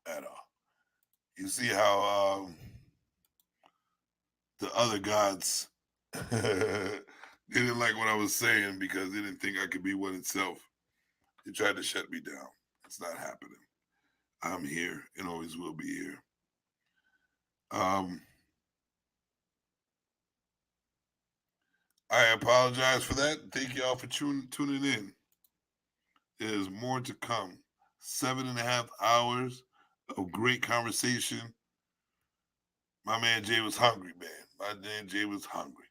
A: at all. You see how the other gods they didn't like what I was saying because they didn't think I could be one itself. They tried to shut me down. It's not happening. I'm here and always will be here. I apologize for that. Thank y'all for tuning in. There's more to come. 7.5 hours of great conversation. My man Jay was hungry, man. My man Jay was hungry.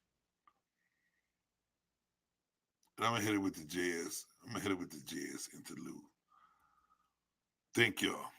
A: And I'm gonna hit it with the JS. I'm gonna hit it with the JS interlude. Thank y'all.